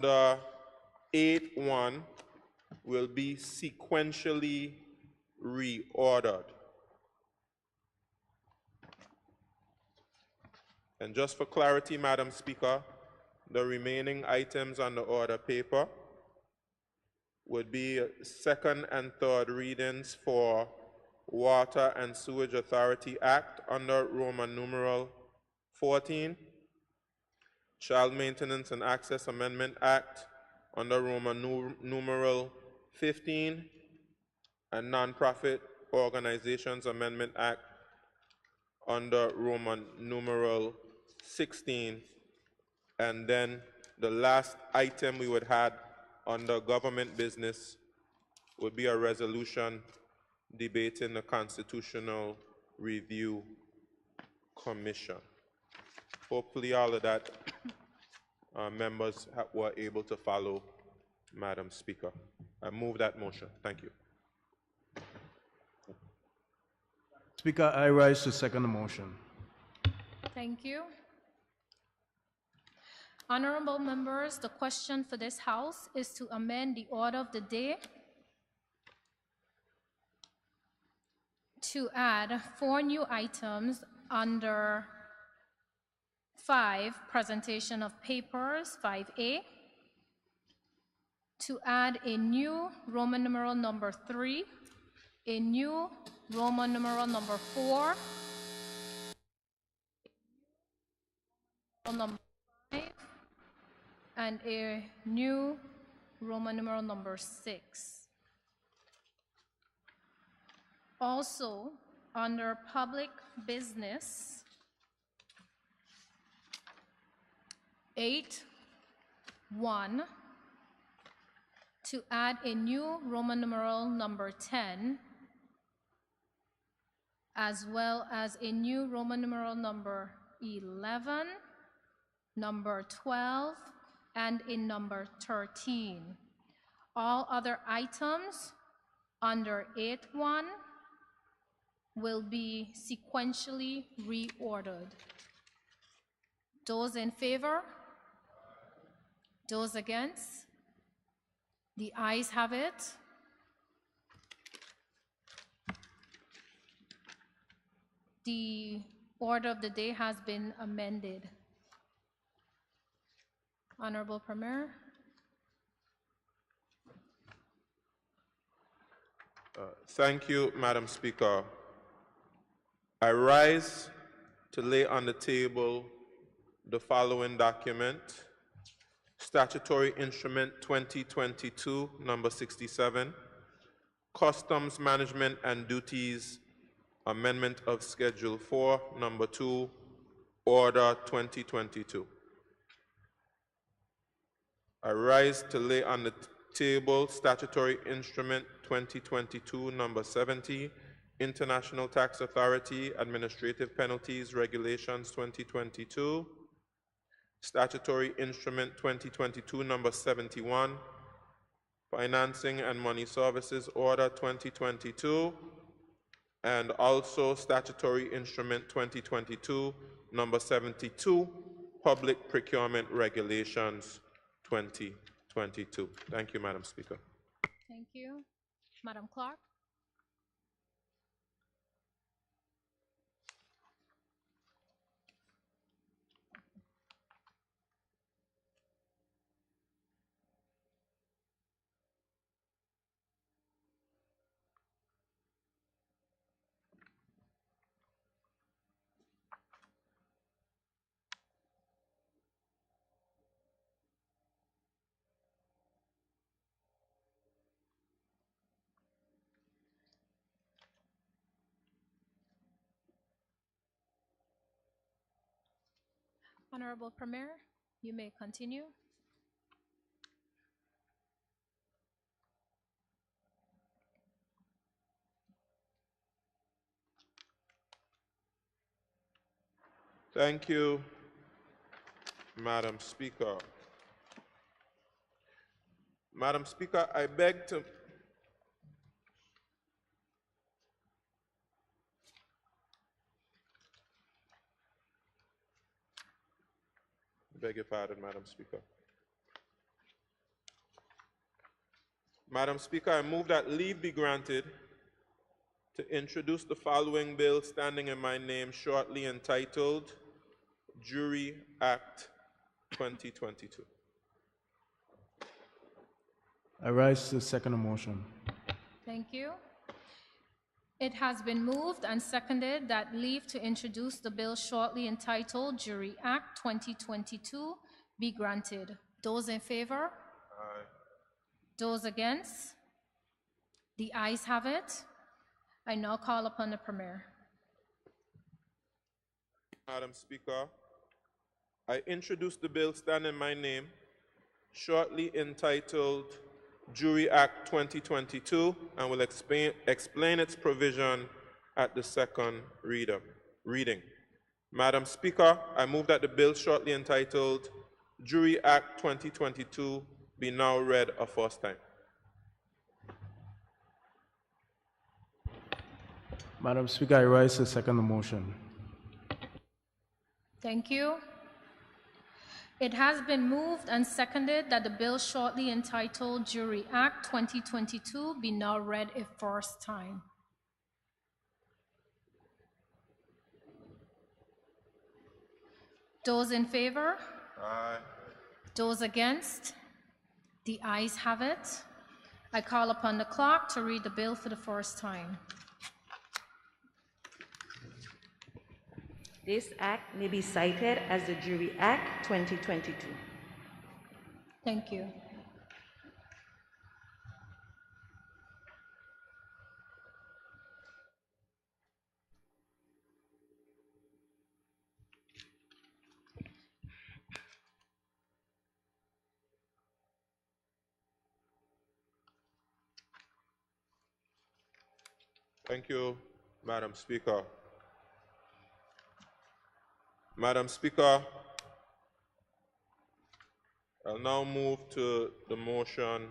The 8.1 will be sequentially reordered. And just for clarity, Madam Speaker, the remaining items on the order paper would be second and third readings for Water and Sewage Authority Act under Roman numeral 14, Child Maintenance and Access Amendment Act under Roman numeral 15, and Nonprofit Organizations Amendment Act under Roman numeral 16. And then the last item we would have under government business would be a resolution debating the Constitutional Review Commission. Hopefully all of that members were able to follow, Madam Speaker. I move that motion. Thank you. Speaker, I rise to second the motion. Thank you. Honorable members, the question for this House is to amend the order of the day to add 4 new items under 5, presentation of papers, 5A, to add a new Roman numeral number 3, a new Roman numeral number 4, number 5, and a new Roman numeral number 6. Also, under public business, 8.1, to add a new Roman numeral number 10, as well as a new Roman numeral number 11, number 12, and in number 13. All other items under 8.1 will be sequentially reordered. Those in favor? Those against? The ayes have it. The order of the day has been amended. Honorable Premier. Thank you, Madam Speaker. I rise to lay on the table the following document: Statutory Instrument 2022, number 67, Customs Management and Duties Amendment of Schedule 4, number 2, Order 2022. I rise to lay on the table Statutory Instrument 2022, number 70, International Tax Authority Administrative Penalties Regulations 2022, Statutory Instrument 2022, number 71, Financing and Money Services Order 2022, and also Statutory Instrument 2022, number 72, Public Procurement Regulations 2022. Thank you, Madam Speaker. Thank you. Madam Clerk. Honorable Premier, you may continue. Thank you, Madam Speaker. Madam Speaker, I beg your pardon, Madam Speaker. Madam Speaker, I move that leave be granted to introduce the following bill standing in my name shortly, entitled Jury Act 2022. I rise to second the motion. Thank you. It has been moved and seconded that leave to introduce the bill shortly entitled Jury Act 2022 be granted. Those in favor? Aye. Those against? The ayes have it. I now call upon the Premier. Madam Speaker, I introduce the bill standing in my name shortly entitled Jury Act 2022 and will explain its provision at the second reading. Madam Speaker, I move that the bill shortly entitled Jury Act 2022 be now read a first time. Madam Speaker, I rise to second the motion. Thank you. It has been moved and seconded that the bill shortly entitled Jury Act 2022 be now read a first time. Those in favor? Aye. Those against? The ayes have it. I call upon the clerk to read the bill for the first time. This act may be cited as the Jury Act 2022. Thank you. Thank you, Madam Speaker. Madam Speaker, I'll now move to the motion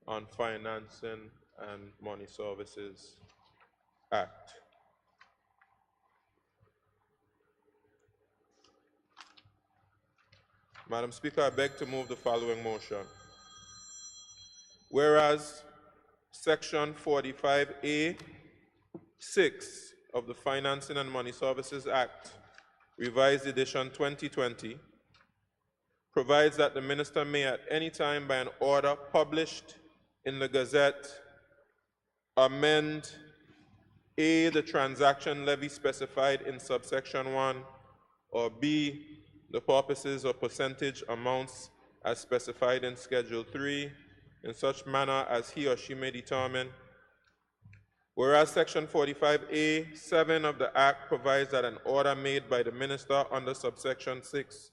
on Financing and Money Services Act. Madam Speaker, I beg to move the following motion. Whereas Section 45A 6 of the Financing and Money Services Act, Revised Edition 2020, provides that the minister may at any time by an order published in the Gazette amend A, the transaction levy specified in subsection 1, or B, the purposes or percentage amounts as specified in Schedule 3 in such manner as he or she may determine. Whereas Section 45A 7 of the Act provides that an order made by the minister under subsection 6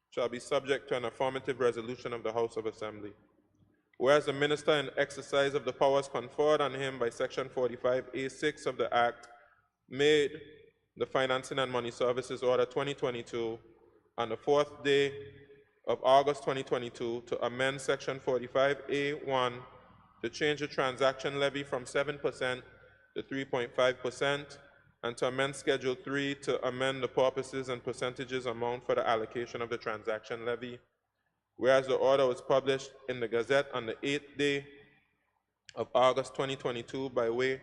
shall be subject to an affirmative resolution of the House of Assembly. Whereas the minister, in exercise of the powers conferred on him by Section 45A 6 of the Act, made the Financing and Money Services Order 2022 on the 4th day of August 2022 to amend Section 45A1 to change the transaction levy from 7% to 3.5%, and to amend Schedule 3 to amend the purposes and percentages amount for the allocation of the transaction levy. Whereas the order was published in the Gazette on the 8th day of August 2022 by way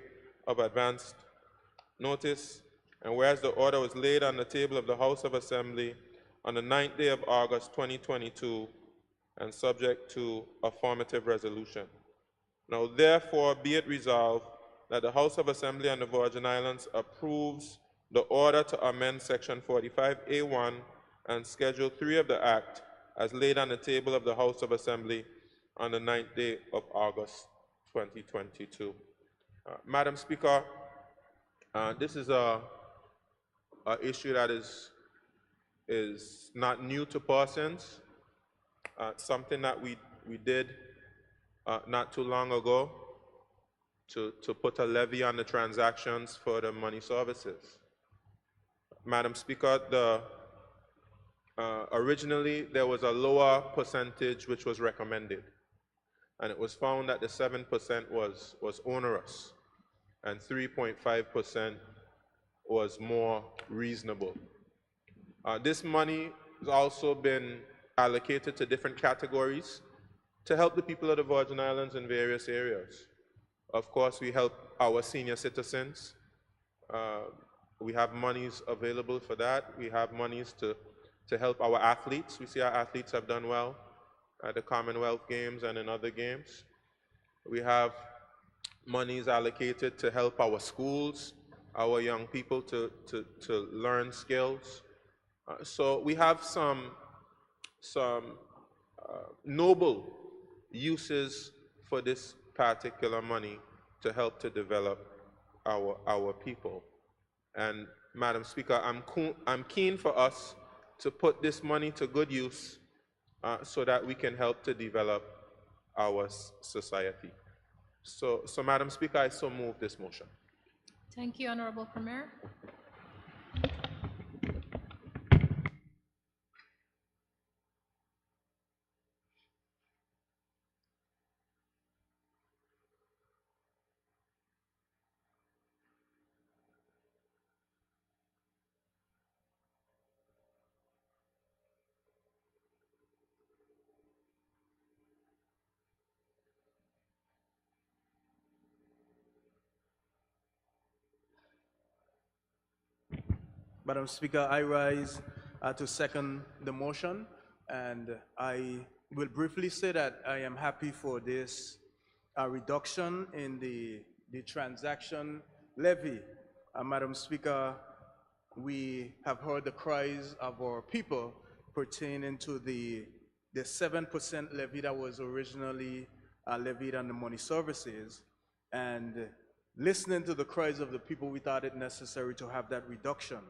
of advanced notice, and whereas the order was laid on the table of the House of Assembly on the 9th day of August 2022 and subject to affirmative resolution. Now therefore be it resolved that the House of Assembly and the Virgin Islands approves the order to amend Section 45A1 and Schedule 3 of the Act as laid on the table of the House of Assembly on the 9th day of August 2022. Madam Speaker, this is a issue that is not new to persons, something that we did not too long ago to put a levy on the transactions for the money services. Madam Speaker, originally there was a lower percentage which was recommended, and it was found that the 7% was onerous and 3.5% was more reasonable. This money has also been allocated to different categories. to help the people of the Virgin Islands in various areas. Of course, we help our senior citizens. Uh, we have monies available for that. We have monies to help our athletes. We see our athletes have done well at the Commonwealth Games and in other games. We have monies allocated to help our schools, our young people to learn skills. So we have some noble uses for this particular money to help to develop our people. And Madam Speaker, I'm keen for us to put this money to good use so that we can help to develop our society. So Madam Speaker, I so move this motion. Thank you, Honorable Premier. Madam Speaker, I rise to second the motion, and I will briefly say that I am happy for this reduction in the transaction levy. Madam Speaker, we have heard the cries of our people pertaining to the 7% levy that was originally levied on the money services, and listening to the cries of the people, we thought it necessary to have that reduction.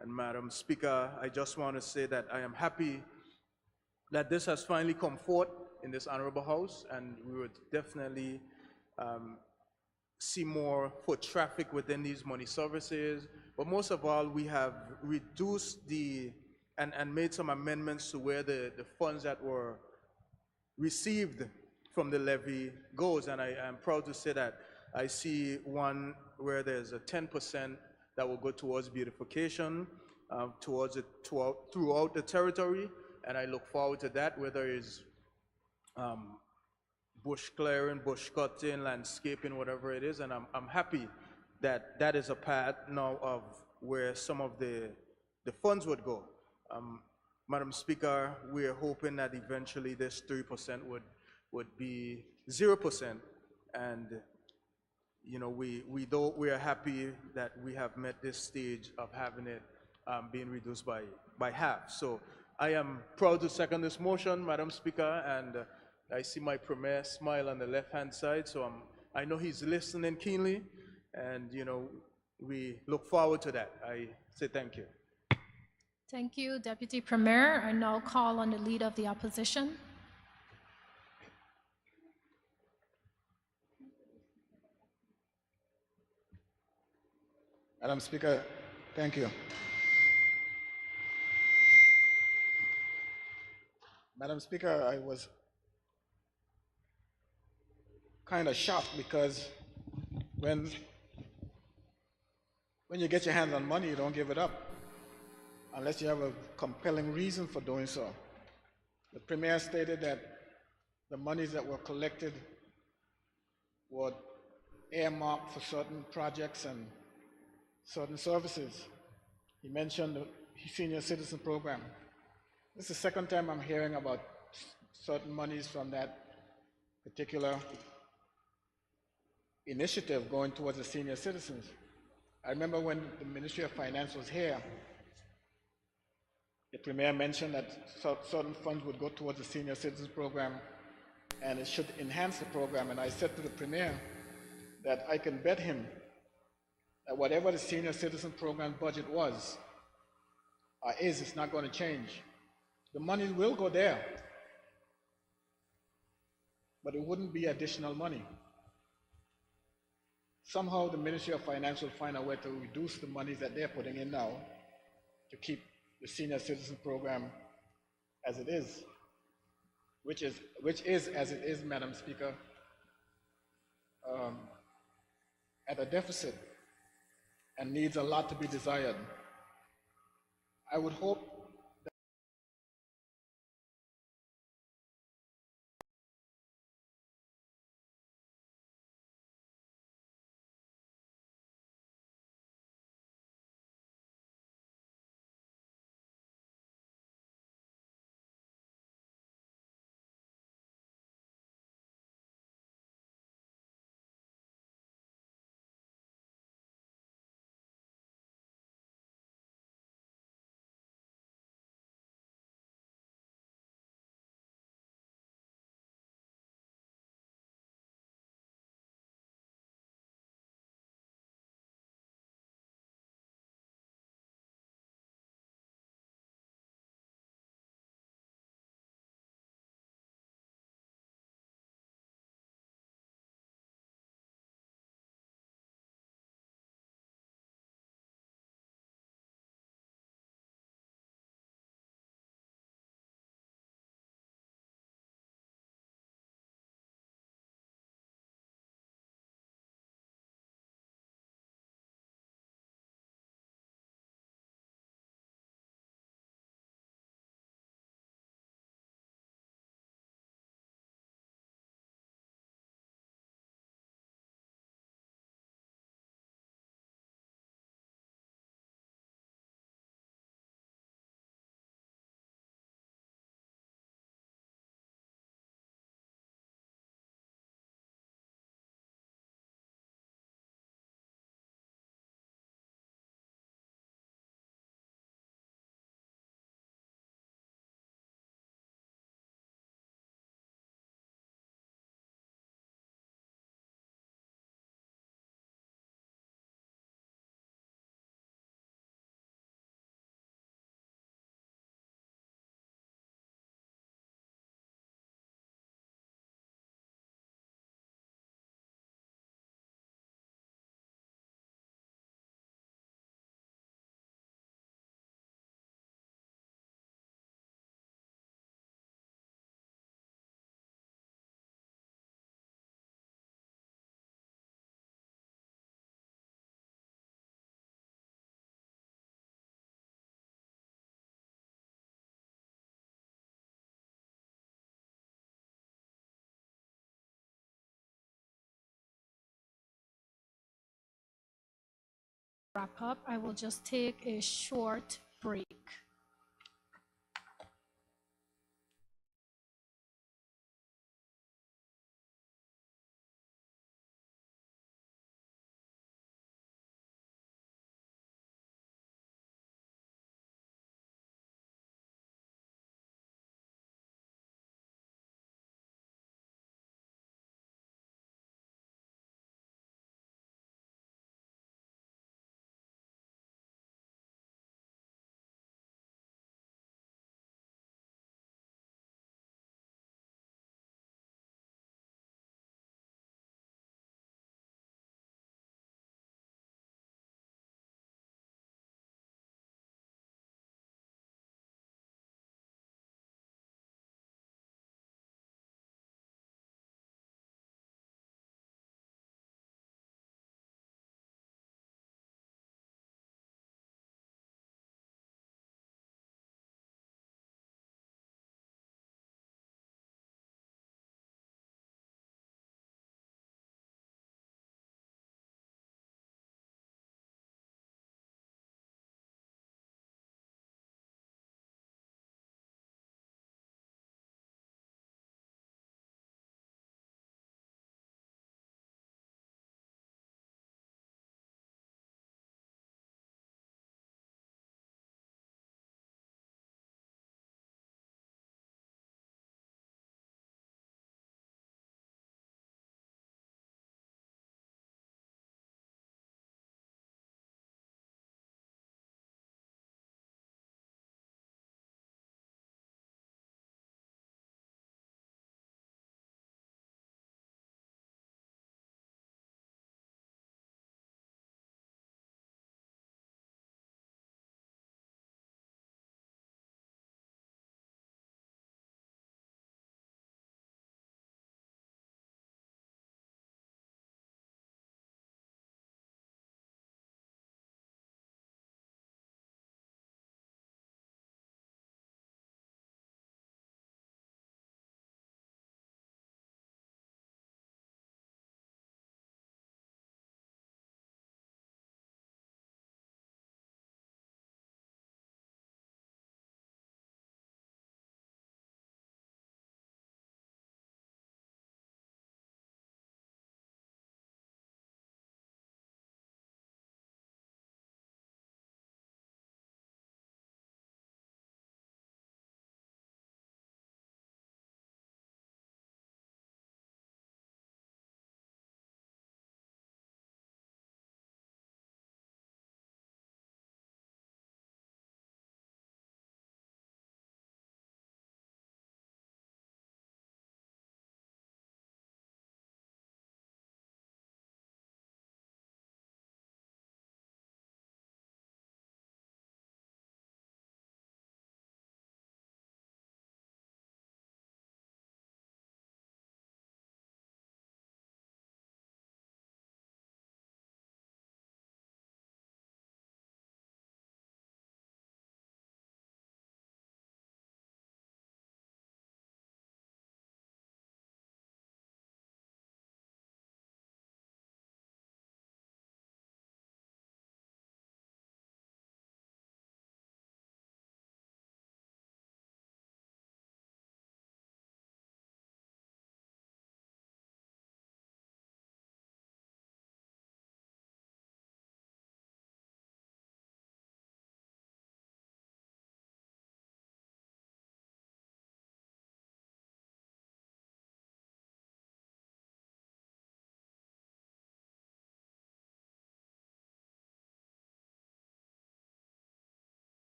And Madam Speaker, I just want to say that I am happy that this has finally come forth in this honorable House, and we would definitely see more foot traffic within these money services. But most of all, we have reduced and made some amendments to where the funds that were received from the levy goes. And I am proud to say that I see one where there's a 10% that will go towards beautification, throughout the territory, and I look forward to that, whether it's bush clearing, bush cutting, landscaping, whatever it is, and I'm happy that that is a part now of where some of the funds would go. Madam Speaker, we are hoping that eventually this 3% would be 0%, and you know, we are happy that we have met this stage of having it being reduced by half. So I am proud to second this motion, Madam Speaker, and I see my Premier smile on the left-hand side, so I know he's listening keenly, and you know, we look forward to that. I say thank you. Thank you, Deputy Premier. I now call on the Leader of the Opposition. Madam Speaker, thank you. Madam Speaker, I was kind of shocked because when you get your hands on money, you don't give it up unless you have a compelling reason for doing so. The Premier stated that the monies that were collected were earmarked for certain projects and certain services. He mentioned the senior citizen program. This is the second time I'm hearing about certain monies from that particular initiative going towards the senior citizens. I remember when the Ministry of Finance was here, the Premier mentioned that certain funds would go towards the senior citizens program and it should enhance the program. And I said to the Premier that I can bet him that whatever the senior citizen program budget was, or is, it's not going to change. The money will go there, but it wouldn't be additional money. Somehow the Ministry of Finance will find a way to reduce the money that they're putting in now to keep the senior citizen program as it is, which is as it is, Madam Speaker, at a deficit and needs a lot to be desired. I would hope wrap up, I will just take a short break.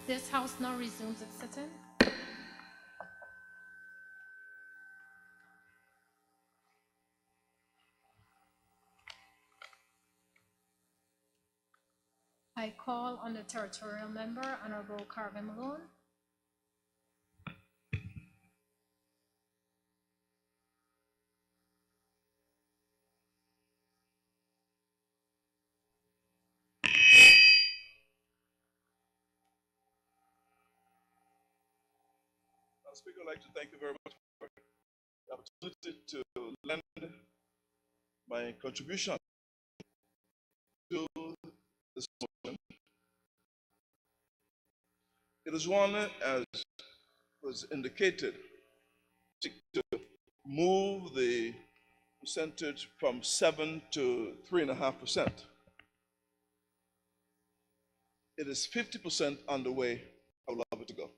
This House now resumes its sitting. I call on the territorial member, Honorable Carvin Malone. Speaker, I'd like to thank you very much for the opportunity to lend my contribution to this motion. It is one, as was indicated, to move the percentage from 7 to 3.5%. It is 50% on the way. I would love it to go.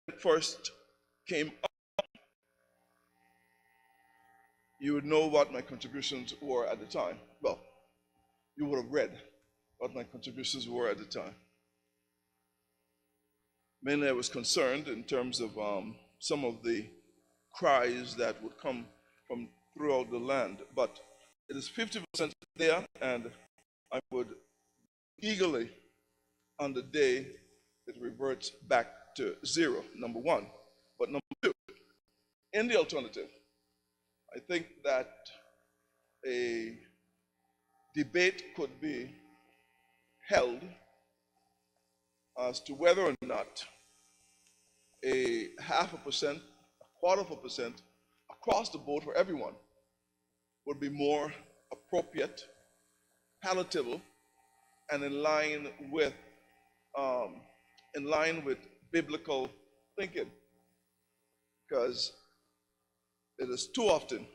When it first came up, you would know what my contributions were at the time. Well, you would have read what my contributions were at the time. Mainly I was concerned in terms of some of the cries that would come from throughout the land, but it is 50% there, and I would eagerly, on the day it reverts back to zero, number one. But number two, in the alternative, I think that a debate could be held as to whether or not a 0.5%, 0.25% across the board for everyone would be more appropriate, palatable, and in line with biblical thinking, because it is too often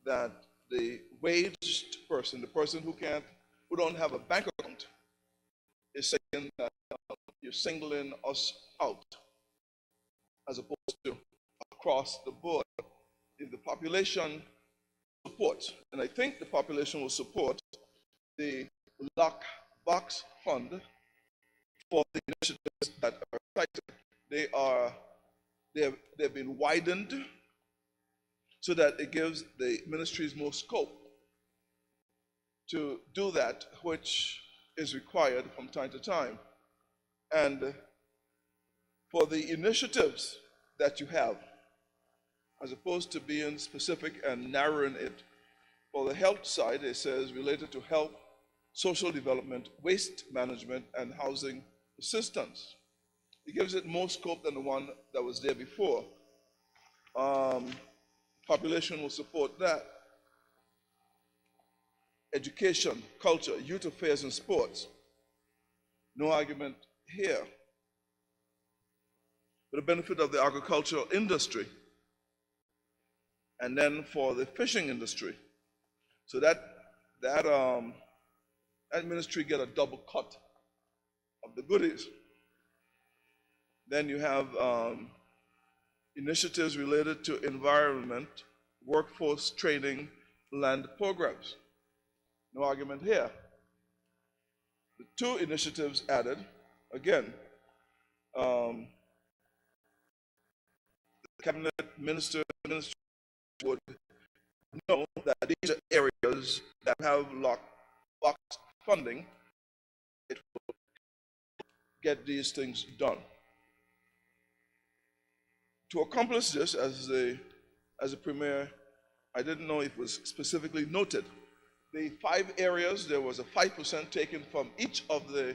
that the waged person, the person who don't have a bank account, is saying that you're singling us out, as opposed to across the board. If the population supports, and I think the population will support the lockbox fund for the initiatives that are cited. They've been widened so that it gives the ministries more scope to do that which is required from time to time. And for the initiatives that you have, as opposed to being specific and narrowing it, for the health side, it says related to health, social development, waste management, and housing assistance. It gives it more scope than the one that was there before. Population will support that. Education, culture, youth affairs, and sports. No argument here. For the benefit of the agricultural industry, and then for the fishing industry, so that ministry get a double cut of the goodies. Then you have initiatives related to environment, workforce training, land programs. No argument here. The two initiatives added, again, the cabinet minister would know that these are areas that have lockbox funding. It will get these things done. To accomplish this, as a premier, I didn't know if it was specifically noted. The 5 areas, there was a 5% taken from each of the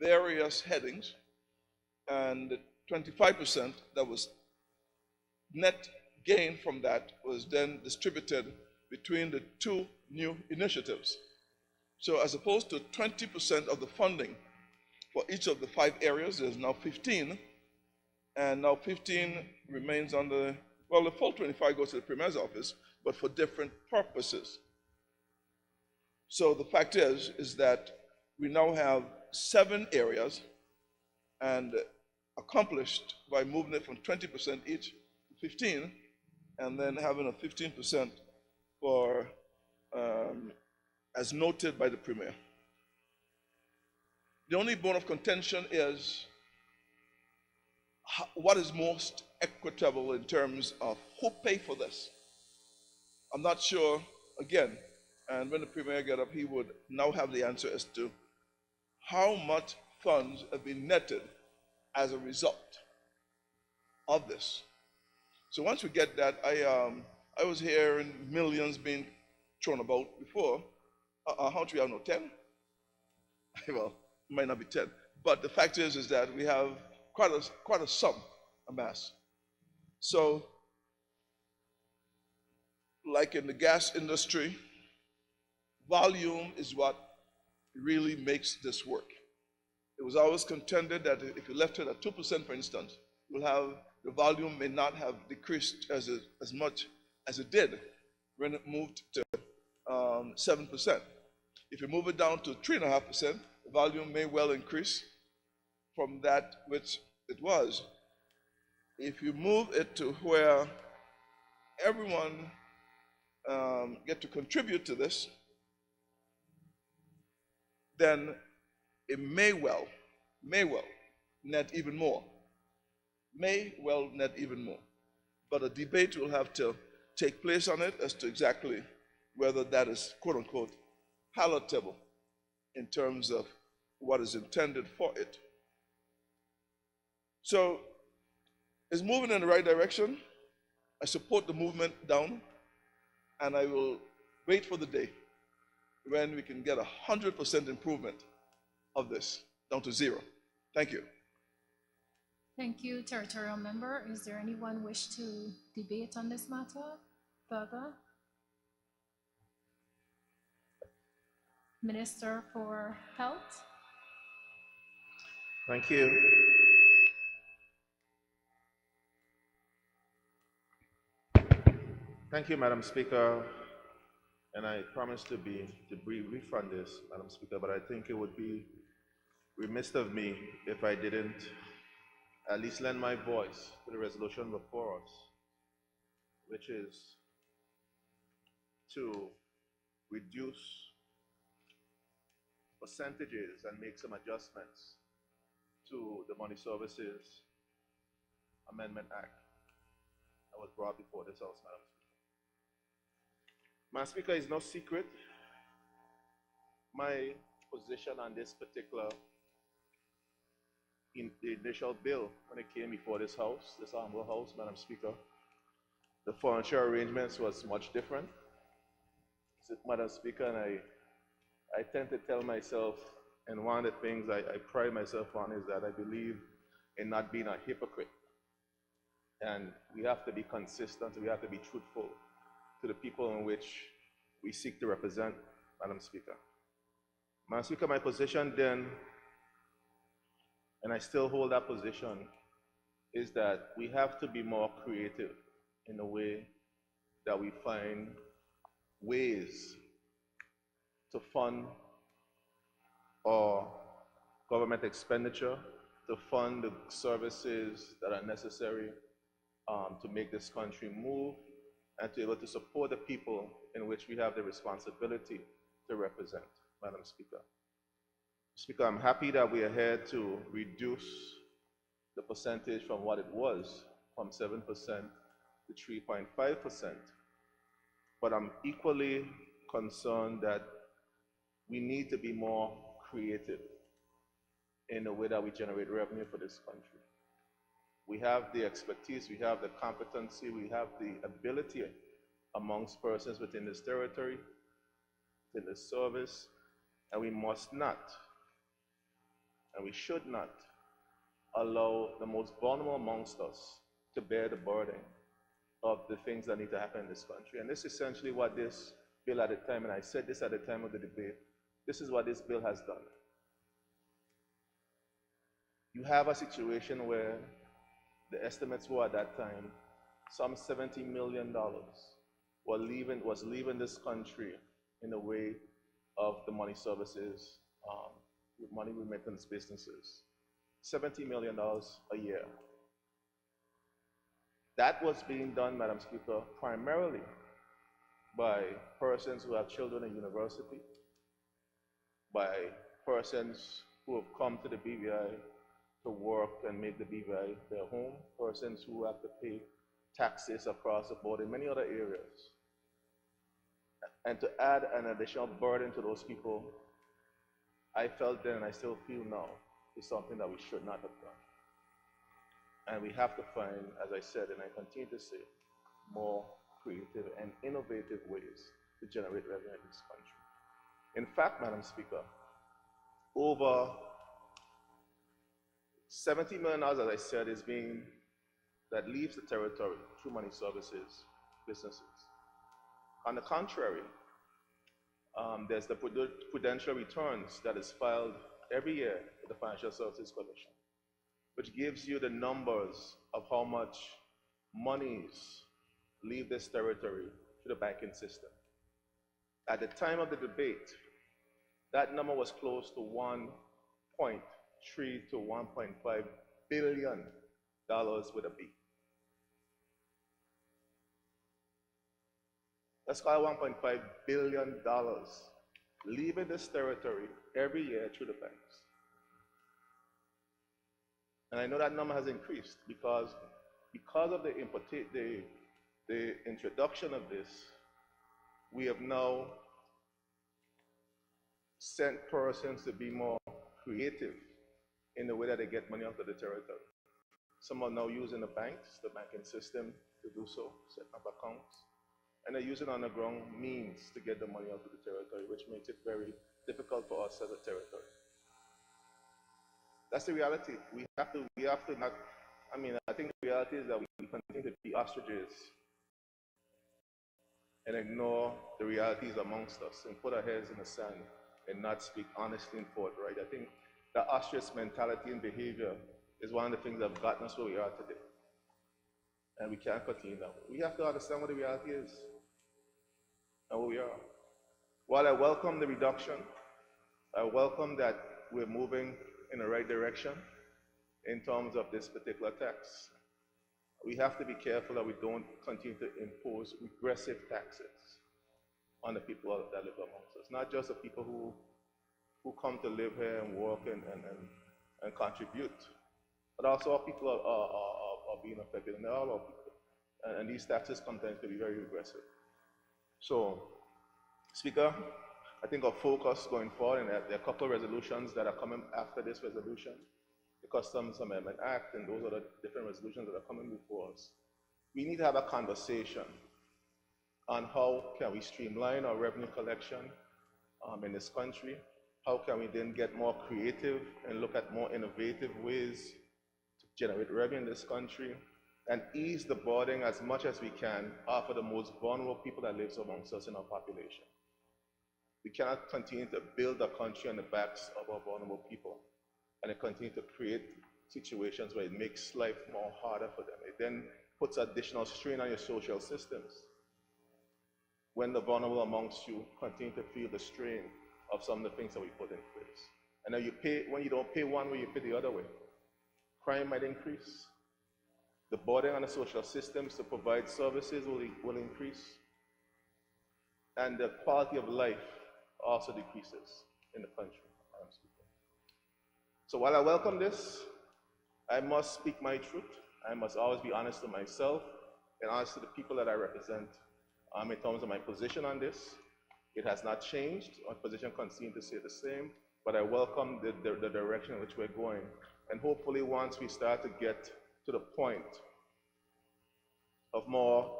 various headings, and 25% that was net gain from that was then distributed between the 2 new initiatives. So as opposed to 20% of the funding for each of the 5 areas, there's now 15, and now 15 remains on the full 25 goes to the Premier's office, but for different purposes. So the fact is that we now have 7 areas, and accomplished by moving it from 20% each to 15, and then having a 15% for as noted by the Premier. The only bone of contention is what is most equitable in terms of who pay for this. I'm not sure, again, and when the Premier get up, he would now have the answer as to how much funds have been netted as a result of this. So once we get that, I was hearing millions being thrown about before. How much we have now? 10? Well, it might not be 10. But the fact is that we have quite a sum amassed. So, like in the gas industry, volume is what really makes this work. It was always contended that if you left it at 2%, for instance, you'll have the volume may not have decreased as much as it did when it moved to 7%. If you move it down to 3.5%, the volume may well increase from that which it was. If you move it to where everyone get to contribute to this, then it may well net even more. May well net even more. But a debate will have to take place on it as to exactly whether that is, quote unquote, palatable in terms of what is intended for it. So it's moving in the right direction. I support the movement down, and I will wait for the day when we can get 100% improvement of this down to 0. Thank you. Thank you, Territorial Member. Is there anyone wish to debate on this matter further? Minister for Health. Thank you. Thank you, Madam Speaker. And I promise to be brief on this, Madam Speaker, but I think it would be remiss of me if I didn't at least lend my voice to the resolution before us, which is to reduce percentages and make some adjustments to the Money Services Amendment Act that was brought before this House, Madam Speaker. Madam Speaker, it's no secret my position on this particular in the initial bill when it came before this House, this Honorable House, Madam Speaker. The furniture arrangements was much different, Madam Speaker, and I tend to tell myself, and one of the things I pride myself on is that I believe in not being a hypocrite. And we have to be consistent, we have to be truthful to the people in which we seek to represent, Madam Speaker. Madam Speaker, my position then, and I still hold that position, is that we have to be more creative in the way that we find ways to fund our government expenditure, to fund the services that are necessary to make this country move, and to be able to support the people in which we have the responsibility to represent, Madam Speaker. Speaker, I'm happy that we are here to reduce the percentage from what it was, from 7% to 3.5%. But I'm equally concerned that we need to be more creative in the way that we generate revenue for this country. We have the expertise, we have the competency, we have the ability amongst persons within this territory, within this service, and we must not, and we should not, allow the most vulnerable amongst us to bear the burden of the things that need to happen in this country. And this is essentially what this bill at the time, and I said this at the time of the debate, this is what this bill has done. You have a situation where the estimates were at that time, some $70 million was leaving this country in the way of the money services, money remittance businesses. $70 million a year. That was being done, Madam Speaker, primarily by persons who have children in university, by persons who have come to the BVI to work and make the BVI their home, persons who have to pay taxes across the board in many other areas. And to add an additional burden to those people, I felt then and I still feel now, is something that we should not have done. And we have to find, as I said, and I continue to say, more creative and innovative ways to generate revenue in this country. In fact, Madam Speaker, over $70 million, as I said, that leaves the territory through money services businesses. On the contrary, there's the prudential returns that is filed every year with the Financial Services Commission, which gives you the numbers of how much monies leave this territory to the banking system. At the time of the debate, that number was close to $1.3 to $1.5 billion with a B. Let's call it $1.5 billion leaving this territory every year through the banks. And I know that number has increased because of the introduction of this, we have now sent persons to be more creative in the way that they get money out of the territory. Some are now using the banks, the banking system to do so, setting up accounts. And they're using underground means to get the money out of the territory, which makes it very difficult for us as a territory. That's the reality. We have to not, I think the reality is that we continue to be ostriches and ignore the realities amongst us and put our heads in the sand and not speak honestly and forthright. I think the ostrich mentality and behavior is one of the things that have gotten us where we are today. And we can't continue that way. We have to understand what the reality is and where we are. While I welcome the reduction, I welcome that we're moving in the right direction in terms of this particular tax. We have to be careful that we don't continue to impose regressive taxes on the people that live amongst us. Not just the people who come to live here and work and contribute, but also our people are being affected, and all our people. And these taxes sometimes can be very regressive. So, Speaker, I think our focus going forward, and there are a couple of resolutions that are coming after this resolution, the Customs Amendment Act, and those are the different resolutions that are coming before us. We need to have a conversation on how can we streamline our revenue collection in this country. How can we then get more creative and look at more innovative ways to generate revenue in this country and ease the burden as much as we can for the most vulnerable people that live amongst us in our population. We cannot continue to build a country on the backs of our vulnerable people and continue to create situations where it makes life more harder for them. It then puts additional strain on your social systems when the vulnerable amongst you continue to feel the strain of some of the things that we put in place. And then when you don't pay one way, you pay the other way. Crime might increase. The burden on the social systems to provide services will increase. And the quality of life also decreases in the country. So while I welcome this, I must speak my truth. I must always be honest to myself and honest to the people that I represent in terms of my position on this. It has not changed. Our position continues to stay the same, but I welcome the direction in which we're going. And hopefully once we start to get to the point of more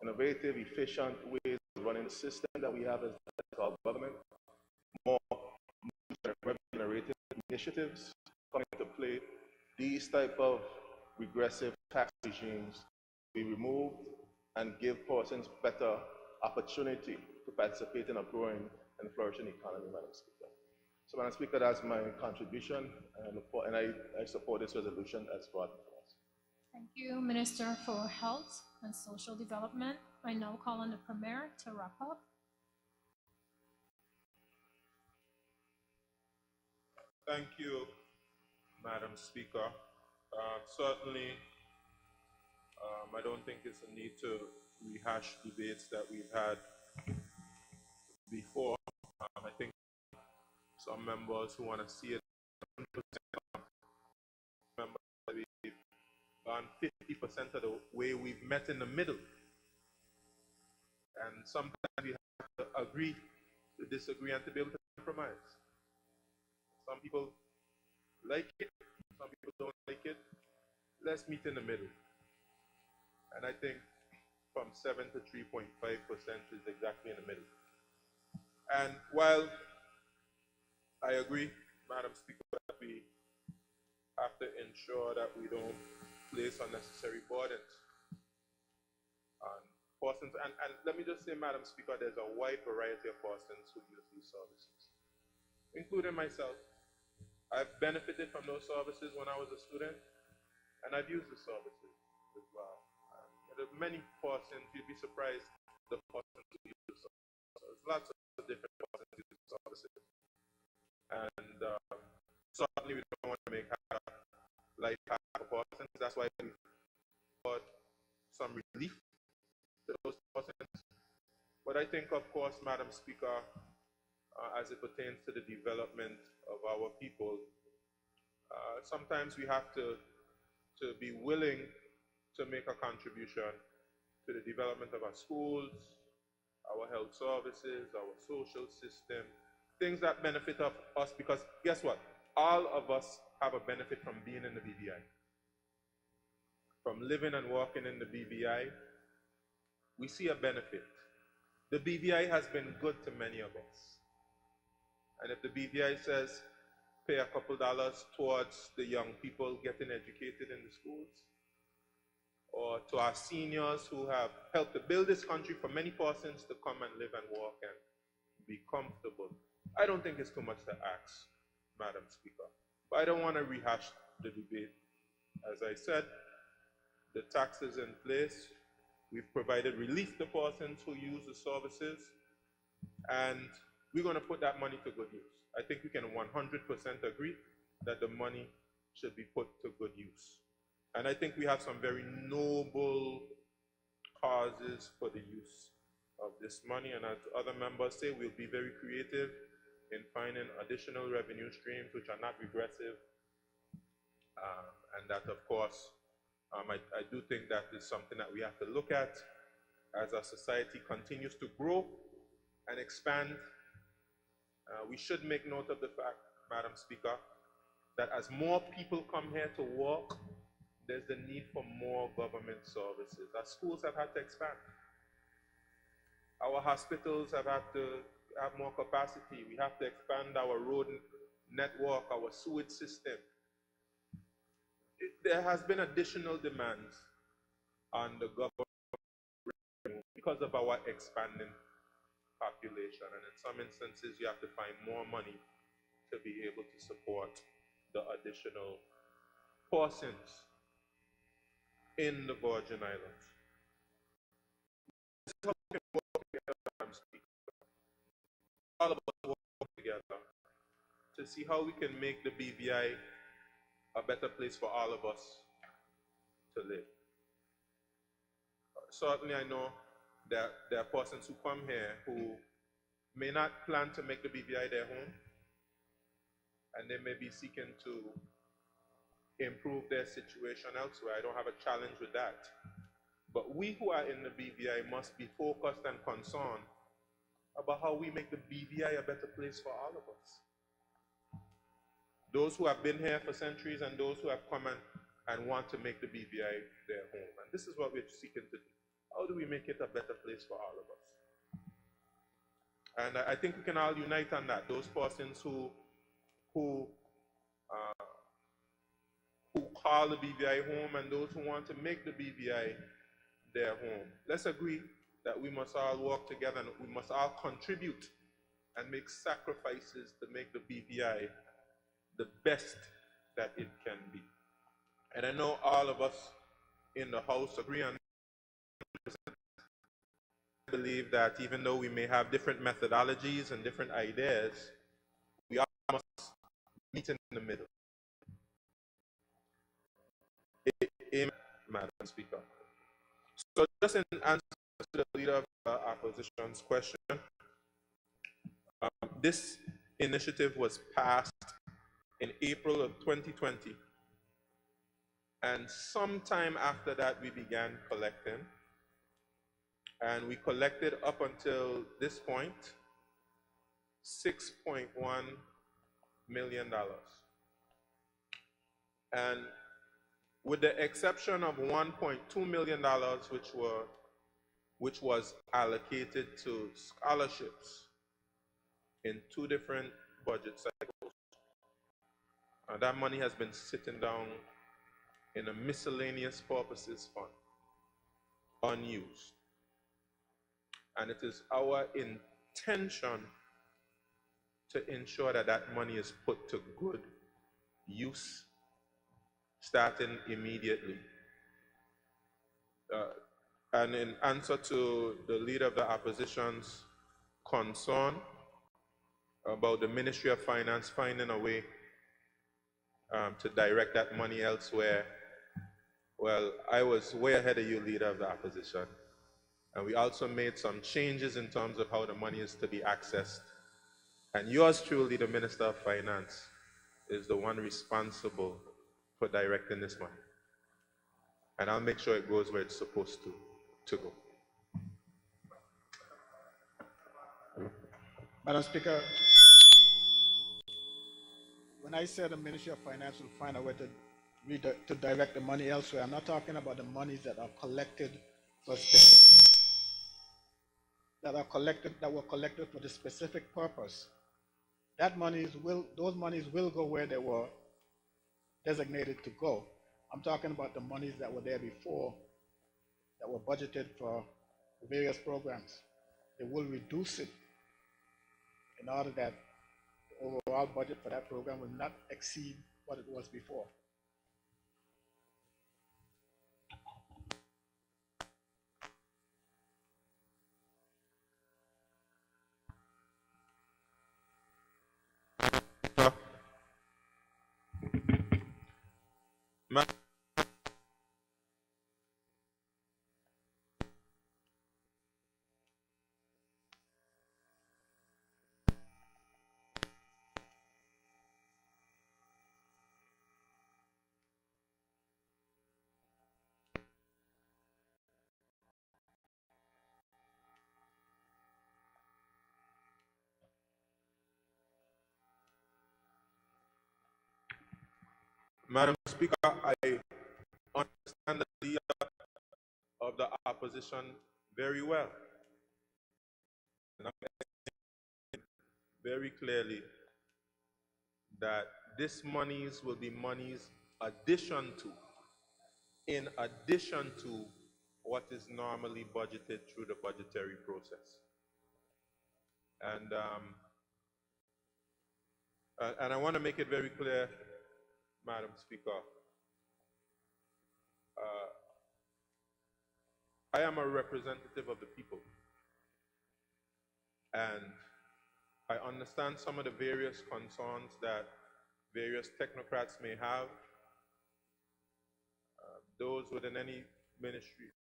innovative, efficient ways of running the system that we have as our government, more revenue-generating initiatives coming into play, these type of regressive tax regimes be removed and give persons better opportunity to participate in a growing and flourishing economy, Madam Speaker. So, Madam Speaker, that's my contribution, and I support this resolution as brought before us. Thank you, Minister for Health and Social Development. I now call on the Premier to wrap up. Thank you, Madam Speaker. Certainly, I don't think it's a need to rehash debates that we've had before. I think some members who want to see it 100%. Members, we've gone 50% of the way. We've met in the middle. And sometimes we have to agree to disagree and to be able to compromise. Some people like it, some people don't like it. Let's meet in the middle. And I think from 7 to 3.5% is exactly in the middle. And while I agree, Madam Speaker, that we have to ensure that we don't place unnecessary burdens on persons, and let me just say, Madam Speaker, there's a wide variety of persons who use these services, including myself. I've benefited from those services when I was a student, and I've used the services as well. There are many persons, you'd be surprised the persons who use the services. There's lots of different persons who use the services. And certainly we don't want to make life hard for persons. That's why we got some relief to those persons. But I think, of course, Madam Speaker, as it pertains to the development of our people, sometimes we have to be willing to make a contribution to the development of our schools, our health services, our social system, things that benefit of us, because guess what? All of us have a benefit from being in the BVI. From living and working in the BVI, we see a benefit. The BVI has been good to many of us. And if the BVI says, pay a couple dollars towards the young people getting educated in the schools, or to our seniors who have helped to build this country for many persons to come and live and work and be comfortable, I don't think it's too much to ask, Madam Speaker. But I don't want to rehash the debate. As I said, the tax is in place. We've provided relief to persons who use the services, and we're going to put that money to good use. I think we can 100% agree that the money should be put to good use. And I think we have some very noble causes for the use of this money. And as other members say, we'll be very creative in finding additional revenue streams which are not regressive. And that, of course, I do think that is something that we have to look at as our society continues to grow and expand. We should make note of the fact, Madam Speaker, that as more people come here to work, there's the need for more government services. Our schools have had to expand. Our hospitals have had to have more capacity. We have to expand our road network, our sewage system. There has been additional demands on the government because of our expanding population. And in some instances, you have to find more money to be able to support the additional persons in the Virgin Islands. This is how we can work together, Madam Speaker. All of us work together to see how we can make the BVI a better place for all of us to live. Certainly, I know that there are persons who come here who may not plan to make the BVI their home, and they may be seeking to improve their situation elsewhere. I don't have a challenge with that. But we who are in the BVI must be focused and concerned about how we make the BVI a better place for all of us. Those who have been here for centuries and those who have come and want to make the BVI their home. And this is what we're seeking to do. How do we make it a better place for all of us? And I think we can all unite on that. Those persons who call the BVI home and those who want to make the BVI their home. Let's agree that we must all work together and we must all contribute and make sacrifices to make the BVI the best that it can be. And I know all of us in the House agree on this. I believe that even though we may have different methodologies and different ideas, we all must meet in the middle. Amen, Madam Speaker. So just in answer to the Leader of Opposition's question, this initiative was passed in April of 2020. And sometime after that, we began collecting. And we collected up until this point, $6.1 million. And with the exception of $1.2 million, which was allocated to scholarships in 2 different budget cycles, that money has been sitting down in a miscellaneous purposes fund, unused. And it is our intention to ensure that that money is put to good use, starting immediately. And in answer to the Leader of the Opposition's concern about the Ministry of Finance finding a way to direct that money elsewhere, well, I was way ahead of you, Leader of the Opposition. And we also made some changes in terms of how the money is to be accessed. And yours truly, the Minister of Finance, is the one responsible for directing this money. And I'll make sure it goes where it's supposed to go. Madam Speaker, when I said the Ministry of Finance will find a way to direct the money elsewhere, I'm not talking about the monies that are collected for specific, that were collected for the specific purpose. Those monies will go where they were designated to go. I'm talking about the monies that were there before, that were budgeted for various programs. They will reduce it in order that the overall budget for that program will not exceed what it was before. Madam Speaker, I understand the Leader of the Opposition very well. And I'm saying very clearly that this monies will be monies in addition to what is normally budgeted through the budgetary process. And I want to make it very clear, Madam Speaker, I am a representative of the people. And I understand some of the various concerns that various technocrats may have, those within any ministry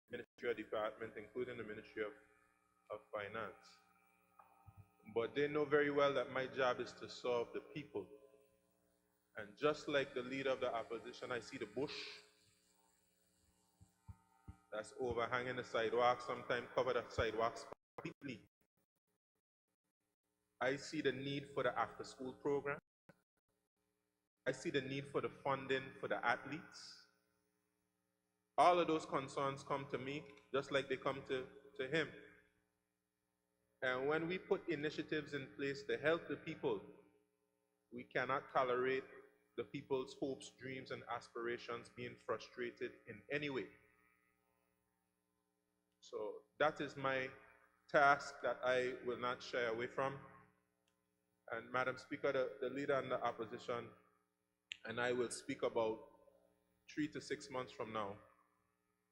or department, including the Ministry of Finance. But they know very well that my job is to serve the people. And just like the Leader of the Opposition, I see the bush that's overhanging the sidewalk, sometimes cover the sidewalks completely. I see the need for the after-school program. I see the need for the funding for the athletes. All of those concerns come to me just like they come to him. And when we put initiatives in place to help the people, we cannot tolerate the people's hopes, dreams, and aspirations being frustrated in any way. So that is my task that I will not shy away from. And Madam Speaker, the Leader and the Opposition and I will speak about 3 to 6 months from now.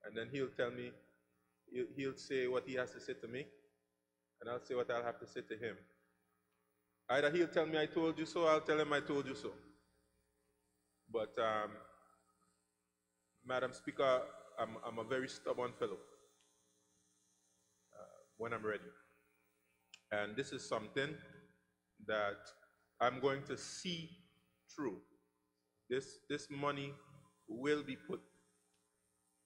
And then he'll tell me, he'll say what he has to say to me, and I'll say what I'll have to say to him. Either he'll tell me I told you so, I'll tell him I told you so. But Madam Speaker, I'm a very stubborn fellow when I'm ready. And this is something that I'm going to see through. This money will be put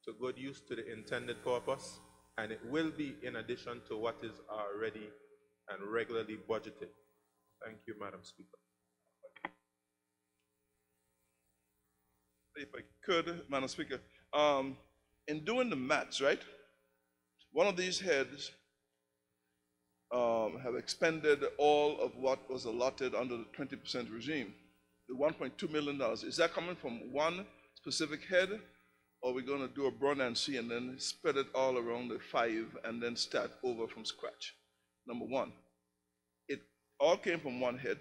to good use to the intended purpose, and it will be in addition to what is already and regularly budgeted. Thank you, Madam Speaker. If I could, Madam Speaker, in doing the maths, right? One of these heads have expended all of what was allotted under the 20% regime, the $1.2 million. Is that coming from one specific head, or are we going to do a run and see and then spread it all around the 5 and then start over from scratch? Number one, it all came from one head.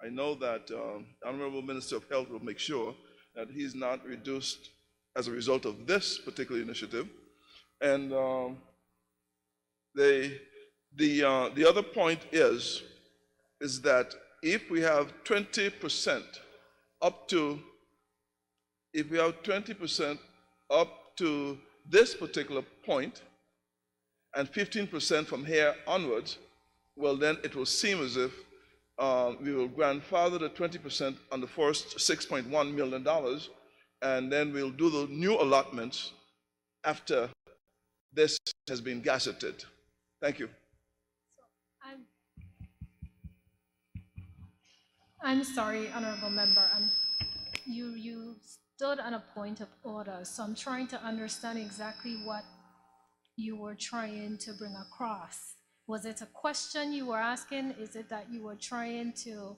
I know that Honorable Minister of Health will make sure that he's not reduced as a result of this particular initiative. And the other point is that if we have 20% up to, if we have 20% up to this particular point and 15% from here onwards, well, then it will seem as if we will grandfather the 20% on the first $6.1 million, and then we'll do the new allotments after this has been gazetted. Thank you. I'm sorry, Honorable Member. You stood on a point of order, so I'm trying to understand exactly what you were trying to bring across. Was it a question you were asking? Is it that you were trying to?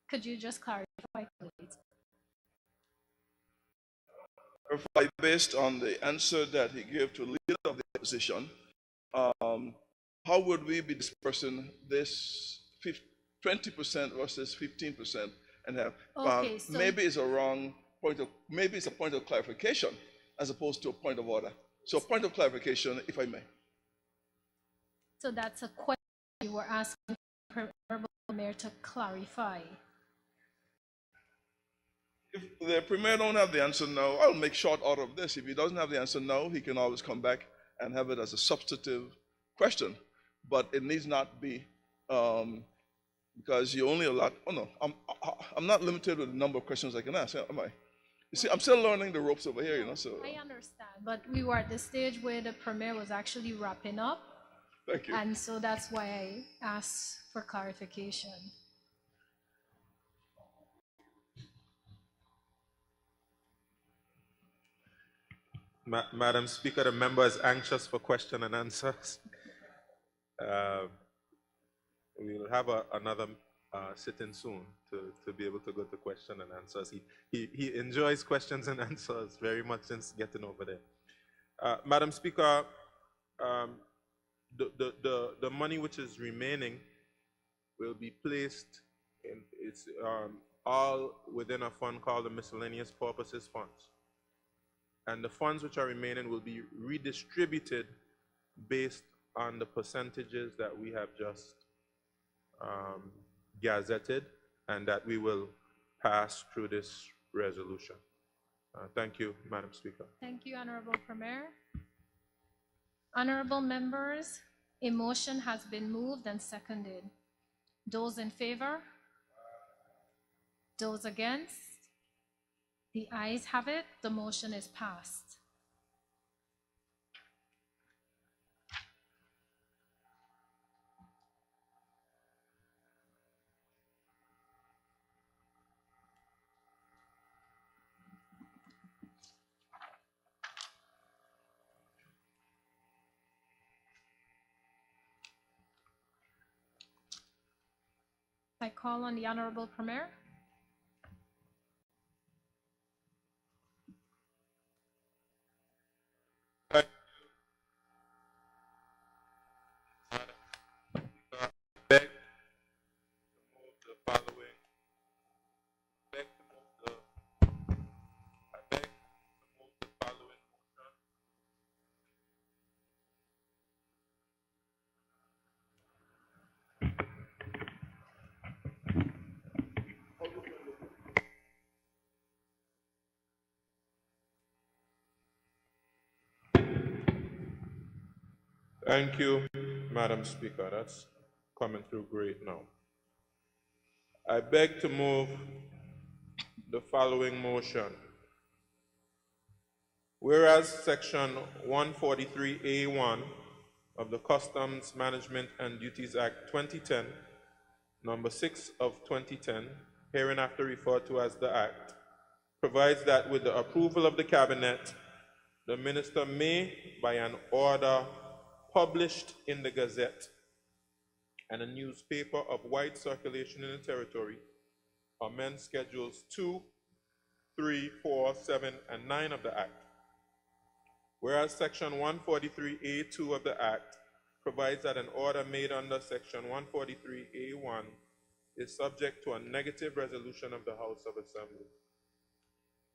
Could you just clarify, please? Based on the answer that he gave to leader of the opposition, how would we be dispersing this 20% versus 15% and have? Okay, so maybe it's a wrong point of, maybe it's a point of clarification as opposed to a point of order. So a point of clarification, if I may. So that's a question you were asking the Mayor to clarify. If the Premier don't have the answer now, I'll make short order of this. If he doesn't have the answer now, he can always come back and have it as a substantive question. But it needs not be, because you only allot, oh no, I'm not limited with the number of questions I can ask, am I? You see, I'm still learning the ropes over here, you know, so. I understand, but we were at the stage where the Premier was actually wrapping up. Thank you. And so that's why I asked for clarification. Madam Speaker, the member is anxious for question and answers. We'll have another sitting soon to be able to go to question and answers. He enjoys questions and answers very much since getting over there. Madam Speaker, the money which is remaining will be placed in, it's all within a fund called the Miscellaneous Purposes Funds. And the funds which are remaining will be redistributed based on the percentages that we have just gazetted and that we will pass through this resolution. Thank you, Madam Speaker. Thank you, Honorable Premier. Honorable members, a motion has been moved and seconded. Those in favor? Those against? The ayes have it. The motion is passed. I call on the Honorable Premier. Beg to move the following. Beg to move the. I beg to move the following motion. Thank you, Madam Speaker. That's coming through great now. I beg to move the following motion. Whereas Section 143A1 of the Customs Management and Duties Act 2010, number 6 of 2010, hereinafter referred to as the Act, provides that with the approval of the Cabinet, the Minister may, by an order published in the Gazette and a newspaper of wide circulation in the territory, amend Schedules 2, 3, 4, 7, and 9 of the Act. Whereas Section 143A2 of the Act provides that an order made under Section 143A1 is subject to a negative resolution of the House of Assembly.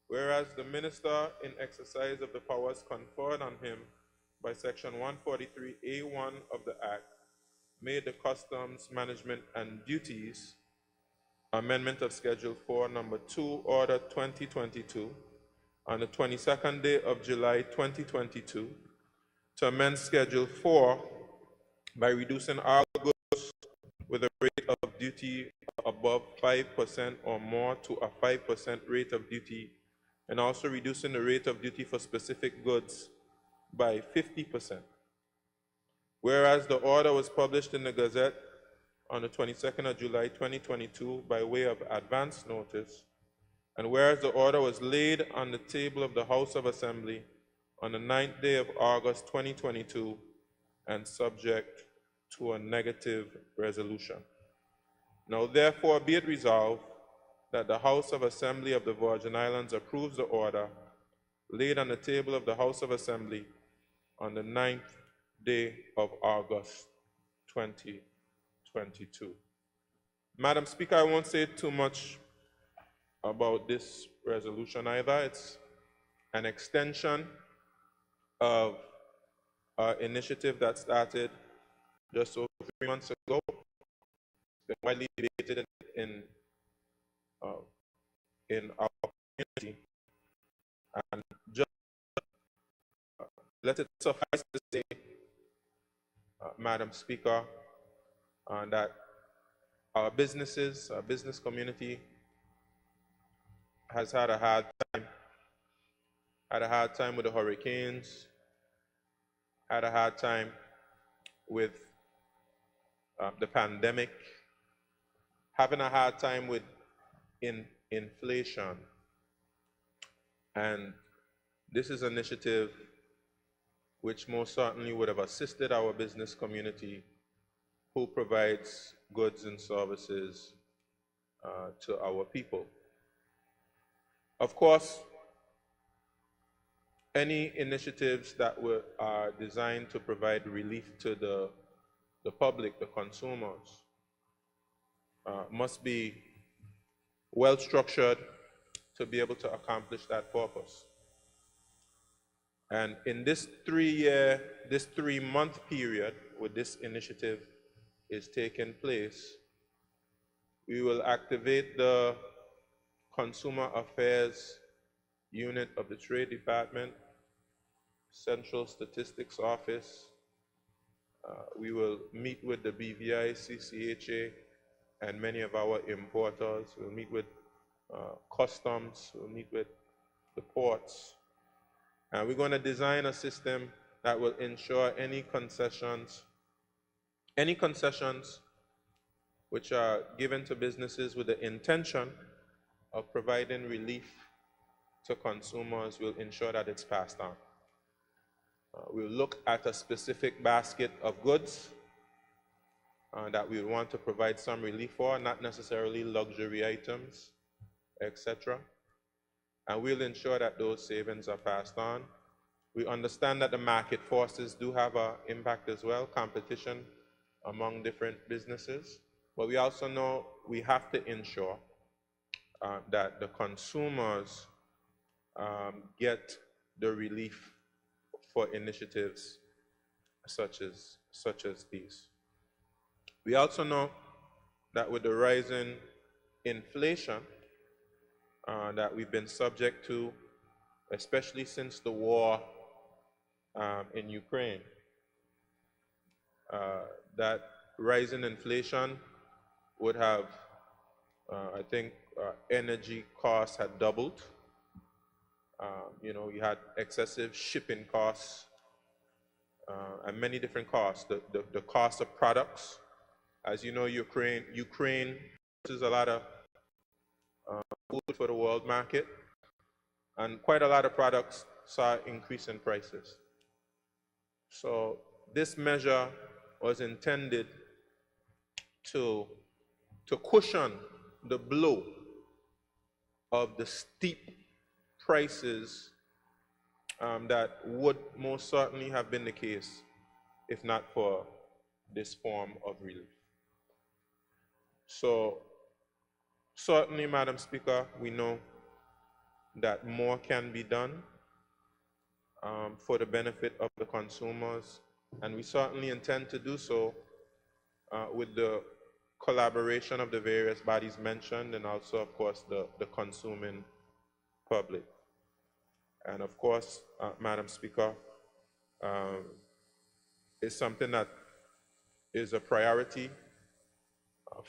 Whereas the Minister, in exercise of the powers conferred on him by Section 143A1 of the Act, made the Customs Management and Duties Amendment of Schedule 4, Number 2, Order 2022, on the 22nd day of July 2022, to amend Schedule 4 by reducing all goods with a rate of duty above 5% or more to a 5% rate of duty, and also reducing the rate of duty for specific goods by 50%. Whereas the order was published in the Gazette on the 22nd of July 2022 by way of advance notice, and whereas the order was laid on the table of the House of Assembly on the 9th day of August 2022 and subject to a negative resolution. Now therefore be it resolved that the House of Assembly of the Virgin Islands approves the order laid on the table of the House of Assembly on the 9th day of August 2022. Madam Speaker, I won't say too much about this resolution either. It's an extension of an initiative that started just over 3 months ago. It's been widely debated in our community, and just let it suffice to say, Madam Speaker, that our businesses, our business community has had a hard time with the hurricanes, had a hard time with the pandemic, having a hard time with inflation. And this is an initiative which most certainly would have assisted our business community who provides goods and services to our people. Of course, any initiatives that are designed to provide relief to the public, the consumers, must be well structured to be able to accomplish that purpose. And in this 3-month period where this initiative is taking place, we will activate the Consumer Affairs Unit of the Trade Department, Central Statistics Office. We will meet with the BVI, CCHA, and many of our importers. We'll meet with customs, we'll meet with the ports. And we're going to design a system that will ensure any concessions which are given to businesses with the intention of providing relief to consumers, will ensure that it's passed on. We'll look at a specific basket of goods that we want to provide some relief for, not necessarily luxury items, etc. And we'll ensure that those savings are passed on. We understand that the market forces do have an impact as well, competition among different businesses. But we also know we have to ensure that the consumers get the relief for initiatives such as these. We also know that with the rising inflation that we've been subject to, especially since the war in Ukraine, that rising inflation would have I think energy costs had doubled. You had excessive shipping costs and many different costs. The cost of products, as you know, Ukraine produces a lot of food for the world market, and quite a lot of products saw increase in prices. So this measure was intended to cushion the blow of the steep prices that would most certainly have been the case if not for this form of relief. So certainly, Madam Speaker, we know that more can be done for the benefit of the consumers, and we certainly intend to do so with the collaboration of the various bodies mentioned, and also, of course, the consuming public. And of course, Madam Speaker, it's something that is a priority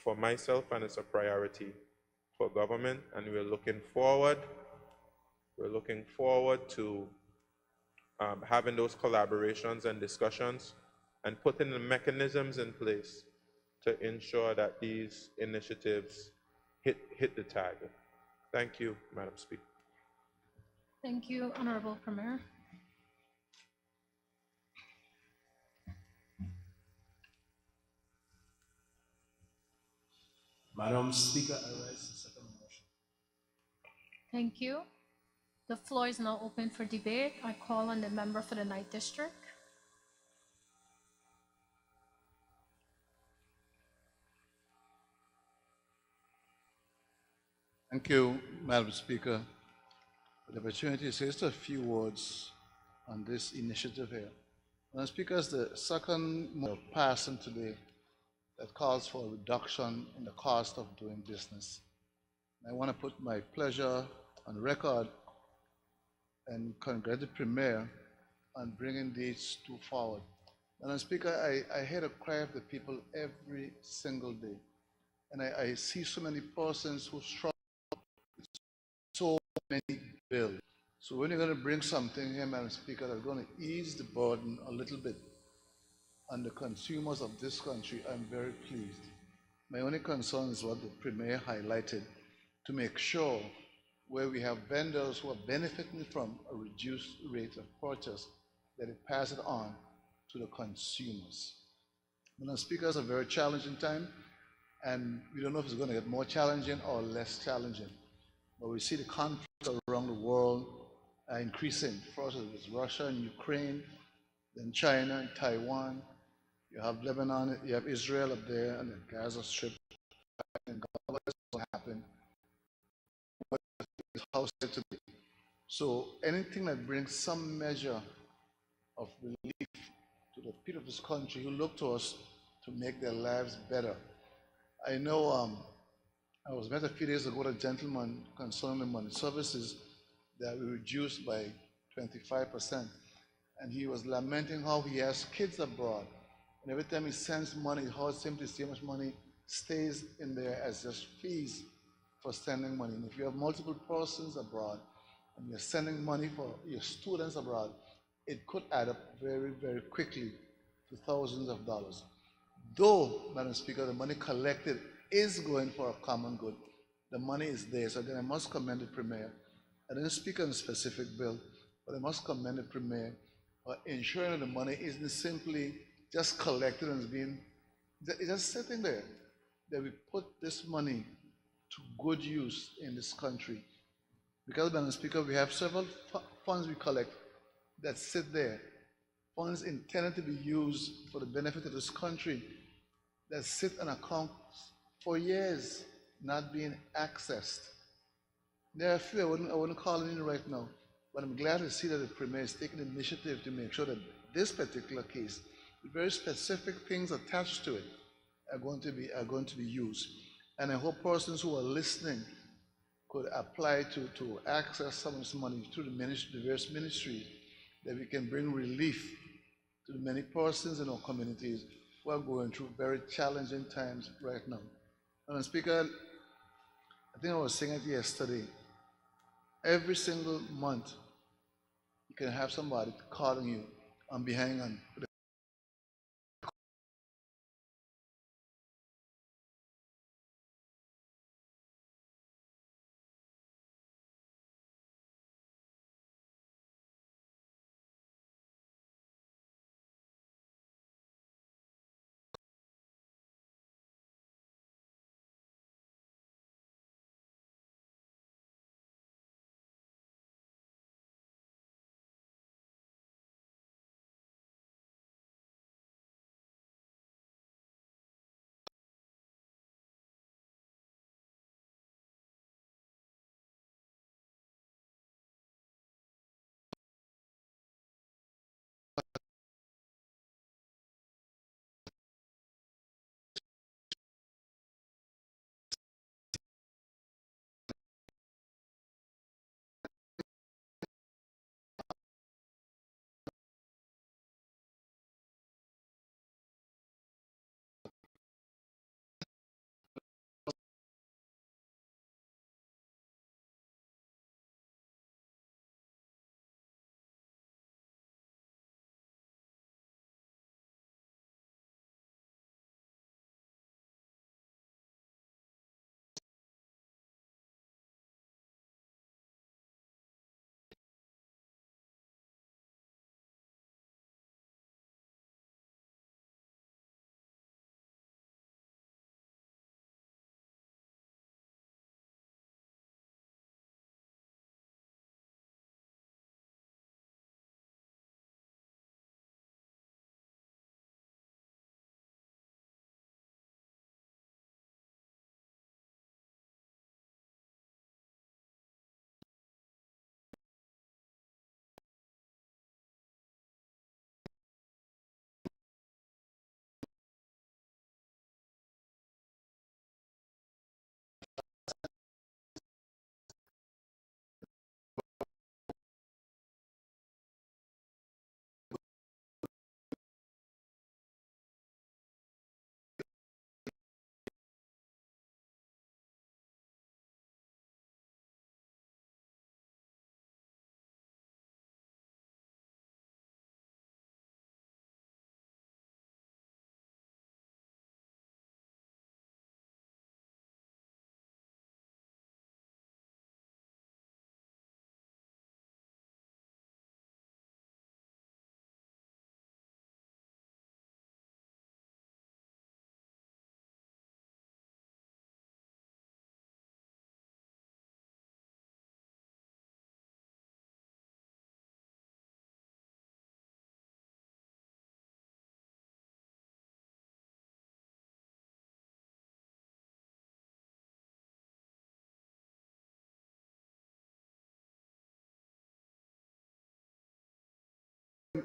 for myself, and it's a priority for government, and we're looking forward to having those collaborations and discussions and putting the mechanisms in place to ensure that these initiatives hit the target. Thank you, Madam Speaker. Thank you, Honorable Premier. Madam Speaker, I raise the second motion. Thank you. The floor is now open for debate. I call on the member for the Ninth District. Thank you, Madam Speaker, for the opportunity to say just a few words on this initiative here. Madam Speaker, it's the second motion passing today that calls for a reduction in the cost of doing business. I want to put my pleasure on record and congratulate the Premier on bringing these two forward. Madam Speaker, I hear the cry of the people every single day, and I see so many persons who struggle with so many bills. So when you're going to bring something here, Madam Speaker, that's going to ease the burden a little bit on the consumers of this country, I'm very pleased. My only concern is what the Premier highlighted, to make sure where we have vendors who are benefiting from a reduced rate of purchase, that it pass it on to the consumers. Madam Speaker, it's a very challenging time, and we don't know if it's going to get more challenging or less challenging. But we see the conflicts around the world are increasing. First it was Russia and Ukraine, then China and Taiwan. You have Lebanon, you have Israel up there, and the Gaza Strip, and God, what will happen? What is house today? So anything that brings some measure of relief to the people of this country who look to us to make their lives better. I know I was met a few days ago with a gentleman concerning the money services that we reduced by 25%, and he was lamenting how he has kids abroad. And every time he sends money, how simply see how much money stays in there as just fees for sending money. And if you have multiple persons abroad and you're sending money for your students abroad, it could add up very, very quickly to thousands of dollars. Though, Madam Speaker, the money collected is going for a common good. The money is there. So again, I must commend the Premier. I didn't speak on a specific bill, but I must commend the Premier for ensuring that the money isn't simply just collected and it's just sitting there, that we put this money to good use in this country. Because, Madam Speaker, we have several funds we collect that sit there, funds intended to be used for the benefit of this country, that sit on accounts for years, not being accessed. There are a few, I wouldn't call it in right now, but I'm glad to see that the Premier is taking the initiative to make sure that this particular case, the very specific things attached to it, are going to be used. And I hope persons who are listening could apply to access some of this money through the various ministries, that we can bring relief to the many persons in our communities who are going through very challenging times right now. Madam Speaker, I think I was saying it yesterday. Every single month, you can have somebody calling you on behind on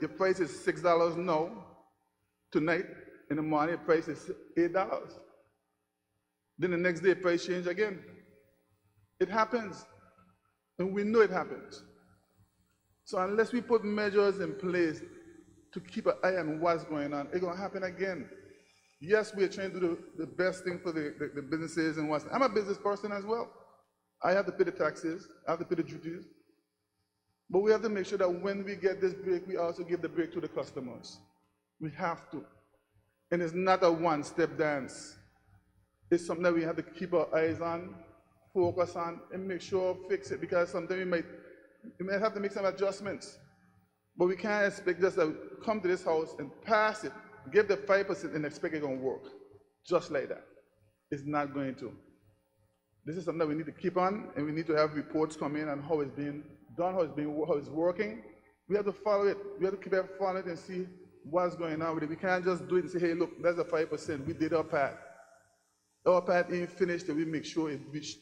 the price is $6 now. Tonight, in the morning, the price is $8. Then the next day, price change again. It happens, and we know it happens. So unless we put measures in place to keep an eye on what's going on, it's going to happen again. Yes, we're trying to do the best thing for the businesses and what's. I'm a business person as well. I have to pay the taxes, I have to pay the duties. But we have to make sure that when we get this break, we also give the break to the customers. We have to. And it's not a one-step dance. It's something that we have to keep our eyes on, focus on, and make sure fix it, because sometimes we might have to make some adjustments. But we can't expect just to come to this house and pass it, give the 5% and expect it's going to work. Just like that. It's not going to. This is something that we need to keep on, and we need to have reports come in on how it's being done, how it's working. We have to follow it. We have to keep following it and see what's going on with it. We can't just do it and say, hey, look, that's a 5%. We did our part. Our part ain't finished, and we make sure it reached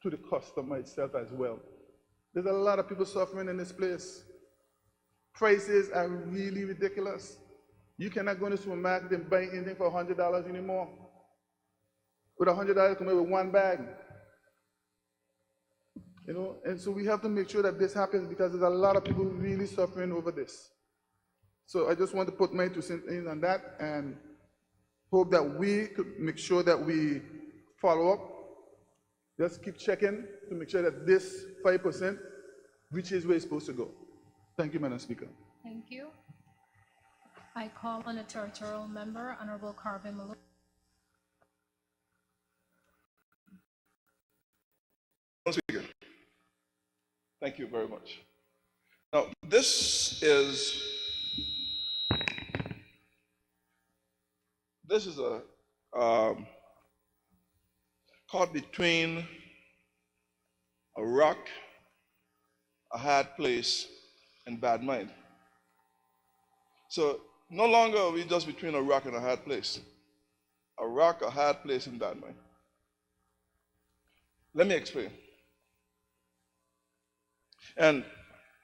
to the customer itself as well. There's a lot of people suffering in this place. Prices are really ridiculous. You cannot go to the supermarket and buy anything for $100 anymore. With $100, come away with one bag. You know, and so we have to make sure that this happens, because there's a lot of people really suffering over this. So I just want to put my 2 cents in on that, and hope that we could make sure that we follow up Just keep checking to make sure that this 5% reaches where it's supposed to go. Thank you, Madam Speaker. Thank you. I call on the territorial member, Honorable Carvin Malone. Madam Speaker, thank you very much. Now, this is a caught between a rock, a hard place, and bad mind. So no longer are we just between a rock and a hard place. A rock, a hard place, and bad mind. Let me explain. And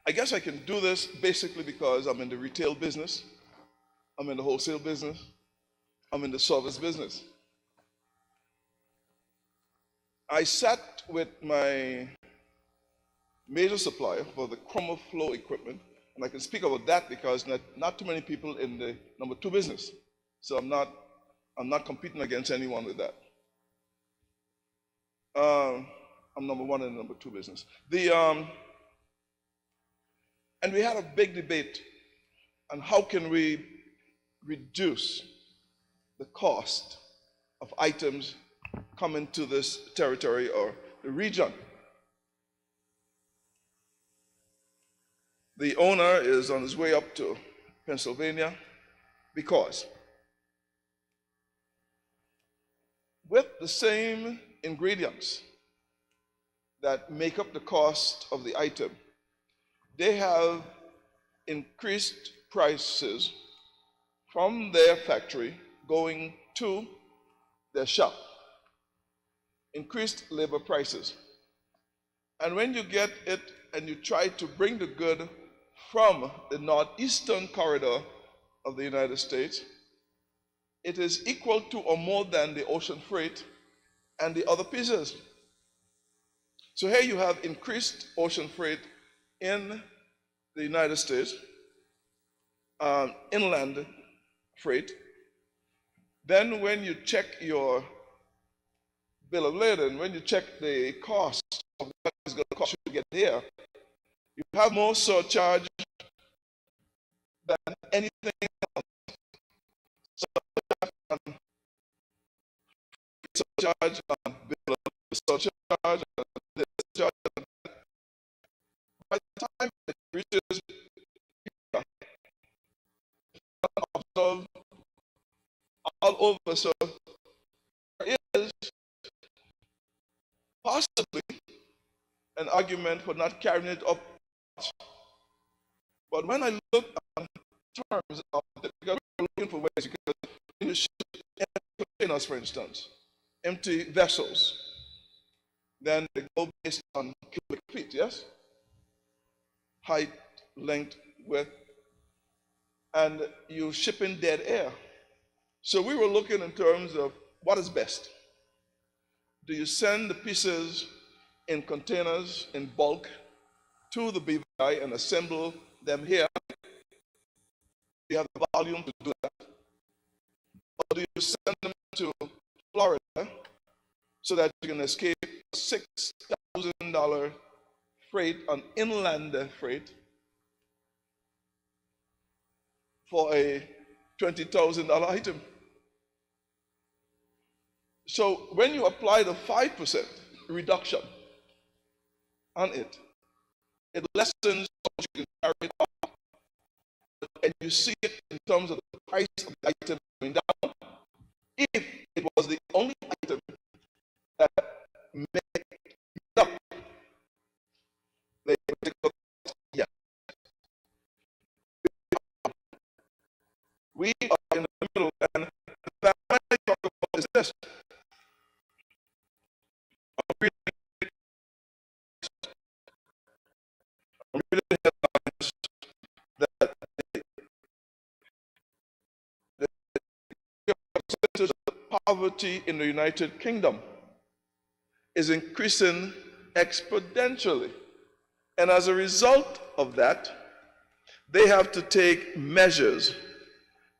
I guess I can do this basically because I'm in the retail business, I'm in the wholesale business, I'm in the service business. I sat with my major supplier for the crumble flow equipment, and I can speak about that because not too many people in the number 2 business. So I'm not competing against anyone with that. I'm number 1 in the number 2 business. And we had a big debate on how can we reduce the cost of items coming to this territory or the region. The owner is on his way up to Pennsylvania because with the same ingredients that make up the cost of the item, they have increased prices from their factory going to their shop. Increased labor prices. And when you get it and you try to bring the good from the northeastern corridor of the United States, it is equal to or more than the ocean freight and the other pieces. So here you have increased ocean freight in the United States, inland freight. Then when you check your bill of lading, when you check the cost of what it's going to cost you to get here, you have more surcharge than anything else. Surcharge on bill of surcharge on this surcharge. By the time it reaches here, observe all over, so there is possibly an argument for not carrying it up. But when I look at terms of because we're looking for ways, because when you ship empty containers, for instance, empty vessels, then they go based on cubic feet, yes? Height, length, width, and you ship in dead air. So we were looking in terms of what is best. Do you send the pieces in containers in bulk to the BVI and assemble them here? You have the volume to do that. Or do you send them to Florida so that you can escape $6,000 freight on inland freight for a $20,000 item? So when you apply the 5% reduction on it, it lessens how much you can carry it up, and you see it in terms of the price of the item going down. If it was the only item that made up the particular cost, yes. We are in the middle, and the I talk about is this. That the percentage of poverty in the United Kingdom is increasing exponentially. And as a result of that, they have to take measures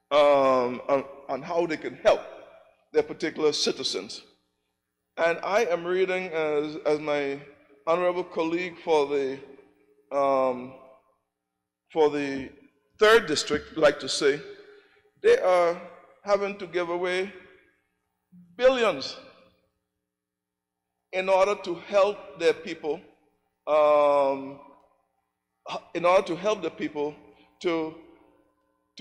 on how they can help their particular citizens. And I am reading, as my honorable colleague for the third district like to say, they are having to give away billions in order to help their people, to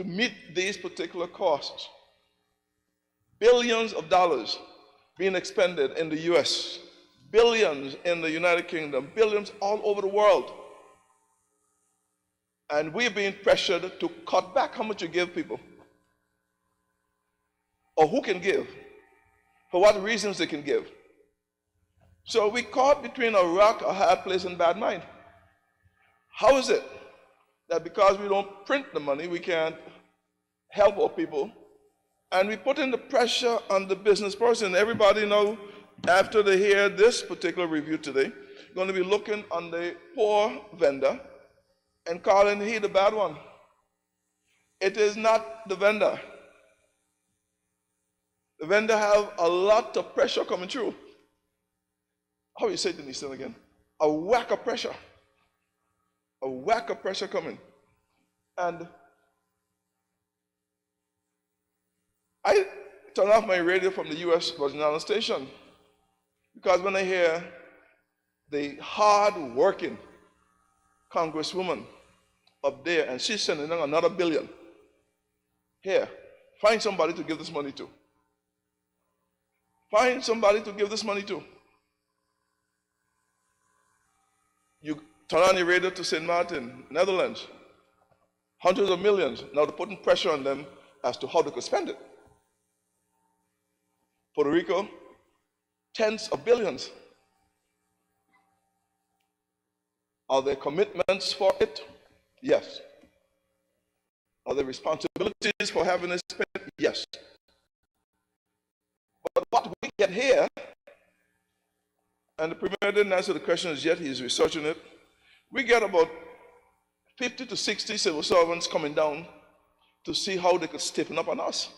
meet these particular costs. Billions of dollars being expended in the US, billions in the United Kingdom, billions all over the world. And we're being pressured to cut back how much you give people, or who can give, for what reasons they can give. So we caught between a rock, a hard place, and bad mind. How is it that because we don't print the money, we can't help our people? And we put in the pressure on the business person. Everybody know, after they hear this particular review today, going to be looking on the poor vendor and calling he the bad one. It is not the vendor. The vendor have a lot of pressure coming through. How you say it in Eastern again? A whack of pressure. A whack of pressure coming. And I turn off my radio from the US Virgin Islands station because when I hear the hard-working congresswoman up there and she's sending them another billion, here, find somebody to give this money to. Find somebody to give this money to. You turn on your radio to St. Martin, Netherlands, hundreds of millions. Now they're putting pressure on them as to how they could spend it. Puerto Rico, tens of billions. Are there commitments for it? Yes. Are there responsibilities for having it spent? Yes. But what we get here, and the Premier didn't answer the questions yet, he's researching it, we get about 50 to 60 civil servants coming down to see how they could stiffen up on us.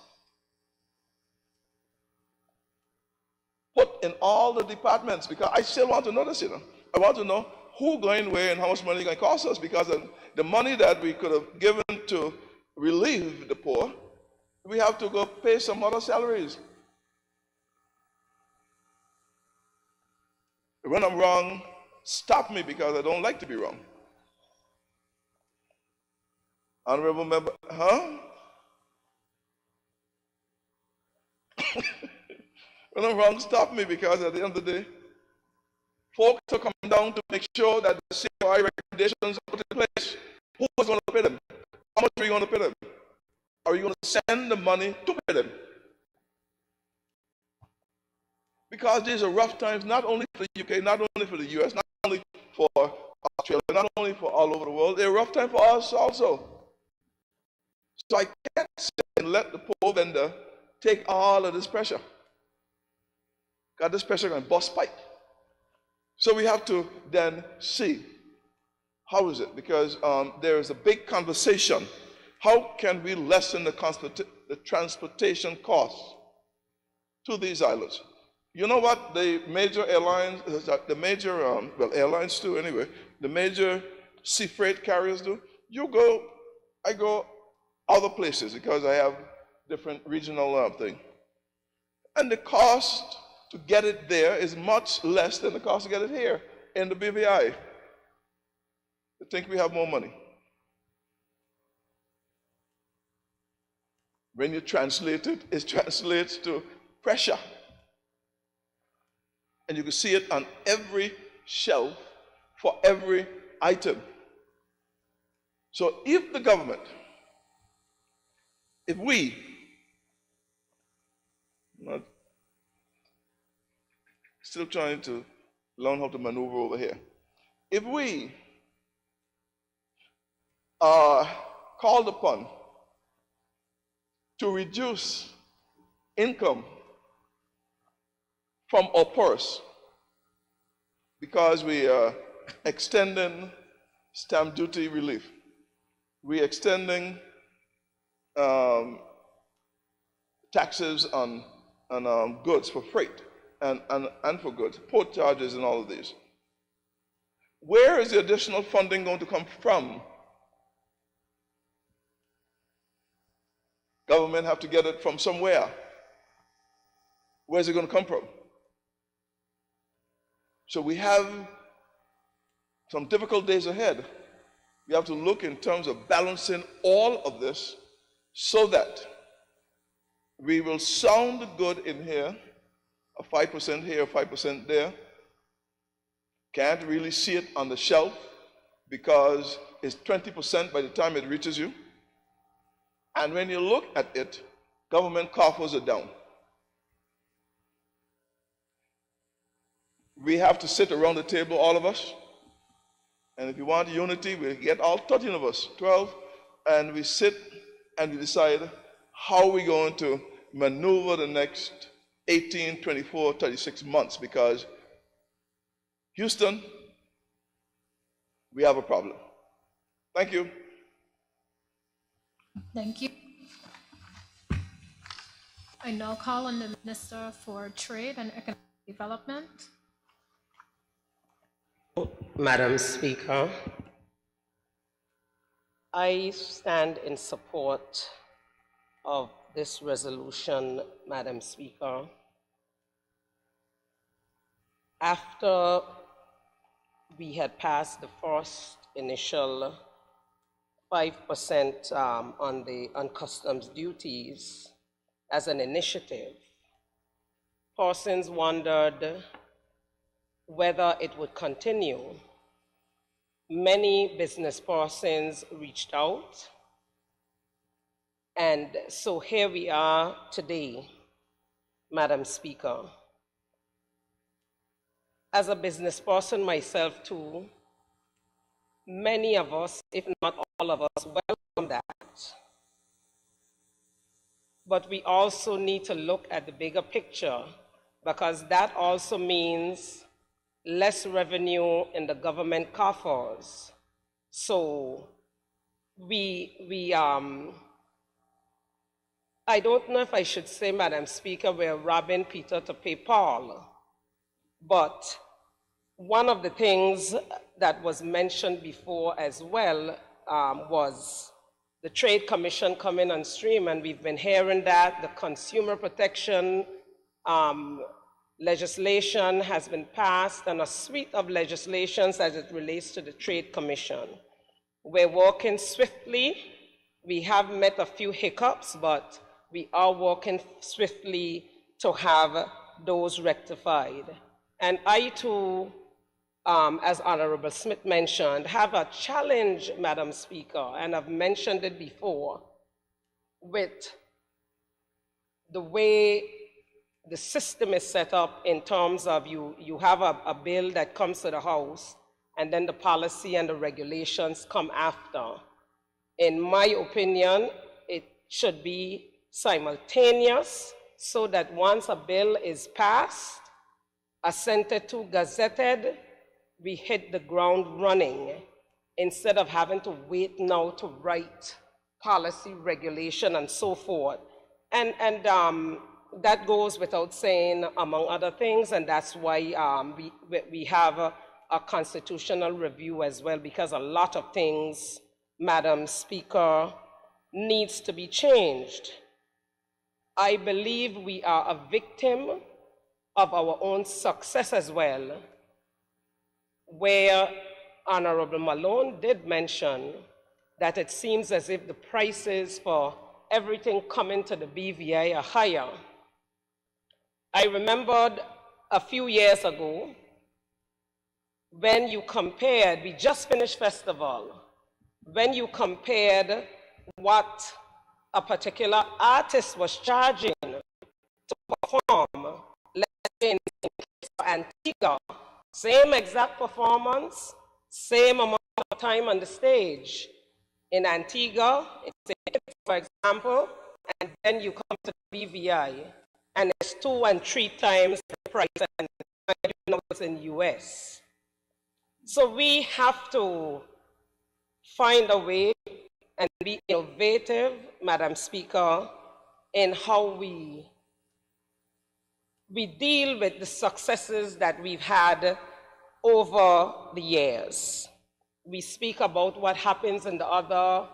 Put in all the departments, because I still want to know this, I want to know who going where and how much money it's going to cost us, because the money that we could have given to relieve the poor, we have to go pay some other salaries. When I'm wrong, stop me, because I don't like to be wrong. Honorable member, When I'm wrong, stop me, because at the end of the day, folks are coming down to make sure that the COI recommendations are put in place. Who is going to pay them? How much are you going to pay them? Are you going to send the money to pay them? Because these are rough times, not only for the UK, not only for the US, not only for Australia, not only for all over the world, they're a rough time for us also. So I can't sit and let the poor vendor take all of this pressure. Because this pressure is going to bust pipe. So we have to then see, how is it? Because there is a big conversation. How can we lessen the transportation costs to these islands? You know what the major airlines, airlines too anyway, the major sea freight carriers do? I go other places because I have different regional thing. And the cost to get it there is much less than the cost to get it here in the BVI. I think we have more money. When you translate it, it translates to pressure. And you can see it on every shelf for every item. So if the government, if we, still trying to learn how to maneuver over here, if we are called upon to reduce income from our purse because we are extending stamp duty relief, we're extending taxes on goods for freight, and for goods, port charges and all of these. Where is the additional funding going to come from? Government have to get it from somewhere. Where's it going to come from? So we have some difficult days ahead. We have to look in terms of balancing all of this so that we will sound good in here, a 5% here, 5% there. Can't really see it on the shelf because it's 20% by the time it reaches you. And when you look at it, government coffers are down. We have to sit around the table, all of us. And if you want unity, we get all 13 of us, 12, and we sit and we decide how we're going to maneuver the next 18, 24, 36 months, because Houston, we have a problem. Thank you. Thank you. I now call on the Minister for Trade and Economic Development. Madam Speaker, I stand in support of this resolution, Madam Speaker. After we had passed the first initial 5% on customs duties as an initiative, persons wondered whether it would continue. Many business persons reached out, and so here we are today, Madam Speaker. As a business person myself too, many of us, if not all of us, welcome that. But we also need to look at the bigger picture, because that also means less revenue in the government coffers. So I don't know if I should say, Madam Speaker, we're robbing Peter to pay Paul. But one of the things that was mentioned before as well was the Trade Commission coming on stream, and we've been hearing that the consumer protection legislation has been passed, and a suite of legislations as it relates to the Trade Commission. We're working swiftly. We have met a few hiccups, but we are working swiftly to have those rectified. And I too, as Honorable Smith mentioned, have a challenge, Madam Speaker, and I've mentioned it before, with the way the system is set up in terms of you have a bill that comes to the House, and then the policy and the regulations come after. In my opinion, it should be simultaneous, so that once a bill is passed, assented to, gazetted, we hit the ground running, instead of having to wait now to write policy, regulation, and so forth. And that goes without saying, among other things, and that's why we have a constitutional review as well, because a lot of things, Madam Speaker, needs to be changed. I believe we are a victim of our own success as well, where Honorable Malone did mention that it seems as if the prices for everything coming to the BVI are higher. I remembered a few years ago when you compared, we just finished festival, when you compared what a particular artist was charging to perform, let's say in Antigua, same exact performance, same amount of time on the stage. In Antigua, it's, for example, and then you come to the BVI, and it's 2 and 3 times the price, and it's in US. So we have to find a way and be innovative, Madam Speaker, in how we we deal with the successes that we've had over the years. We speak about what happens in the other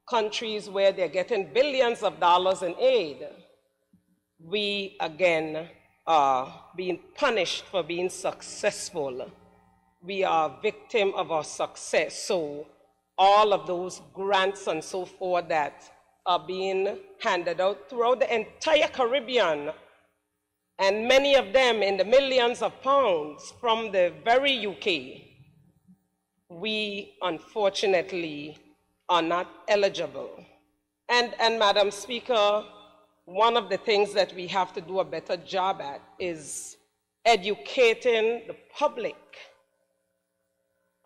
countries where they're getting billions of dollars in aid. We, again, are being punished for being successful. We are a victim of our success. So all of those grants and so forth that are being handed out throughout the entire Caribbean, and many of them in the millions of pounds from the very UK, we unfortunately are not eligible. And Madam Speaker, one of the things that we have to do a better job at is educating the public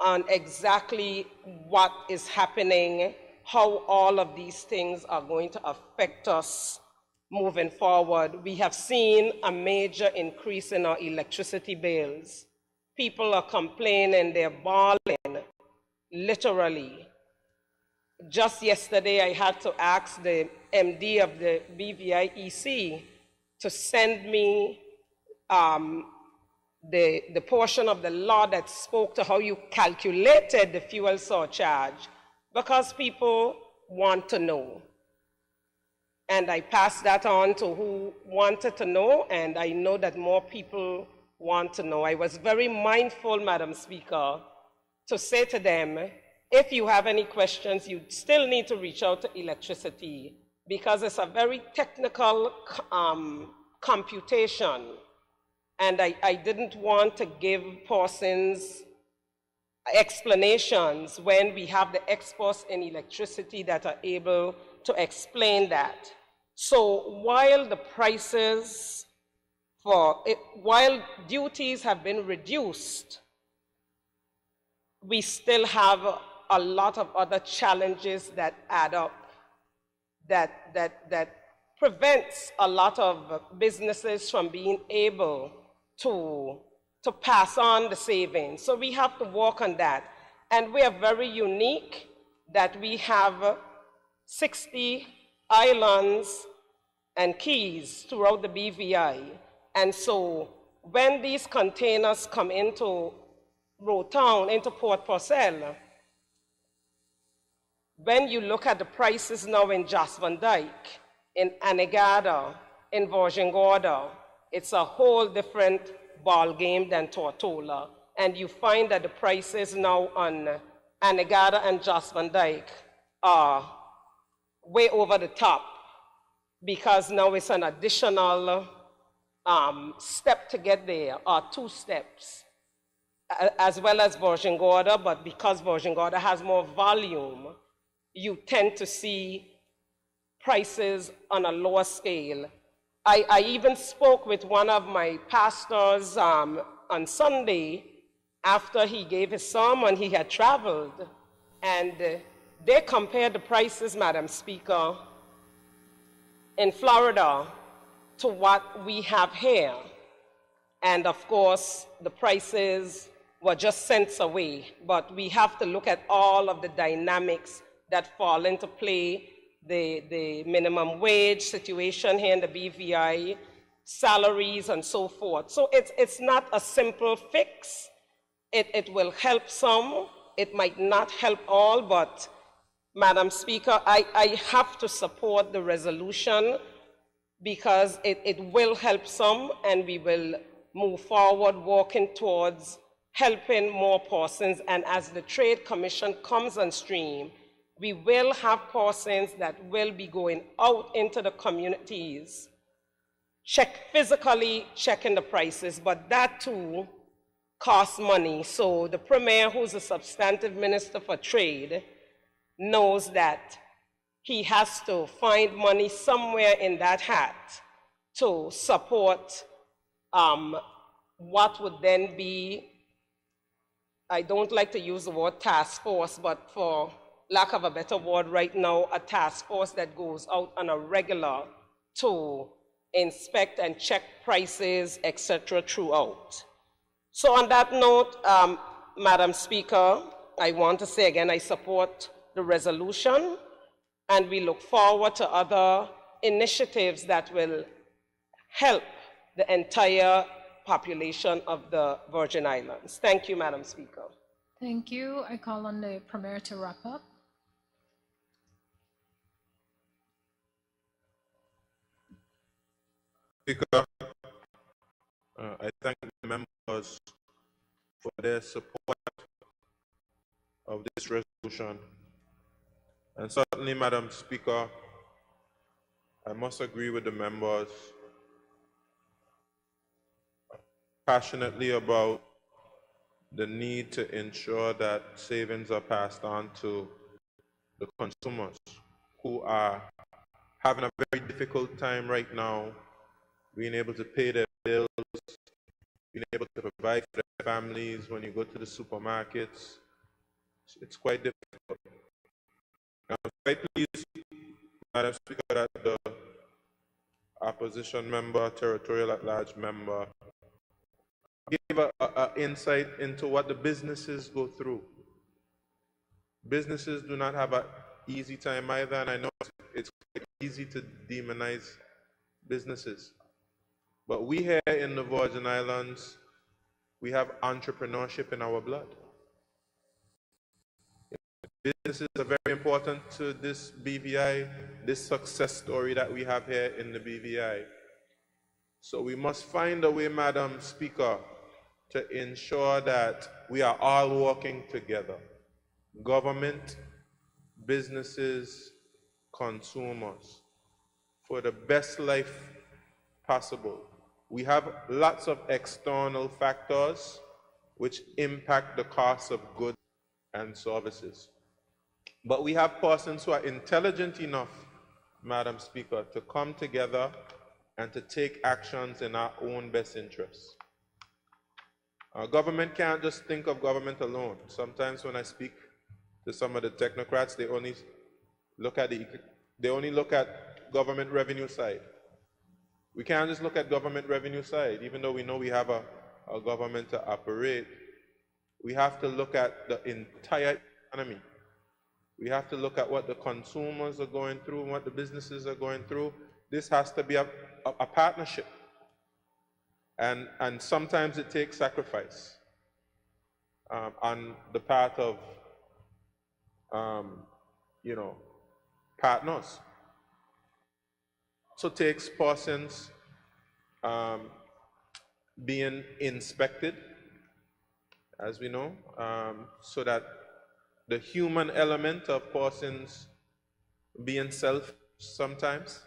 on exactly what is happening, how all of these things are going to affect us moving forward. We have seen a major increase in our electricity bills. People are complaining, they're bawling, literally. Just yesterday, I had to ask the MD of the BVI-EC to send me the portion of the law that spoke to how you calculated the fuel surcharge, because people want to know. And I passed that on to who wanted to know, and I know that more people want to know. I was very mindful, Madam Speaker, to say to them, if you have any questions, you still need to reach out to electricity, because it's a very technical computation. And I didn't want to give persons explanations when we have the experts in electricity that are able to explain that. So while the prices while duties have been reduced, we still have a lot of other challenges that add up, that prevents a lot of businesses from being able to pass on the savings. So we have to work on that. And we are very unique that we have 60 islands and keys throughout the BVI. And so when these containers come into Road Town, into Port Purcell, when you look at the prices now in Jas Van Dyke, in Anegada, in Virgin-Gorda, it's a whole different ball game than Tortola. And you find that the prices now on Anegada and Jas Van Dyke are way over the top, because now it's an additional step to get there, or 2 steps, as well as Virgin-Gorda, but because Virgin-Gorda has more volume, you tend to see prices on a lower scale. I even spoke with one of my pastors on Sunday after he gave his sermon. He had traveled, and they compared the prices, Madam Speaker, in Florida to what we have here. And of course, the prices were just cents away, but we have to look at all of the dynamics that fall into play, the minimum wage situation here in the BVI, salaries and so forth. So it's not a simple fix. It will help some, it might not help all, but Madam Speaker, I have to support the resolution because it will help some, and we will move forward working towards helping more persons. And as the Trade Commission comes on stream, we will have persons that will be going out into the communities, physically checking the prices, but that too costs money. So the Premier, who's a substantive Minister for Trade, knows that he has to find money somewhere in that hat to support what would then be, I don't like to use the word task force, but for lack of a better word right now, a task force that goes out on a regular to inspect and check prices, etc. throughout. So on that note, Madam Speaker, I want to say again, I support the resolution, and we look forward to other initiatives that will help the entire population of the Virgin Islands. Thank you, Madam Speaker. Thank you. I call on the Premier to wrap up. Speaker, I thank the members for their support of this resolution. And certainly, Madam Speaker, I must agree with the members passionately about the need to ensure that savings are passed on to the consumers who are having a very difficult time right now being able to pay their bills, being able to provide for their families. When you go to the supermarkets, it's quite difficult. I'm quite pleased, Madam Speaker, that the opposition member, territorial at large member, gave an insight into what the businesses go through. Businesses do not have an easy time either, and I know it's quite easy to demonize businesses. But we here in the Virgin Islands, we have entrepreneurship in our blood. Businesses are very important to this BVI, this success story that we have here in the BVI. So we must find a way, Madam Speaker, to ensure that we are all working together. Government, businesses, consumers, for the best life possible. We have lots of external factors which impact the cost of goods and services. But we have persons who are intelligent enough, Madam Speaker, to come together and to take actions in our own best interests. Our government can't just think of government alone. Sometimes when I speak to some of the technocrats, they only look at government revenue side. We can't just look at government revenue side, even though we know we have a government to operate. We have to look at the entire economy. We have to look at what the consumers are going through and what the businesses are going through. This has to be a partnership. And sometimes it takes sacrifice on the part of, partners. So it takes persons being inspected, as we know, so that the human element of persons being self sometimes,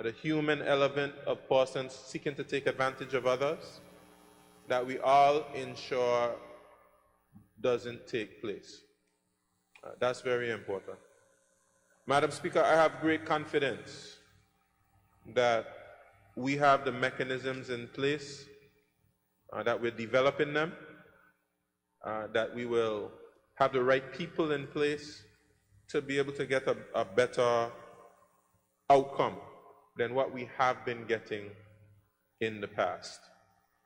the human element of persons seeking to take advantage of others, that we all ensure doesn't take place. That's very important. Madam Speaker, I have great confidence that we have the mechanisms in place, that we're developing them, that we will have the right people in place to be able to get a better outcome than what we have been getting in the past.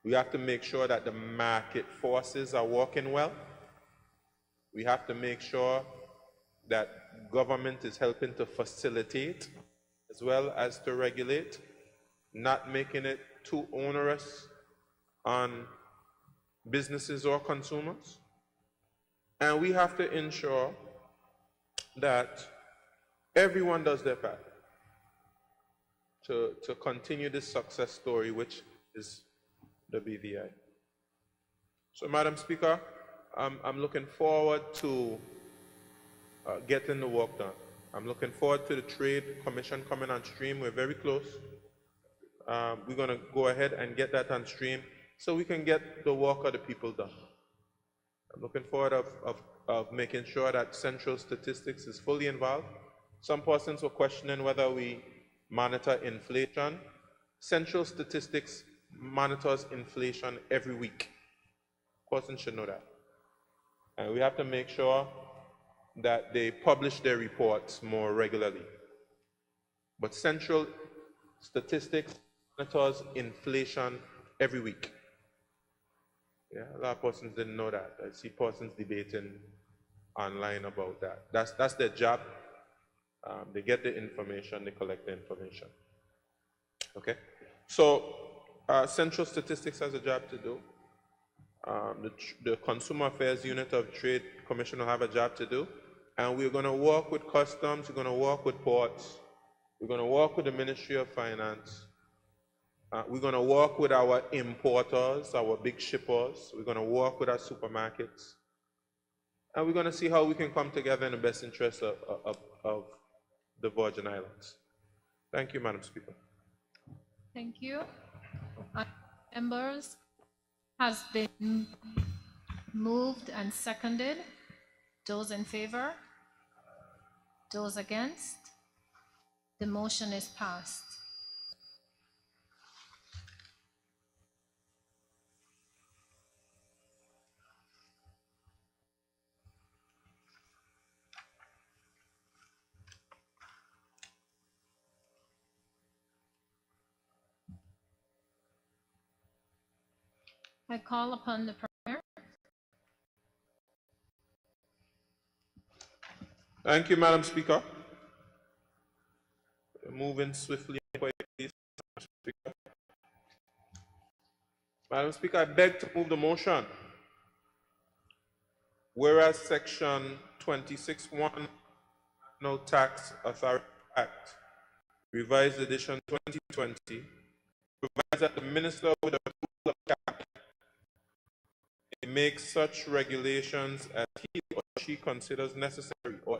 We have to make sure that the market forces are working well. We have to make sure that government is helping to facilitate as well as to regulate, not making it too onerous on businesses or consumers. And we have to ensure that everyone does their part to continue this success story, which is the BVI. So, Madam Speaker, I'm looking forward to getting the work done. I'm looking forward to the Trade Commission coming on stream. We're very close. We're going to go ahead and get that on stream so we can get the work of the people done. I'm looking forward of making sure that Central Statistics is fully involved. Some persons were questioning whether we monitor inflation. Central Statistics monitors inflation every week. Persons should know that. And we have to make sure that they publish their reports more regularly. But Central Statistics monitors inflation every week. Yeah, a lot of persons didn't know that. I see persons debating online about that. That's their job. They get the information, they collect the information. Okay? So, Central Statistics has a job to do. The Consumer Affairs Unit of Trade Commission will have a job to do. And we're going to work with Customs, we're going to work with ports, we're going to work with the Ministry of Finance, we're going to work with our importers, our big shippers, we're going to work with our supermarkets, and we're going to see how we can come together in the best interest of the Virgin Islands. Thank you, Madam Speaker. Thank you. Members, has been moved and seconded. Those in favor? Those against? The motion is passed. I call upon the Premier. Thank you, Madam Speaker. Moving swiftly and quietly, Madam Speaker. Madam Speaker, I beg to move the motion. Whereas Section 26(1) No Tax Authority Act, Revised Edition 2020, provides that the Minister with approval of Cabinet may make such regulations as he or she considers necessary or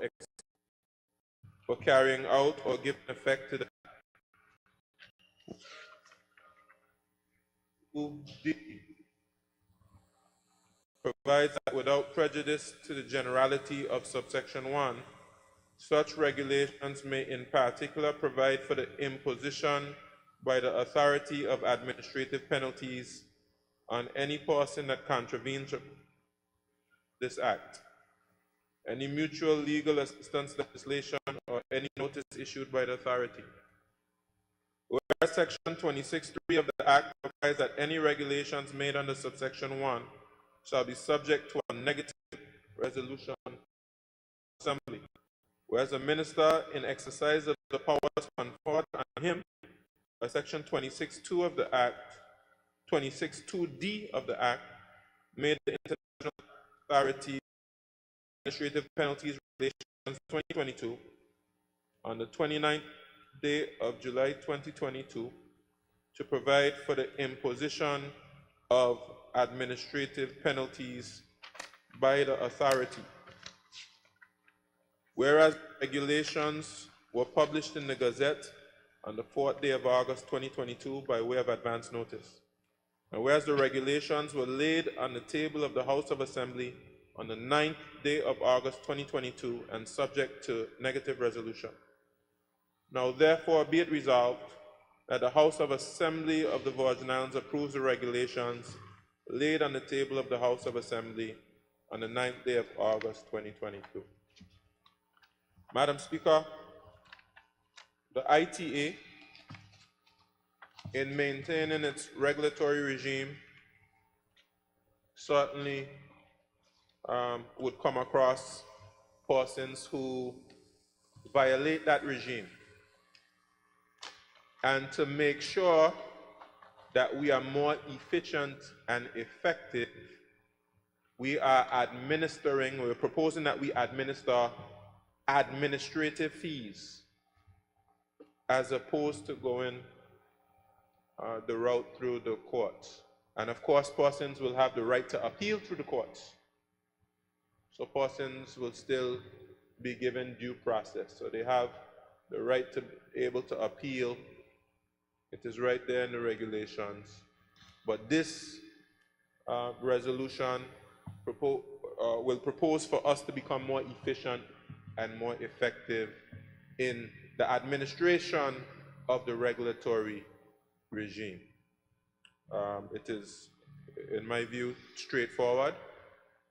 for carrying out or giving effect to the provides that without prejudice to the generality of subsection 1, such regulations may in particular provide for the imposition by the authority of administrative penalties on any person that contravenes this act, any mutual legal assistance legislation, or any notice issued by the authority. Whereas Section 26(3) of the Act provides that any regulations made under subsection 1 shall be subject to a negative resolution of the Assembly. Whereas the Minister, in exercise of the powers conferred on him by Section 26(2) of the Act, 26(2)(d) of the Act, made the International Authority Administrative Penalties Regulations 2022 on the 29th day of July 2022 to provide for the imposition of administrative penalties by the authority. Whereas regulations were published in the Gazette on the 4th day of August 2022 by way of advance notice. And whereas the regulations were laid on the table of the House of Assembly on the 9th day of August 2022 and subject to negative resolution. Now therefore be it resolved that the House of Assembly of the Virgin Islands approves the regulations laid on the table of the House of Assembly on the 9th day of August 2022. Madam Speaker, the ITA, in maintaining its regulatory regime, certainly would come across persons who violate that regime. And to make sure that we are more efficient and effective, we're proposing that we administer administrative fees as opposed to going the route through the courts. And of course, persons will have the right to appeal through the courts. So persons will still be given due process. So they have the right to be able to appeal. It is right there in the regulations. But this resolution will propose for us to become more efficient and more effective in the administration of the regulatory regime. It is, in my view, straightforward,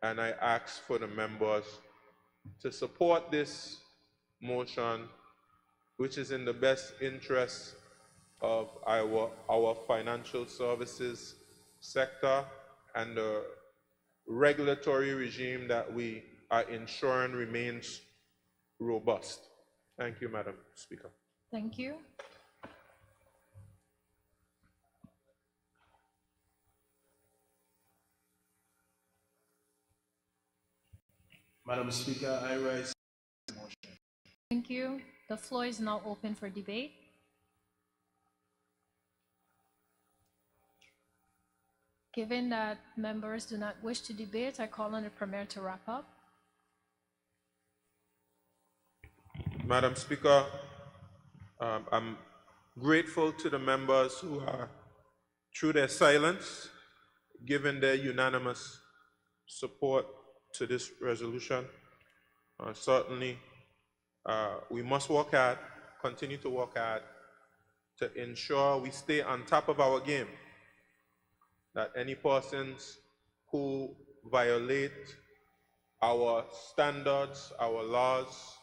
and I ask for the members to support this motion, which is in the best interest of our financial services sector and the regulatory regime that we are ensuring remains robust. Thank you, Madam Speaker. Thank you. Madam Speaker, I rise. Thank you. The floor is now open for debate. Given that members do not wish to debate, I call on the Premier to wrap up. Madam Speaker, I'm grateful to the members who are, through their silence, given their unanimous support to this resolution. Certainly, we must work hard, continue to work hard to ensure we stay on top of our game, that any persons who violate our standards, our laws,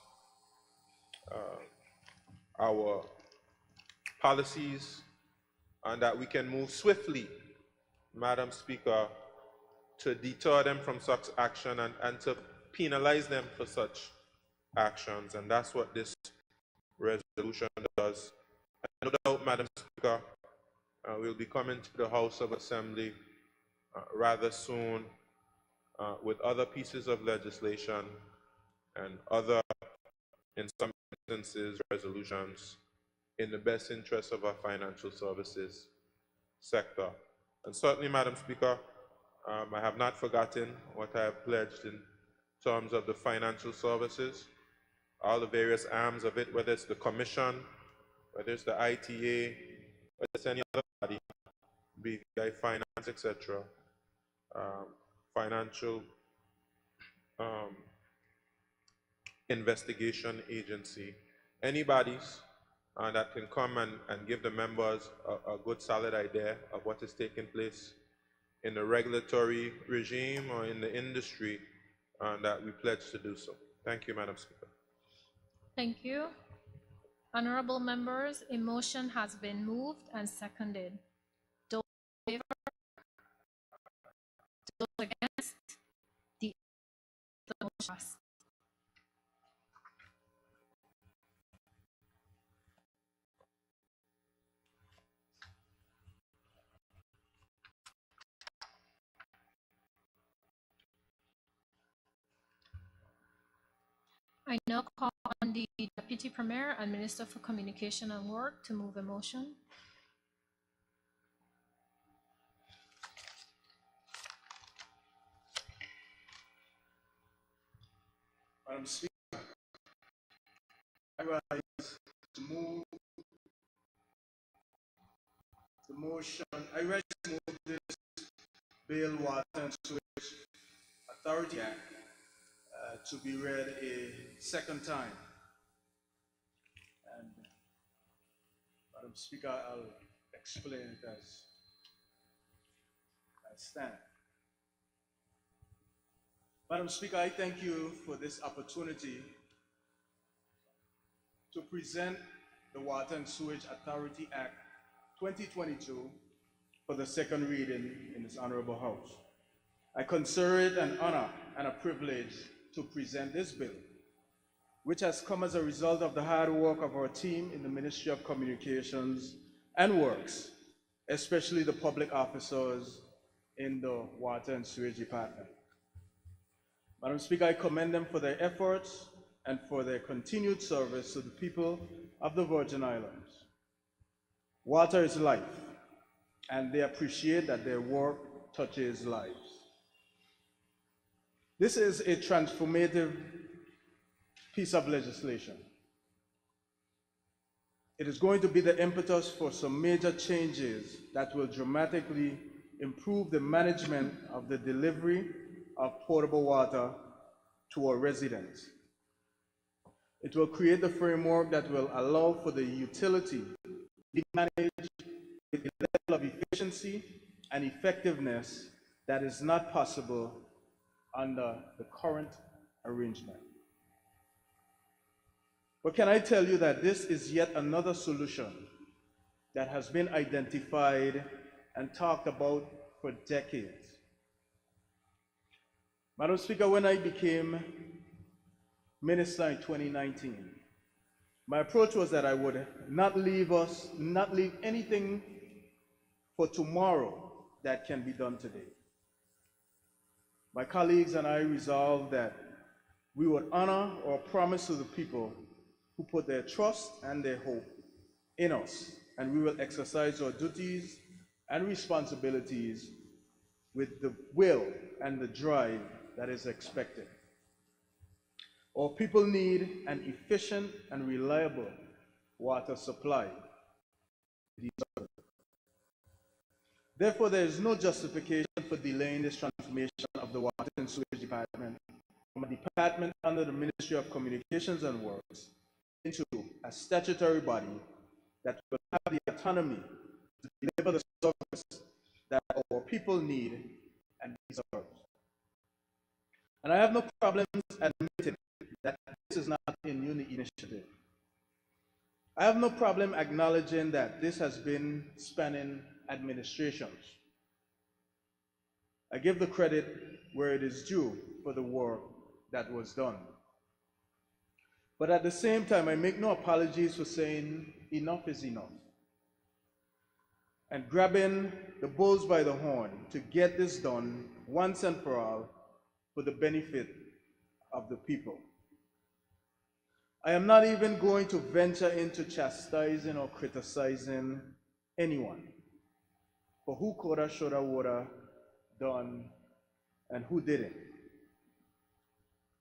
our policies, and that we can move swiftly, Madam Speaker, to deter them from such action and to penalize them for such actions. And that's what this resolution does. And no doubt, Madam Speaker, we'll be coming to the House of Assembly rather soon with other pieces of legislation and other, in some instances, resolutions in the best interest of our financial services sector. And certainly, Madam Speaker, I have not forgotten what I have pledged in terms of the financial services, all the various arms of it, whether it's the Commission, whether it's the ITA, whether it's any other body, BVI Finance, etc., financial investigation agency, any bodies that can come and give the members a good solid idea of what is taking place in the regulatory regime or in the industry, that we pledge to do so. Thank you, Madam Speaker. Thank you. Honorable members, a motion has been moved and seconded. Those in favor? Those against? The motion passed. I now call on the Deputy Premier and Minister for Communication and Work to move a motion. Madam Speaker, I rise to move the motion. I rise to move this Bill, Water and Sewage Authority Act to be read a second time. And Madam Speaker, I'll explain it as I stand. Madam Speaker, I thank you for this opportunity to present the Water and Sewage Authority Act 2022 for the second reading in this honorable House. I consider it an honor and a privilege to present this bill, which has come as a result of the hard work of our team in the Ministry of Communications and Works, especially the public officers in the Water and Sewage Department. Madam Speaker, I commend them for their efforts and for their continued service to the people of the Virgin Islands. Water is life, and they appreciate that their work touches lives. This is a transformative piece of legislation. It is going to be the impetus for some major changes that will dramatically improve the management of the delivery of potable water to our residents. It will create the framework that will allow for the utility to be managed with a level of efficiency and effectiveness that is not possible under the current arrangement. But can I tell you that this is yet another solution that has been identified and talked about for decades. Madam Speaker, when I became minister in 2019, my approach was that I would not leave anything for tomorrow that can be done today. My colleagues and I resolved that we would honor our promise to the people who put their trust and their hope in us, and we will exercise our duties and responsibilities with the will and the drive that is expected. Our people need an efficient and reliable water supply. Therefore, there is no justification for delaying this transformation of the Water and Sewage Department from a department under the Ministry of Communications and Works into a statutory body that will have the autonomy to deliver the service that our people need and deserve. And I have no problems admitting that this is not a new initiative. I have no problem acknowledging that this has been spanning administrations. I give the credit where it is due for the work that was done. But at the same time, I make no apologies for saying enough is enough, and grabbing the bulls by the horn to get this done once and for all for the benefit of the people. I am not even going to venture into chastising or criticizing anyone for who coulda, shoulda, woulda done and who didn't.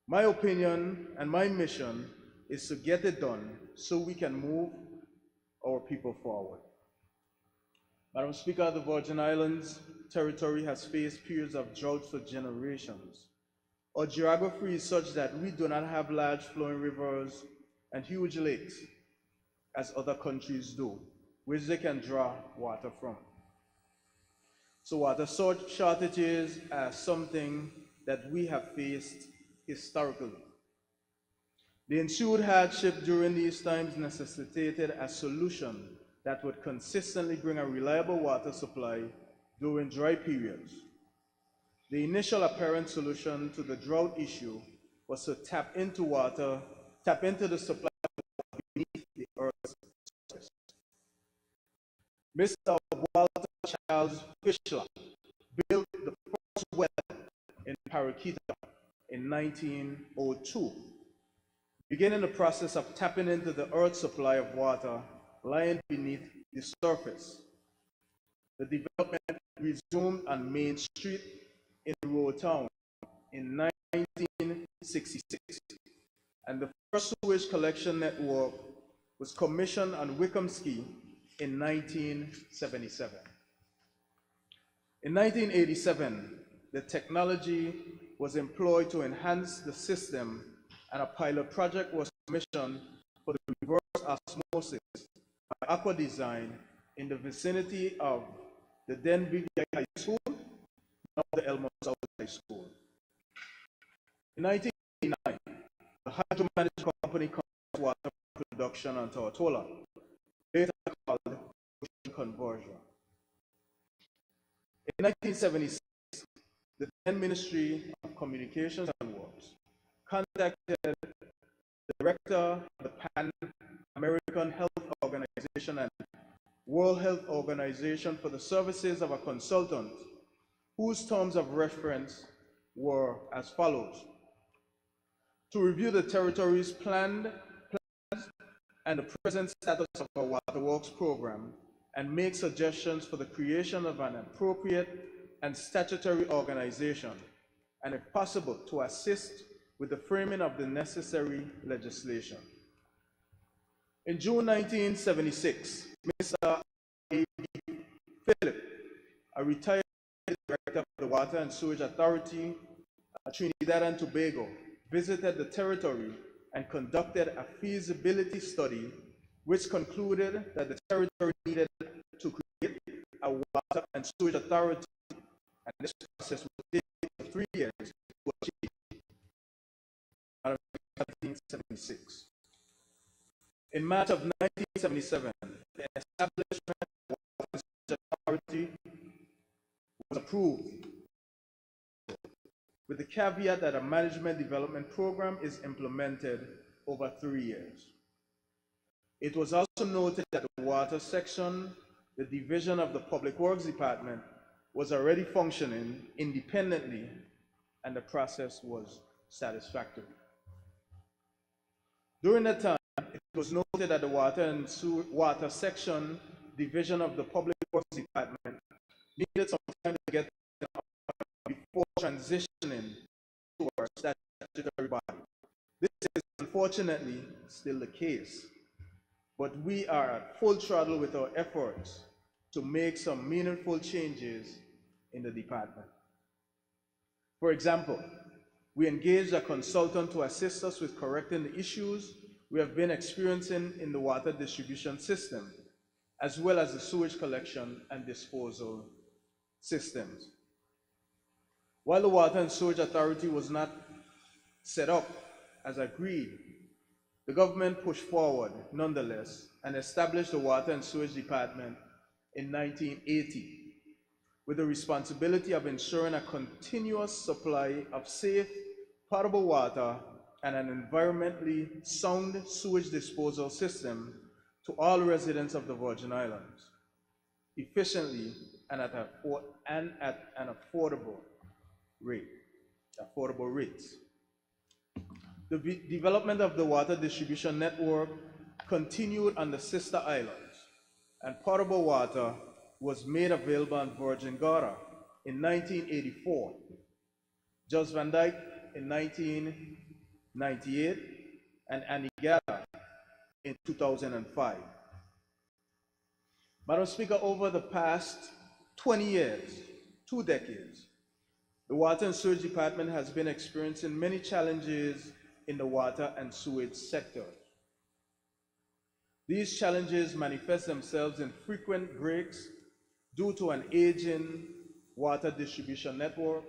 My opinion and my mission is to get it done so we can move our people forward. Madam Speaker, the Virgin Islands territory has faced periods of drought for generations. Our geography is such that we do not have large flowing rivers and huge lakes as other countries do, which they can draw water from. So water shortages are something that we have faced historically. The ensued hardship during these times necessitated a solution that would consistently bring a reliable water supply during dry periods. The initial apparent solution to the drought issue was to tap into the supply beneath the earth's surface. Mr. Walter Charles Fischler built the first well in Paraquita in 1902, beginning the process of tapping into the earth's supply of water lying beneath the surface. The development resumed on Main Street in Road Town in 1966, and the first sewage collection network was commissioned on Wickhamski in 1977. In 1987, the technology was employed to enhance the system, and a pilot project was commissioned for the reverse osmosis by Aqua Design in the vicinity of the then Big High School, now the Elmo South High School. In 1989, the hydro management company commenced water production on Tortola, later called ocean conversion. In 1976, the then Ministry of Communications and Works contacted the director of the Pan American Health Organization and World Health Organization for the services of a consultant whose terms of reference were as follows: to review the territory's plans and the present status of our waterworks program and make suggestions for the creation of an appropriate and statutory organization, and if possible, to assist with the framing of the necessary legislation. In June 1976, Mr. A. B. Phillip, a retired director of the Water and Sewage Authority at Trinidad and Tobago, visited the territory and conducted a feasibility study which concluded that the territory needed to create a water and sewage authority, and this process will take 3 years to achieve. 1976. In March of 1977, the establishment of the Water and Sewage Authority was approved, with the caveat that a management development program is implemented over 3 years. It was also noted that the water section, the division of the Public Works Department, was already functioning independently, and the process was satisfactory. During that time, it was noted that the Water Section Division of the Public Works Department needed some time to get before transitioning towards that statutory body. This is unfortunately still the case, but we are at full throttle with our efforts to make some meaningful changes in the department. For example, we engaged a consultant to assist us with correcting the issues we have been experiencing in the water distribution system, as well as the sewage collection and disposal systems. While the Water and Sewage Authority was not set up as agreed, the government pushed forward nonetheless and established the Water and Sewage Department in 1980 with the responsibility of ensuring a continuous supply of safe, potable water and an environmentally sound sewage disposal system to all residents of the Virgin Islands, efficiently and at an affordable rates. The development of the water distribution network continued on the sister islands, and potable water was made available on Virgin Gorda in 1984, Jos Van Dyke in 1998, and Aniguilla in 2005. Madam Speaker, over the past 20 years, 2 decades, the Water and Sewage Department has been experiencing many challenges in the water and sewage sector. These challenges manifest themselves in frequent breaks due to an aging water distribution network,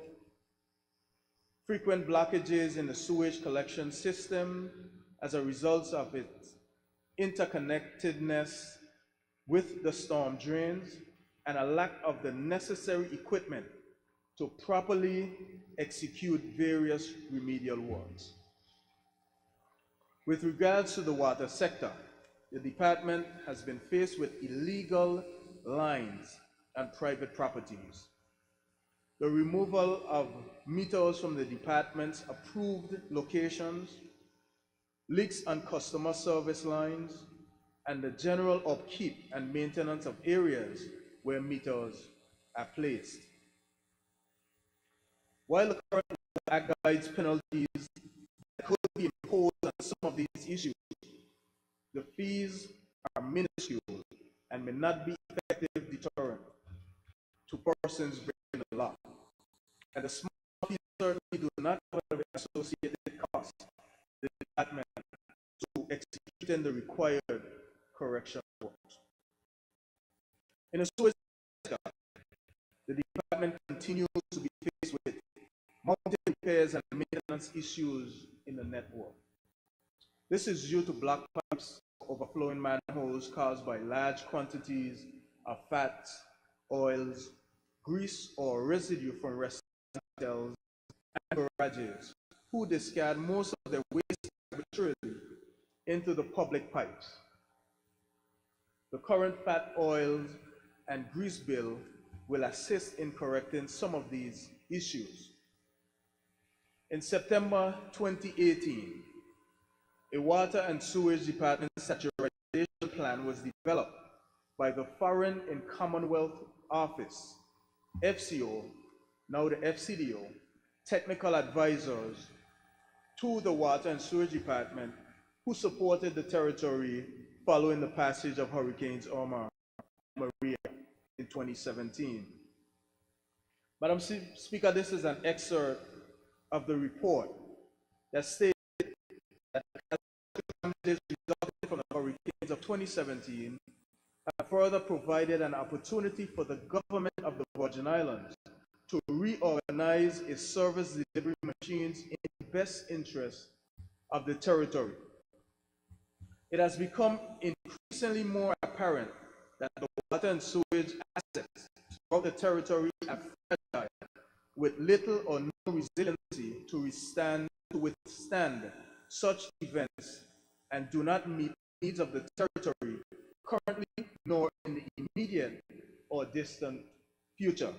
frequent blockages in the sewage collection system as a result of its interconnectedness with the storm drains, and a lack of the necessary equipment to properly execute various remedial works. With regards to the water sector, the department has been faced with illegal lines and private properties, the removal of meters from the department's approved locations, leaks on customer service lines, and the general upkeep and maintenance of areas where meters are placed. While the current Act guides penalties that could be imposed on some of these issues, the fees are minuscule and may not be effective deterrent to persons breaking the law. And the small fees certainly do not cover the associated costs of the department to executing the required correction works. In the sewage sector, the department continues to be faced with mounting repairs and maintenance issues in the network. This is due to blocked pipes, overflowing manholes caused by large quantities of fats, oils, grease, or residue from restaurants and garages, who discard most of their waste arbitrarily into the public pipes. The current fat, oils, and grease bill will assist in correcting some of these issues. In September 2018, a Water and Sewage Department saturation plan was developed by the Foreign and Commonwealth Office, FCO, now the FCDO, technical advisors to the Water and Sewage Department who supported the territory following the passage of Hurricanes Irma and Maria in 2017. Madam Speaker, this is an excerpt of the report that states that the damages resulting from the hurricanes of 2017 have further provided an opportunity for the government of the Virgin Islands to reorganize its service delivery machines in the best interest of the territory. It has become increasingly more apparent that the water and sewage assets throughout the territory are fragile, with little or no resiliency to withstand such events, and do not meet the needs of the territory currently nor in the immediate or distant future.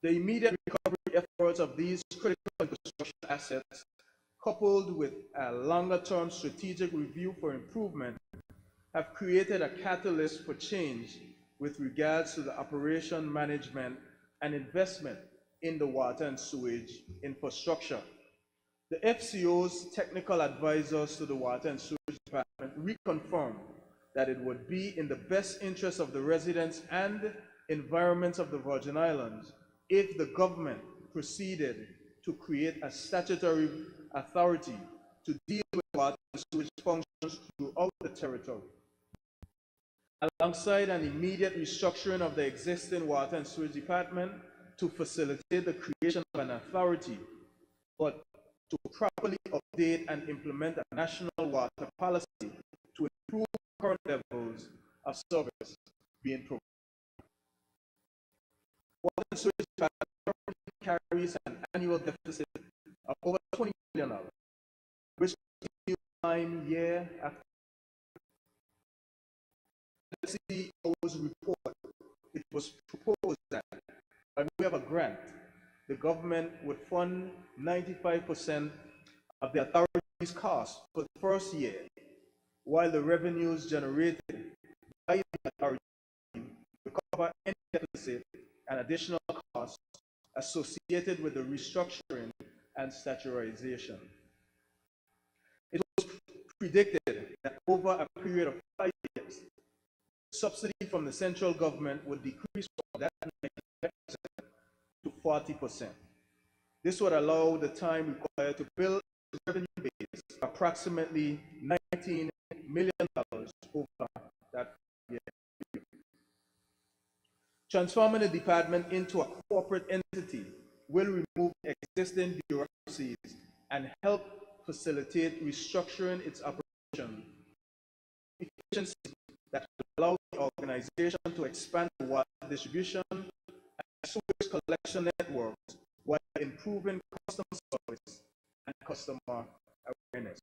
The immediate recovery efforts of these critical infrastructure assets coupled with a longer-term strategic review for improvement, have created a catalyst for change with regards to the operation, management, and investment in the water and sewage infrastructure. The FCO's technical advisors to the Water and Sewage Department reconfirmed that it would be in the best interest of the residents and environment of the Virgin Islands if the government proceeded to create a statutory authority to deal with water and sewage functions throughout the territory. Alongside an immediate restructuring of the existing Water and Sewage Department to facilitate the creation of an authority, but to properly update and implement a national water policy to improve current levels of service being provided. Water and Sewage Department carries an annual deficit of over $20 million, which continues time year after. The CEO's report, it was proposed that by way of a grant, the government would fund 95% of the authority's costs for the first year, while the revenues generated by the authority would cover any deficit and additional costs associated with the restructuring and statutorization. It was predicted that over a period of 5 years, subsidy from the central government would decrease from that 95% to 40%. This would allow the time required to build a revenue base of approximately $19 million over that year. Transforming the department into a corporate entity will remove existing bureaucracies and help facilitate restructuring its operation efficiency that will allow the organization to expand the water distribution and sewage collection networks while improving customer service and customer awareness.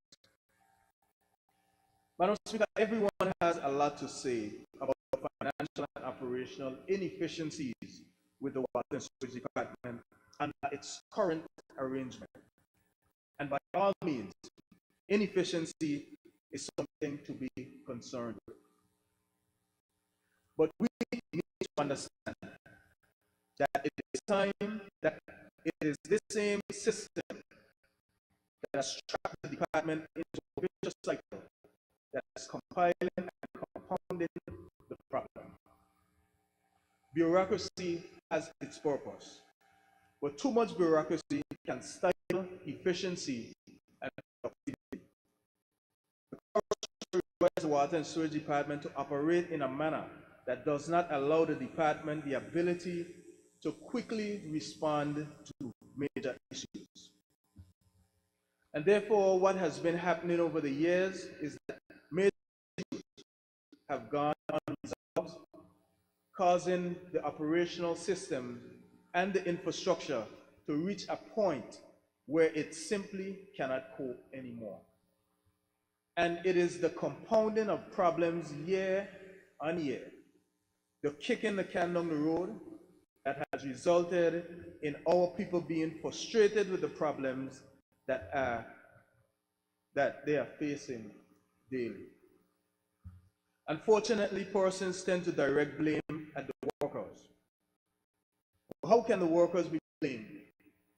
Madam Speaker, everyone has a lot to say about the financial and operational inefficiencies with the Water and Sewage Department under its current arrangement. And by all means, inefficiency is something to be concerned with. But we need to understand that it is time that it is this same system that has trapped the department into a vicious cycle that is compiling and compounding the problem. Bureaucracy has its purpose, but too much bureaucracy can stifle efficiency and productivity. The current requires the Water and Sewage Department to operate in a manner that does not allow the department the ability to quickly respond to major issues. And therefore, what has been happening over the years is that major issues have gone unresolved, causing the operational system and the infrastructure to reach a point where it simply cannot cope anymore. And it is the compounding of problems year on year, the kicking the can down the road, that has resulted in our people being frustrated with the problems that they are facing daily. Unfortunately, persons tend to direct blame at the workers. How can the workers be blamed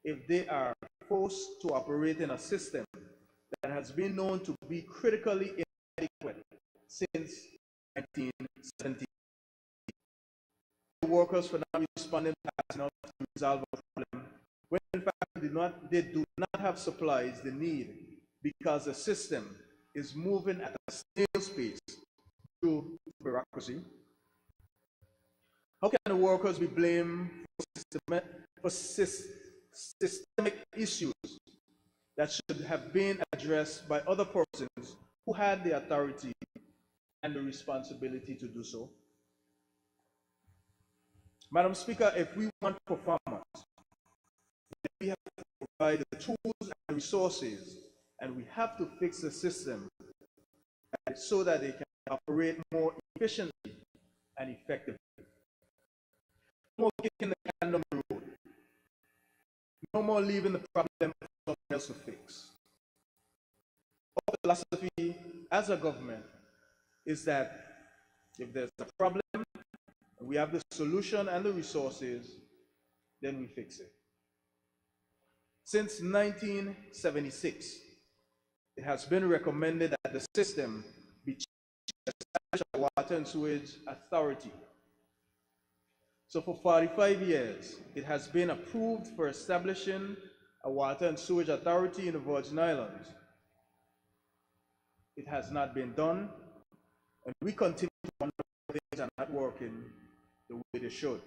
if they are forced to operate in a system that has been known to be critically inadequate since 1970? The workers for not responding fast enough to resolve a problem, when in fact they do not have supplies they need because the system is moving at a snail's pace through bureaucracy. How can the workers be blamed for systemic issues that should have been addressed by other persons who had the authority and the responsibility to do so? Madam Speaker, if we want performance, we have to provide the tools and resources, and we have to fix the system so that they can operate more efficiently and effectively. No more kicking the can down the road. No more leaving the problem for someone else to fix. philosophy as a government is that if there's a problem, we have the solution and the resources, then we fix it. Since 1976, it has been recommended that the system be changed to establish a water and sewage authority. So for 45 years, it has been approved for establishing a water and sewage authority in the Virgin Islands. It has not been done, and we continue to wonder why things are not working the way they should.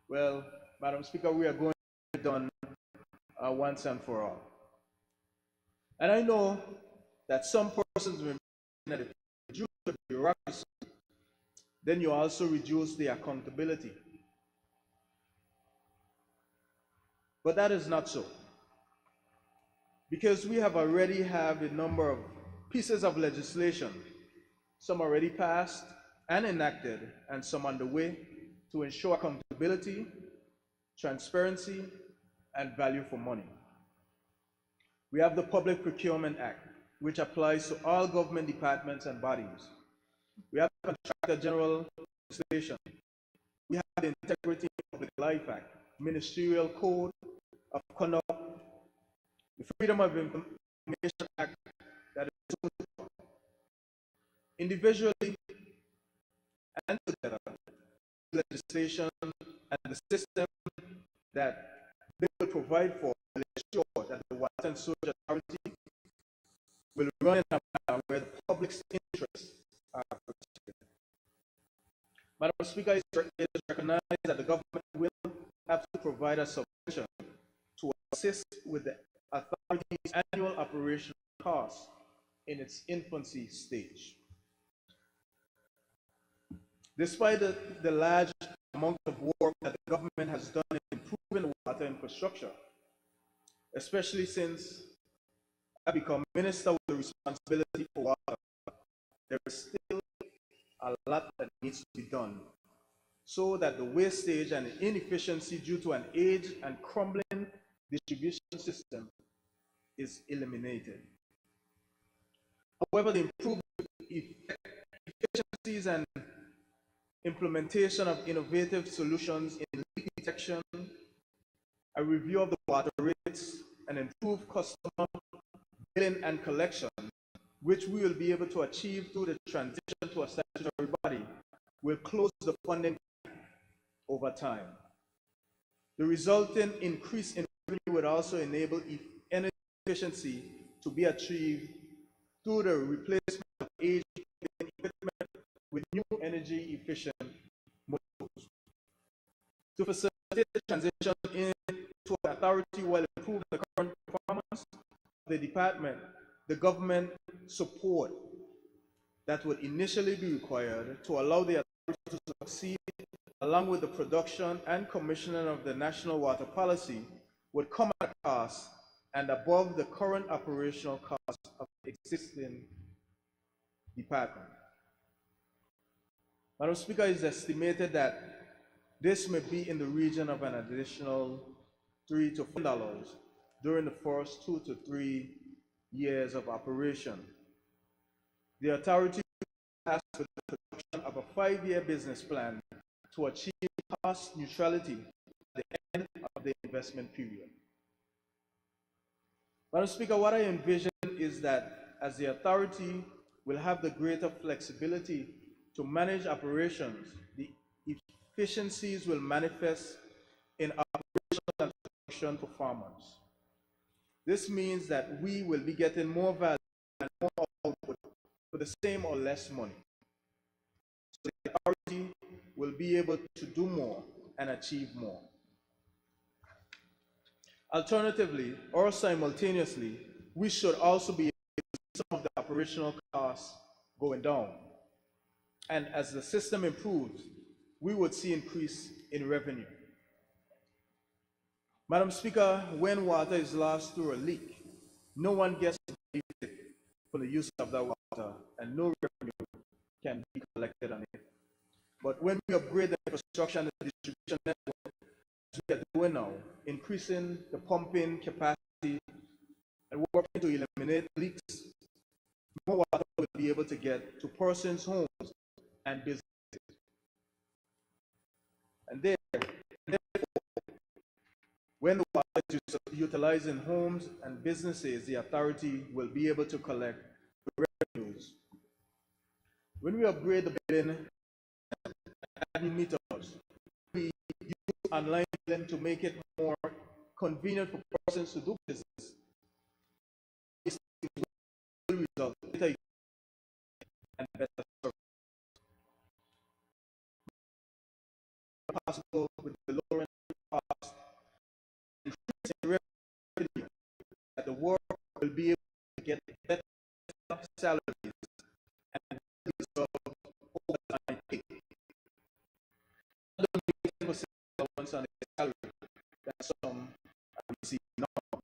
Well, Madam Speaker, we are going to get it done once and for all. And I know that some persons may think that if you reduce the bureaucracy, then you also reduce the accountability. But that is not so. Because we already have a number of pieces of legislation, some already passed and enacted, and some underway to ensure accountability, transparency, and value for money. We have the Public Procurement Act, which applies to all government departments and bodies. We have the Contractor General legislation. We have the Integrity of Public Life Act, Ministerial Code of Conduct, the Freedom of Information Act, that is individually and together, legislation and the system that they will provide for will ensure that the Water and Sewage Authority will run in a manner where the public's interests are protected. Madam Speaker, it is recognized that the government will have to provide a subvention to assist with the authority's annual operational costs in its infancy stage. Despite the large amount of work that the government has done in improving water infrastructure, especially since I become minister with the responsibility for water, there is still a lot that needs to be done so that the wastage and inefficiency due to an aged and crumbling distribution system is eliminated. However, the improved efficiencies and implementation of innovative solutions in leak detection, a review of the water rates, and improved customer billing and collection, which we will be able to achieve through the transition to a statutory body, will close the funding over time. The resulting increase in revenue would also enable energy efficiency to be achieved through the replacement of aged equipment with new energy efficient modules. To facilitate the transition into an authority while improving the current performance of the department, the government support that would initially be required to allow the authority to succeed, along with the production and commissioning of the national water policy, would come at a cost and above the current operational cost of the existing department. Madam Speaker, it is estimated that this may be in the region of an additional $3 to $4 during the first 2 to 3 years of operation. The authority has the production of a 5-year business plan to achieve cost neutrality at the end of the investment period. Madam Speaker, what I envision is that as the authority will have the greater flexibility to manage operations, the efficiencies will manifest in operational and production performance. This means that we will be getting more value and more output for the same or less money. So the authority will be able to do more and achieve more. Alternatively, or simultaneously, we should also be able to see some of the operational costs going down. And as the system improves, we would see increase in revenue. Madam Speaker, when water is lost through a leak, no one gets to benefit for the use of that water, and no revenue can be collected on it. But when we upgrade the infrastructure and the distribution network, as we are doing now, increasing the pumping capacity and working to eliminate leaks, more water will be able to get to persons' homes and businesses. And therefore, when the water is utilized in homes and businesses, the authority will be able to collect revenues. When we upgrade the billing and meters, we use online billing to make it more convenient for persons to do business. This will result in better and better service. Possible with the lowering cost, increasing revenue, that the work will be able to get better salaries and deserve overtime pay. Not only 10% allowance on their salary that some are receiving now.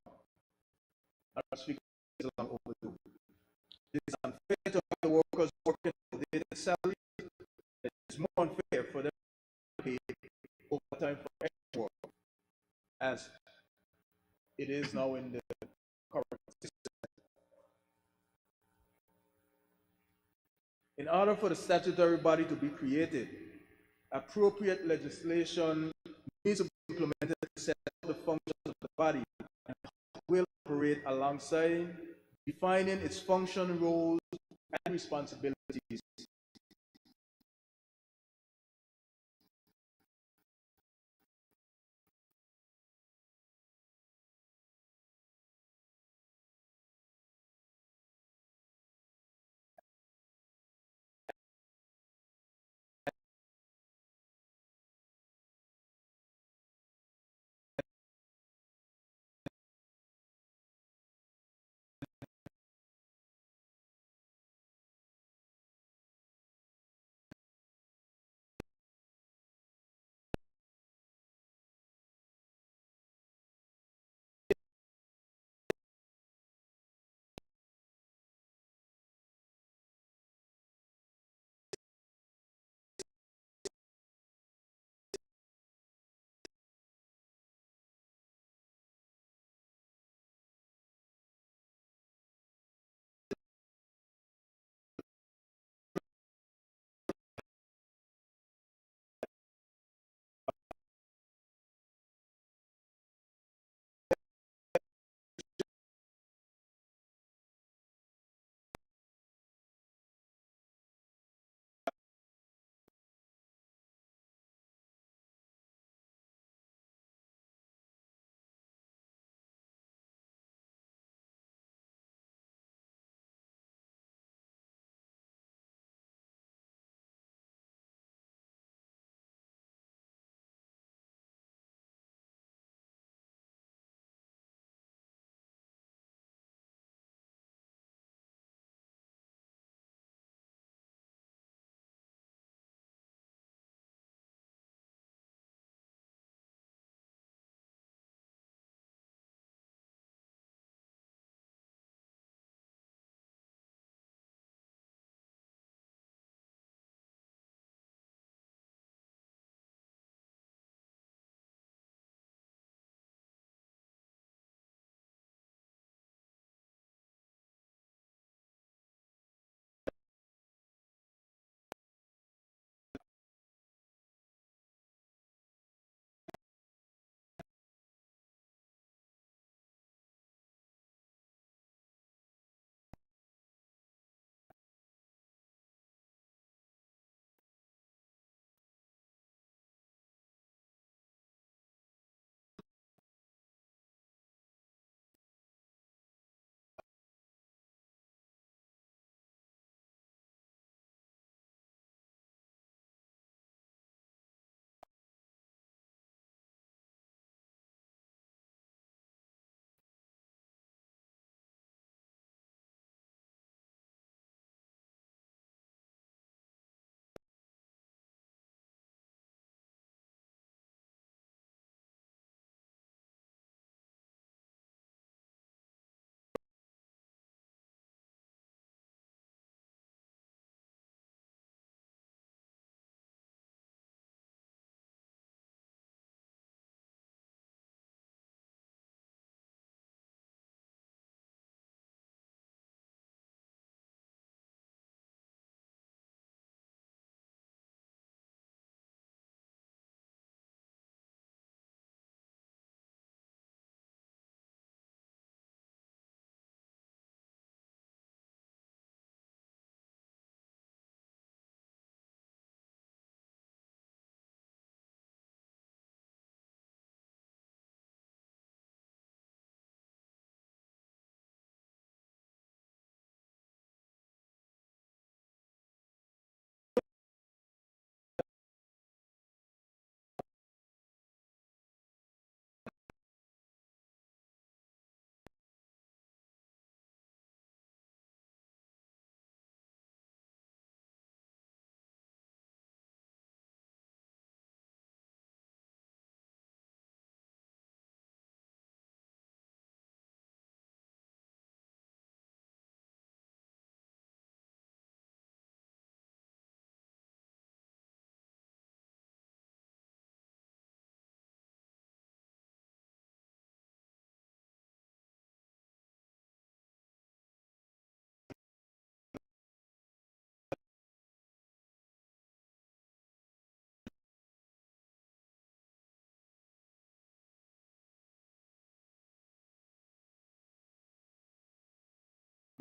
Our speaker is long overdue. It is unfair to have the workers working for their salary. It is more unfair for them to pay overtime for extra work, as it is now in the current system. In order for the statutory body to be created, appropriate legislation needs to be implemented to set up the functions of the body and will operate alongside, defining its function, roles, and responsibilities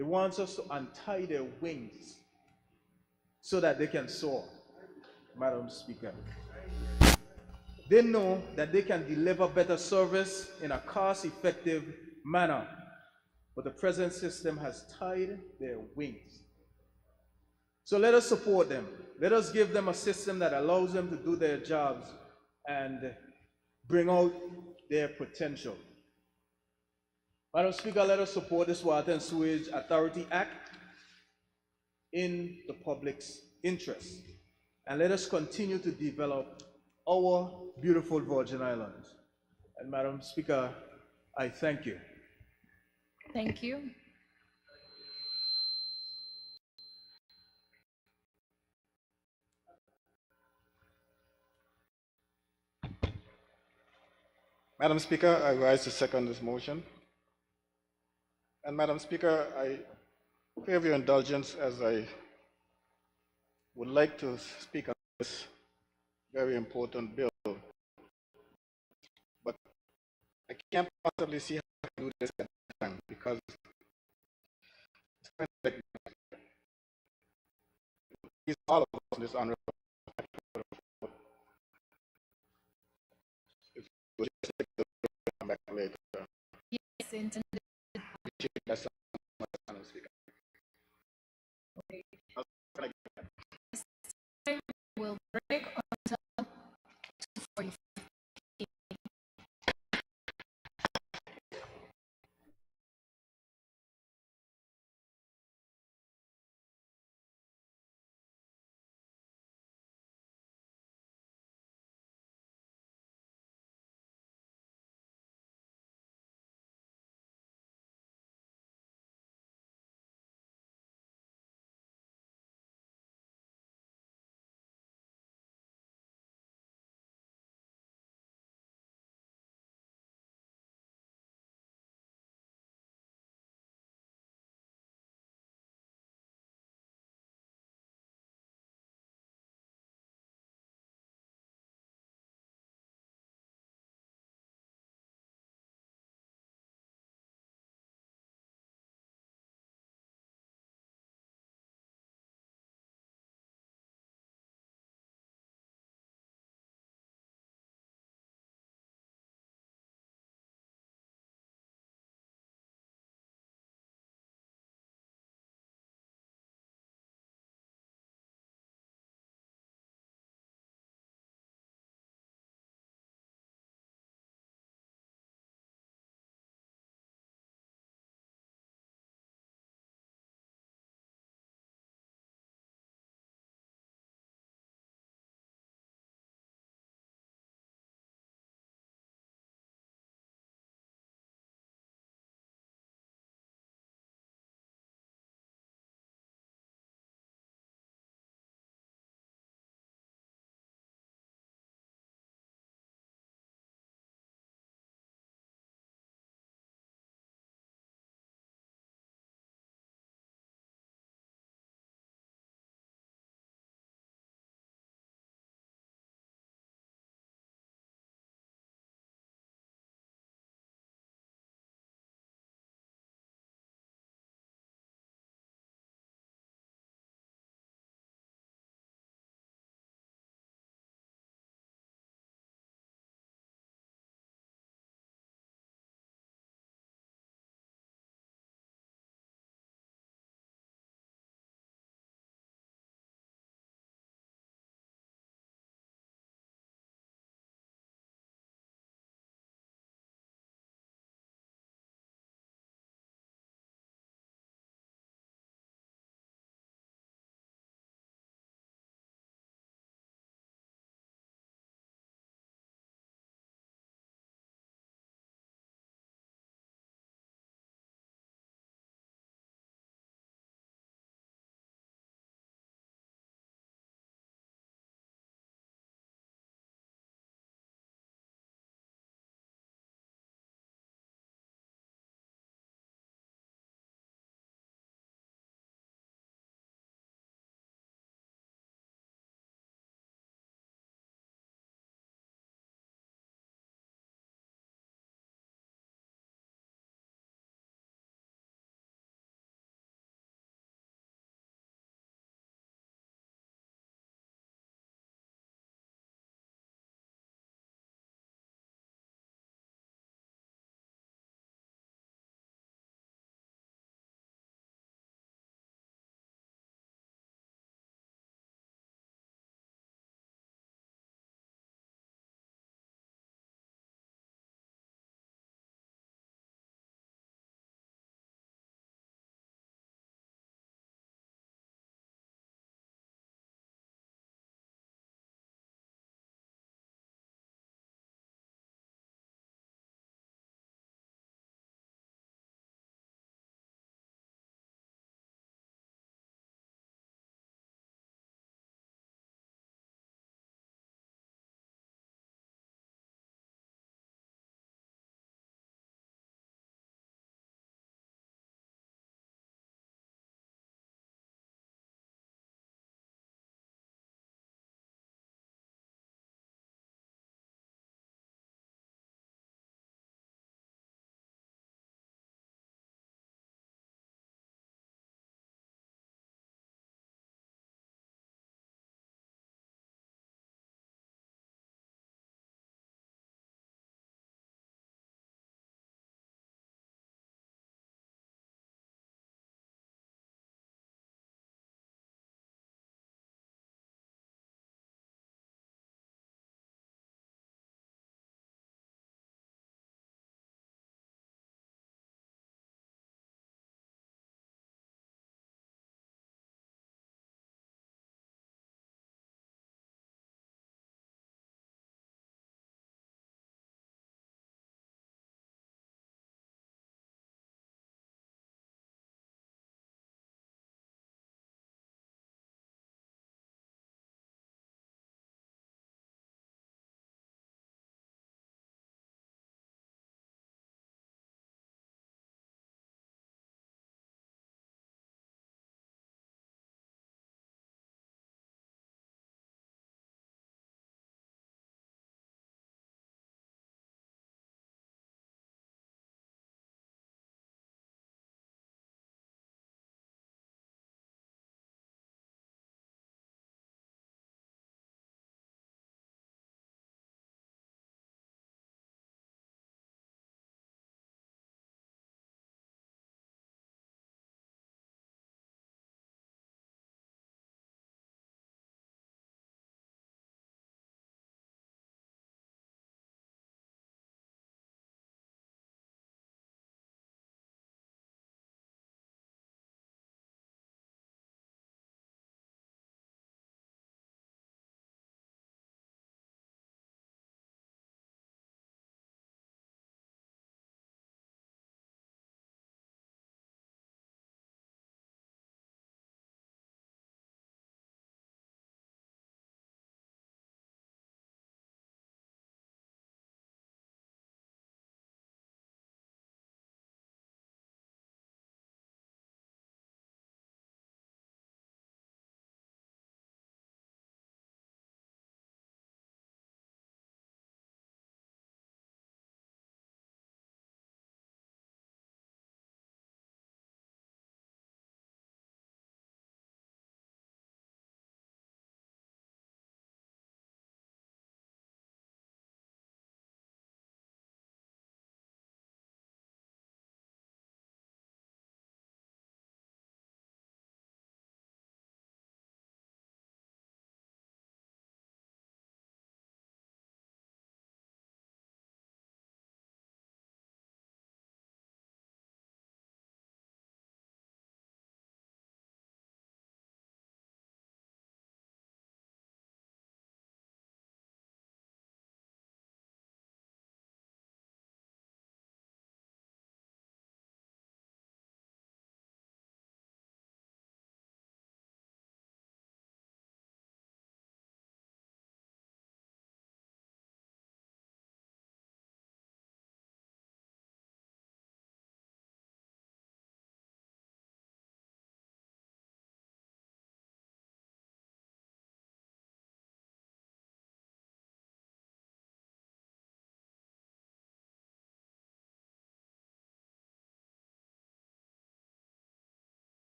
They want us to untie their wings so that they can soar, Madam Speaker. They know that they can deliver better service in a cost-effective manner, but the present system has tied their wings. So let us support them. Let us give them a system that allows them to do their jobs and bring out their potential. Madam Speaker, let us support this Water and Sewage Authority Act in the public's interest. And let us continue to develop our beautiful Virgin Islands. And Madam Speaker, I thank you. Thank you. Madam Speaker, I rise to second this motion. And Madam Speaker, I crave your indulgence as I would like to speak on this very important bill. But I can't possibly see how I can do this at the time because it's kind of like all of us in this honorable. If you just take the come back later. Yes, intended. That's Madam Speaker. Will break until 2:45.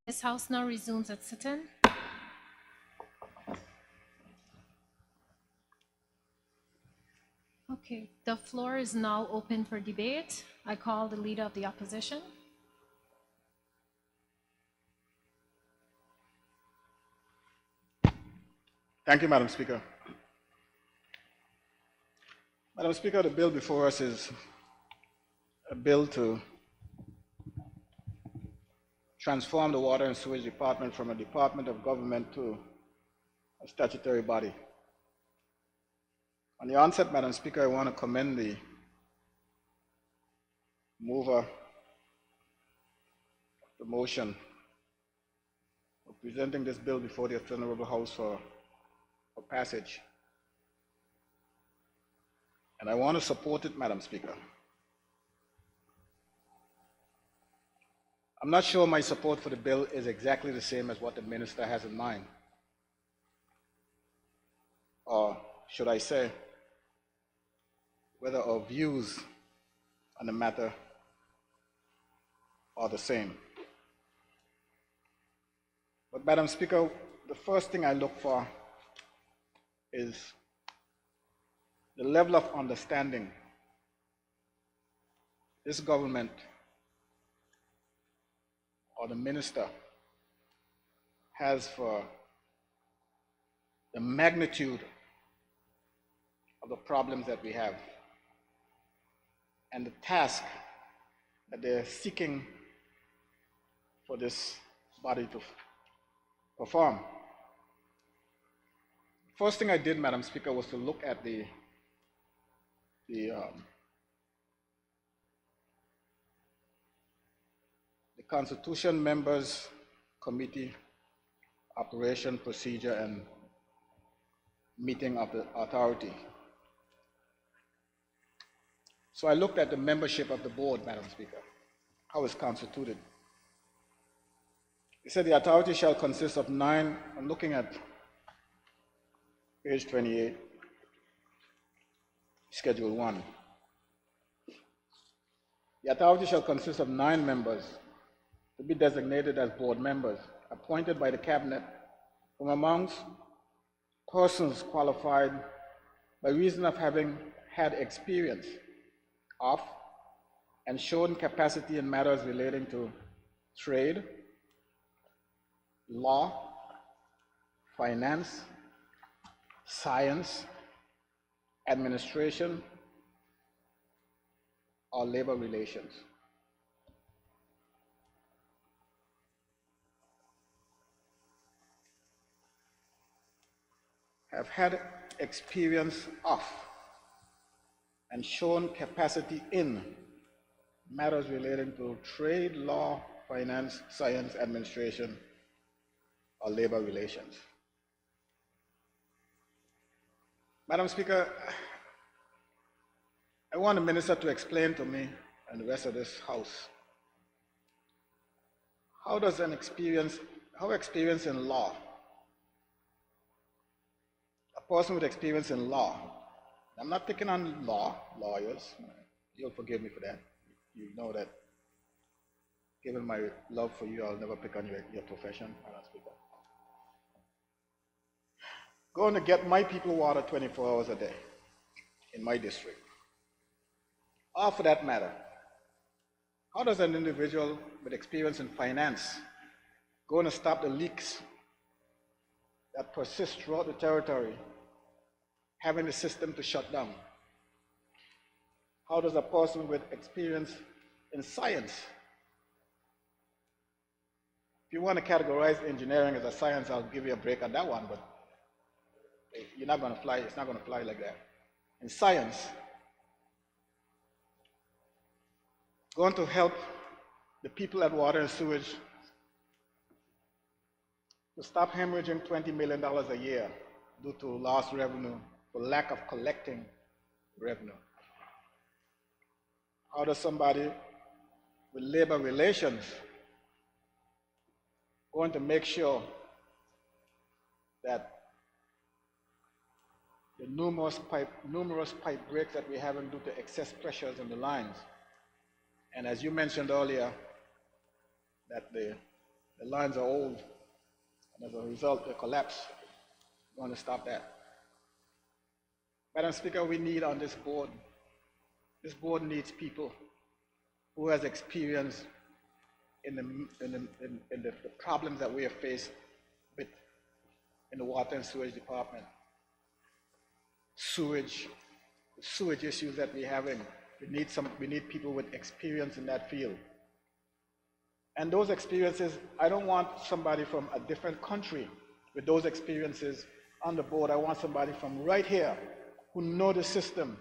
This House now resumes its sitting. Okay, the floor is now open for debate. I call the Leader of the Opposition. Thank you, Madam Speaker. Madam Speaker, the bill before us is a bill to transform the Water and Sewage Department from a department of government to a statutory body. On the onset, Madam Speaker, I want to commend the mover of the motion for presenting this bill before the Honorable House for passage. And I want to support it, Madam Speaker. I'm not sure my support for the bill is exactly the same as what the minister has in mind. Or should I say, whether our views on the matter are the same. But Madam Speaker, the first thing I look for is the level of understanding this government or the minister has for the magnitude of the problems that we have and the task that they're seeking for this body to perform. First thing I did, Madam Speaker, was to look at the Constitution Members Committee Operation, Procedure, and Meeting of the Authority. So I looked at the membership of the board, Madam Speaker, how it's constituted. It said the authority shall consist of 9, I'm looking at page 28, Schedule 1. The authority shall consist of 9 members to be designated as board members, appointed by the cabinet from amongst persons qualified by reason of having had experience of and shown capacity in matters relating to trade, law, finance, science, administration, or labor relations. Have had experience of and shown capacity in matters relating to trade, law, finance, science, administration, or labor relations. Madam Speaker, I want the minister to explain to me and the rest of this House, how experience in law, a person with experience in law, I'm not picking on lawyers, you'll forgive me for that. You know that given my love for you, I'll never pick on your profession, Madam Speaker. Going to get my people water 24 hours a day in my district. Or for that matter, how does an individual with experience in finance going to stop the leaks that persist throughout the territory, having the system to shut down? How does a person with experience in science, if you want to categorize engineering as a science, I'll give you a break on that one, but you're not going to fly, it's not going to fly like that. In science, going to help the people at Water and Sewage to stop hemorrhaging $20 million a year due to lost revenue, for lack of collecting revenue. How does somebody with labor relations going to make sure that the numerous pipe breaks that we're having due to excess pressures in the lines, and as you mentioned earlier, that the The lines are old, and as a result, they collapse. We want to stop that. Madam Speaker, we need on this board needs people who has experience in the problems that we are faced with in the water and sewage department. Sewage issues that we're having. We need people with experience in that field. And those experiences, I don't want somebody from a different country with those experiences on the board. I want somebody from right here who know the system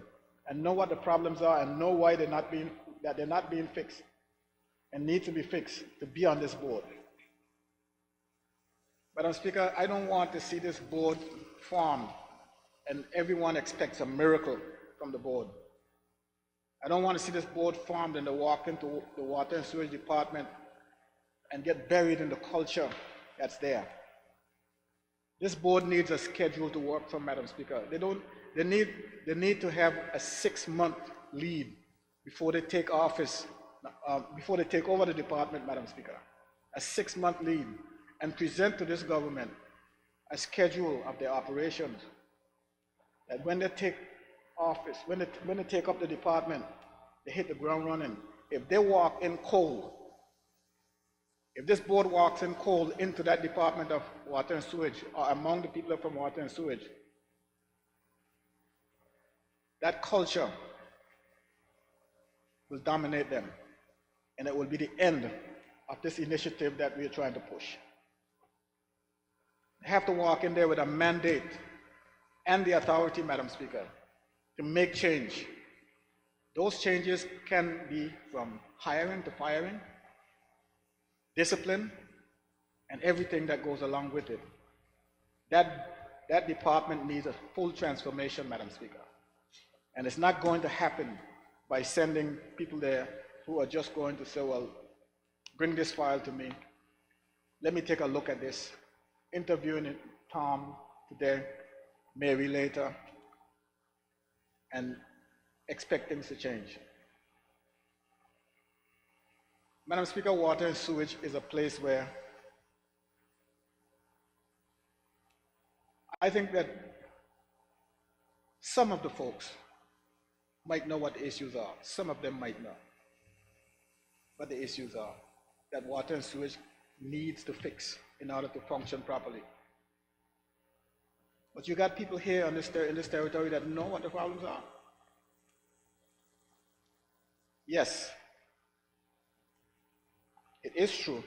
and know what the problems are and know why they're not being fixed and need to be fixed to be on this board. Madam Speaker, I don't want to see this board formed and everyone expects a miracle from the board. I don't want to see this board formed and they walk into the water and sewage department and get buried in the culture that's there. This board needs a schedule to work from, Madam Speaker. They need to have a 6-month lead before they take office, before they take over the department, Madam Speaker. A 6-month lead, and present to this government a schedule of their operations. That when they take office, when they take up the department, they hit the ground running. If they walk in cold, if this board walks in cold into that department of water and sewage, or among the people from water and sewage, that culture will dominate them, and it will be the end of this initiative that we are trying to push. They have to walk in there with a mandate and the authority, Madam Speaker, to make change. Those changes can be from hiring to firing, discipline, and everything that goes along with it. That department needs a full transformation, Madam Speaker. And it's not going to happen by sending people there who are just going to say, well, bring this file to me. Let me take a look at this. Interviewing Tom today, Mary later, and expect things to change. Madam Speaker, water and sewage is a place where I think that some of the folks might know what the issues are. Some of them might not. What the issues are that water and sewage needs to fix in order to function properly. But you got people here in this territory that know what the problems are. Yes, it is true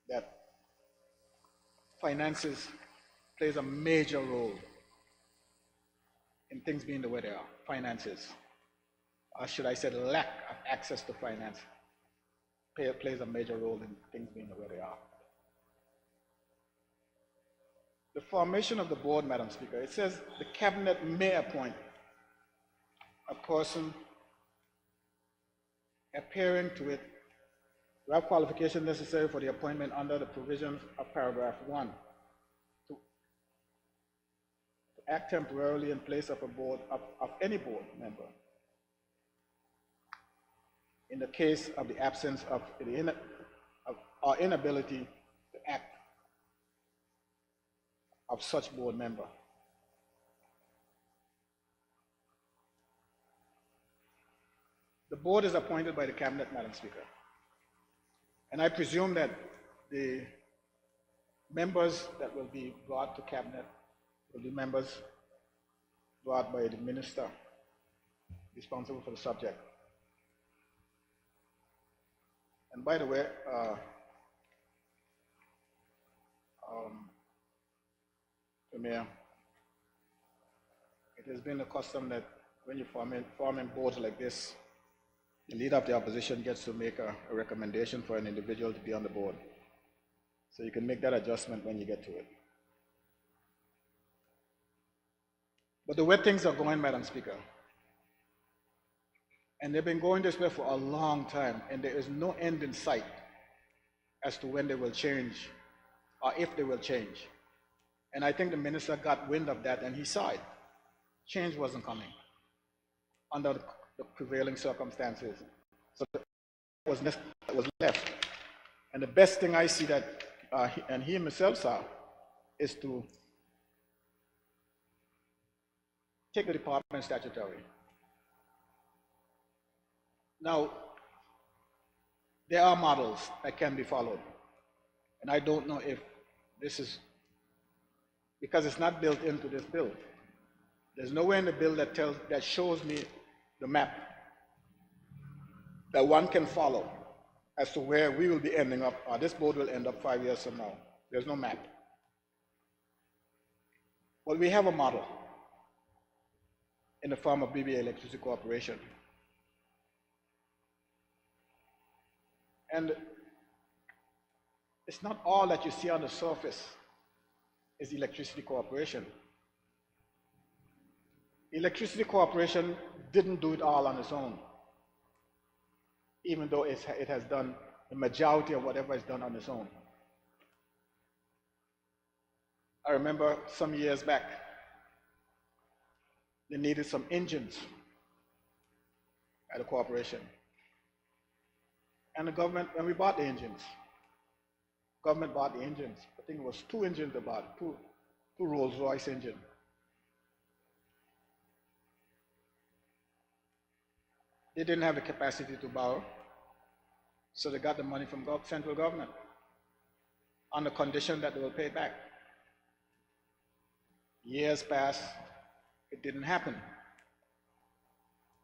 that finances plays a major role in things being the way they are. Finances, or should I say the lack of access to finance, plays a major role in things being the way they are. The formation of the board, Madam Speaker, it says the cabinet may appoint a person appearing to it who have qualifications necessary for the appointment under the provisions of paragraph 1 to act temporarily in place of a board of any board member in the case of the absence of or inability to act of such board member. The board is appointed by the cabinet, Madam Speaker. And I presume that the members that will be brought to cabinet will be members brought by the minister responsible for the subject. And by the way, Premier, it has been a custom that when you forming boards like this, the leader of the opposition gets to make a recommendation for an individual to be on the board. So you can make that adjustment when you get to it. But the way things are going, Madam Speaker, and they've been going this way for a long time, and there is no end in sight as to when they will change or if they will change. And I think the minister got wind of that and he saw it. Change wasn't coming under the prevailing circumstances. So it was left. And the best thing I see that, and he himself saw, is to take the department statutory. Now, there are models that can be followed. And I don't know if this is, because it's not built into this bill. There's nowhere in the bill that shows me the map that one can follow as to where we will be ending up, or this board will end up 5 years from now. There's no map. Well, we have a model in the form of BBA Electricity Corporation. And it's not all that you see on the surface is the Electricity Corporation. Electricity Corporation didn't do it all on its own, even though it has done the majority of whatever it's done on its own. I remember some years back, they needed some engines at the corporation. And the government, when we bought the engines, government bought the engines. I think it was 2 engines they bought, two Rolls-Royce engines. They didn't have the capacity to borrow, so they got the money from central government on the condition that they will pay back. Years passed, it didn't happen.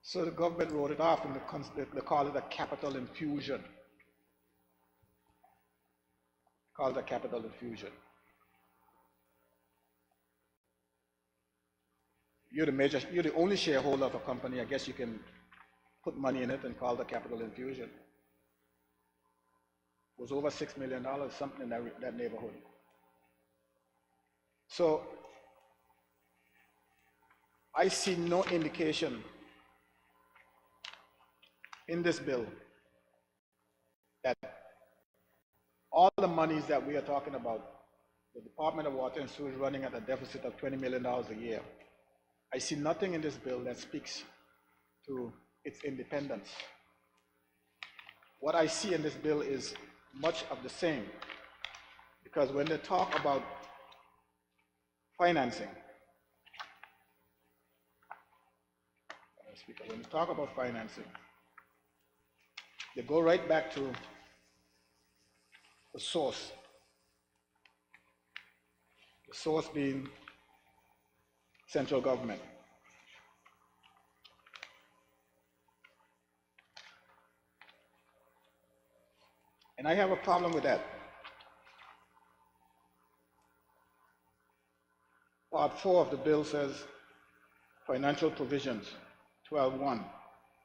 So the government wrote it off, and they call it a capital infusion. Called a capital infusion. You're the only shareholder of a company. I guess you can put money in it and call it a capital infusion. It was over $6 million, something in that neighborhood. So I see no indication in this bill that all the monies that we are talking about, the Department of Water and Sewer is running at a deficit of $20 million a year. I see nothing in this bill that speaks to its independence. What I see in this bill is much of the same, because when they talk about financing, they go right back to the source being central government. And I have a problem with that. Part 4 of the bill says financial provisions, 12.1.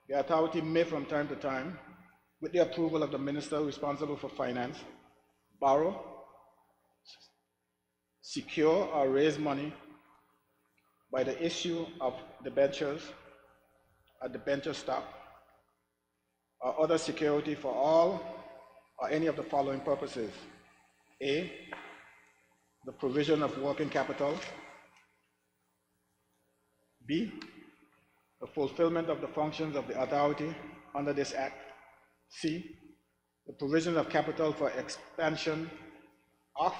The authority may from time to time, with the approval of the minister responsible for finance, borrow, secure or raise money by the issue of debentures or debenture stock or other security for all or any of the following purposes. A, the provision of working capital. B, the fulfillment of the functions of the authority under this act. C, the provision of capital for expansion of,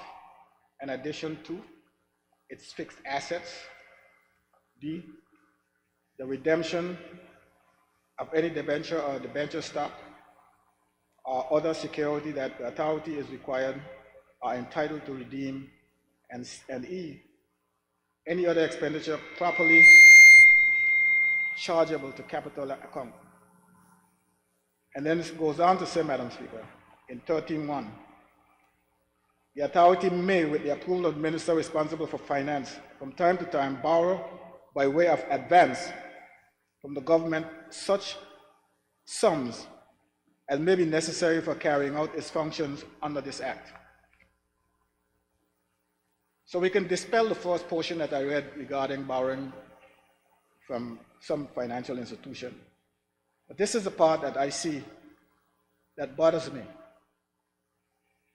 in addition to, its fixed assets. D, the redemption of any debenture or debenture stock or other security that the authority is required or entitled to redeem. And E, any other expenditure properly chargeable to capital account. And then it goes on to say, Madam Speaker, in 13.1, the authority may, with the approval of the minister responsible for finance, from time to time borrow by way of advance from the government such sums as may be necessary for carrying out its functions under this act. So we can dispel the first portion that I read regarding borrowing from some financial institution. But this is the part that I see that bothers me.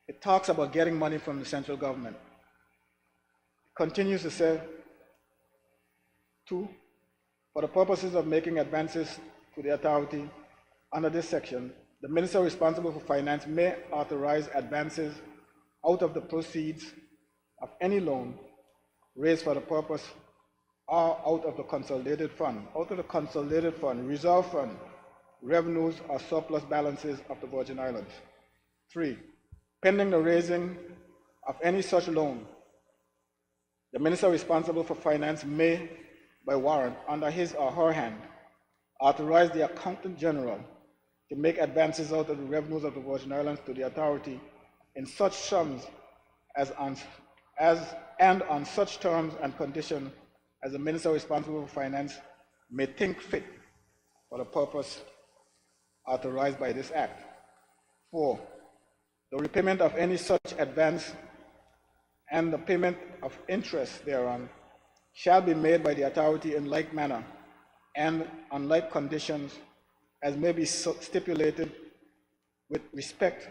It talks about getting money from the central government. It continues to say, 2, for the purposes of making advances to the authority under this section, the minister responsible for finance may authorize advances out of the proceeds of any loan raised for the purpose or out of the consolidated fund, reserve fund, revenues or surplus balances of the Virgin Islands. 3, pending the raising of any such loan, the minister responsible for finance may, by warrant under his or her hand, authorize the accountant general to make advances out of the revenues of the Virgin Islands to the authority in such sums and on such terms and conditions as the minister responsible for finance may think fit for the purpose authorized by this act. 4, the repayment of any such advance and the payment of interest thereon shall be made by the authority in like manner and on like conditions as may be stipulated with respect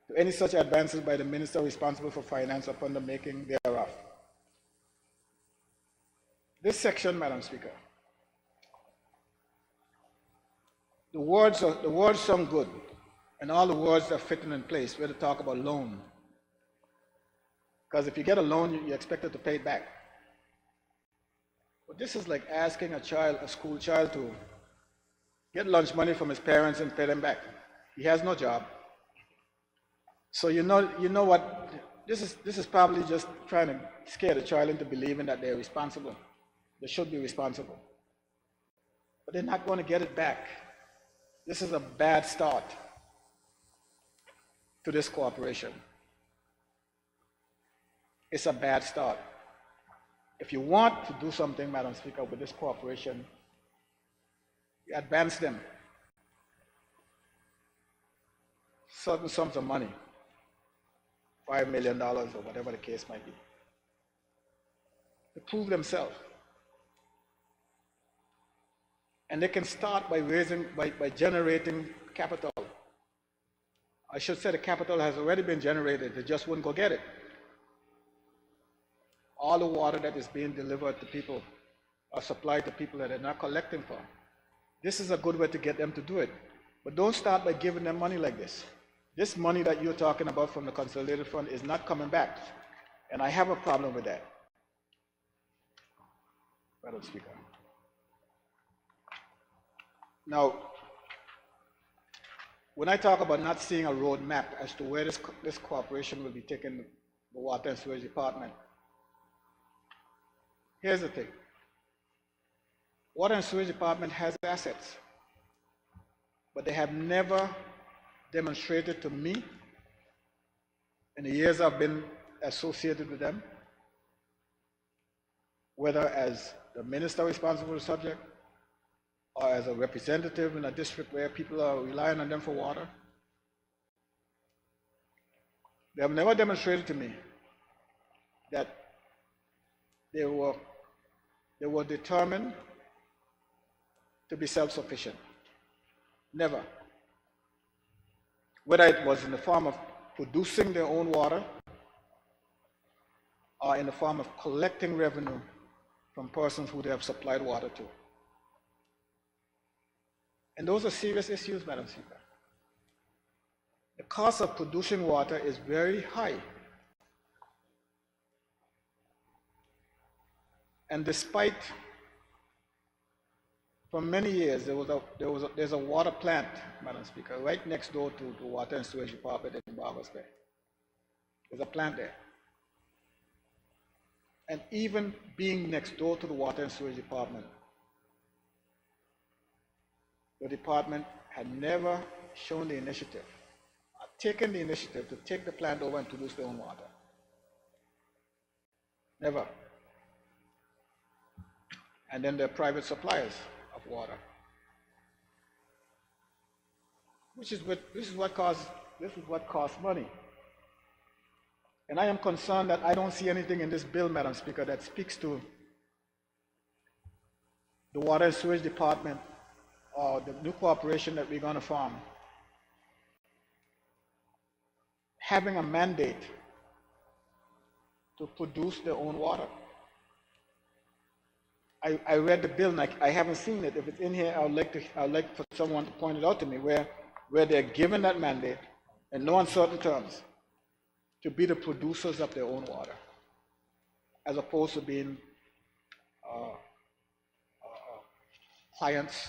to any such advances by the minister responsible for finance upon the making thereof. This section, Madam Speaker, the words sound good, and all the words are fitting in place. We're to talk about loan. Because if you get a loan, you're expected to pay it back. But this is like asking a school child to get lunch money from his parents and pay them back. He has no job. So you know what, this is probably just trying to scare the child into believing that they're responsible. They should be responsible. But they're not going to get it back. This is a bad start to this cooperation. It's a bad start. If you want to do something, Madam Speaker, with this cooperation, you advance them certain sums of money, $5 million or whatever the case might be, to prove themselves. And they can start by generating capital. I should say the capital has already been generated, they just wouldn't go get it. All the water that is being delivered to people or supplied to people that they're not collecting for. This is a good way to get them to do it. But don't start by giving them money like this. This money that you're talking about from the consolidated fund is not coming back. And I have a problem with that, Madam Speaker. Now, when I talk about not seeing a road map as to where this cooperation will be taking the Water and Sewage Department, here's the thing. Water and Sewage Department has assets, but they have never demonstrated to me in the years I've been associated with them, whether as the minister responsible for the subject or as a representative in a district where people are relying on them for water. They have never demonstrated to me that they were determined to be self-sufficient. Never. Whether it was in the form of producing their own water or in the form of collecting revenue from persons who they have supplied water to. And those are serious issues, Madam Speaker. The cost of producing water is very high. And despite, for many years, there's a water plant, Madam Speaker, right next door to the Water and Sewage Department in Barbers Bay. There's a plant there. And even being next door to the Water and Sewage Department, the department had never shown the initiative, taken the initiative to take the plant over and produce their own water. Never. And then they're private suppliers of water, this is what costs money. And I am concerned that I don't see anything in this bill, Madam Speaker, that speaks to the Water and Sewage Department or the new cooperation that we're going to form having a mandate to produce their own water. I read the bill and I haven't seen it. If it's in here, I'd like for someone to point it out to me where where they're given that mandate in no uncertain terms to be the producers of their own water, as opposed to being clients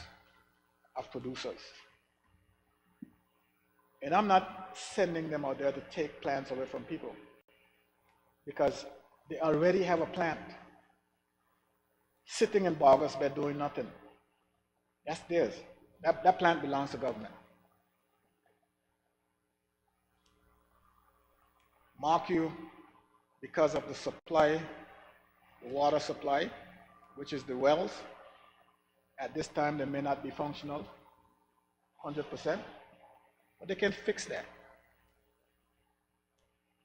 of producers. And I'm not sending them out there to take plants away from people, because they already have a plant sitting in Barber's bed doing nothing. That's theirs. That plant belongs to government. Mark you, because of the supply, the water supply, which is the wells, at this time they may not be functional 100%, but they can fix that.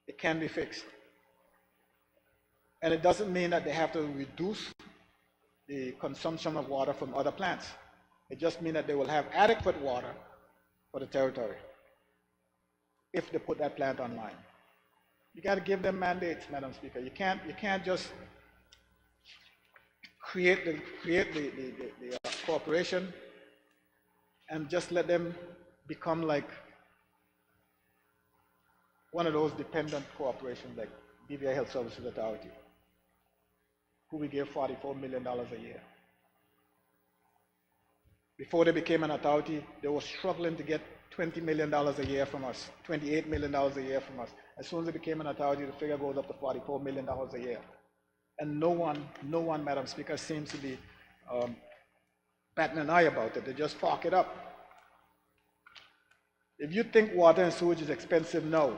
It can be fixed. And it doesn't mean that they have to reduce the consumption of water from other plants. It just means that they will have adequate water for the territory if they put that plant online. You got to give them mandates, Madam Speaker. You can't just create the corporation and just let them become like one of those dependent corporations like BVI Health Services Authority, who we gave $44 million a year. Before they became an authority, they were struggling to get $20 million a year from us, $28 million a year from us. As soon as they became an authority, the figure goes up to $44 million a year. And no one, Madam Speaker, seems to be batting an eye about it. They just park it up. If you think water and sewage is expensive now,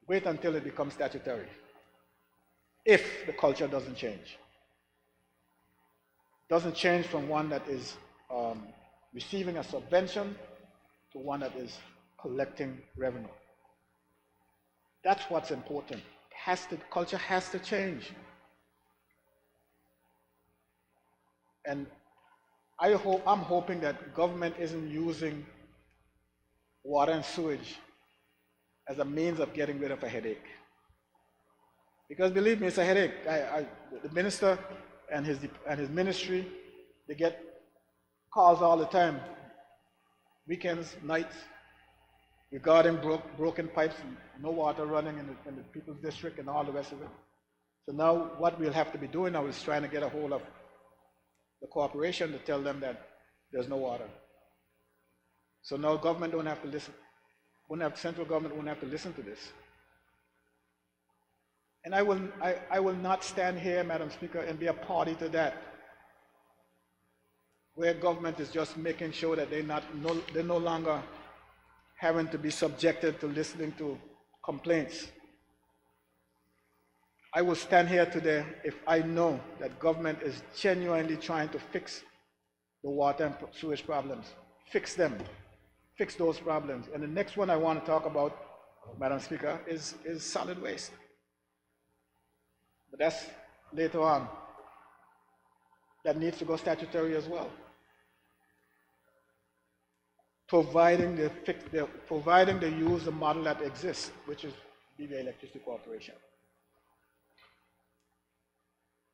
wait until it becomes statutory, if the culture doesn't change. Doesn't change from one that is receiving a subvention to one that is collecting revenue. That's what's important. Culture has to change. And I'm hoping that government isn't using water and sewage as a means of getting rid of a headache. Because believe me, it's a headache. The minister and his ministry, they get calls all the time, weekends, nights, regarding broken pipes, no water running in the people's district and all the rest of it. So now what we'll have to be doing now is trying to get a hold of the corporation to tell them that there's no water. So now government don't have to listen. Central government won't have to listen to this. And I will not stand here, Madam Speaker, and be a party to that, where government is just making sure that they're no longer having to be subjected to listening to complaints. I will stand here today if I know that government is genuinely trying to fix the water and sewage problems. Fix them. Fix those problems. And the next one I want to talk about, Madam Speaker, is solid waste. But that's later on. That needs to go statutory as well. Providing they use the model that exists, which is BVI Electricity Corporation.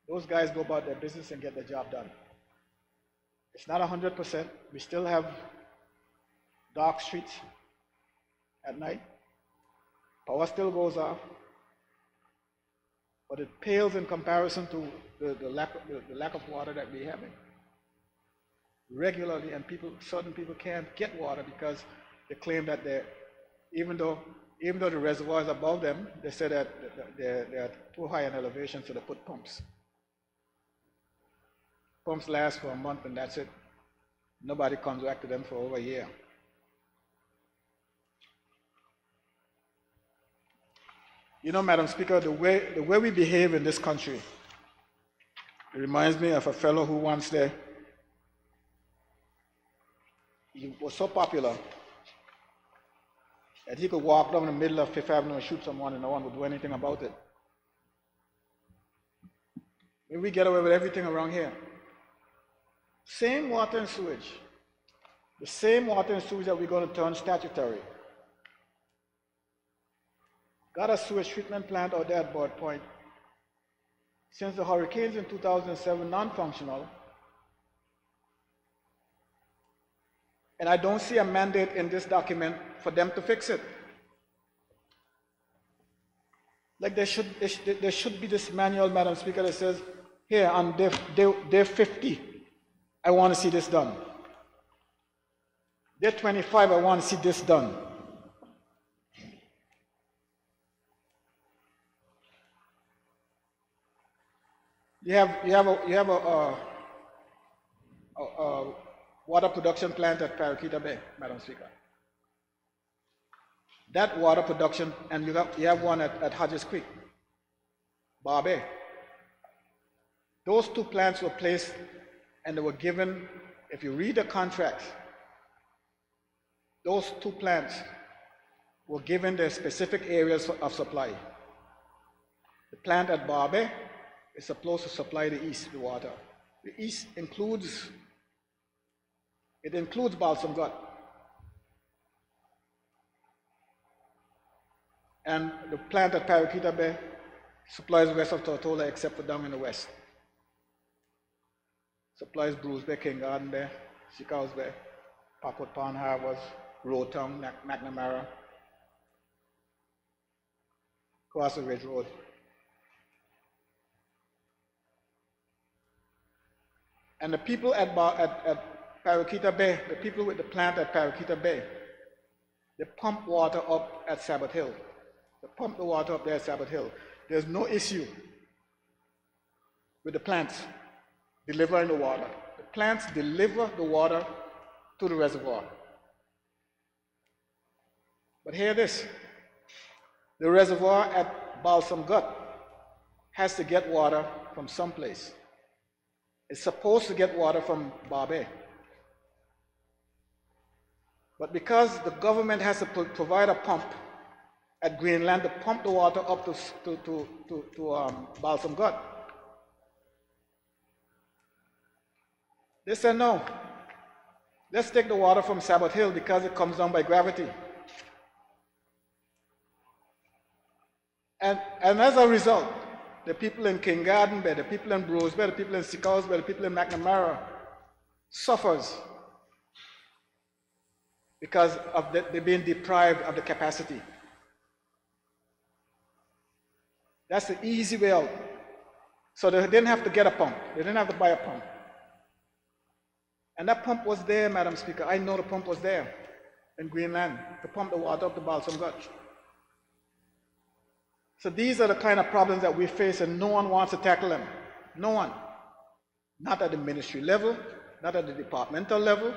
Those guys go about their business and get the job done. It's not 100%. We still have dark streets at night. Power still goes off. But it pales in comparison to the lack of water that we're having regularly, and certain people can't get water because they claim that even though the reservoir is above them, they say that they're too high in elevation, so they put pumps. Pumps last for a month and that's it. Nobody comes back to them for over a year. You know, Madam Speaker, the way we behave in this country, it reminds me of a fellow who once there, he was so popular that he could walk down the middle of Fifth Avenue and shoot someone and no one would do anything about it. We get away with everything around here. Same water and sewage. The same water and sewage that we're going to turn statutory. Got a sewage treatment plant out there at Bird Point. Since the hurricanes in 2007, non-functional. And I don't see a mandate in this document for them to fix it. Like there should be this manual, Madam Speaker, that says, here on day 50, I want to see this done. Day 25, I want to see this done. You have a water production plant at Paraquita Bay, Madam Speaker. That water production, and you have one at Hodges Creek, Bar Bay. Those two plants were placed and they were given, if you read the contracts, those two plants were given their specific areas of supply. The plant at Bar Bay is supposed to supply the east, the water. The east includes Balsam Gut. And the plant at Paraquita Bay supplies west of Tortola except for down in the west. Supplies Bruce Bay, King Garden Bay, Chicago's Bay, Parkwood Pond Harbors, Roetown, McNamara, Coastal Ridge Road. And the people at Paraquita Bay, the people with the plant at Paraquita Bay, they pump water up at Sabbath Hill. They pump the water up there at Sabbath Hill. There's no issue with the plants delivering the water. The plants deliver the water to the reservoir. But hear this, the reservoir at Balsam Gut has to get water from someplace. It's supposed to get water from Bar Bay. But because the government has to provide a pump at Greenland to pump the water up to Balsam Gut, they said no. Let's take the water from Sabbath Hill because it comes down by gravity. And as a result, the people in King Garden Bay, the people in Bruce Bay, the people in Chicago's Bay, the people in McNamara suffers because of they're being deprived of the capacity. That's the easy way out. So they didn't have to get a pump. They didn't have to buy a pump. And that pump was there, Madam Speaker. I know the pump was there in Greenland to pump the water up to Balsam Gut. So these are the kind of problems that we face and no one wants to tackle them. No one. Not at the ministry level, not at the departmental level.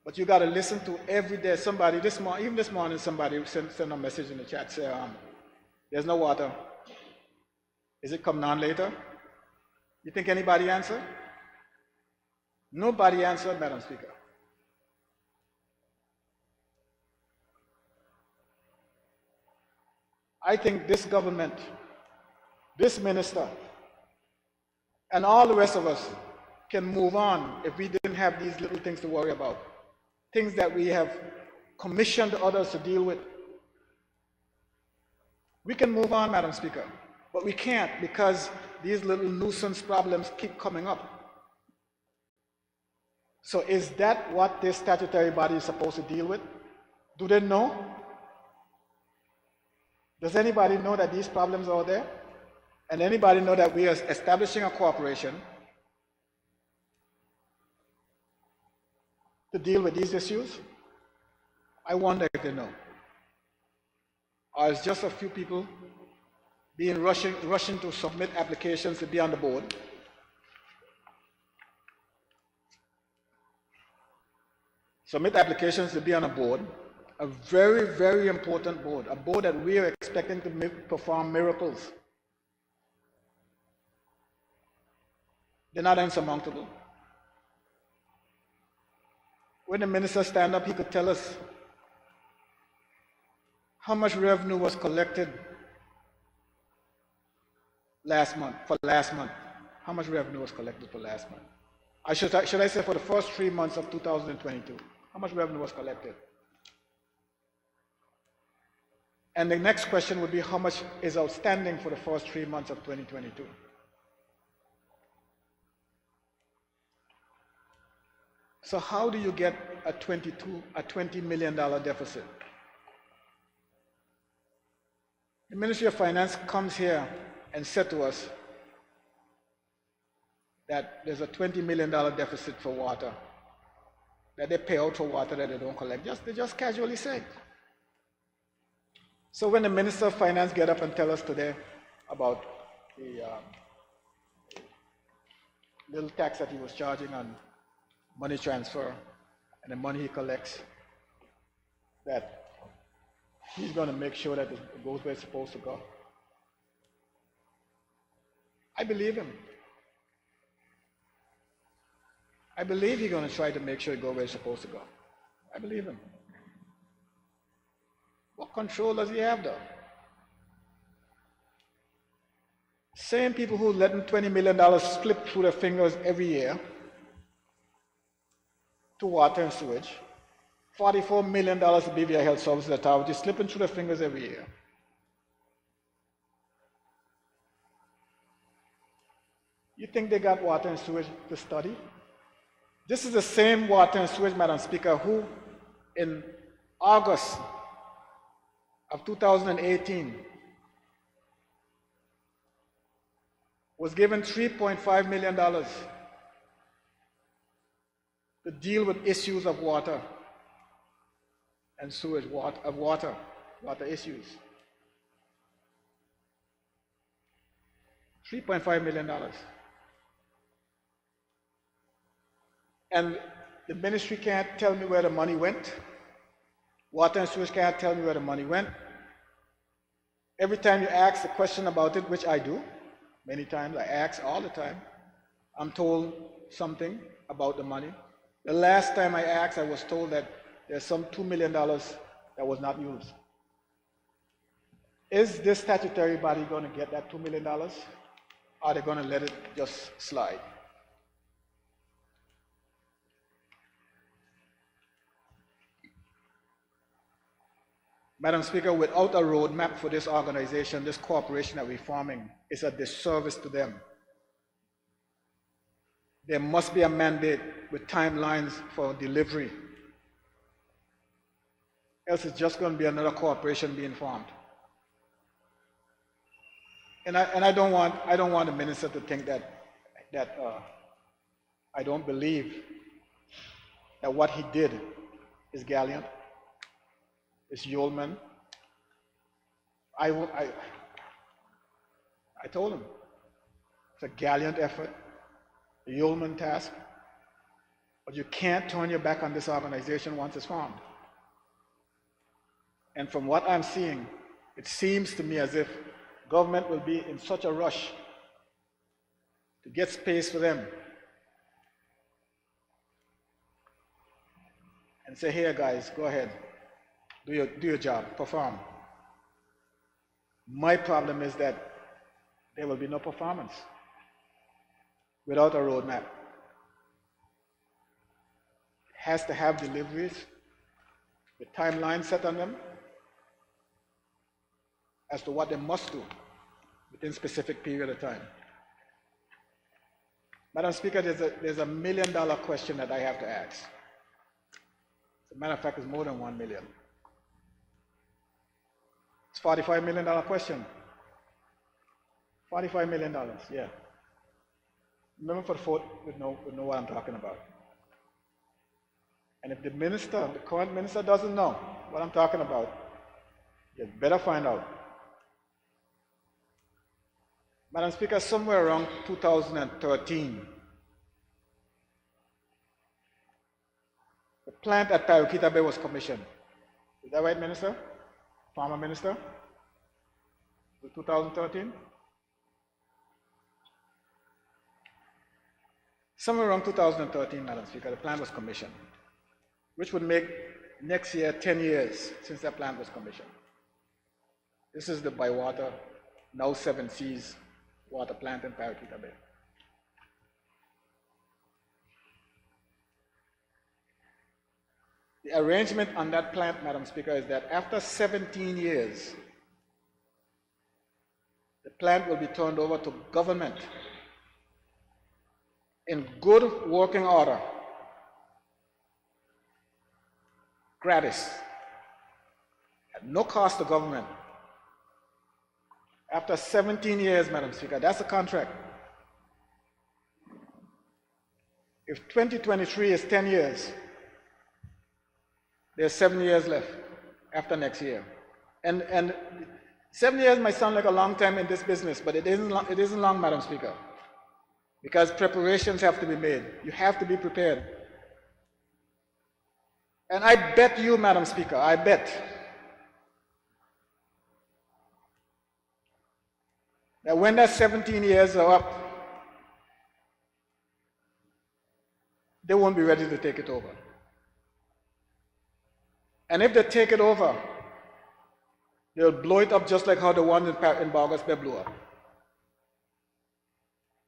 But you got to listen to every day. Somebody, even this morning, somebody sent a message in the chat, say, there's no water. Is it coming on later? You think anybody answered? Nobody answered, Madam Speaker. I think this government, this minister, and all the rest of us can move on if we didn't have these little things to worry about. Things that we have commissioned others to deal with. We can move on, Madam Speaker, but we can't because these little nuisance problems keep coming up. So is that what this statutory body is supposed to deal with? Do they know? Does anybody know that these problems are there? And anybody know that we are establishing a corporation to deal with these issues? I wonder if they know. Or it's just a few people rushing to submit applications to be on the board. Submit applications to be on a board, a very, very important board, a board that we are expecting to perform miracles. They're not insurmountable. When the minister stand up, he could tell us how much revenue was collected for last month. How much revenue was collected for last month? Should I say for the first 3 months of 2022? How much revenue was collected? And the next question would be how much is outstanding for the first 3 months of 2022? So how do you get a $20 million deficit? The Ministry of Finance comes here and said to us that there's a $20 million deficit for water, that they pay out for water that they don't collect. They just casually say. So when the Minister of Finance get up and tell us today about the little tax that he was charging on money transfer and the money he collects, that he's going to make sure that it goes where it's supposed to go, I believe him. I believe he's going to try to make sure it goes where it's supposed to go. I believe him. What control does he have, though? Same people who letting $20 million slip through their fingers every year to water and sewage, $44 million to BVI Health Services that are just slipping through their fingers every year. You think they got water and sewage to study? This is the same water and sewage, Madam Speaker, who in August of 2018 was given $3.5 million to deal with issues of water and sewage, water issues. $3.5 million. And the ministry can't tell me where the money went. Water and sewage can't tell me where the money went. Every time you ask a question about it, which I do, many times, I ask all the time, I'm told something about the money. The last time I asked, I was told that there's some $2 million that was not used. Is this statutory body going to get that $2 million? Or are they going to let it just slide? Madam Speaker, without a roadmap for this organization, this corporation that we're forming, it's a disservice to them. There must be a mandate with timelines for delivery. Else it's just going to be another corporation being formed. And I don't want the minister to think that I don't believe that what he did is gallant. It's yeoman. I told him it's a gallant effort, a yeoman task, but you can't turn your back on this organization once it's formed. And from what I'm seeing, it seems to me as if government will be in such a rush to get space for them and say, here guys, go ahead. Do your job, perform. My problem is that there will be no performance without a roadmap. It has to have deliveries with timelines set on them as to what they must do within a specific period of time. Madam Speaker, there's $1 million question that I have to ask. As a matter of fact, it's more than 1 million. It's $45 million question. $45 million, yeah. Member for the Fourth would know what I'm talking about. And if the current minister doesn't know what I'm talking about, you better find out. Madam Speaker, somewhere around 2013, the plant at Paraquita Bay was commissioned. Is that right, Minister? Former Minister? 2013? Somewhere around 2013, Madam Speaker, the plant was commissioned, which would make next year 10 years since that plant was commissioned. This is the Bywater, now Seven Seas water plant in Paraquita Bay. The arrangement on that plant, Madam Speaker, is that after 17 years, the plant will be turned over to government in good working order gratis, at no cost to government. After 17 years, Madam Speaker, that's a contract. If 2023 is 10 years, there's 7 years left after next year. And 7 years might sound like a long time in this business, but it isn't long, Madam Speaker, because preparations have to be made. You have to be prepared. And I bet you, Madam Speaker, I bet that when that 17 years are up, they won't be ready to take it over. And if they take it over, they'll blow it up just like how the one in Bargas Bay blew up.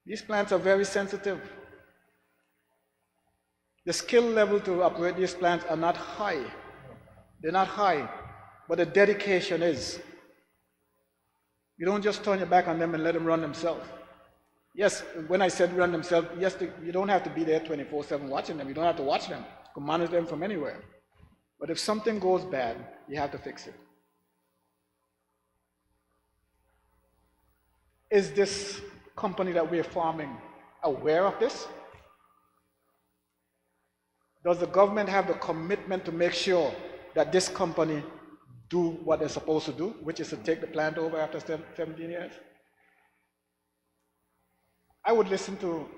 These plants are very sensitive. The skill level to operate these plants are not high. They're not high, but the dedication is. You don't just turn your back on them and let them run themselves. Yes, when I said run themselves, yes, you don't have to be there 24/7 watching them. You don't have to watch them. You can monitor them from anywhere. But if something goes bad, you have to fix it. Is this company that we're farming aware of this? Does the government have the commitment to make sure that this company do what they're supposed to do, which is to take the plant over after 17 years? I would listen to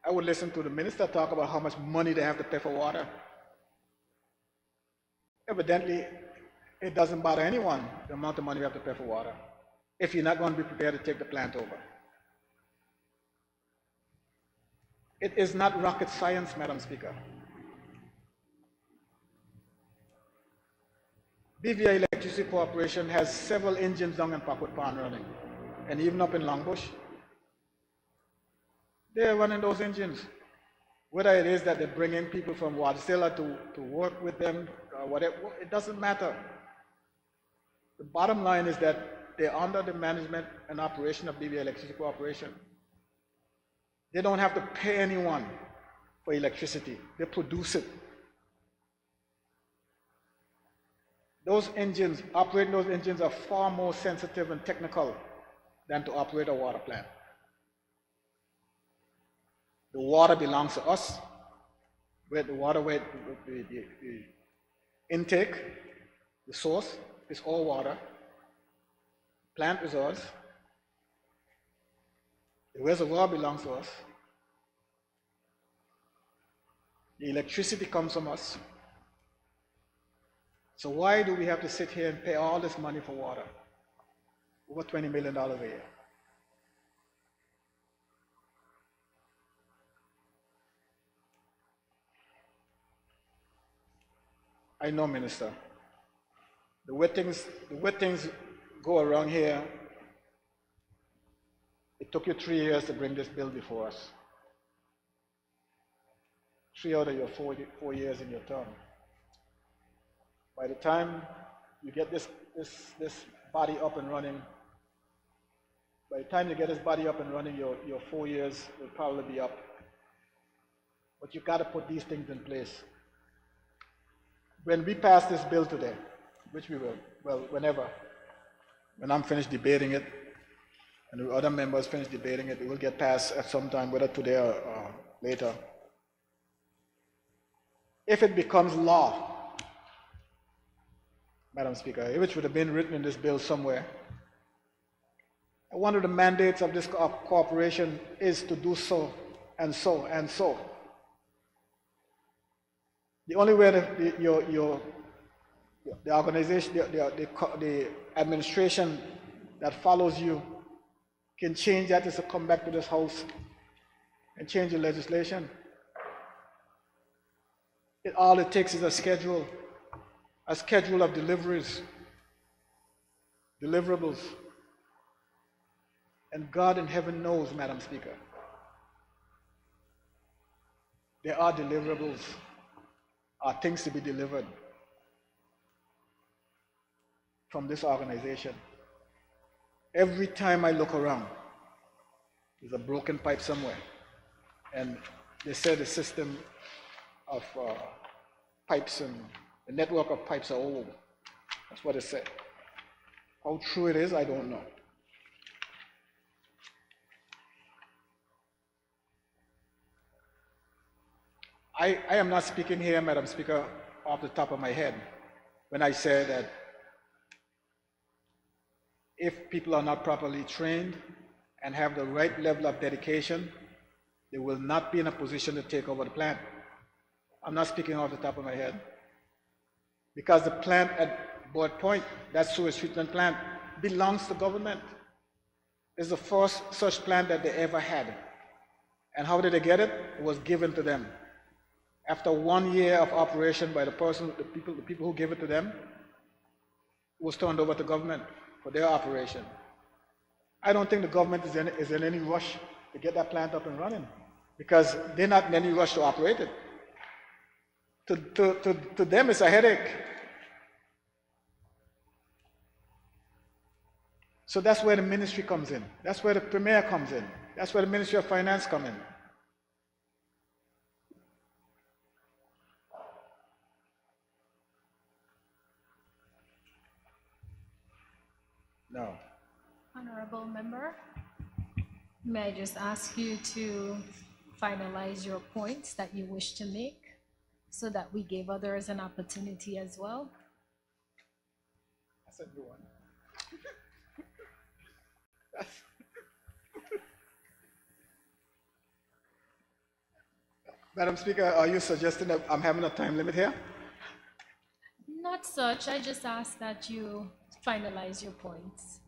the minister talk about how much money they have to pay for water. Evidently, it doesn't bother anyone, the amount of money we have to pay for water, if you're not going to be prepared to take the plant over. It is not rocket science, Madam Speaker. BVI Electricity Corporation has several engines down in Packwood Pond running, and even up in Longbush. They're running those engines. Whether it is that they're bringing people from Wadistella to work with them, whatever, it doesn't matter. The bottom line is that they're under the management and operation of BVI Electricity Corporation. They don't have to pay anyone for electricity. They produce it. Those engines, operating those engines are far more sensitive and technical than to operate a water plant. The water belongs to us. Where the water, where the intake, the source is all water. Plant is ours. The reservoir belongs to us. The electricity comes from us. So why do we have to sit here and pay all this money for water? Over $20 million a year. I know, Minister. The way things go around here, it took you 3 years to bring this bill before us. 3 out of your 4 years in your term. By the time you get this body up and running, your 4 years will probably be up. But you've got to put these things in place. When we pass this bill today, which we will, well, whenever, when I'm finished debating it, and the other members finish debating it, it will get passed at some time, whether today or later. If it becomes law, Madam Speaker, which would have been written in this bill somewhere, one of the mandates of this corporation is to do so and so and so. The only way that the organization, the administration that follows you can change that is to come back to this House and change the legislation. All it takes is a schedule of deliverables. And God in heaven knows, Madam Speaker, there are deliverables, are things to be delivered from this organization. Every time I look around, there's a broken pipe somewhere. And they said the system of pipes and The network of pipes are old. That's what it said. How true it is, I don't know. I am not speaking here, Madam Speaker, off the top of my head when I say that if people are not properly trained and have the right level of dedication, they will not be in a position to take over the plant. I'm not speaking off the top of my head. Because the plant at Board Point, that sewage treatment plant, belongs to government. It's the first such plant that they ever had. And how did they get it? It was given to them. After 1 year of operation by the people who gave it to them, it was turned over to government for their operation. I don't think the government is in any rush to get that plant up and running because they're not in any rush to operate it. To them, it's a headache. So that's where the ministry comes in. That's where the Premier comes in. That's where the Ministry of Finance comes in. No. Honorable member, may I just ask you to finalize your points that you wish to make so that we give others an opportunity as well? I said you one. Madam Speaker, are you suggesting that I'm having a time limit here? Not such. I just ask that you finalize your points.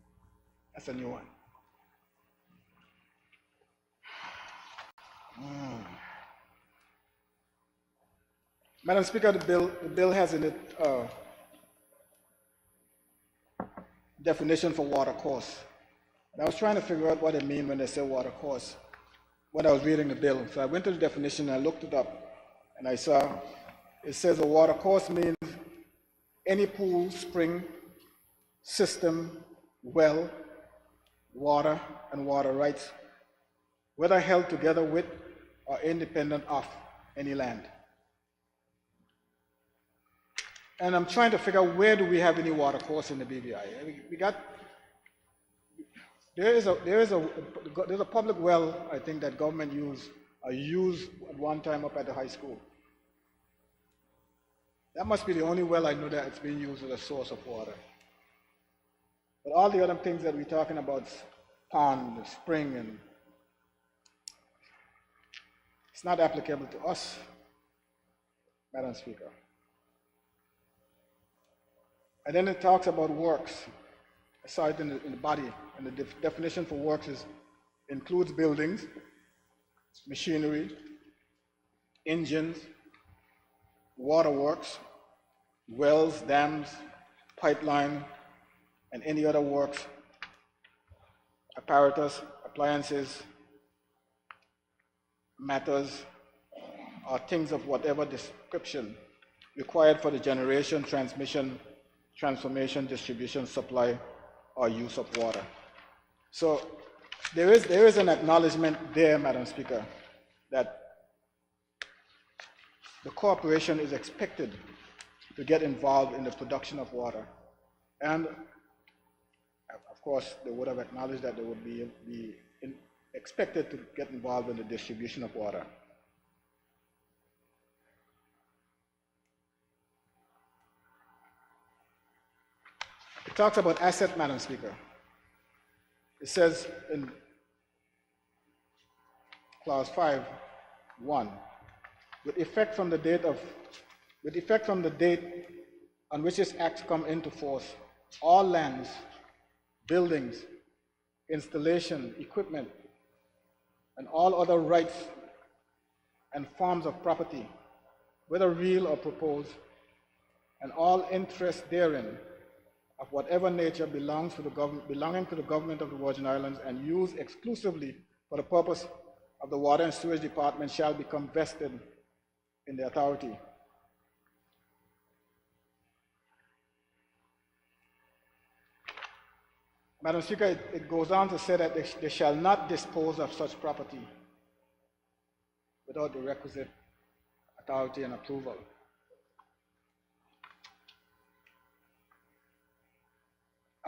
That's a new one. Madam Speaker, the bill has in it definition for water course. And I was trying to figure out what it means when they say water course when I was reading the bill. So I went to the definition and I looked it up and I saw it says a water course means any pool, spring, system, well, water, and water rights, whether held together with or independent of any land. And I'm trying to figure out where do we have any water course in the BVI. There's a public well, I think, that government used at one time up at the high school. That must be the only well I know that it's being used as a source of water. But all the other things that we're talking about, pond, spring, and it's not applicable to us, Madam Speaker. And then it talks about works. I saw it in the body, and the definition for works includes buildings, machinery, engines, waterworks, wells, dams, pipeline, and any other works, apparatus, appliances, matters, or things of whatever description required for the generation, transmission, transformation, distribution, supply, or use of water. So there is an acknowledgement there, Madam Speaker, that the corporation is expected to get involved in the production of water. And of course, they would have acknowledged that they would be expected to get involved in the distribution of water. It talks about asset, Madam Speaker. It says in clause 5(1), with effect from the date on which this act comes into force, all lands, buildings, installation, equipment, and all other rights and forms of property, whether real or proposed, and all interest therein of whatever nature belonging to the government of the Virgin Islands and used exclusively for the purpose of the Water and Sewage Department shall become vested in the authority. Madam Speaker, it goes on to say that they shall not dispose of such property without the requisite authority and approval.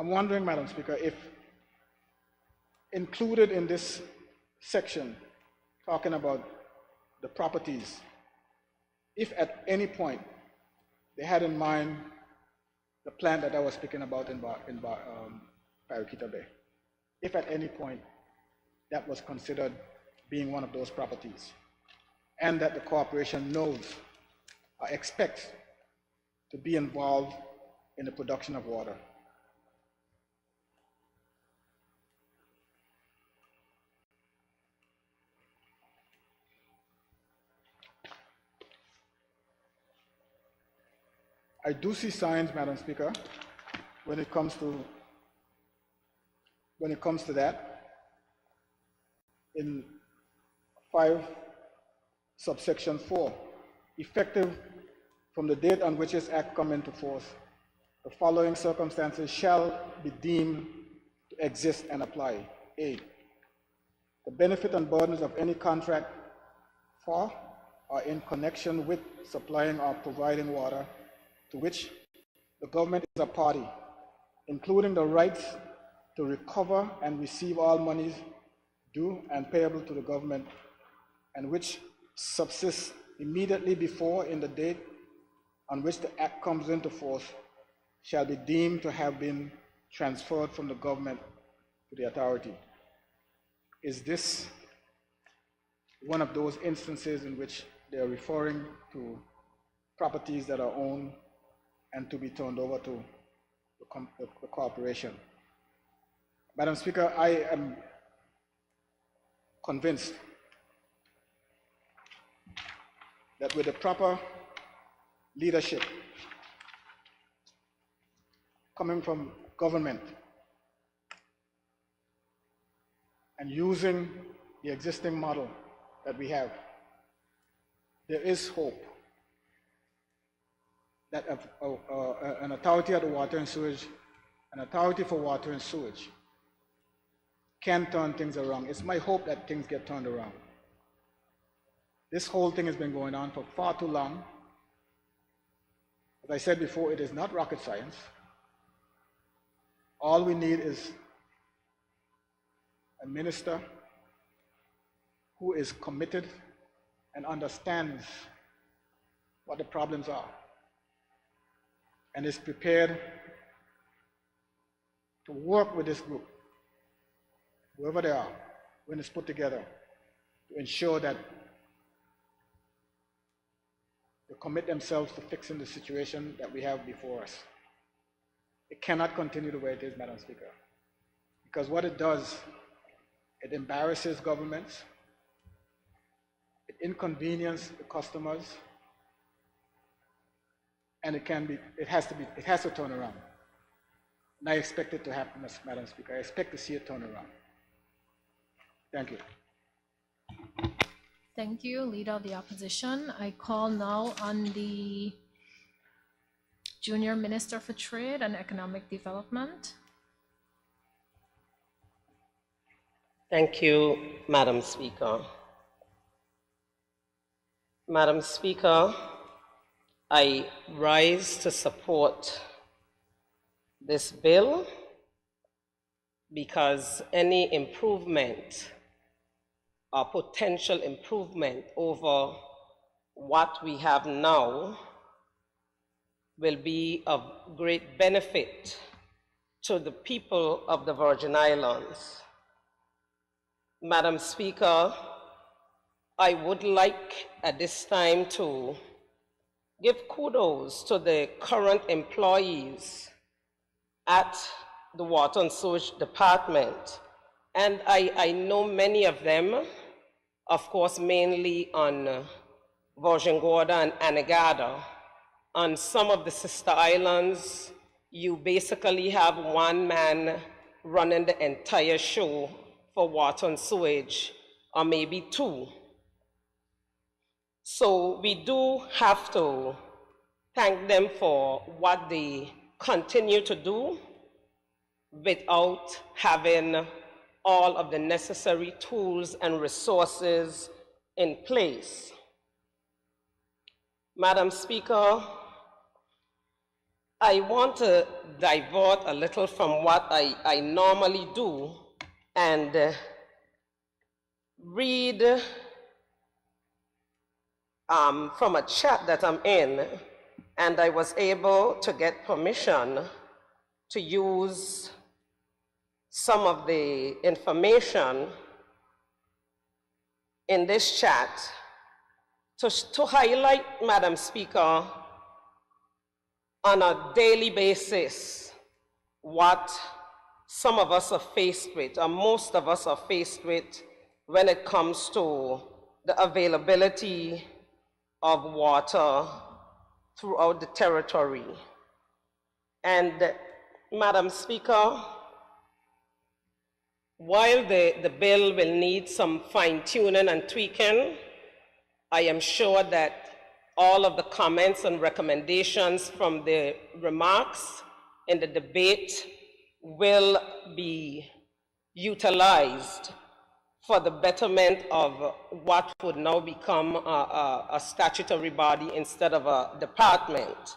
I'm wondering, Madam Speaker, if included in this section talking about the properties, if at any point they had in mind the plant that I was speaking about in Paraquita Bay, if at any point that was considered being one of those properties, and that the corporation knows or expects to be involved in the production of water. I do see signs, Madam Speaker, when it comes to that in 5 subsection 4, effective from the date on which this act come into force, the following circumstances shall be deemed to exist and apply. A, the benefit and burdens of any contract for or in connection with supplying or providing water to which the government is a party, including the rights to recover and receive all monies due and payable to the government, and which subsists immediately before in the date on which the act comes into force, shall be deemed to have been transferred from the government to the authority. Is this one of those instances in which they are referring to properties that are owned and to be turned over to the corporation? Madam Speaker, I am convinced that with the proper leadership coming from government and using the existing model that we have, there is hope that an authority of the water and sewage, an authority for water and sewage, can turn things around. It's my hope that things get turned around. This whole thing has been going on for far too long. As I said before, it is not rocket science. All we need is a minister who is committed and understands what the problems are and is prepared to work with this group, whoever they are, when it's put together, to ensure that they commit themselves to fixing the situation that we have before us. It cannot continue the way it is, Madam Speaker, because what it does, it embarrasses governments, it inconveniences the customers, and it has to turn around. And I expect it to happen, Madam Speaker. I expect to see it turn around. Thank you. Thank you, Leader of the Opposition. I call now on the Junior Minister for Trade and Economic Development. Thank you, Madam Speaker. Madam Speaker, I rise to support this bill because any improvement or potential improvement over what we have now will be of great benefit to the people of the Virgin Islands. Madam Speaker, I would like at this time to give kudos to the current employees at the Water and Sewage Department. And I know many of them, of course, mainly on Virgin Gorda and Anegada. On some of the sister islands, you basically have one man running the entire show for water and sewage, or maybe two. So we do have to thank them for what they continue to do without having all of the necessary tools and resources in place. Madam Speaker, I want to divert a little from what I normally do and read from a chat that I'm in, and I was able to get permission to use some of the information in this chat to highlight, Madam Speaker, on a daily basis what some of us are faced with, or most of us are faced with, when it comes to the availability of water throughout the territory. And Madam Speaker, while the bill will need some fine-tuning and tweaking, I am sure that all of the comments and recommendations from the remarks in the debate will be utilized for the betterment of what would now become a statutory body instead of a department.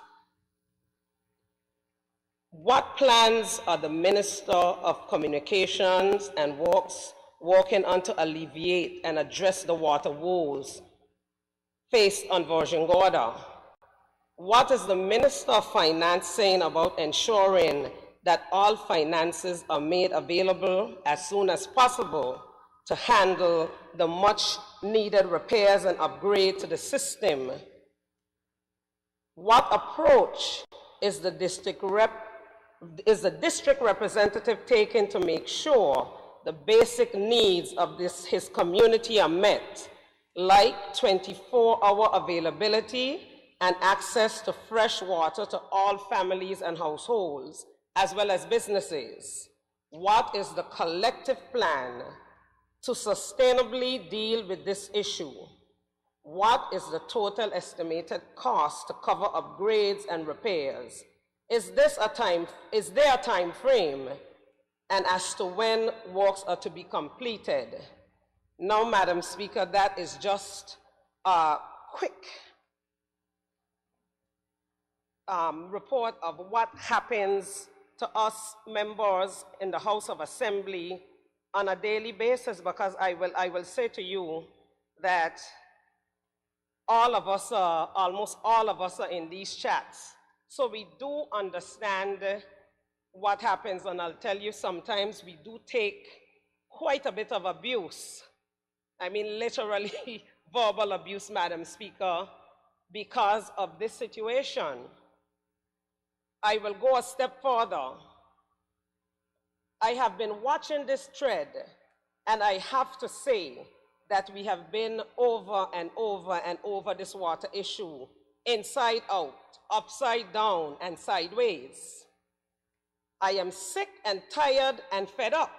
What plans are the Minister of Communications and Works working on to alleviate and address the water woes faced on Virgin Gorda? What is the Minister of Finance saying about ensuring that all finances are made available as soon as possible to handle the much needed repairs and upgrade to the system? What approach is the district representative taking to make sure the basic needs of his community are met, like 24-hour availability and access to fresh water to all families and households, as well as businesses? What is the collective plan to sustainably deal with this issue? What is the total estimated cost to cover upgrades and repairs? Is there a time frame, and as to when works are to be completed? Now, Madam Speaker, that is just a quick report of what happens to us members in the House of Assembly on a daily basis, because I will say to you that almost all of us are in these chats. So we do understand what happens, and I'll tell you, sometimes we do take quite a bit of abuse. I mean, literally verbal abuse, Madam Speaker, because of this situation. I will go a step further. I have been watching this thread, and I have to say that we have been over and over and over this water issue, inside out, upside down, and sideways. I am sick and tired and fed up,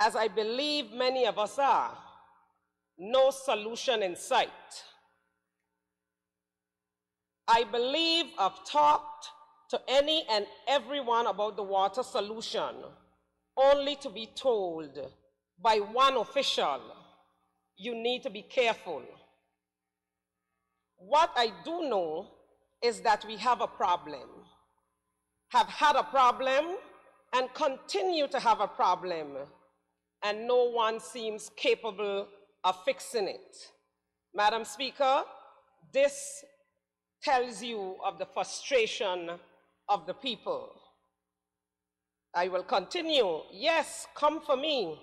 as I believe many of us are. No solution in sight. I believe I've talked to any and everyone about the water solution, only to be told by one official, you need to be careful. What I do know is that we have a problem, have had a problem, and continue to have a problem, and no one seems capable of fixing it. Madam Speaker, this tells you of the frustration of the people. I will continue. Yes, come for me.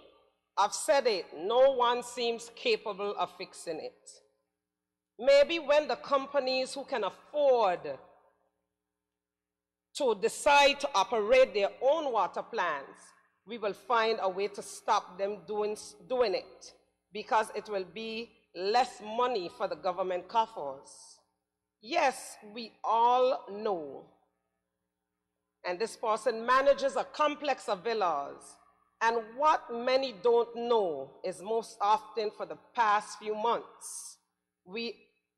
I've said it. No one seems capable of fixing it. Maybe when the companies who can afford to decide to operate their own water plants, we will find a way to stop them doing it, because it will be less money for the government coffers. Yes, we all know. And this person manages a complex of villas. And what many don't know is most often for the past few months, we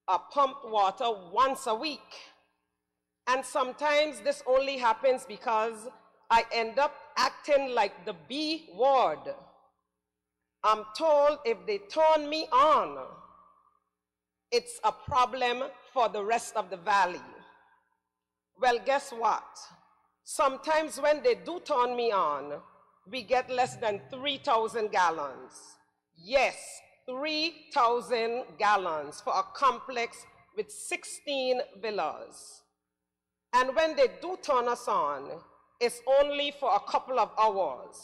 are pumped water once a week. And sometimes this only happens because I end up acting like the B word. I'm told if they turn me on, it's a problem for the rest of the valley. Well, guess what? Sometimes when they do turn me on, we get less than 3,000 gallons. Yes, 3,000 gallons for a complex with 16 villas. And when they do turn us on, it's only for a couple of hours.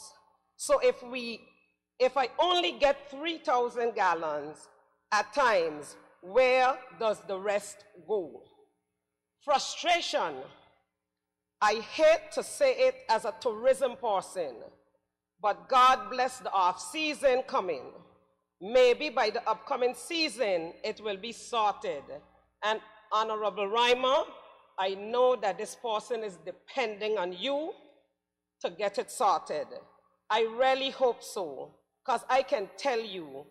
So if I only get 3,000 gallons at times, where does the rest go? Frustration. I hate to say it as a tourism person, but God bless the off-season coming. Maybe by the upcoming season, it will be sorted. And Honorable Reimer, I know that this person is depending on you to get it sorted. I really hope so, because I can tell you,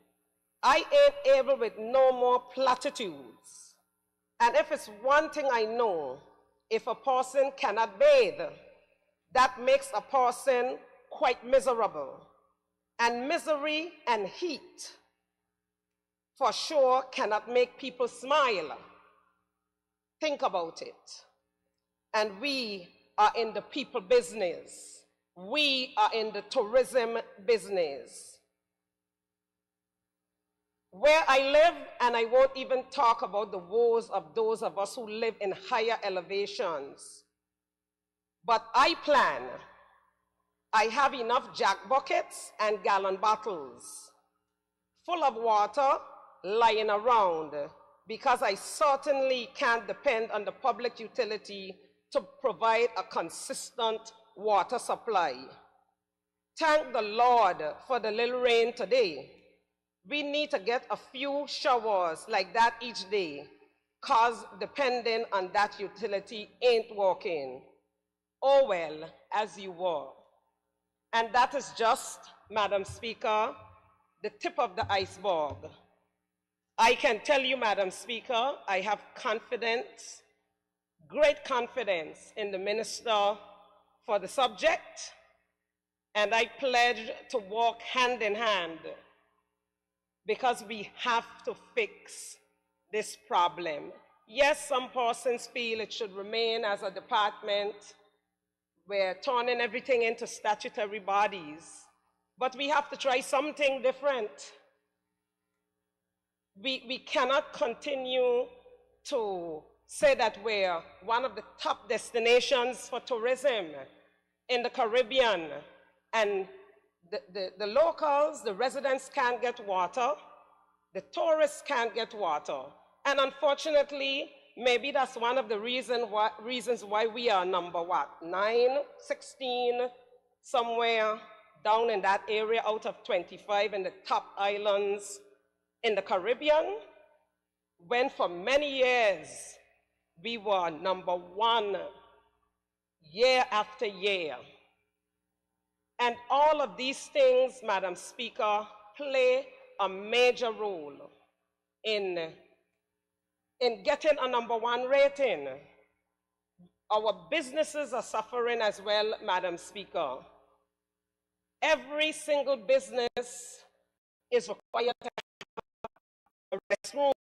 I ain't able with no more platitudes. And if it's one thing I know, if a person cannot bathe, that makes a person quite miserable. And misery and heat, for sure, cannot make people smile. Think about it. And we are in the people business. We are in the tourism business. Where I live, and I won't even talk about the woes of those of us who live in higher elevations, but I have enough jack buckets and gallon bottles full of water lying around, because I certainly can't depend on the public utility to provide a consistent water supply. Thank the Lord for the little rain today. We need to get a few showers like that each day, because depending on that utility ain't working. Oh well, as you were. And that is just, Madam Speaker, the tip of the iceberg. I can tell you, Madam Speaker, I have confidence, great confidence in the Minister for the subject, and I pledge to walk hand in hand, because we have to fix this problem. Yes, some persons feel it should remain as a department. We're turning everything into statutory bodies, but we have to try something different. We cannot continue to say that we're one of the top destinations for tourism in the Caribbean, and the locals, the residents can't get water, the tourists can't get water. And unfortunately, maybe that's one of the reasons why we are number what, 9, 16, somewhere down in that area out of 25 in the top islands in the Caribbean, when for many years we were number 1 year after year. And all of these things, Madam Speaker, play a major role in getting a number 1 rating. Our businesses are suffering as well, Madam Speaker. Every single business is required to have a restroom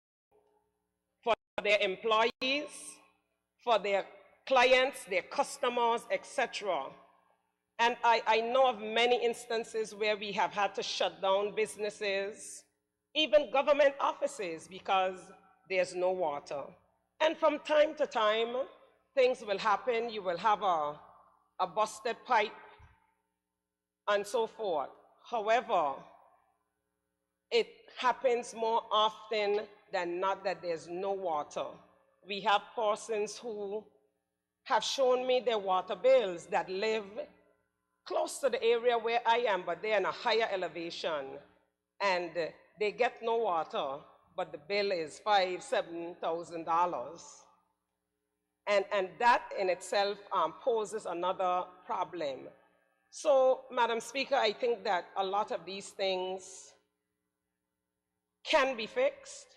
for their employees, for their clients, their customers, etc. And I know of many instances where we have had to shut down businesses, even government offices, because there's no water. And from time to time, things will happen. You will have a busted pipe and so forth. However, it happens more often than not that there's no water. We have persons who have shown me their water bills that live close to the area where I am, but they're in a higher elevation, and they get no water, but the bill is $5,000, $7,000. And that in itself poses another problem. So, Madam Speaker, I think that a lot of these things can be fixed,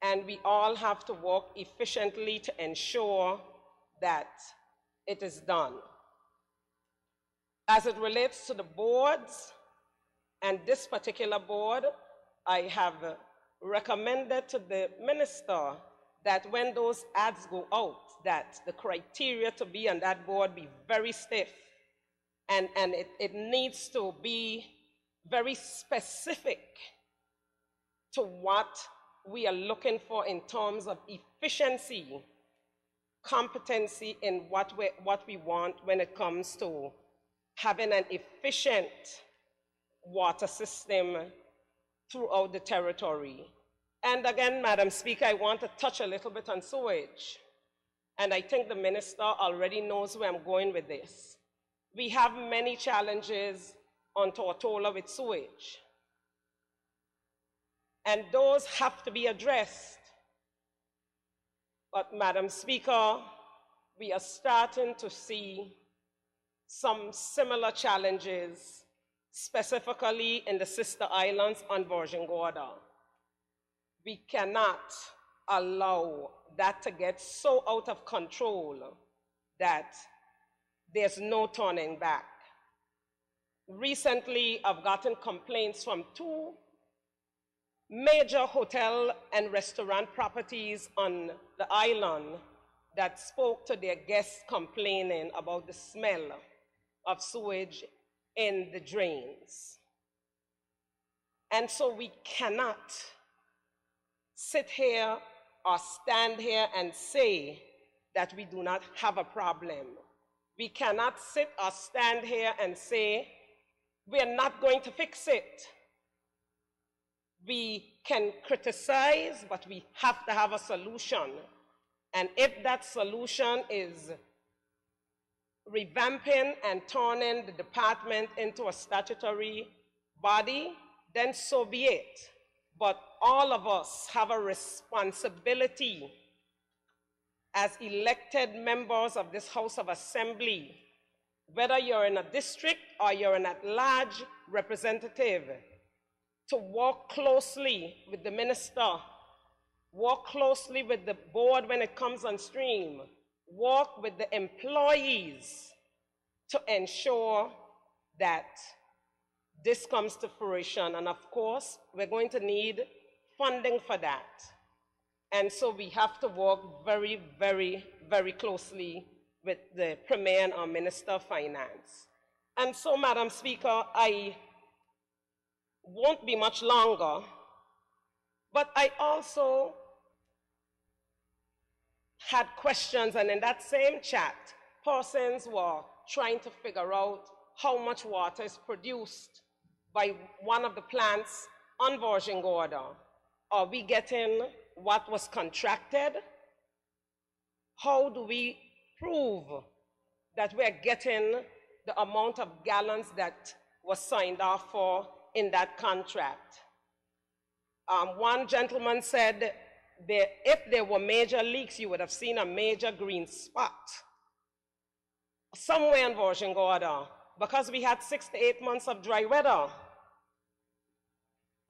and we all have to work efficiently to ensure that it is done. As it relates to the boards, and this particular board, I have recommended to the minister that when those ads go out, that the criteria to be on that board be very stiff, and it needs to be very specific to what we are looking for in terms of efficiency, competency in what we want when it comes to having an efficient water system throughout the territory. And again, Madam Speaker, I want to touch a little bit on sewage. And I think the minister already knows where I'm going with this. We have many challenges on Tortola with sewage. And those have to be addressed. But Madam Speaker, we are starting to see some similar challenges, specifically in the sister islands on Virgin Gorda. We cannot allow that to get so out of control that there's no turning back. Recently, I've gotten complaints from 2 major hotel and restaurant properties on the island that spoke to their guests complaining about the smell of sewage in the drains. And so we cannot sit here or stand here and say that we do not have a problem. We cannot sit or stand here and say we are not going to fix it. We can criticize, but we have to have a solution. And if that solution is revamping and turning the department into a statutory body, then so be it. But all of us have a responsibility as elected members of this House of Assembly, whether you're in a district or you're an at-large representative, to work closely with the minister, work closely with the board when it comes on stream, work with the employees to ensure that this comes to fruition. And of course, we're going to need funding for that. And so we have to work very, very, very closely with the Premier and our Minister of Finance. And so, Madam Speaker, I won't be much longer, but I also had questions, and in that same chat, persons were trying to figure out how much water is produced by one of the plants on Virgin Gorda. Are we getting what was contracted? How do we prove that we're getting the amount of gallons that was signed off for in that contract? One gentleman said if there were major leaks, you would have seen a major green spot somewhere in Virgin Gorda because we had 6 to 8 months of dry weather.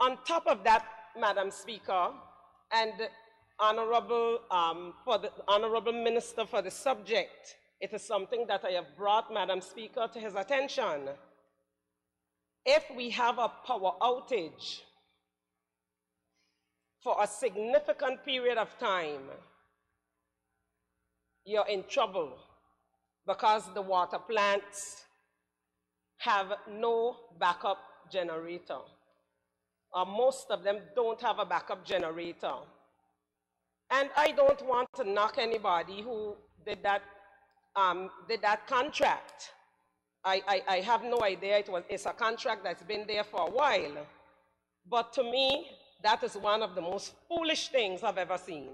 On top of that, Madam Speaker, and Honorable, for the Honorable Minister for the subject, it is something that I have brought, Madam Speaker, to his attention. If we have a power outage for a significant period of time, you're in trouble because the water plants have no backup generator. Most of them don't have a backup generator. And I don't want to knock anybody who did that contract. I have no idea. It's a contract that's been there for a while. But to me, that is one of the most foolish things I've ever seen.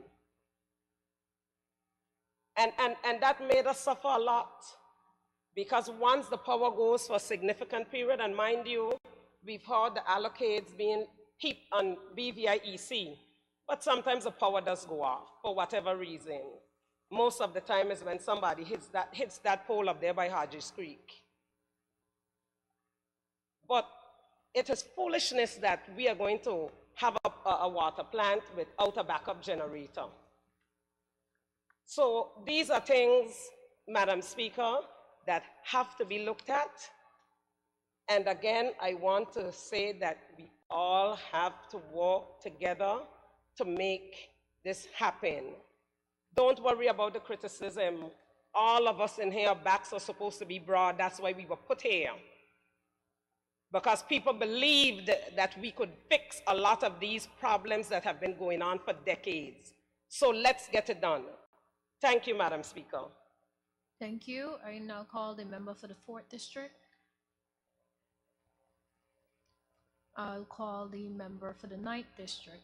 And that made us suffer a lot. Because once the power goes for a significant period, and mind you, we've heard the allocates being heaped on BVIEC, but sometimes the power does go off for whatever reason. Most of the time is when somebody hits that pole up there by Hodges Creek. But it is foolishness that we are going to have a water plant without a backup generator. So these are things, Madam Speaker, that have to be looked at. And again, I want to say that we all have to work together to make this happen. Don't worry about the criticism. All of us in here, backs are supposed to be broad. That's why we were put here. Because people believed that we could fix a lot of these problems that have been going on for decades. So let's get it done. Thank you, Madam Speaker. Thank you. I now call the member for the 4th District. I'll call the member for the 9th District.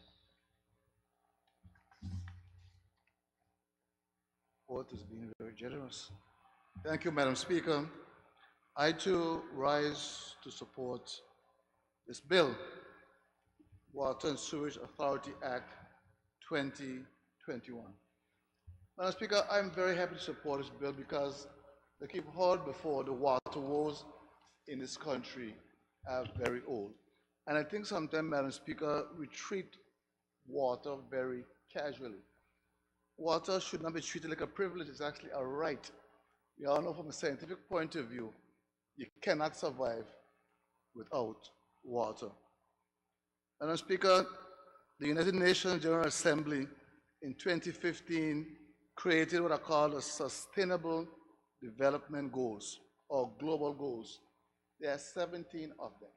Court is being very generous. Thank you, Madam Speaker. I too rise to support this bill, Water and Sewage Authority Act 2021. Madam Speaker, I'm very happy to support this bill because, like you've heard before, the water woes in this country are very old. And I think sometimes, Madam Speaker, we treat water very casually. Water should not be treated like a privilege, it's actually a right. We all know from a scientific point of view, you cannot survive without water. Madam Speaker, the United Nations General Assembly in 2015 created what are called the Sustainable Development Goals, or Global Goals. There are 17 of them.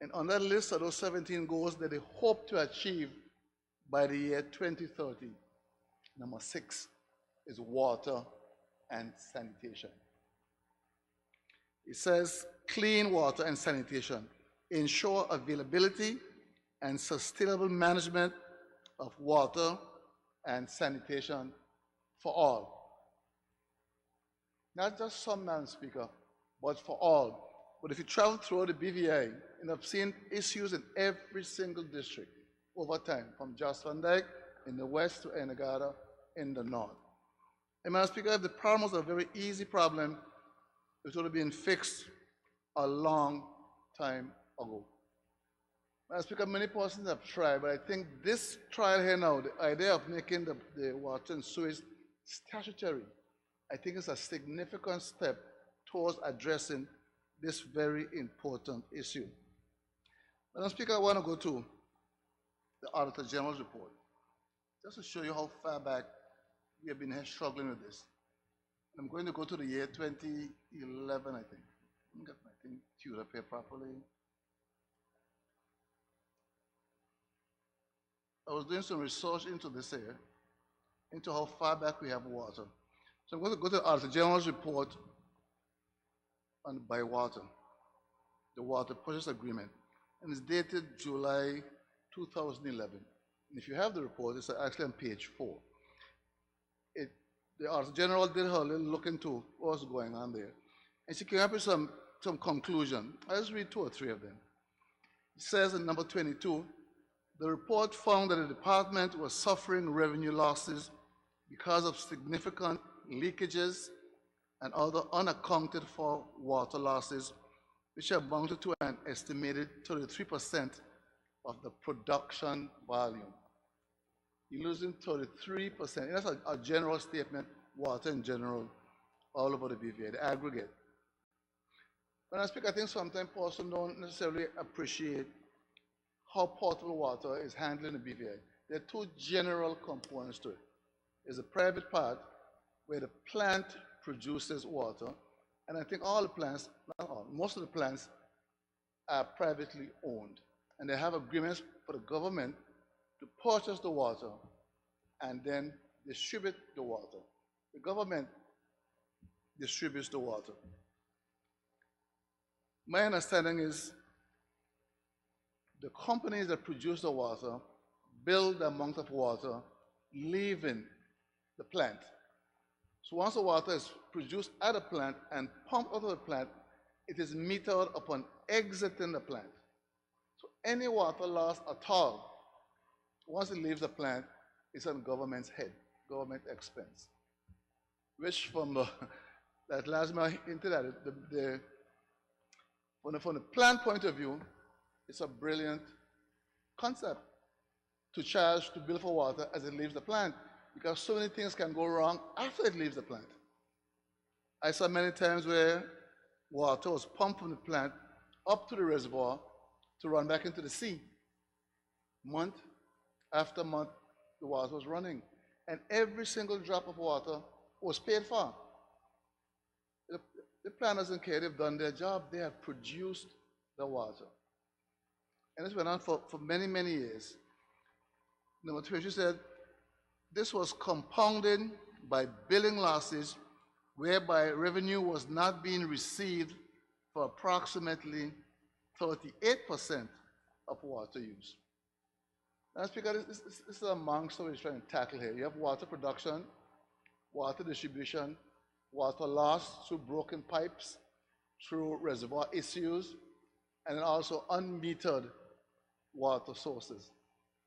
And on that list of those 17 goals that they hope to achieve by the year 2030, number 6 is water and sanitation. It says clean water and sanitation, ensure availability and sustainable management of water and sanitation for all. Not just some, Madam Speaker, but for all. But if you travel through the BVI, and I've seen issues in every single district over time, from Jos Van Dyke in the west to Enagada in the north. And Madam Speaker, if the problem was a very easy problem, it would have been fixed a long time ago. Madam Speaker, many persons have tried, but I think this trial here now, the idea of making the water and sewage statutory, I think is a significant step towards addressing this very important issue. Madam Speaker, I want to go to the Auditor General's report, just to show you how far back we have been struggling with this. I'm going to go to the year 2011, I think. Let me get my thing queued up here properly. I was doing some research into this here, into how far back we have water. So I'm going to go to the Auditor General's report on Bywater, the water purchase agreement, and it's dated July 2011. And if you have the report, it's actually on page 4. The Auditor General did her little look into what's going on there, and she came up with some conclusion. I'll just read 2 or 3 of them. It says in number 22, the report found that the department was suffering revenue losses because of significant leakages and other unaccounted for water losses, which amounted to an estimated 33% of the production volume. You're losing 33%. And that's a general statement, water in general, all over the BVA, the aggregate. When I speak, I think sometimes persons don't necessarily appreciate how potable water is handled in the BVI. There are 2 general components to it. There's a private part where the plant produces water, and I think all the plants, not all, most of the plants are privately owned, and they have agreements for the government to purchase the water and then distribute the water. The government distributes the water. My understanding is the companies that produce the water build the amount of water leaving the plant. So once the water is produced at a plant and pumped out of the plant, it is metered upon exiting the plant. So any water loss at all, once it leaves the plant, it's on government's head, government expense. Which from that last me into that, from the plant point of view, it's a brilliant concept to charge to bill for water as it leaves the plant, because so many things can go wrong after it leaves the plant. I saw many times where water was pumped from the plant up to the reservoir to run back into the sea. Month after month the water was running. And every single drop of water was paid for. The planners in Care, they've done their job. They have produced the water. And this went on for many, many years. Number two, she said, this was compounded by billing losses, whereby revenue was not being received for approximately 38% of water use. Now, Speaker, this is amongst what we're trying to tackle here. You have water production, water distribution, water loss through broken pipes, through reservoir issues, and then also unmetered water sources.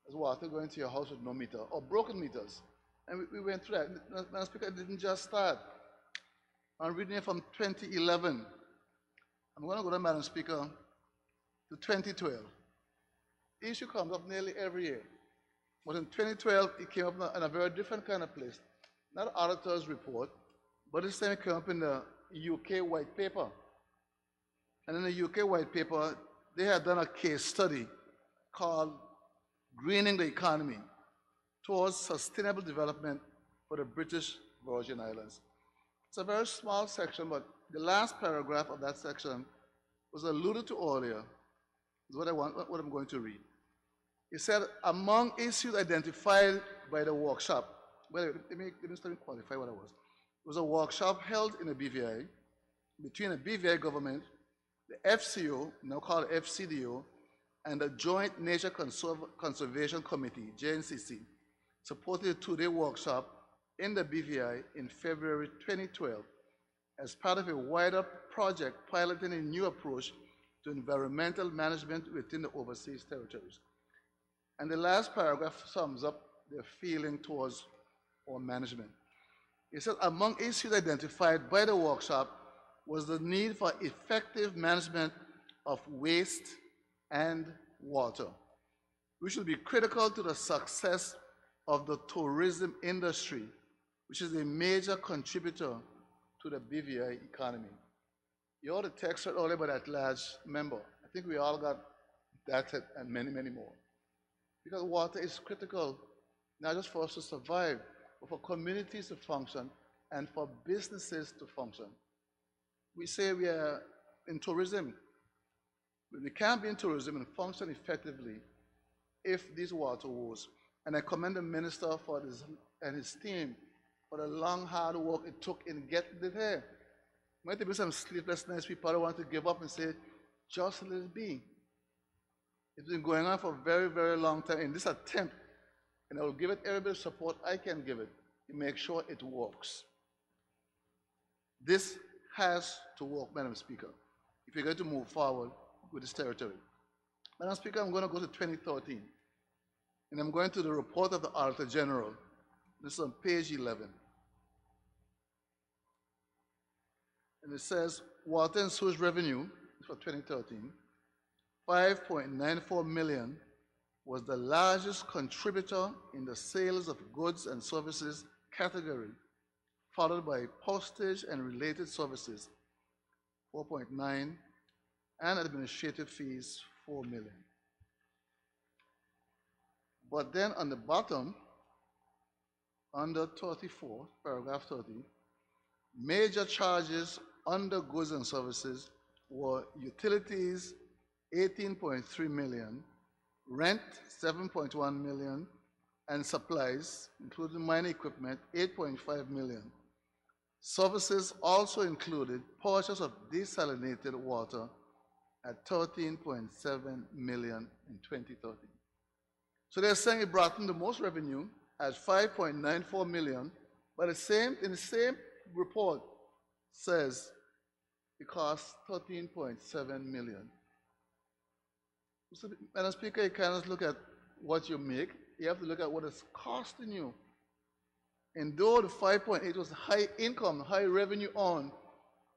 There's water going to your house with no meter, or broken meters. And we went through that. Madam Speaker, it didn't just start. I'm reading it from 2011. I'm going to go to, Madam Speaker, to 2012. The issue comes up nearly every year. But in 2012, it came up in a very different kind of place. Not the auditor's report, but this time it came up in the UK white paper. And in the UK white paper, they had done a case study called Greening the Economy Towards Sustainable Development for the British Virgin Islands. It's a very small section, but the last paragraph of that section was alluded to earlier. Is what I'm going to read. It said, among issues identified by the workshop, well, let me qualify what it was. It was a workshop held in the BVI between the BVI government, the FCO, now called FCDO, and the Joint Nature Conservation Committee, JNCC, supported a two-day workshop in the BVI in February 2012 as part of a wider project piloting a new approach to environmental management within the overseas territories. And the last paragraph sums up their feeling towards our management. It says, among issues identified by the workshop was the need for effective management of waste and water, which will be critical to the success of the tourism industry, which is a major contributor to the BVI economy. You all the text read earlier by that large member. I think we all got that and many, many more. Because water is critical, not just for us to survive, but for communities to function and for businesses to function. We say we are in tourism. We can't be in tourism and function effectively if these water woes. And I commend the minister for this and his team for the long, hard work it took in getting it here. Might be some sleepless nights people don't want to give up and say, just let it be. It's been going on for a very, very long time in this attempt, and I will give it every bit of support I can give it to make sure it works. This has to work, Madam Speaker, if you're going to move forward with this territory. Madam Speaker, I'm going to go to 2013, and I'm going to the report of the Auditor General. This is on page 11. And it says, water and sewage revenue for 2013, 5.94 million was the largest contributor in the sales of goods and services category, followed by postage and related services, 4.9, and administrative fees, 4 million. But then on the bottom, under 34, paragraph 30, major charges under goods and services were utilities, 18.3 million, rent, 7.1 million, and supplies, including mining equipment, 8.5 million. Services also included purchase of desalinated water at 13.7 million in 2013. So they're saying it brought in the most revenue at 5.94 million, but in the same report says it costs 13.7 million. So, Madam Speaker, you cannot look at what you make, you have to look at what it's costing you. And though the 5.8 was high income, high revenue on,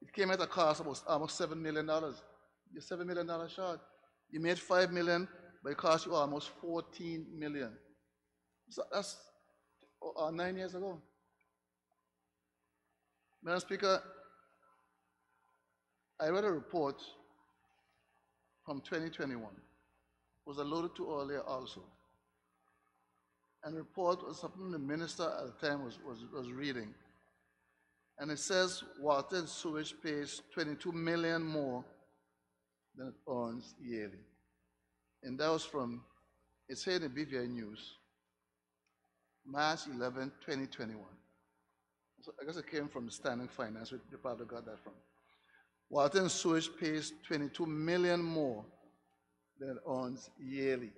it came at a cost of almost $7 million. You're $7 million short. You made $5 million, but it cost you almost $14 million. So that's 9 years ago. Madam Speaker, I read a report from 2021. It was alluded to earlier also. and the report was something the minister at the time was reading. And it says water and sewage pays 22 million more than it earns yearly. And that was from, it's here in the BVI News, March 11, 2021. So I guess it came from the Standing Finance, which they probably got that from. Water and sewage pays 22 million more than it earns yearly.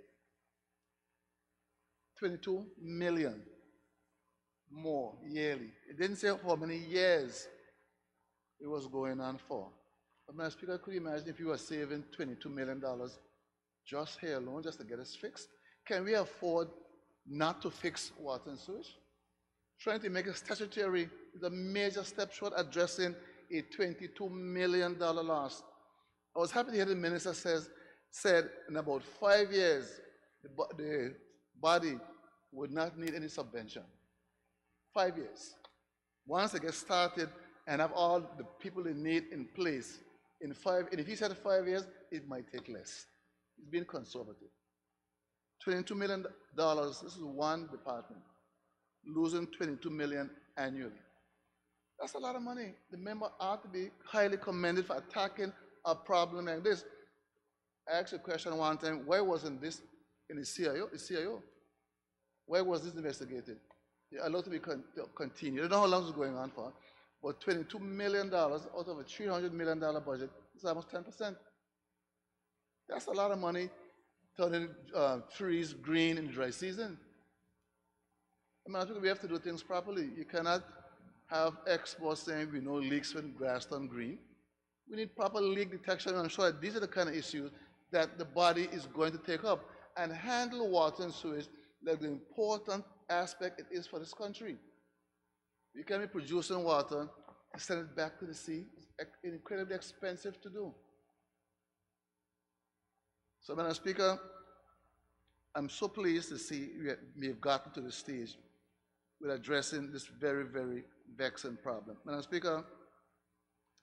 22 million more yearly. It didn't say how many years it was going on for. But Madam Speaker, could you imagine if you were saving $22 million just here alone, just to get us fixed? Can we afford not to fix water and sewage? Trying to make it statutory is a major step toward addressing a $22 million loss. I was happy to hear the minister said in about 5 years, the body would not need any subvention. 5 years. Once they get started and have all the people they need in place, and if he said 5 years, it might take less. He's being conservative. $22 million, this is one department, losing $22 million annually. That's a lot of money. The member ought to be highly commended for attacking a problem like this. I asked a question one time, why wasn't this in the CIO? Why was this investigated? They allowed to be continued. I don't know how long it's going on for, but $22 million out of a $300 million budget is almost 10%. That's a lot of money turning trees green in the dry season. I mean, I think we have to do things properly. You cannot have experts saying we know leaks when grass turns green. We need proper leak detection and ensure that these are the kind of issues that the body is going to take up and handle water and sewage like the important aspect it is for this country. You can be producing water and send it back to the sea. It's incredibly expensive to do. So, Madam Speaker, I'm so pleased to see we have gotten to the stage with addressing this very, very vexing problem. Madam Speaker,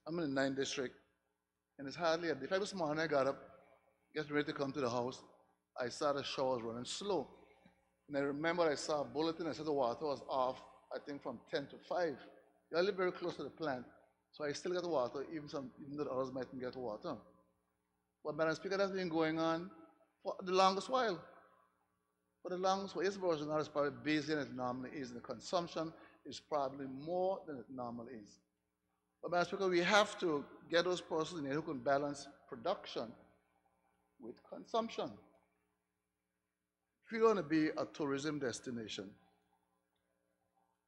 I'm in the 9th district, and it's hardly a day. In fact, this morning I got up, getting ready to come to the house. I saw the showers running slow. And I remember I saw a bulletin that said the water was off, I think from 10 to 5. I live very close to the plant, so I still get water, even though others mightn't get water. But Madam Speaker, that's been going on for the longest while. For the longest while, yes, version is probably busier than it normally is, and the consumption is probably more than it normally is. But Madam Speaker, we have to get those persons in here who can balance production with consumption. If we're going to be a tourism destination,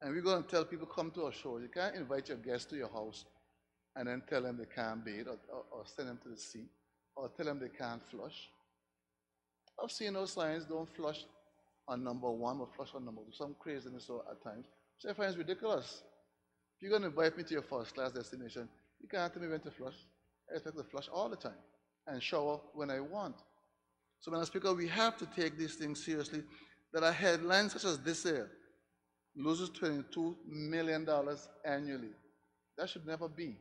and we're going to tell people come to our shore, you can't invite your guests to your house and then tell them they can't bathe or send them to the sea or tell them they can't flush. I've seen those signs, don't flush on number 1 or flush on number 2, some craziness at times, which I find is ridiculous. If you're going to invite me to your first-class destination, you can't tell me when to flush. I expect to flush all the time and shower when I want. So, Madam Speaker, we have to take these things seriously. That a headline such as this here loses $22 million annually. That should never be.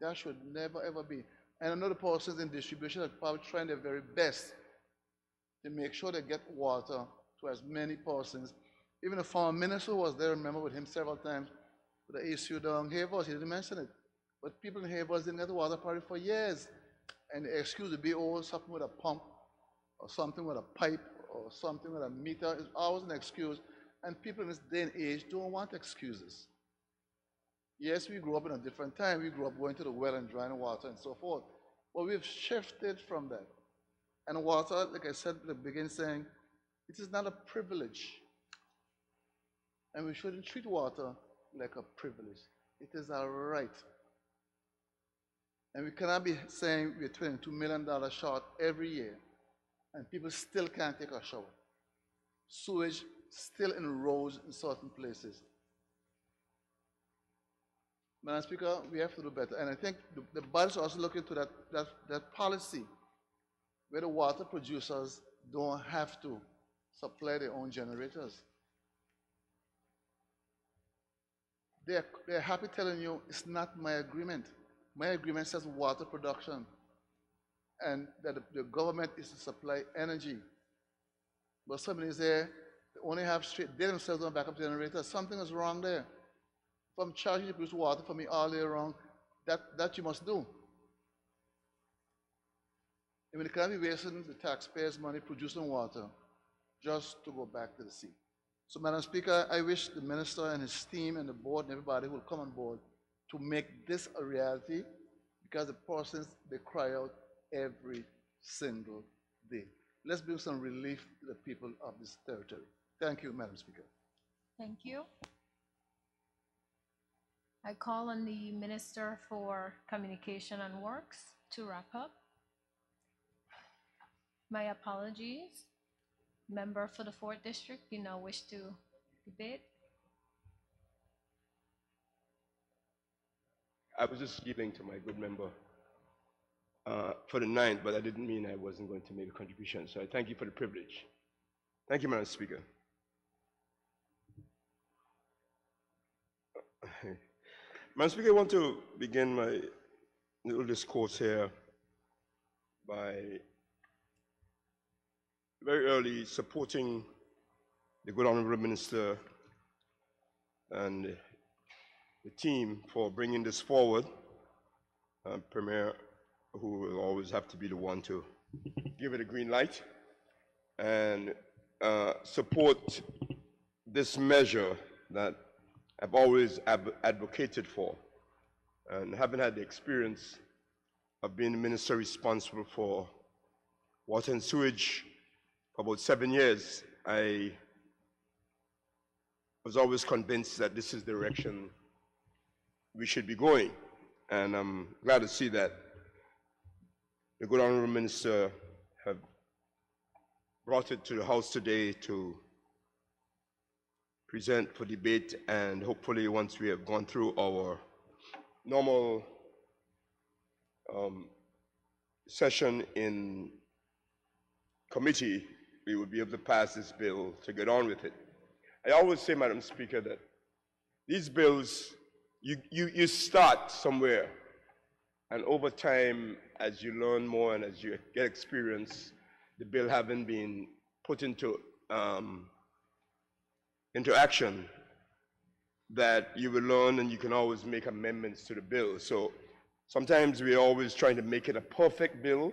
That should never, ever be. And I know the persons in distribution are probably trying their very best to make sure they get water to as many persons. Even the former minister who was there, I remember with him several times, with the issue down Havers, he didn't mention it. But people in Havers didn't get water probably for years. And the excuse would be, oh, something with a pump, or something with a pipe, or something with a meter. It's always an excuse. And people in this day and age don't want excuses. Yes, we grew up in a different time. We grew up going to the well and drawing water and so forth. But we've shifted from that. And water, like I said at the beginning, saying, it is not a privilege. And we shouldn't treat water like a privilege. It is a right. And we cannot be saying we're $22 million short every year, and people still can't take a shower. Sewage still in rows in certain places. Madam Speaker, we have to do better. And I think the body should also look into that policy where the water producers don't have to supply their own generators. They're happy telling you it's not my agreement. My agreement says water production and that the government is to supply energy. But somebody say the only have straight, they themselves don't backup generator. Something is wrong there. If I'm charging you to produce water for me all year round, that you must do. I mean, you can't be wasting the taxpayers' money producing water just to go back to the sea. So, Madam Speaker, I wish the Minister and his team and the board and everybody will come on board to make this a reality, because the persons, they cry out every single day. Let's bring some relief to the people of this territory. Thank you, Madam Speaker. Thank you. I call on the Minister for Communication and Works to wrap up. My apologies. Member for the 4th District, you now wish to debate. I was just yielding to my good member for the 9th, but I didn't mean I wasn't going to make a contribution. So I thank you for the privilege. Thank you, Madam Speaker. Madam Speaker, I want to begin my little discourse here by very early supporting the good honorable minister and the team for bringing this forward. Premier, who will always have to be the one to give it a green light, and support this measure that I've always advocated for. And having had the experience of being the minister responsible for water and sewage for about 7 years, I was always convinced that this is the direction we should be going. And I'm glad to see that the good honorable minister have brought it to the House today to present for debate, and hopefully once we have gone through our normal session in committee, we will be able to pass this bill to get on with it. I always say, Madam Speaker, that these bills, you start somewhere, and over time, as you learn more and as you get experience, the bill having been put into action, that you will learn and you can always make amendments to the bill. So sometimes we're always trying to make it a perfect bill,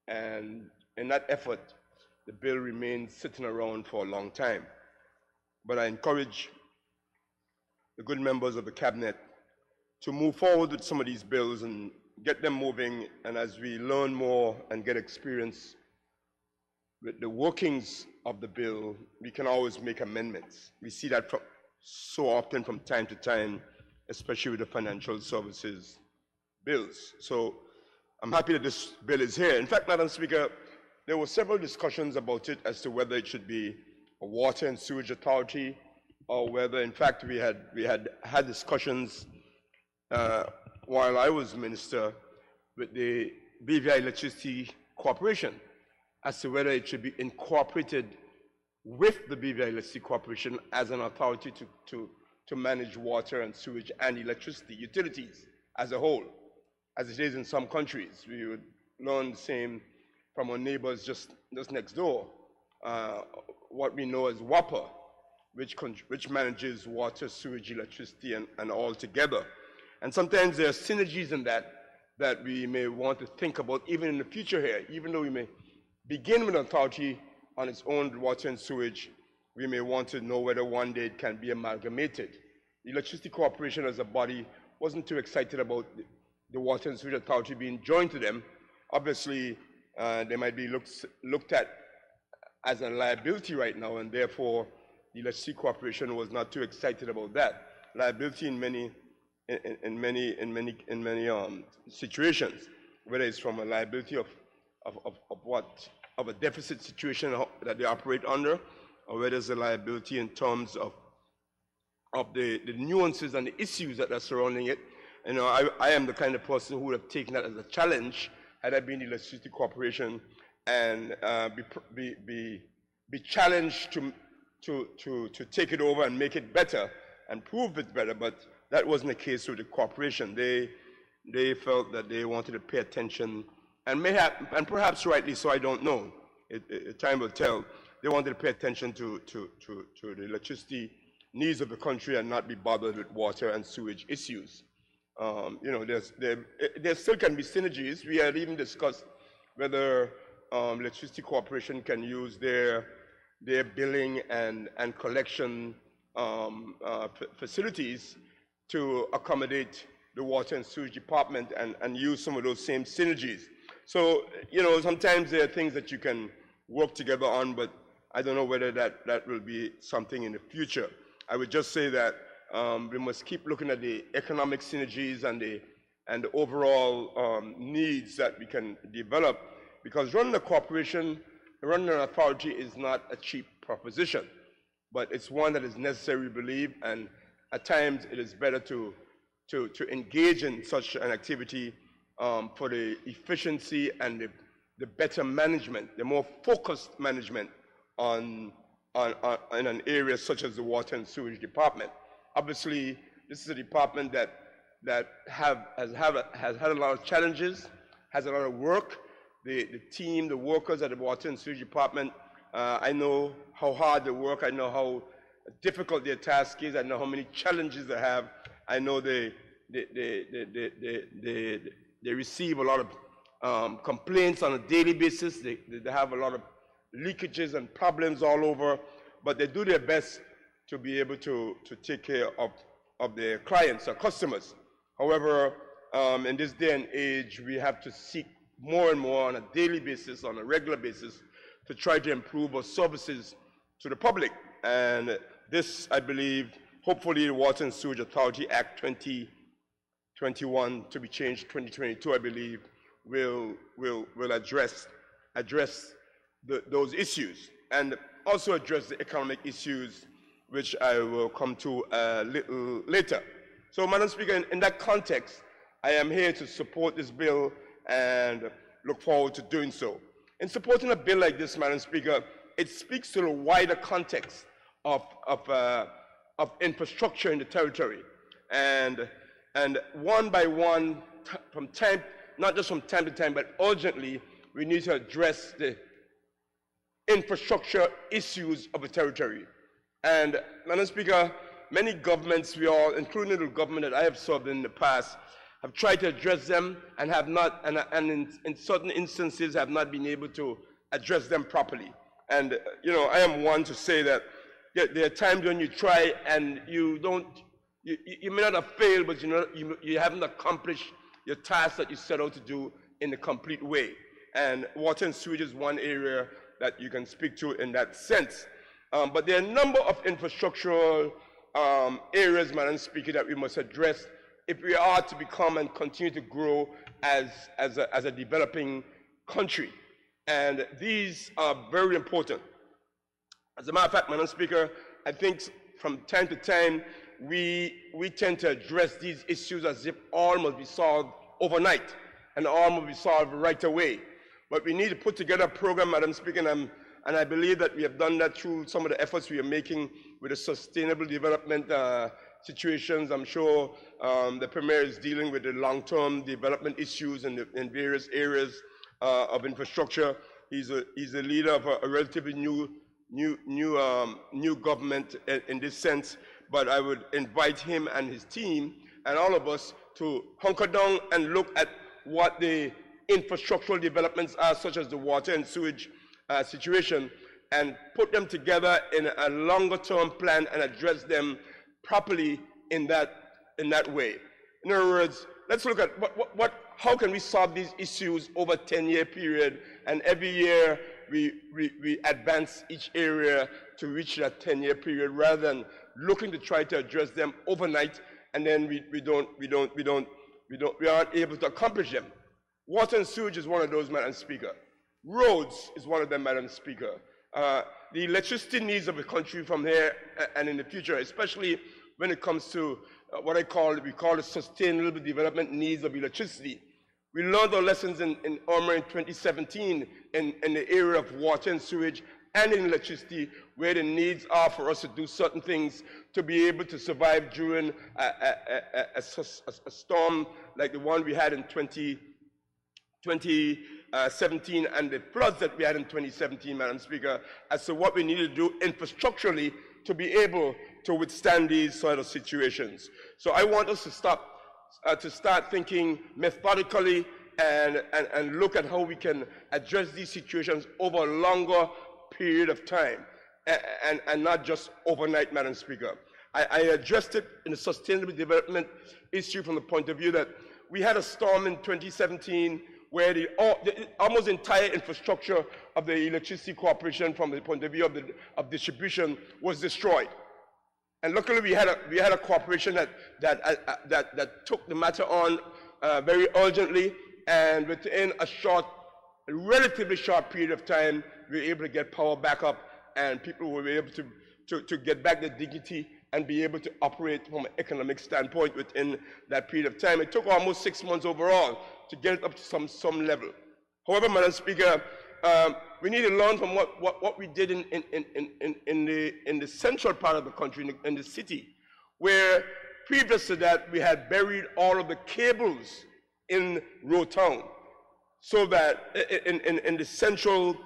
and in that effort, the bill remains sitting around for a long time. But I encourage the good members of the cabinet to move forward with some of these bills and get them moving, and as we learn more and get experience with the workings of the bill, we can always make amendments. We see that so often from time to time, especially with the financial services bills. So I'm happy that this bill is here. In fact, Madam Speaker, there were several discussions about it as to whether it should be a water and sewage authority, or whether, in fact, we had discussions while I was minister with the BVI Electricity Corporation as to whether it should be incorporated with the BVI Electricity Corporation as an authority to manage water and sewage and electricity utilities as a whole, as it is in some countries. We would learn the same from our neighbors just next door, what we know as WAPA, which manages water, sewage, electricity, and all together. And sometimes there are synergies in that we may want to think about even in the future here. Even though we may begin with an authority on its own water and sewage, we may want to know whether one day it can be amalgamated. The Electricity Corporation as a body wasn't too excited about the Water and Sewage Authority being joined to them. Obviously, they might be looked at as a liability right now, and therefore the Electricity Corporation was not too excited about that. Liability in many situations, whether it's from a liability of a deficit situation that they operate under, or whether it's a liability in terms of the nuances and the issues that are surrounding it. You know, I am the kind of person who would have taken that as a challenge had I been the Electricity Corporation, and be challenged to take it over and make it better and prove it better. But that wasn't the case with the corporation. They felt that they wanted to pay attention, and perhaps rightly so, I don't know. Time will tell, they wanted to pay attention to the electricity needs of the country and not be bothered with water and sewage issues. You know, there still can be synergies. We had even discussed whether Electricity Corporation can use their billing and collection facilities to accommodate the Water and Sewage Department and use some of those same synergies. So, you know, sometimes there are things that you can work together on, but I don't know whether that will be something in the future. I would just say that we must keep looking at the economic synergies and the overall needs that we can develop, because running a corporation, running an authority is not a cheap proposition, but it's one that is necessary, we believe, and at times it is better to engage in such an activity for the efficiency and the better management, the more focused management in an area such as the Water and Sewage Department. Obviously, this is a department that has had a lot of challenges, has a lot of work. The team, the workers at the Water and Sewage Department, I know how hard they work. I know how difficult their task is. I know how many challenges they have. I know they receive a lot of complaints on a daily basis. They have a lot of leakages and problems all over, but they do their best to be able to take care of their clients or customers. However, in this day and age, we have to seek more and more on a daily basis, on a regular basis, to try to improve our services to the public. And this, I believe, hopefully the Water and Sewage Authority Act 2021 to be changed 2022, I believe, will address those issues and also address the economic issues, which I will come to a little later. So, Madam Speaker, in that context, I am here to support this bill and look forward to doing so. In supporting a bill like this, Madam Speaker, it speaks to the wider context of infrastructure in the territory. And one by one, from time, not just from time to time, but urgently, we need to address the infrastructure issues of the territory. And, Madam Speaker, many governments, including the government that I have served in the past, have tried to address them and have not, and in certain instances have not been able to address them properly. And, you know, I am one to say that there are times when you try and you may not have failed, but you haven't accomplished your task that you set out to do in a complete way. And water and sewage is one area that you can speak to in that sense. But there are a number of infrastructural areas, Madam Speaker, that we must address if we are to become and continue to grow as a developing country. And these are very important. As a matter of fact, Madam Speaker, I think from time to time, we tend to address these issues as if all must be solved overnight and all must be solved right away. But we need to put together a program, Madam Speaker, and I believe that we have done that through some of the efforts we are making with the sustainable development situations. I'm sure the Premier is dealing with the long-term development issues in various areas of infrastructure. He's a leader of a relatively new government in this sense, but I would invite him and his team and all of us to hunker down and look at what the infrastructural developments are, such as the water and sewage situation, and put them together in a longer-term plan and address them properly in that way. In other words, let's look at how can we solve these issues over a 10-year period, and every year we advance each area to reach that 10-year period, rather than looking to try to address them overnight, and then we aren't able to accomplish them. Water and sewage is one of those, Madam Speaker. Roads is one of them, Madam Speaker. The electricity needs of the country from here and in the future, especially when it comes to what we call the sustainable development needs of electricity. We learned our lessons in Irma in 2017 in the area of water and sewage and in electricity, where the needs are for us to do certain things to be able to survive during a storm like the one we had in 2017 2017 and the floods that we had in 2017, Madam Speaker, as to what we need to do infrastructurally to be able to withstand these sort of situations. So I want us to start thinking methodically and look at how we can address these situations over a longer period of time and not just overnight, Madam Speaker. I addressed it in the sustainable development issue from the point of view that we had a storm in 2017 where the almost entire infrastructure of the electricity corporation from the point of view of distribution was destroyed. And luckily we had a corporation that took the matter on very urgently, and within a relatively short period of time, we were able to get power back up, and people were able to get back their dignity and be able to operate from an economic standpoint within that period of time. It took almost 6 months overall to get it up to some level. However, Madam Speaker, we need to learn from what we did in the central part of the country, in the city, where previous to that we had buried all of the cables in Road Town, so that in the central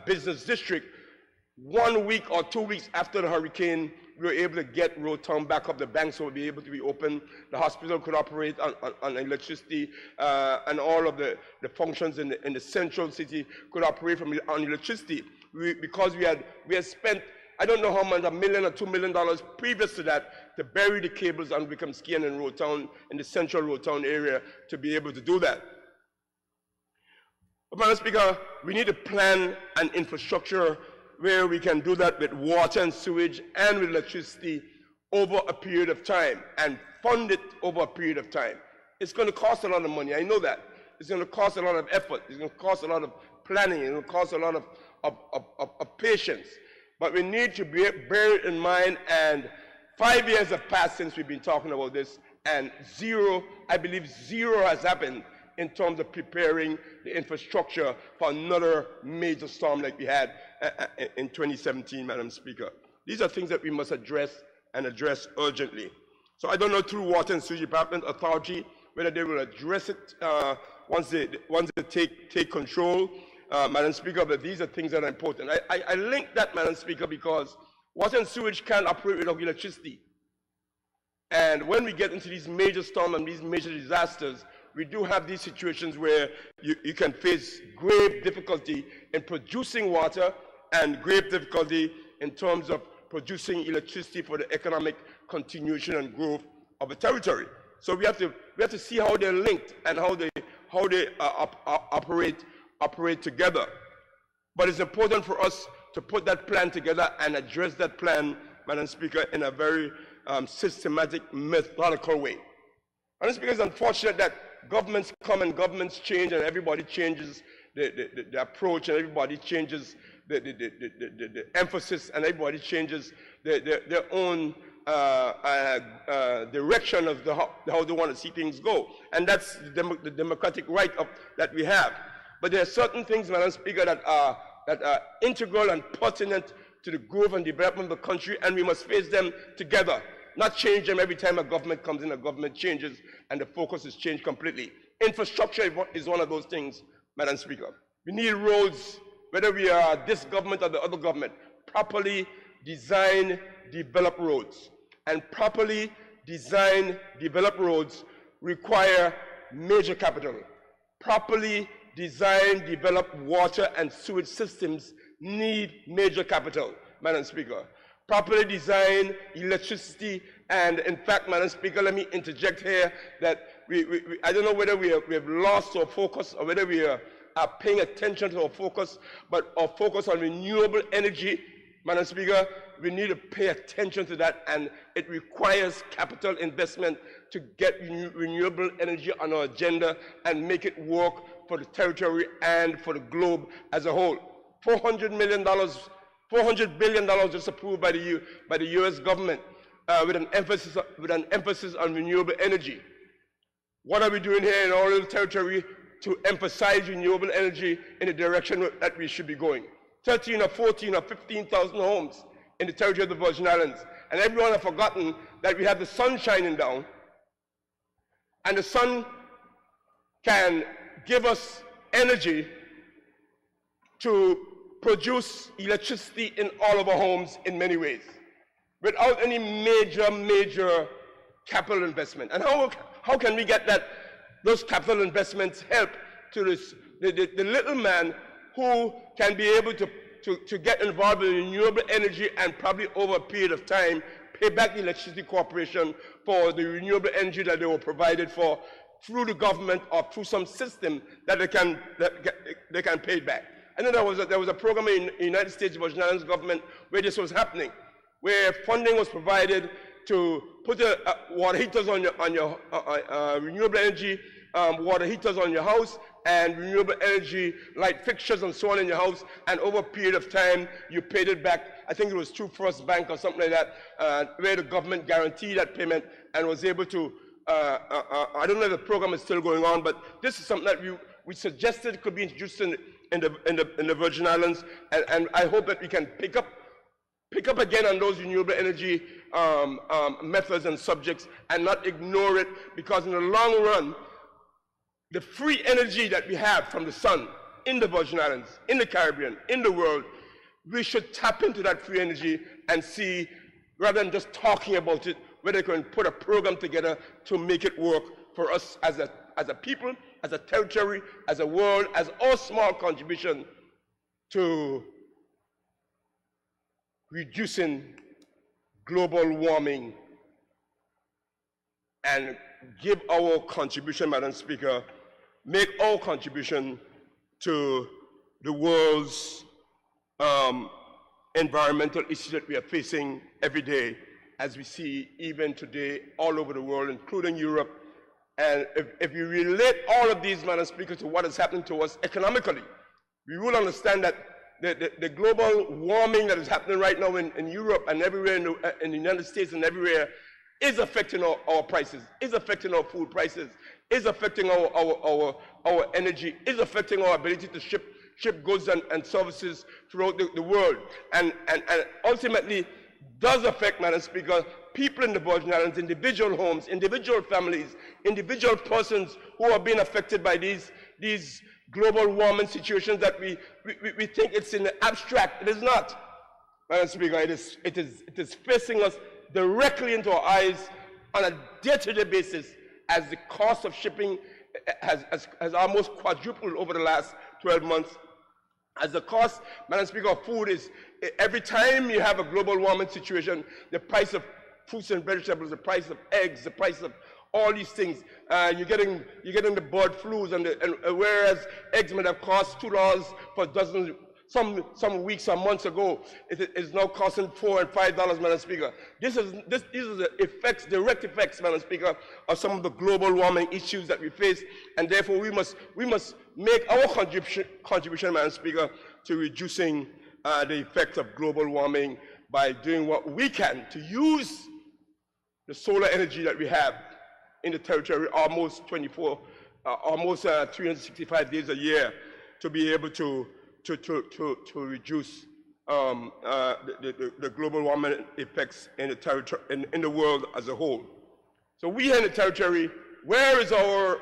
business district, 1 week or 2 weeks after the hurricane, we were able to get Road Town back up. The banks would be able to be open. The hospital could operate on electricity, and all of the functions in the central city could operate on electricity. Because we had spent, I don't know how much, $1 million or $2 million previous to that to bury the cables on Wickhamskian and Road Town in the central Road Town area to be able to do that. But Madam Speaker, we need to plan an infrastructure where we can do that with water and sewage and with electricity over a period of time and fund it over a period of time. It's going to cost a lot of money, I know that. It's going to cost a lot of effort. It's going to cost a lot of planning. It's going to cost a lot of patience. But we need to bear it in mind, and 5 years have passed since we've been talking about this, and I believe zero has happened in terms of preparing the infrastructure for another major storm like we had in 2017, Madam Speaker. These are things that we must address and address urgently. So I don't know through Water and Sewage Department Authority whether they will address it once they take control, Madam Speaker, but these are things that are important. I link that, Madam Speaker, because water and sewage can't operate without electricity. And when we get into these major storms and these major disasters, we do have these situations where you can face grave difficulty in producing water and grave difficulty in terms of producing electricity for the economic continuation and growth of a territory. So we have to see how they're linked and how they operate together. But it's important for us to put that plan together and address that plan, Madam Speaker, in a very systematic, methodical way. Madam Speaker, it's unfortunate that governments come and governments change, and everybody changes the approach, and everybody changes the emphasis, and everybody changes their own direction of how they want to see things go. And that's the democratic right that we have. But there are certain things, Madam Speaker, that are integral and pertinent to the growth and development of the country, and we must face them together, not change them every time a government comes in, a government changes, and the focus is changed completely. Infrastructure is one of those things, Madam Speaker. We need roads, whether we are this government or the other government, properly design, develop roads. And properly design, develop roads require major capital. Properly design, develop water and sewage systems need major capital, Madam Speaker. Properly design electricity, and in fact, Madam Speaker, let me interject here that I don't know whether we have lost our focus or whether we are paying attention to our focus, but our focus on renewable energy, Madam Speaker, we need to pay attention to that, and it requires capital investment to get renewable energy on our agenda and make it work for the territory and for the globe as a whole. $400 billion just approved by the U.S. government with an emphasis on renewable energy. What are we doing here in our little territory to emphasize renewable energy in the direction that we should be going? 13 or 14 or 15,000 homes in the territory of the Virgin Islands. And everyone has forgotten that we have the sun shining down, and the sun can give us energy to produce electricity in all of our homes in many ways, without any major capital investment. And how can we get those capital investments help to the little man who can be able to get involved in renewable energy and probably over a period of time pay back the electricity corporation for the renewable energy that they were provided for through the government or through some system that they can pay back. I know there was a program in the United States Virgin Islands government where this was happening, where funding was provided to put water heaters on your renewable energy water heaters on your house and renewable energy light fixtures and so on in your house, and over a period of time you paid it back. I think it was through First Bank or something like that, where the government guaranteed that payment and was able to, I don't know if the program is still going on, but this is something that we suggested could be introduced in the Virgin Islands, and I hope that we can pick up again on those renewable energy methods and subjects and not ignore it, because in the long run, the free energy that we have from the sun in the Virgin Islands, in the Caribbean, in the world, we should tap into that free energy and see, rather than just talking about it, whether we can put a program together to make it work for us as a people, as a territory, as a world, as our small contribution to reducing global warming, and give our contribution, Madam Speaker, make our contribution to the world's environmental issues that we are facing every day, as we see even today all over the world, including Europe. And if we relate all of these, Madam Speaker, to what is happening to us economically, we will understand that the global warming that is happening right now in Europe and everywhere in the United States and everywhere is affecting our prices, is affecting our food prices, is affecting our energy, is affecting our ability to ship goods and services throughout the world, and ultimately does affect, Madam Speaker, people in the Virgin Islands, individual homes, individual families, individual persons who are being affected by these global warming situations that we think it's in the abstract. It is not, Madam Speaker. It is facing us directly into our eyes on a day-to-day basis, as the cost of shipping has almost quadrupled over the last 12 months. As the cost, Madam Speaker, of food is, every time you have a global warming situation, the price of fruits and vegetables, the price of eggs, the price of all these things, you're getting the bird flus, and whereas eggs might have cost $2 for dozens, some weeks or months ago, it is now costing $4 and $5, Madam Speaker. These are the effects, direct effects, Madam Speaker, of some of the global warming issues that we face, and therefore we must make our contribution, Madam Speaker, to reducing the effects of global warming by doing what we can to use the solar energy that we have in the territory almost 365 days a year, to be able to reduce the global warming effects in the territory, in the world as a whole. So we here in the territory, where is our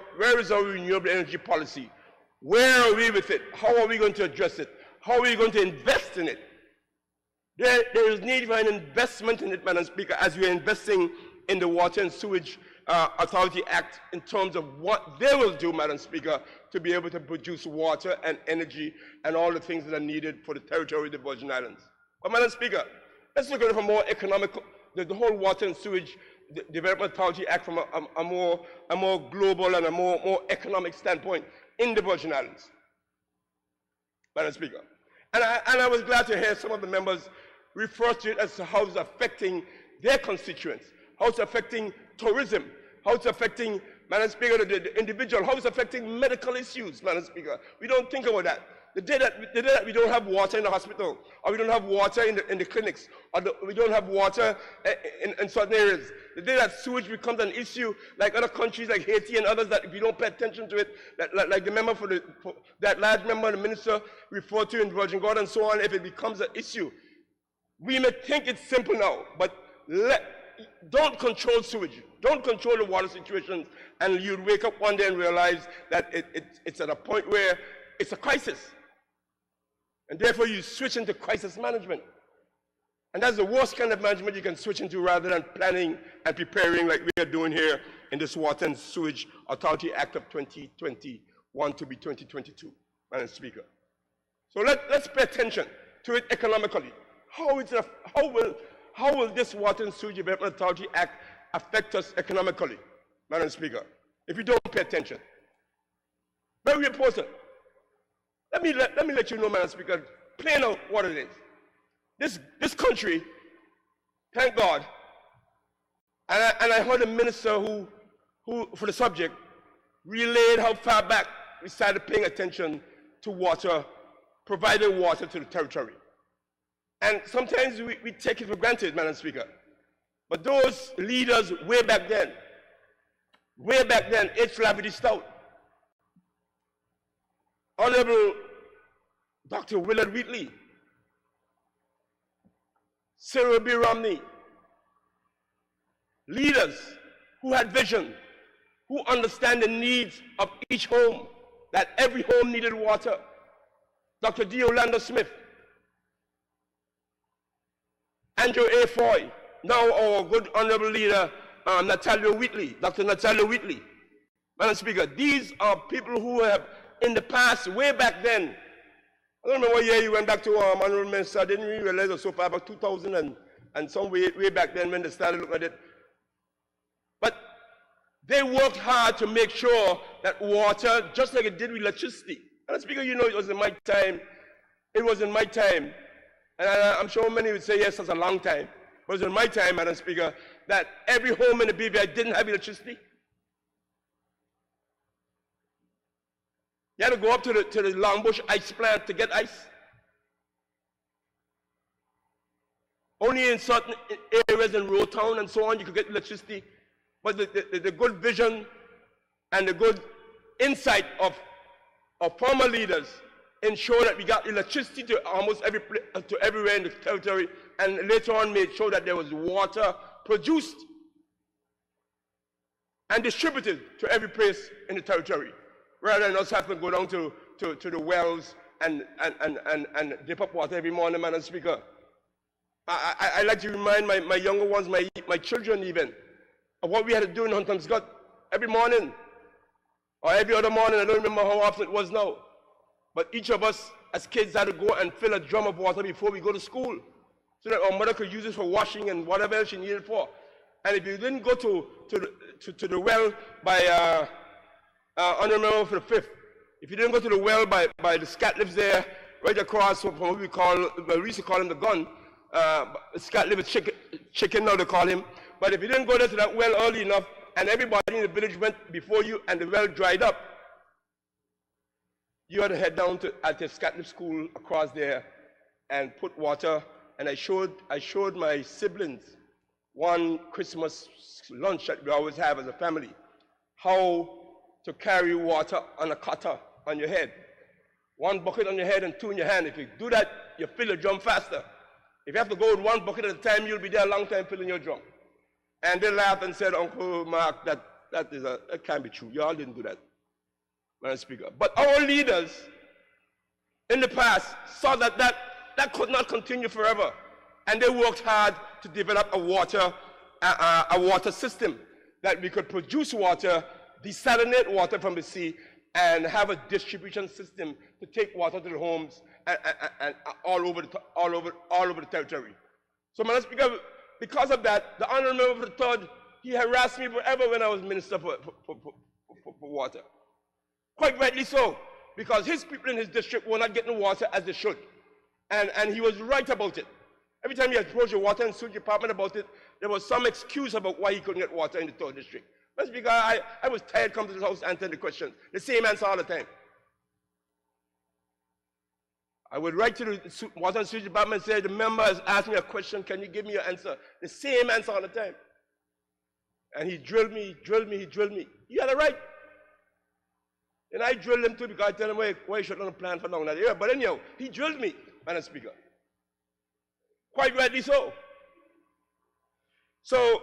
renewable energy policy? Where are we with it? How are we going to address it? How are we going to invest in it? There is need for an investment in it, Madam Speaker, as we are investing in the Water and Sewage Authority Act, in terms of what they will do, Madam Speaker, to be able to produce water and energy and all the things that are needed for the territory of the Virgin Islands. But, Madam Speaker, let's look at it from more economical, the whole Water and Sewage Development Authority Act from a more global and a more economic standpoint in the Virgin Islands, Madam Speaker. And I was glad to hear some of the members refer to it as to how it's affecting their constituents, how it's affecting tourism, how it's affecting, Madam Speaker, the individual, how it's affecting medical issues, Madam Speaker. We don't think about that. The day that we don't have water in the hospital, or we don't have water in the clinics, or we don't have water in certain areas, the day that sewage becomes an issue, like other countries like Haiti and others, that if you don't pay attention to it, like the member that large member, the minister referred to in Virgin Gorda and so on, if it becomes an issue, we may think it's simple now, but don't control sewage, don't control the water situations, and you'd wake up one day and realize that it's at a point where it's a crisis. And therefore you switch into crisis management. And that's the worst kind of management you can switch into rather than planning and preparing like we are doing here in this Water and Sewage Authority Act of 2021 to be 2022, Madam Speaker. So let's pay attention to it economically. How will this Water and Sewage Development Authority Act affect us economically, Madam Speaker, if you don't pay attention? Very important. Let me let you know, Madam Speaker, plain out what it is. This country, thank God, and I heard a minister who for the subject relayed how far back we started paying attention to water, providing water to the territory. And sometimes we take it for granted, Madam Speaker. But those leaders way back then, H. Lavity Stout, Honorable Dr. Willard Wheatley, Cyril B. Romney, leaders who had vision, who understand the needs of each home, that every home needed water. Dr. D. Orlando Smith, Andrew A. Foy, now our good honorable leader, Natalia Wheatley, Dr. Natalia Wheatley. Madam Speaker, these are people who have, in the past, way back then, I don't remember what year you went back to, Honorable Minister, I didn't really realize it was so far, about 2000 and some way back then when they started looking at it. But they worked hard to make sure that water, just like it did with electricity. Madam Speaker, you know it was in my time. It was in my time. And I'm sure many would say, yes, that's a long time. But it was in my time, Madam Speaker, that every home in the BVI didn't have electricity. You had to go up to the Longbush ice plant to get ice. Only in certain areas in rural town and so on you could get electricity. But the good vision and the good insight of former leaders ensure that we got electricity to almost everywhere in the territory, and later on made sure that there was water produced and distributed to every place in the territory, rather than us having to go down to the wells and dip up water every morning, Madam Speaker. I like to remind my younger ones, my children even, of what we had to do in Hunterscott every morning, or every other morning. I don't remember how often it was now. But each of us as kids had to go and fill a drum of water before we go to school, so that our mother could use it for washing and whatever else she needed it for. And if you didn't go to the well by Honorable for the 5th, if you didn't go to the well by the scat lives there, right across from what we used to call him the gun, scat live chicken now they call him. But if you didn't go there to that well early enough, and everybody in the village went before you and the well dried up, you had to head down at the Scotland school across there and put water. And I showed my siblings one Christmas lunch that we always have as a family, how to carry water on a cutter on your head. One bucket on your head and two in your hand. If you do that, you fill your drum faster. If you have to go with one bucket at a time, you'll be there a long time filling your drum. And they laughed and said, Uncle Mark, that can't be true. Y'all didn't do that, Madam Speaker. But our leaders in the past saw that could not continue forever. And they worked hard to develop a water system that we could produce water, desalinate water from the sea, and have a distribution system to take water to the homes and all over the territory. So, Madam Speaker, because of that, the Honorable Member for the 3rd, he harassed me forever when I was Minister for Water. Quite rightly so, because his people in his district were not getting water as they should. And he was right about it. Every time he approached the Water and Sewage Department about it, there was some excuse about why he couldn't get water in the 3rd district. That's because I was tired coming to this house answering the question. The same answer all the time. I would write to the Water and Sewage Department and say, the member has asked me a question, can you give me your answer? The same answer all the time. And he drilled me. You had it right. And I drilled him too because I tell him why he shouldn't have planned for long that year. But anyhow, he drilled me, Madam Speaker. Quite rightly so. So,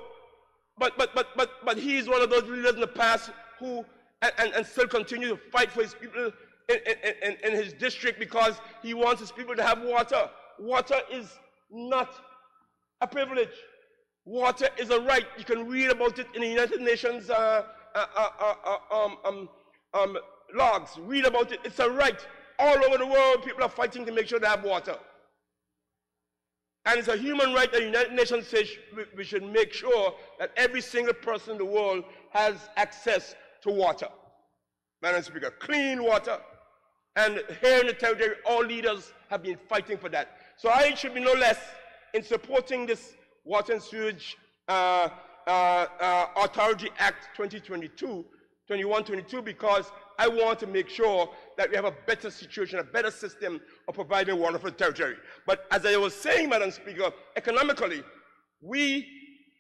but he's one of those leaders in the past who, and still continue to fight for his people in his district because he wants his people to have water. Water is not a privilege. Water is a right. You can read about it in the United Nations logs. Read about it. It's a right. All over the world, people are fighting to make sure they have water. And it's a human right that the United Nations says we should make sure that every single person in the world has access to water. Madam Speaker, clean water. And here in the territory, all leaders have been fighting for that. So I should be no less in supporting this Water and Sewage Authority Act 21-22, because I want to make sure that we have a better situation, a better system of providing water for the territory. But as I was saying, Madam Speaker, economically, we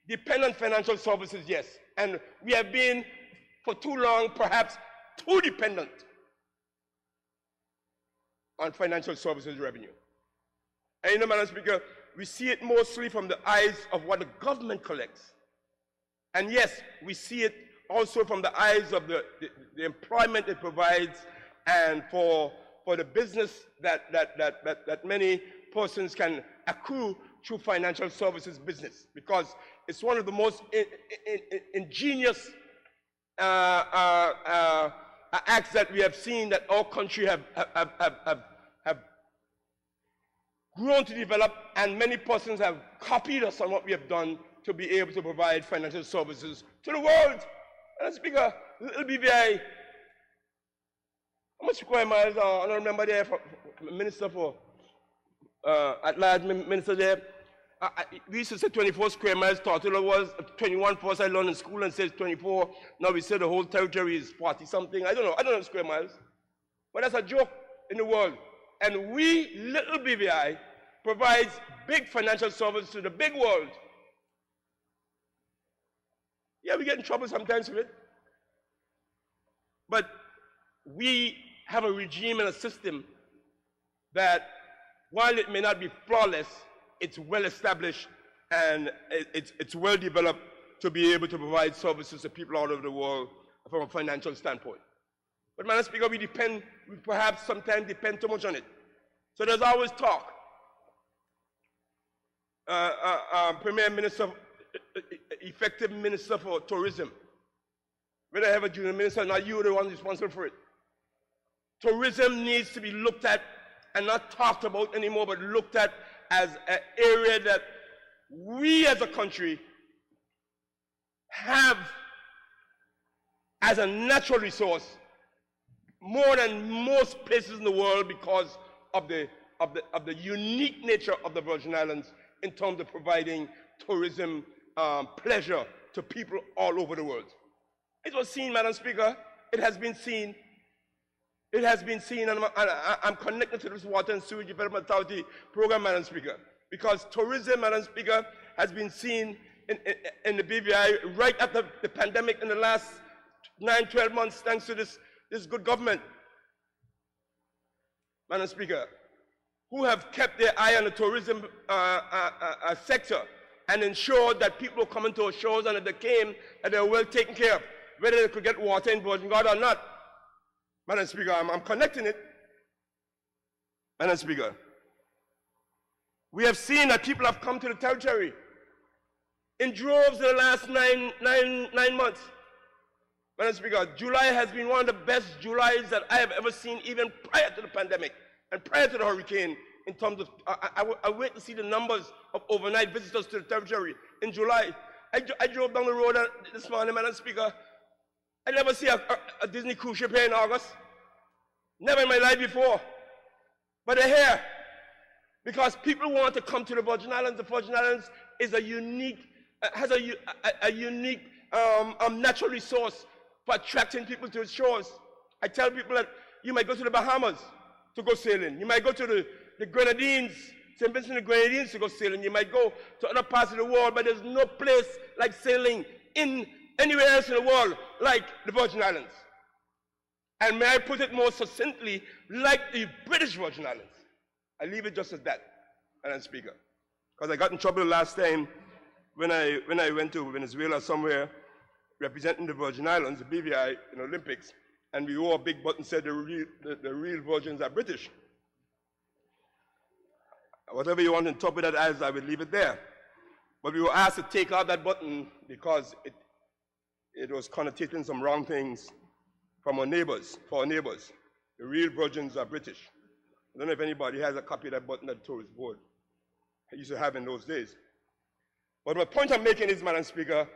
depend on financial services, yes. And we have been, for too long, perhaps too dependent on financial services revenue. And you know, Madam Speaker, we see it mostly from the eyes of what the government collects. And yes, we see it also from the eyes of the employment it provides and for the business that many persons can accrue through financial services business, because it's one of the most ingenious acts that we have seen that our country have grown to develop, and many persons have copied us on what we have done to be able to provide financial services to the world. And Speaker, little BVI, how much square miles I don't remember there for Minister for at large Minister there. We used to say 24 square miles. Tortola was 21 first I learned in school and says 24. Now we say the whole territory is 40 something. I don't know square miles. But that's a joke in the world. And we, little BVI, provides big financial service to the big world. Yeah, we get in trouble sometimes with it. But we have a regime and a system that, while it may not be flawless, it's well established and it's well developed to be able to provide services to people all over the world from a financial standpoint. But Madam Speaker, we perhaps sometimes depend too much on it. So there's always talk. Premier Minister, effective Minister for Tourism. Whether I have a junior minister, not you the one responsible for it. Tourism needs to be looked at and not talked about anymore, but looked at as an area that we as a country have as a natural resource more than most places in the world because of the unique nature of the Virgin Islands in terms of providing tourism pleasure to people all over the world. It was seen, Madam Speaker. It has been seen. It has been seen, and I'm connected to this Water and Sewage Development Authority program, Madam Speaker, because tourism, Madam Speaker, has been seen in the BVI right after the pandemic in the last 9-12 months, thanks to this good government, Madam Speaker, who have kept their eye on the tourism sector and ensured that people who come into our shores and if they came, that they were well taken care of, whether they could get water in Virgin Gorda or not. Madam Speaker, I'm connecting it. Madam Speaker, we have seen that people have come to the territory in droves in the last nine months. Madam Speaker, July has been one of the best Julys that I have ever seen, even prior to the pandemic and prior to the hurricane, in terms of, I wait to see the numbers of overnight visitors to the territory in July. I drove down the road this morning, Madam Speaker. I never see a Disney cruise ship here in August. Never in my life before. But they're here because people want to come to the Virgin Islands. The Virgin Islands is a unique, has a unique natural resource for attracting people to its shores. I tell people that you might go to the Bahamas to go sailing. You might go to the Grenadines, St. Vincent and the Grenadines to go sailing. You might go to other parts of the world, but there's no place like sailing in anywhere else in the world like the Virgin Islands. And may I put it more succinctly, like the British Virgin Islands. I leave it just as that, Madam Speaker. Because I got in trouble last time when I went to Venezuela somewhere, representing the Virgin Islands, the BVI in Olympics, and we wore a big button said the real Virgins are British. Whatever you want to interpret that as, I will leave it there. But we were asked to take out that button because it was connotating some wrong things from our neighbors, for our neighbors. The real Virgins are British. I don't know if anybody has a copy of that button that the tourist board I used to have in those days. But my point I'm making is, Madam Speaker,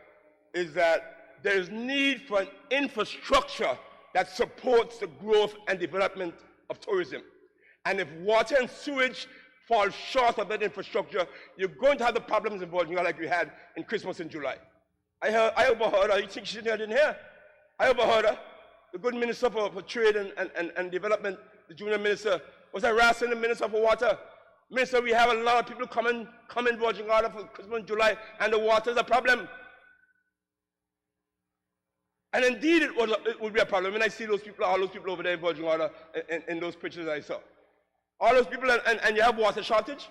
is that there is need for an infrastructure that supports the growth and development of tourism. And if water and sewage fall short of that infrastructure, you're going to have the problems in Virginia like we had in Christmas in July. I overheard her. You think she didn't hear? I overheard her. The good minister for trade and development, the junior minister, was harassing the minister for water. Minister, we have a lot of people coming Virgin Islands for Christmas in July, and the water is a problem. And indeed, it would be a problem when I see those people, all those people over there in Virgin Islands, in those pictures I saw. All those people, and you have water shortage.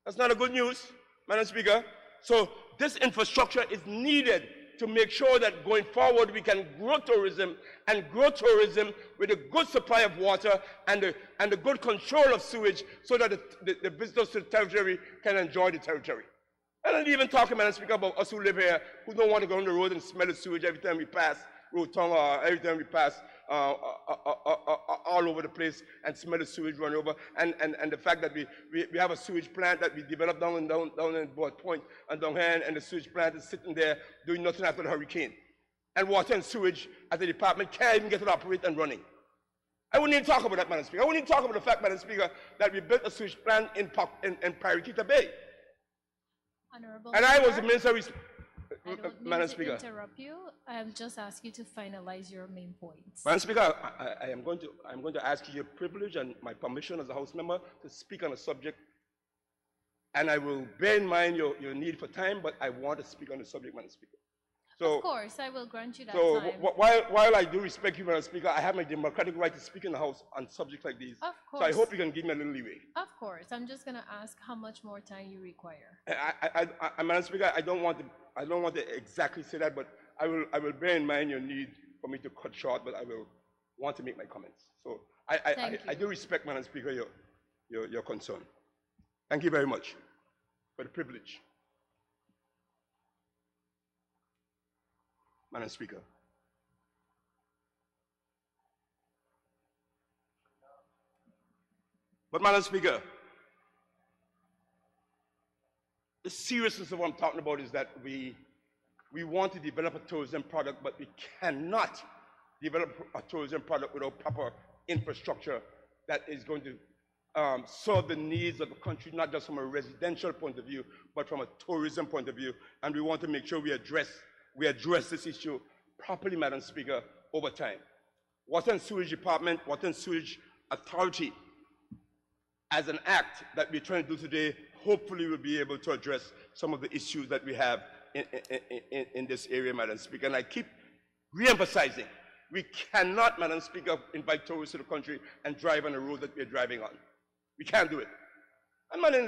That's not a good news, Madam Speaker. So this infrastructure is needed to make sure that going forward we can grow tourism with a good supply of water and the good control of sewage so that the visitors to the territory can enjoy the territory. And I'm even talking, Madam Speaker, about us who live here who don't want to go on the road and smell the sewage every time we pass Rotonga, or every time we pass all over the place and smell the sewage run over. And the fact that we have a sewage plant that we developed down in Board Point and down here, and the sewage plant is sitting there doing nothing after the hurricane. And water and sewage as the department can't even get it operate and running. I wouldn't even talk about that, Madam Speaker. I wouldn't even talk about the fact, Madam Speaker, that we built a sewage plant in Paraquita Bay. Honorable and Speaker, I was the minister. I don't Madam mean to Speaker. interrupt you. I just ask you to finalize your main points. Madam Speaker, I'm going to ask you your privilege and my permission as a House member to speak on a subject, and I will bear in mind your need for time, but I want to speak on the subject, Madam Speaker. So, of course, I will grant you that so time. while I do respect you, Madam Speaker, I have my democratic right to speak in the House on subjects like these. Of course. So I hope you can give me a little leeway. Of course. I'm just going to ask how much more time you require. Madam Speaker, I don't want to exactly say that, but I will bear in mind your need for me to cut short, but I will want to make my comments. So I do respect, Madam Speaker, your concern. Thank you very much for the privilege. Madam Speaker. But Madam Speaker, the seriousness of what I'm talking about is that we want to develop a tourism product, but we cannot develop a tourism product without proper infrastructure that is going to serve the needs of the country, not just from a residential point of view, but from a tourism point of view. And we want to make sure we address this issue properly, Madam Speaker, over time. Water and Sewage Department, Water and Sewage Authority, as an act that we're trying to do today, hopefully we'll be able to address some of the issues that we have in this area, Madam Speaker. And I keep re-emphasizing, we cannot, Madam Speaker, invite tourists to the country and drive on the road that we're driving on. We can't do it. I'm not in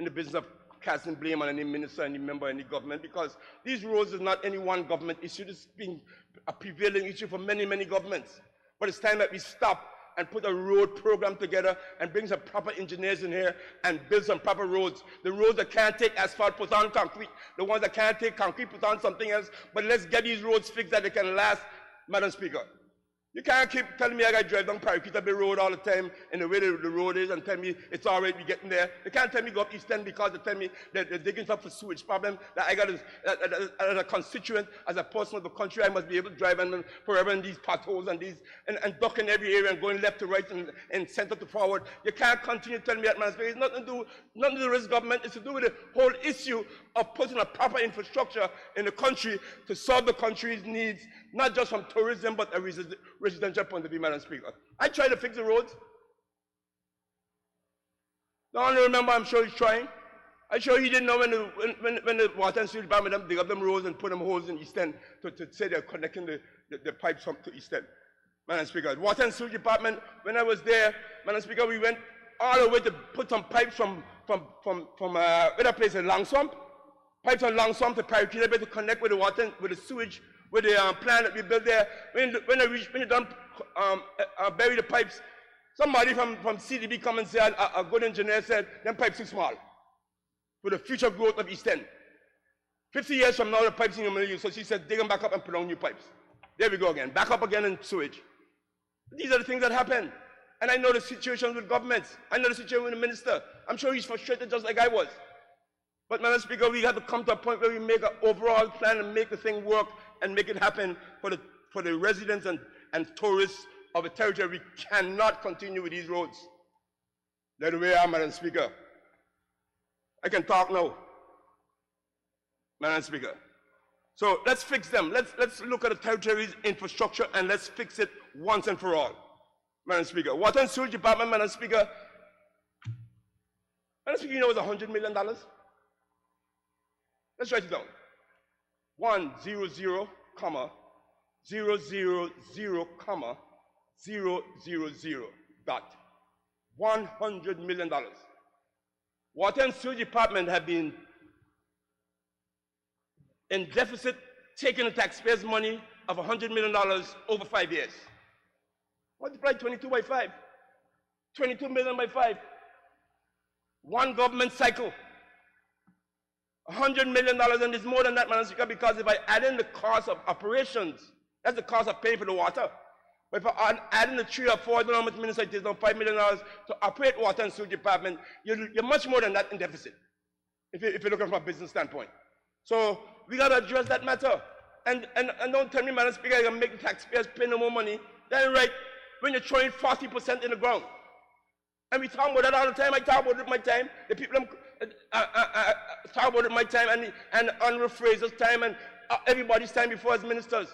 the business of casting blame on any minister, any member, any government, because these roads is not any one government issue. This has been a prevailing issue for many, many governments. But it's time that we stop and put a road program together and bring some proper engineers in here and build some proper roads. The roads that can't take asphalt, put on concrete. The ones that can't take concrete, put on something else. But let's get these roads fixed that they can last, Madam Speaker. You can't keep telling me I got to drive down Paraquita Bay Road all the time in the way the road is and tell me it's all right, we getting there. You can't tell me go up East End because they tell me that they're digging up for sewage problem, that I got as a constituent, as a person of the country, I must be able to drive forever in these potholes and duck in every area and going left to right and center to forward. You can't continue telling me that, Madam Speaker. It's nothing to do with this government. It's to do with the whole issue of putting a proper infrastructure in the country to solve the country's needs, not just from tourism, but a residential point of view, Madam Speaker. I tried to fix the roads. The only remember, I'm sure he's trying. I'm sure he didn't know when the Water and Sewage Department dig up them roads and put them holes in East End to say they're connecting the pipes up to East End. Madam Speaker, Water and Sewage Department, when I was there, Madam Speaker, we went all the way to put some pipes from where place in Long Swamp, pipes on Long Swamp to Parakeet to connect with the water, with the sewage, with the plant that we built there. When they done bury the pipes, somebody from CDB come and say, a good engineer said, them pipes too small for the future growth of East End. 50 years from now, the pipes ain't gonna use. So she said, dig them back up and put on new pipes. There we go again. Back up again in sewage. These are the things that happen. And I know the situation with governments. I know the situation with the minister. I'm sure he's frustrated just like I was. But, Madam Speaker, we have to come to a point where we make an overall plan and make the thing work and make it happen for the residents and tourists of the territory. We cannot continue with these roads. That's the way I am, Madam Speaker. I can talk now, Madam Speaker. So let's fix them. Let's look at the territory's infrastructure and let's fix it once and for all. Madam Speaker, Water and Sewage Department, Madam Speaker, you know it's $100 million? Let's write it down. 100, 000, 000, dot. $100 million. Water and Sewage Department have been in deficit, taking the taxpayers' money of $100 million over 5 years. Multiply 22 by 5. 22 million by 5. One government cycle. $100 million, and it's more than that, Madam Speaker, because if I add in the cost of operations, that's the cost of paying for the water. But if I add in the 3 or 4, I don't know how much minister it is, $5 million to operate Water and Sewage Department, you're much more than that in deficit, if you're looking from a business standpoint. So we got to address that matter. And don't tell me, Madam Speaker, you're going to make the taxpayers pay no more money. Then right, when you're throwing 40% in the ground. And we talk about that all the time. I talk about it my time. The people talk about it my time and Honorable Fraser's time and everybody's time before as ministers.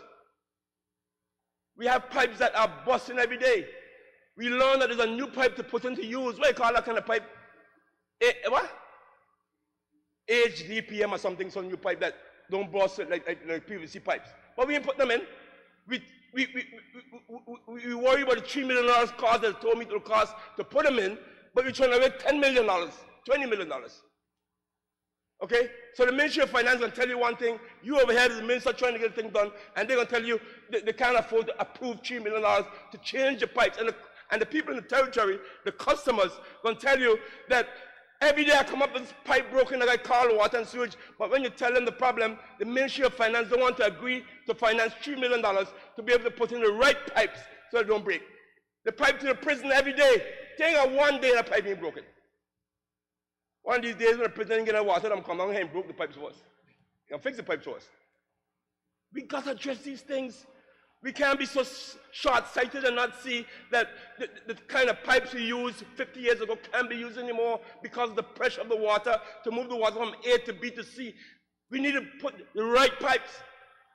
We have pipes that are busting every day. We learn that there's a new pipe to put into use. What do you call that kind of pipe? What? HDPM or something, some new pipe that don't bust like PVC pipes. But we ain't put them in. We worry about the $3 million cost that told me to cost to put them in, but we're trying to make $10 million, $20 million. Okay? So the Ministry of Finance can tell you one thing, you over here, the minister trying to get the thing done, and they're going to tell you they can't afford to approve $3 million to change the pipes. And the people in the territory, the customers, going to tell you that every day I come up with this pipe broken that I call Water and Sewage, but when you tell them the problem, the Ministry of Finance don't want to agree to finance $3 million to be able to put in the right pipes so they don't break. The pipe to the prison every day. Think of one day that pipe being broken. One of these days when the prison get water, I'm coming down here and broke the pipes for us. You can fix the pipes for us. We got to address these things. We can't be so short-sighted and not see that the kind of pipes we used 50 years ago can't be used anymore because of the pressure of the water to move the water from A to B to C. We need to put the right pipes.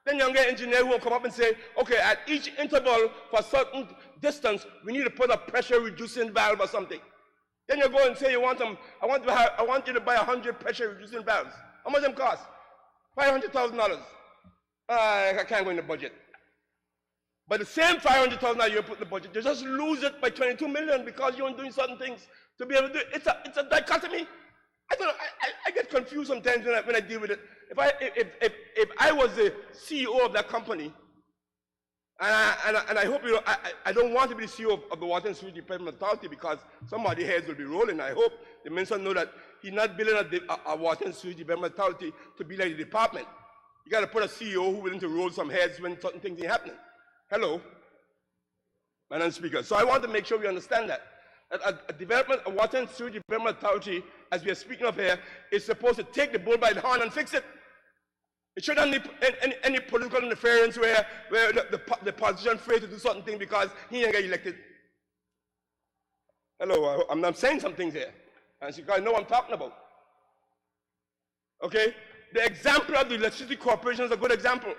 Then you'll get engineers who will come up and say, okay, at each interval for a certain distance, we need to put a pressure-reducing valve or something. Then you go and say you want them, I want you to buy 100 pressure-reducing valves. How much them cost? $500,000. I can't go in the budget. But the same $500,000 you put in the budget, you just lose it by $22 million because you aren't doing certain things to be able to do it. It's a dichotomy. I don't know. I get confused sometimes when I deal with it. If I was the CEO of that company, and I hope I don't want to be the CEO of the Water and Sewage Department Authority because somebody's heads will be rolling. I hope the minister know that he's not building a Water and Sewage Department Authority to be like the department. You got to put a CEO who's willing to roll some heads when certain things ain't happening. Hello, Madam Speaker. So I want to make sure we understand that. A Water and Sewage Development Authority, as we are speaking of here, is supposed to take the bull by the horn and fix it. It shouldn't need any political interference where the politician afraid to do certain things because he ain't get elected. Hello, I'm saying some things here. And so you guys know what I'm talking about. Okay? The example of the Electricity Corporation is a good example.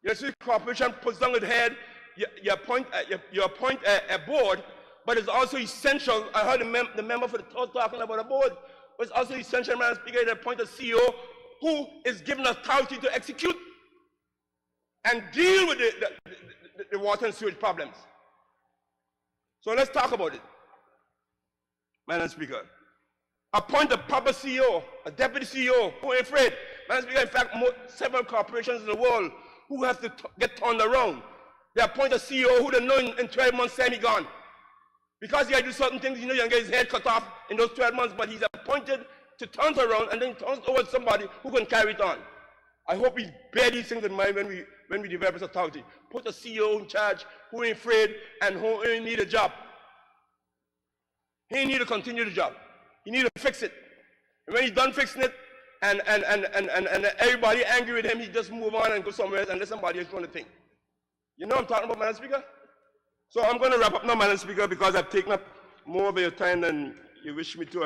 The Electricity Corporation puts down its head, you appoint a board, but it's also essential. I heard the member for the thought talking about a board, but it's also essential, Madam Speaker, to appoint a CEO who is given authority to execute and deal with the water and sewage problems. So let's talk about it. Madam Speaker. Appoint a proper CEO, a deputy CEO, who ain't afraid. Madam Speaker, in fact, several corporations in the world who have to get turned around. They appoint a CEO who they know in 12 months time he gone. Because he had to do certain things, you know, you can get his head cut off in those 12 months, but he's appointed to turn it around and then turns over somebody who can carry it on. I hope we bear these things in mind when we develop this authority. Put a CEO in charge who ain't afraid and who ain't need a job. He ain't need to continue the job. He need to fix it. And when he's done fixing it and everybody angry with him, he just move on and go somewhere else and let somebody else run the thing. You know what I'm talking about, Madam Speaker? So I'm going to wrap up now, Madam Speaker, because I've taken up more of your time than you wish me to.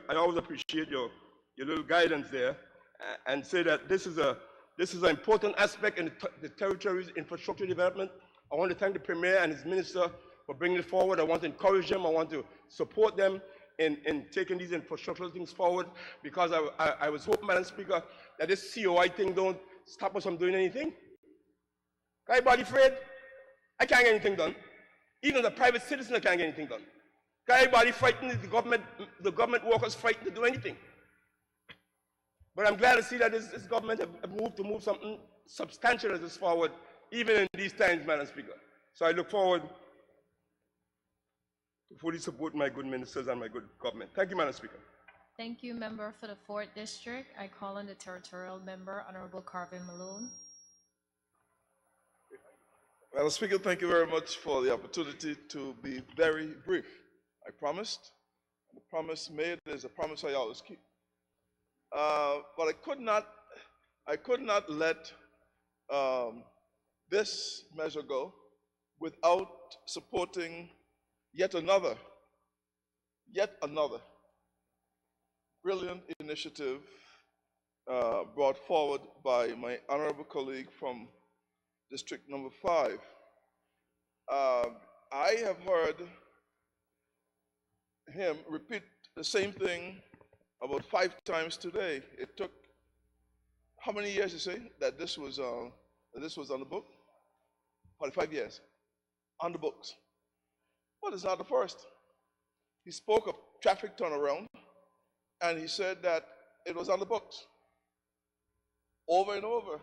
I always appreciate your little guidance there and say that this is an important aspect in the territory's infrastructure development. I want to thank the Premier and his Minister for bringing it forward. I want to encourage them. I want to support them in taking these infrastructural things forward, because I was hoping, Madam Speaker, that this COI thing don't stop us from doing anything. Everybody afraid? I can't get anything done. Even the private citizen can't get anything done. Everybody fighting, the government workers fighting to do anything. But I'm glad to see that this government have moved to move something substantial as this forward, even in these times, Madam Speaker. So I look forward to fully support my good ministers and my good government. Thank you, Madam Speaker. Thank you, member for the 4th District. I call on the territorial member, Honorable Carvin Malone. Madam Speaker, thank you very much for the opportunity to be very brief. I promised. The promise made is a promise I always keep. But I could not let this measure go without supporting yet another brilliant initiative brought forward by my honorable colleague from District number 5. I have heard him repeat the same thing about 5 times today. It took how many years to say that this was on the book? 45 years on the books. But it's not the first. He spoke of traffic turnaround, and he said that it was on the books over and over.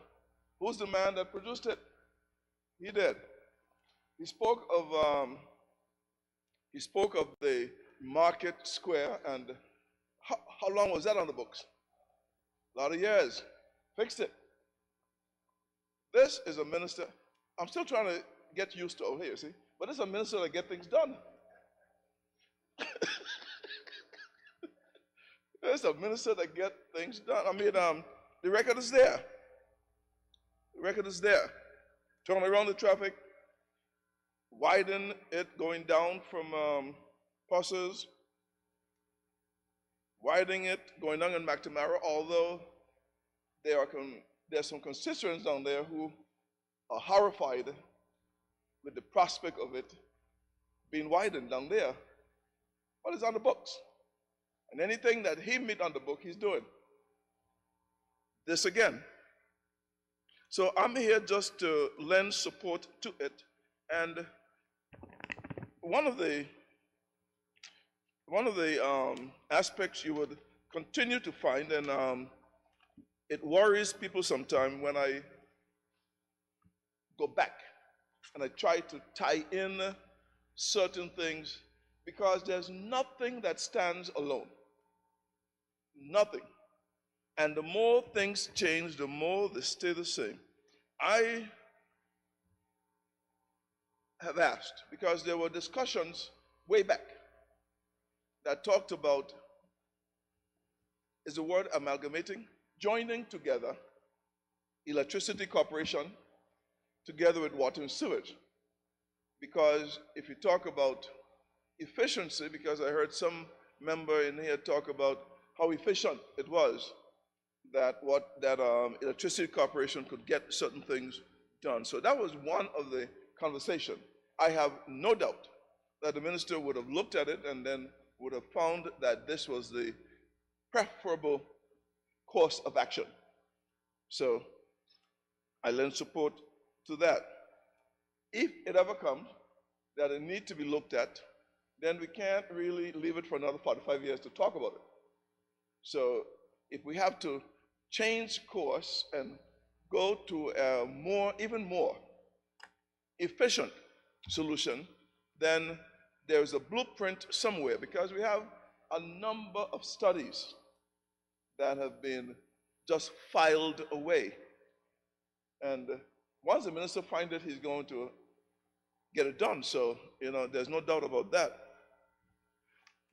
Who's the man that produced it? He did. He spoke of the market square, and how long was that on the books? A lot of years. Fixed it. This is a minister. I'm still trying to get used to here, see? But this is a minister that get things done. This is a minister that get things done. I mean, the record is there. The record is there. Turn around the traffic, widen it going down from Pussers, widening it going down in McNamara, although there's some constituents down there who are horrified with the prospect of it being widened down there. But it's on the books. And anything that he meet on the book, he's doing. This again. So I'm here just to lend support to it. And one of the aspects you would continue to find, and it worries people sometimes when I go back and I try to tie in certain things, because there's nothing that stands alone. Nothing. And the more things change, the more they stay the same. I have asked, because there were discussions way back that talked about, is the word amalgamating, joining together electricity corporation together with water and sewage. Because if you talk about efficiency, because I heard some member in here talk about how efficient it was that electricity corporation could get certain things done. So that was one of the conversation. I have no doubt that the minister would have looked at it and then would have found that this was the preferable course of action. So I lend support to that. If it ever comes that it need to be looked at, then we can't really leave it for another 45 years to talk about it. So if we have to change course and go to a even more efficient solution, then there's a blueprint somewhere, because we have a number of studies that have been just filed away. And once the minister finds it, he's going to get it done. So, there's no doubt about that.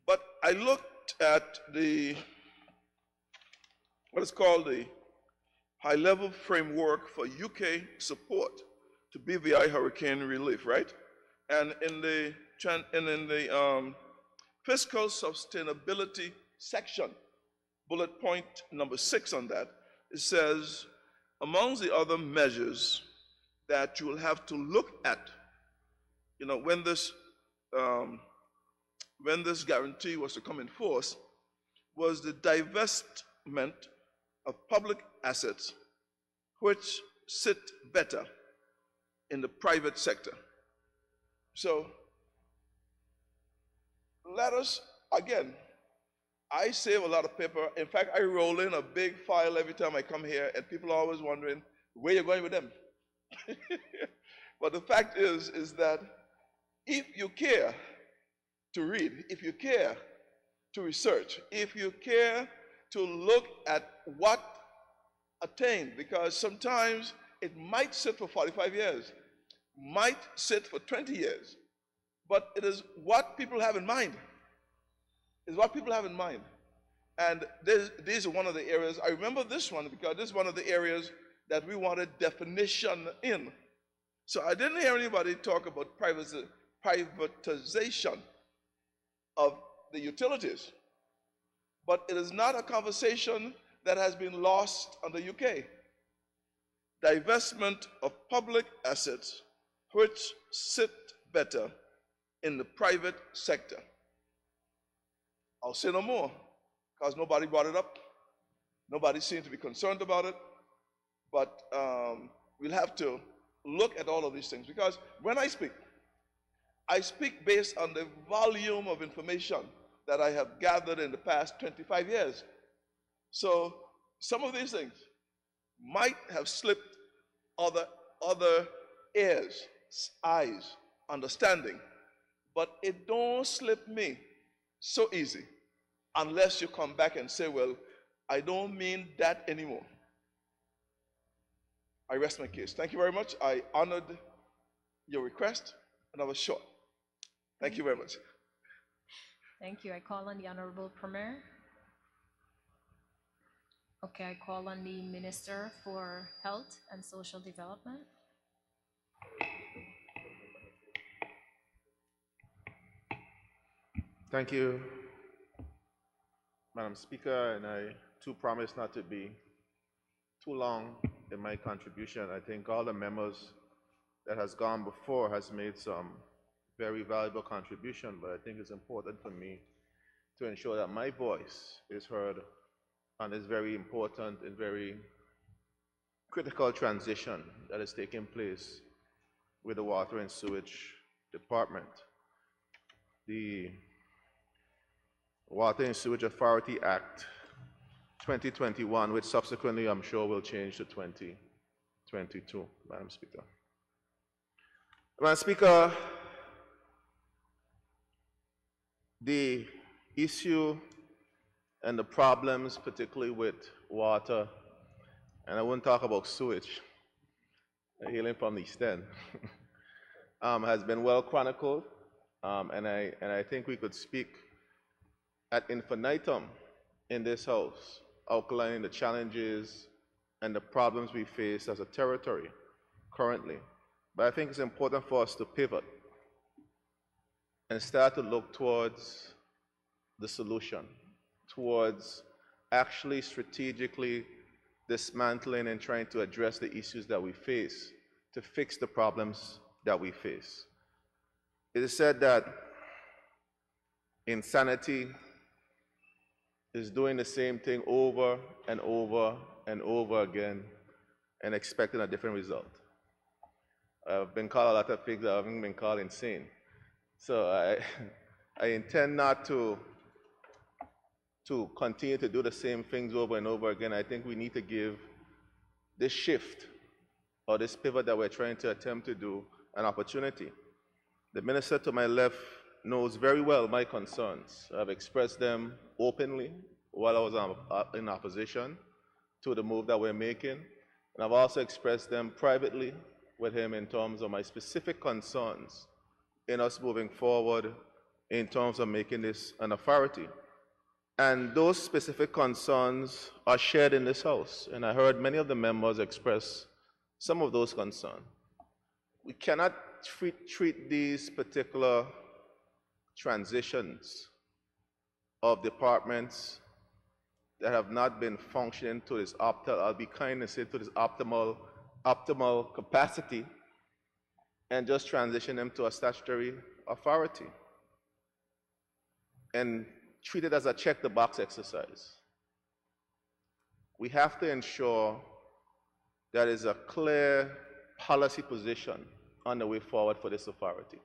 But I looked at what is called the high-level framework for UK support to BVI hurricane relief, right? And in the fiscal sustainability section, bullet point number 6 on that, it says, amongst the other measures that you will have to look at, when this guarantee was to come in force, was the divestment of public assets which sit better in the private sector. So let us, again, I save a lot of paper. In fact, I roll in a big file every time I come here, and people are always wondering where you're going with them. But the fact is that if you care to read, if you care to research, if you care to look at what attained, because sometimes it might sit for 45 years, might sit for 20 years, but it is what people have in mind. Is what people have in mind. And these are one of the areas, I remember this one because this is one of the areas that we wanted definition in. So I didn't hear anybody talk about privatization of the utilities. But it is not a conversation that has been lost on the UK. Divestment of public assets which sit better in the private sector. I'll say no more, because nobody brought it up. Nobody seemed to be concerned about it. But we'll have to look at all of these things, because when I speak based on the volume of information that I have gathered in the past 25 years. So some of these things might have slipped other ears, eyes, understanding, but it don't slip me so easy unless you come back and say, well, I don't mean that anymore. I rest my case. Thank you very much. I honored your request, and I was short. Thank you very much. Thank you. I call on the Honorable Premier. Okay, I call on the Minister for Health and Social Development. Thank you, Madam Speaker, and I too promise not to be too long in my contribution. I think all the members that has gone before has made some very valuable contribution, but I think it's important for me to ensure that my voice is heard on this very important and very critical transition that is taking place with the Water and Sewage Department. The Water and Sewage Authority Act 2021, which subsequently I'm sure will change to 2022, Madam Speaker. Madam Speaker, the issue and the problems, particularly with water, and I wouldn't talk about sewage, hailing from the East End, has been well chronicled, and I think we could speak ad infinitum in this House, outlining the challenges and the problems we face as a territory currently. But I think it's important for us to pivot and start to look towards the solution, towards actually strategically dismantling and trying to address the issues that we face to fix the problems that we face. It is said that insanity is doing the same thing over and over and over again and expecting a different result. I've been called a lot of things that I haven't been called insane. So I intend not to continue to do the same things over and over again. I think we need to give this shift or this pivot that we're trying to attempt to do an opportunity. The minister to my left knows very well my concerns. I've expressed them openly while I was in opposition to the move that we're making. And I've also expressed them privately with him in terms of my specific concerns in us moving forward in terms of making this an authority. And those specific concerns are shared in this House. And I heard many of the members express some of those concerns. We cannot treat these particular transitions of departments that have not been functioning to this I'll be kind to say to this optimal capacity, and just transition them to a statutory authority and treat it as a check the box exercise. We have to ensure there is a clear policy position on the way forward for this authority.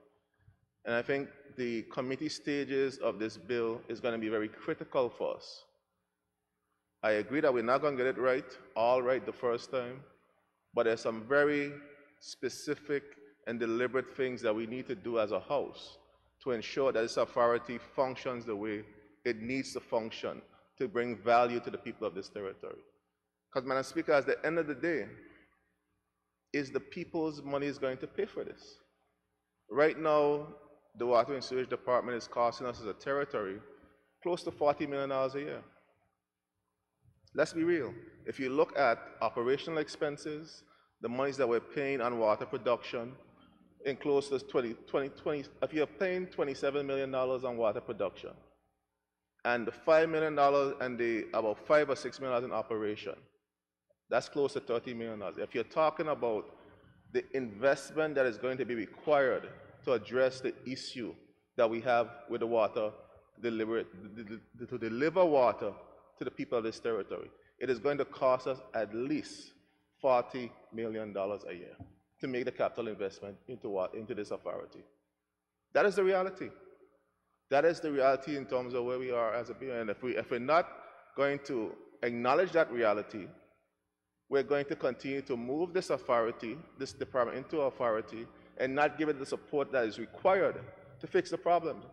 And I think the committee stages of this bill is going to be very critical for us. I agree that we're not going to get it all right the first time, but there's some very specific and deliberate things that we need to do as a House to ensure that this authority functions the way it needs to function to bring value to the people of this territory. Because, Madam Speaker, at the end of the day, is the people's money is going to pay for this. Right now, the Water and Sewage Department is costing us as a territory close to $40 million a year. Let's be real. If you look at operational expenses, the monies that we're paying on water production, in close to 20, if you're paying $27 million on water production, and the $5 million and the about $5 or $6 million in operation, that's close to $30 million. If you're talking about the investment that is going to be required to address the issue that we have with the water, to deliver water to the people of this territory, it is going to cost us at least $40 million a year to make the capital investment into this authority. That is the reality. That is the reality in terms of where we are as a being. And if we're not going to acknowledge that reality, we're going to continue to move this authority, this department into authority, and not give it the support that is required to fix the problem.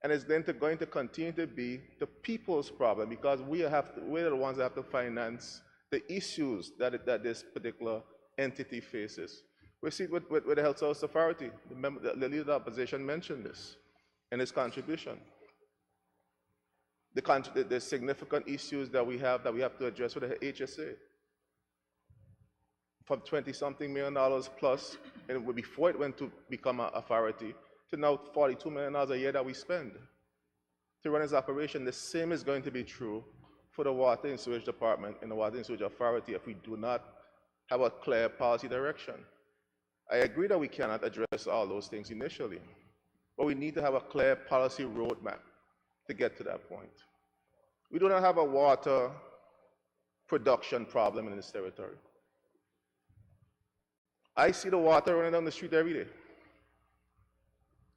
And it's going to continue to be the people's problem, because we're the ones that have to finance the issues that this particular entity faces. We see it with the Health Service Authority. The leader of the opposition mentioned this in his contribution. The significant issues that we have to address with the HSA. From $20-something million plus, and before it went to become an authority, to now $42 million a year that we spend to run its operation. The same is going to be true for the Water and Sewage Department and the Water and Sewage Authority if we do not have a clear policy direction. I agree that we cannot address all those things initially, but we need to have a clear policy roadmap to get to that point. We do not have a water production problem in this territory. I see the water running down the street every day.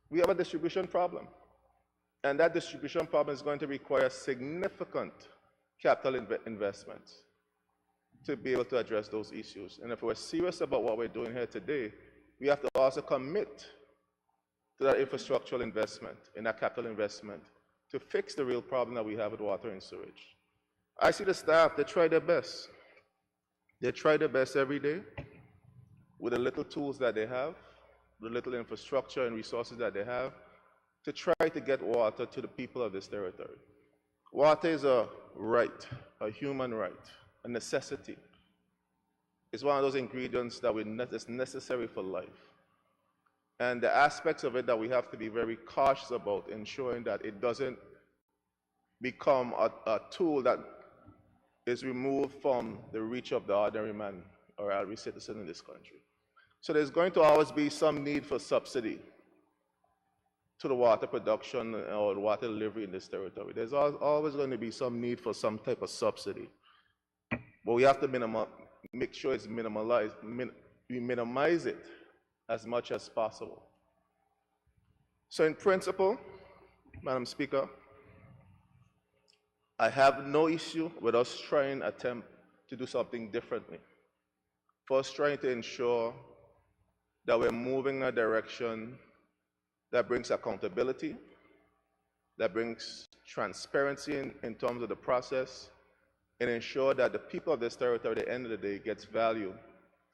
We have a distribution problem. And that distribution problem is going to require significant capital investments to be able to address those issues. And if we're serious about what we're doing here today, we have to also commit to that infrastructural investment and that capital investment to fix the real problem that we have with water and sewage. I see the staff, they try their best. They try their best every day with the little tools that they have, the little infrastructure and resources that they have, to try to get water to the people of this territory. Water is a right, a human right, a necessity. It's one of those ingredients that is necessary for life. And the aspects of it that we have to be very cautious about, ensuring that it doesn't become a tool that is removed from the reach of the ordinary man or every citizen in this country. So there's going to always be some need for subsidy to the water production or the water delivery in this territory. There's always going to be some need for some type of subsidy. But we have to make sure it's minimalized. We minimize it as much as possible. So in principle, Madam Speaker, I have no issue with us trying attempt to do something differently. First, trying to ensure that we're moving in a direction that brings accountability, that brings transparency in terms of the process, and ensure that the people of this territory at the end of the day gets value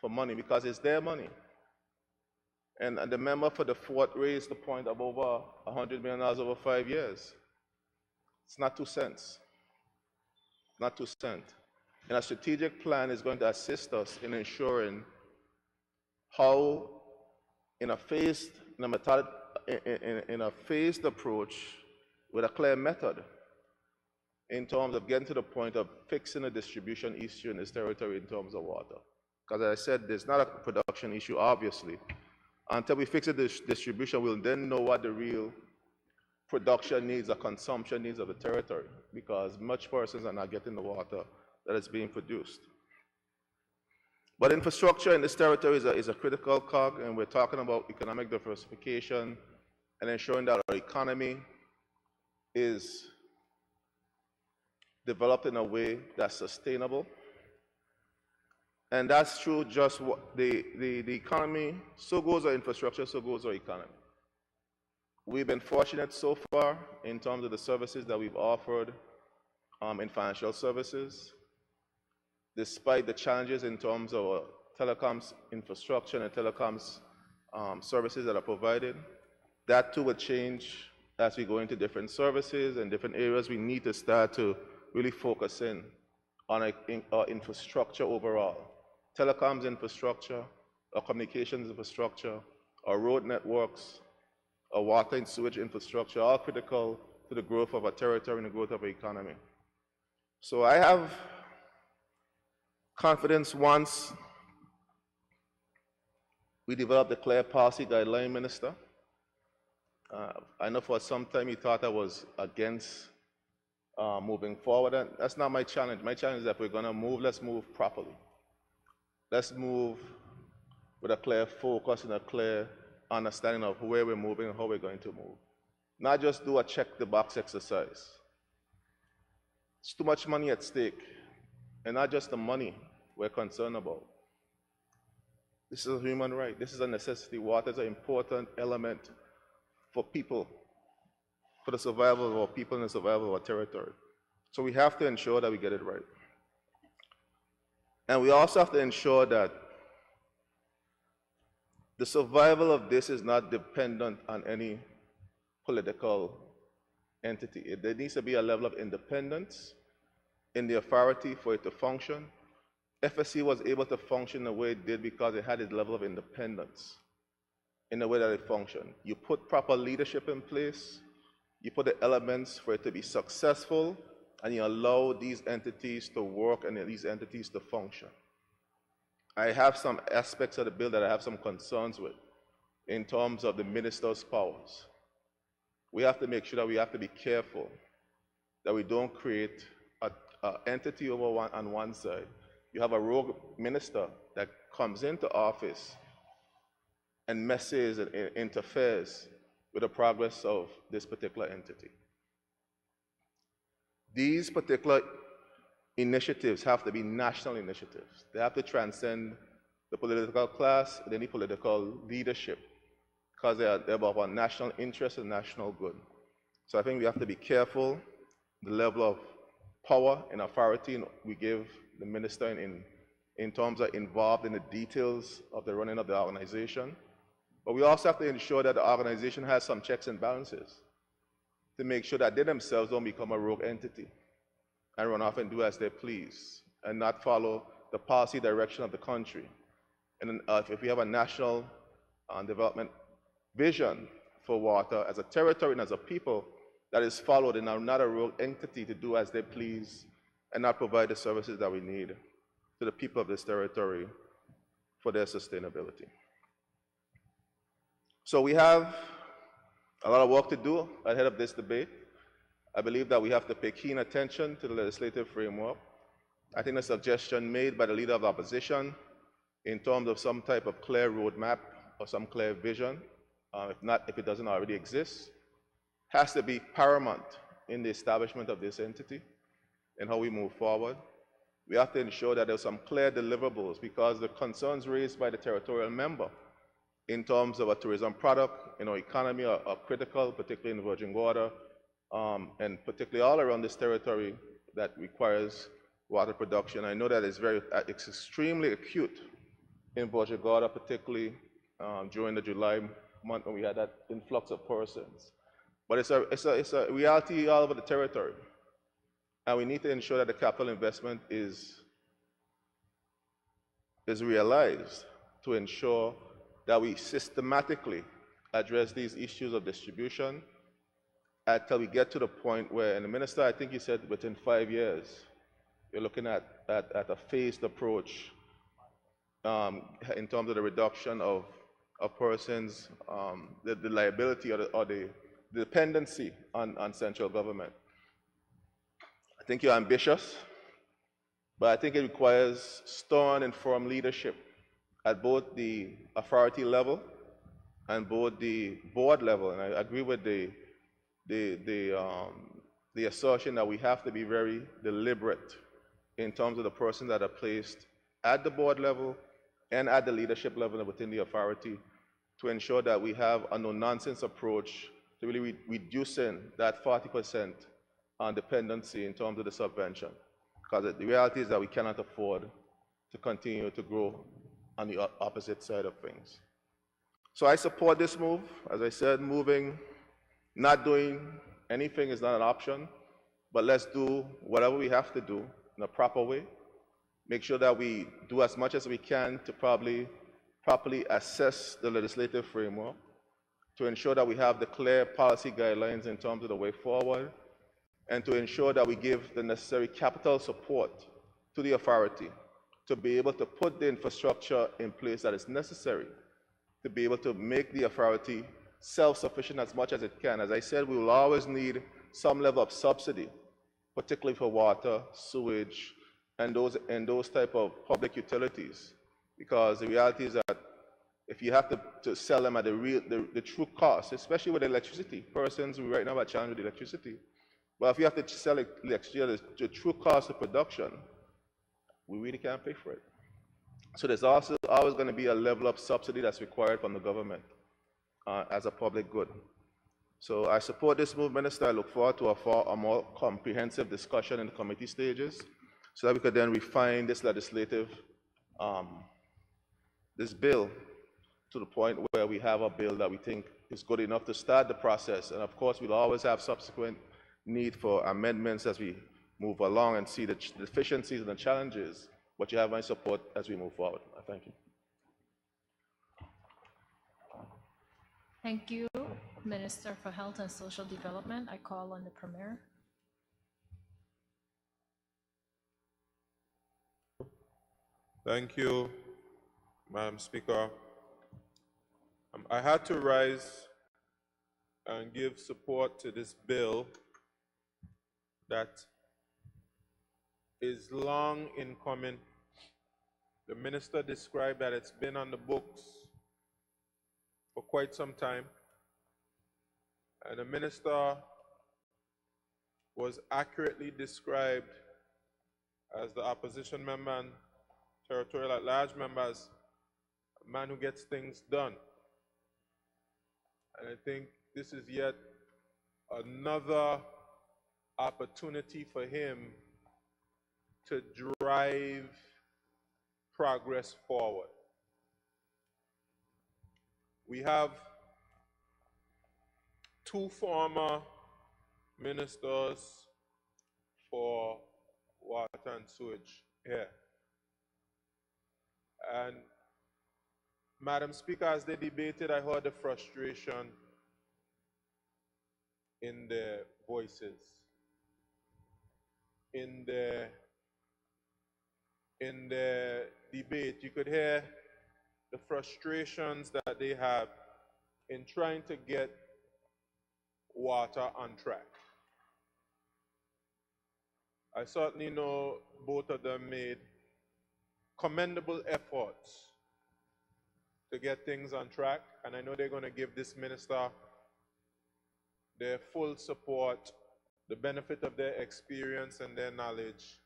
for money because it's their money. And the member for the fourth raised the point of over $100 million over 5 years. It's not 2 cents, not 2 cents. And a strategic plan is going to assist us in ensuring how, in a phased, in a phased approach with a clear method, in terms of getting to the point of fixing a distribution issue in this territory in terms of water. Because as I said, there's not a production issue, obviously. Until we fix the distribution, we'll then know what the real production needs or consumption needs of the territory, because much persons are not getting the water that is being produced. But infrastructure in this territory is a critical cog, and we're talking about economic diversification and ensuring that our economy is developed in a way that's sustainable. And that's true just what the economy, so goes our infrastructure, so goes our economy. We've been fortunate so far in terms of the services that we've offered in financial services, despite the challenges in terms of telecoms infrastructure and telecoms services that are provided. That too will change as we go into different services and different areas. We need to start to really focus in on our infrastructure overall. Telecoms infrastructure, our communications infrastructure, our road networks, our water and sewage infrastructure, all critical to the growth of our territory and the growth of our economy. So I have confidence once we develop the clear policy guideline, Minister. I know for some time you thought I was against moving forward, and that's not my challenge. My challenge is that if we're going to move, let's move properly. Let's move with a clear focus and a clear understanding of where we're moving and how we're going to move. Not just do a check-the-box exercise. It's too much money at stake, and not just the money we're concerned about. This is a human right. This is a necessity. Water is an important element for people, for the survival of our people and the survival of our territory. So we have to ensure that we get it right. And we also have to ensure that the survival of this is not dependent on any political entity. There needs to be a level of independence in the authority for it to function. FSC was able to function the way it did because it had its level of independence in the way that it functioned. You put proper leadership in place, you put the elements for it to be successful, and you allow these entities to work and these entities to function. I have some aspects of the bill that I have some concerns with in terms of the minister's powers. We have to make sure that we have to be careful that we don't create an entity on one side. You have a rogue minister that comes into office and messes and interferes with the progress of this particular entity. These particular initiatives have to be national initiatives. They have to transcend the political class and any political leadership because they're about our national interest and national good. So I think we have to be careful the level of power and authority we give the minister in terms of involved in the details of the running of the organization. But we also have to ensure that the organization has some checks and balances to make sure that they themselves don't become a rogue entity and run off and do as they please and not follow the policy direction of the country. And if we have a national development vision for water as a territory and as a people that is followed and are not a rogue entity to do as they please and not provide the services that we need to the people of this territory for their sustainability. So we have a lot of work to do ahead of this debate. I believe that we have to pay keen attention to the legislative framework. I think the suggestion made by the Leader of the Opposition in terms of some type of clear roadmap or some clear vision, if it doesn't already exist, has to be paramount in the establishment of this entity and how we move forward. We have to ensure that there's some clear deliverables, because the concerns raised by the territorial member in terms of a tourism product in our economy are critical, particularly in Virgin Water, and particularly all around this territory that requires water production. I know that it's extremely acute in Virgin Water, particularly during the July month when we had that influx of persons. But it's a reality all over the territory. And we need to ensure that the capital investment is realized to ensure that we systematically address these issues of distribution until we get to the point where, and the minister, I think he said within 5 years, you're looking at a phased approach in terms of the reduction of persons, the liability or the dependency on central government. I think you're ambitious, but I think it requires stern and firm leadership at both the authority level and both the board level. And I agree with the assertion that we have to be very deliberate in terms of the persons that are placed at the board level and at the leadership level within the authority to ensure that we have a no-nonsense approach to really reducing that 40% dependency in terms of the subvention. Because the reality is that we cannot afford to continue to grow on the opposite side of things. So I support this move. As I said, not doing anything is not an option, but let's do whatever we have to do in a proper way. Make sure that we do as much as we can to properly assess the legislative framework, to ensure that we have the clear policy guidelines in terms of the way forward, and to ensure that we give the necessary capital support to the authority to be able to put the infrastructure in place that is necessary to be able to make the authority self-sufficient as much as it can. As I said, we will always need some level of subsidy, particularly for water, sewage, and those type of public utilities, because the reality is that if you have to sell them at the true cost, especially with electricity, persons we right now are challenged with electricity, but if you have to sell electricity at the true cost of production, we really can't pay for it. So there's also always going to be a level of subsidy that's required from the government as a public good. So I support this move, Minister. I look forward to a more comprehensive discussion in the committee stages so that we could then refine this this bill to the point where we have a bill that we think is good enough to start the process. And of course, we'll always have subsequent need for amendments as we move along and see the deficiencies and the challenges, but you have my support as we move forward. I thank you. Thank you, Minister for Health and Social Development. I call on the Premier. Thank you, Madam Speaker. I had to rise and give support to this bill that is long in coming. The minister described that it's been on the books for quite some time. And the minister was accurately described as the opposition member and territorial at-large member as a man who gets things done. And I think this is yet another opportunity for him to drive progress forward. We have two former ministers for water and sewage here. And Madam Speaker, as they debated, I heard the frustration in their voices. In the debate, you could hear the frustrations that they have in trying to get water on track. I certainly know both of them made commendable efforts to get things on track, and I know they're going to give this minister their full support, the benefit of their experience and their knowledge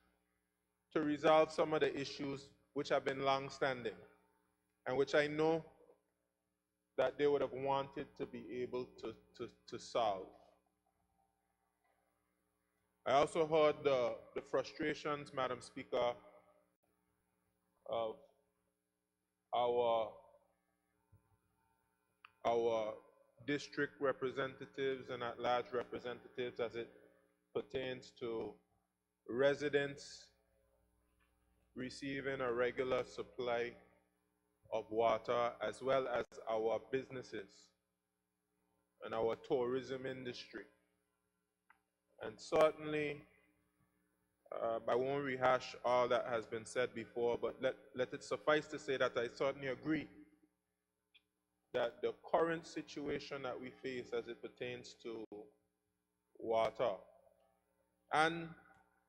to resolve some of the issues which have been long-standing and which I know that they would have wanted to be able to solve. I also heard the frustrations, Madam Speaker, of our district representatives and at-large representatives as it pertains to residents receiving a regular supply of water, as well as our businesses and our tourism industry. And certainly, I won't rehash all that has been said before, but let it suffice to say that I certainly agree that the current situation that we face as it pertains to water and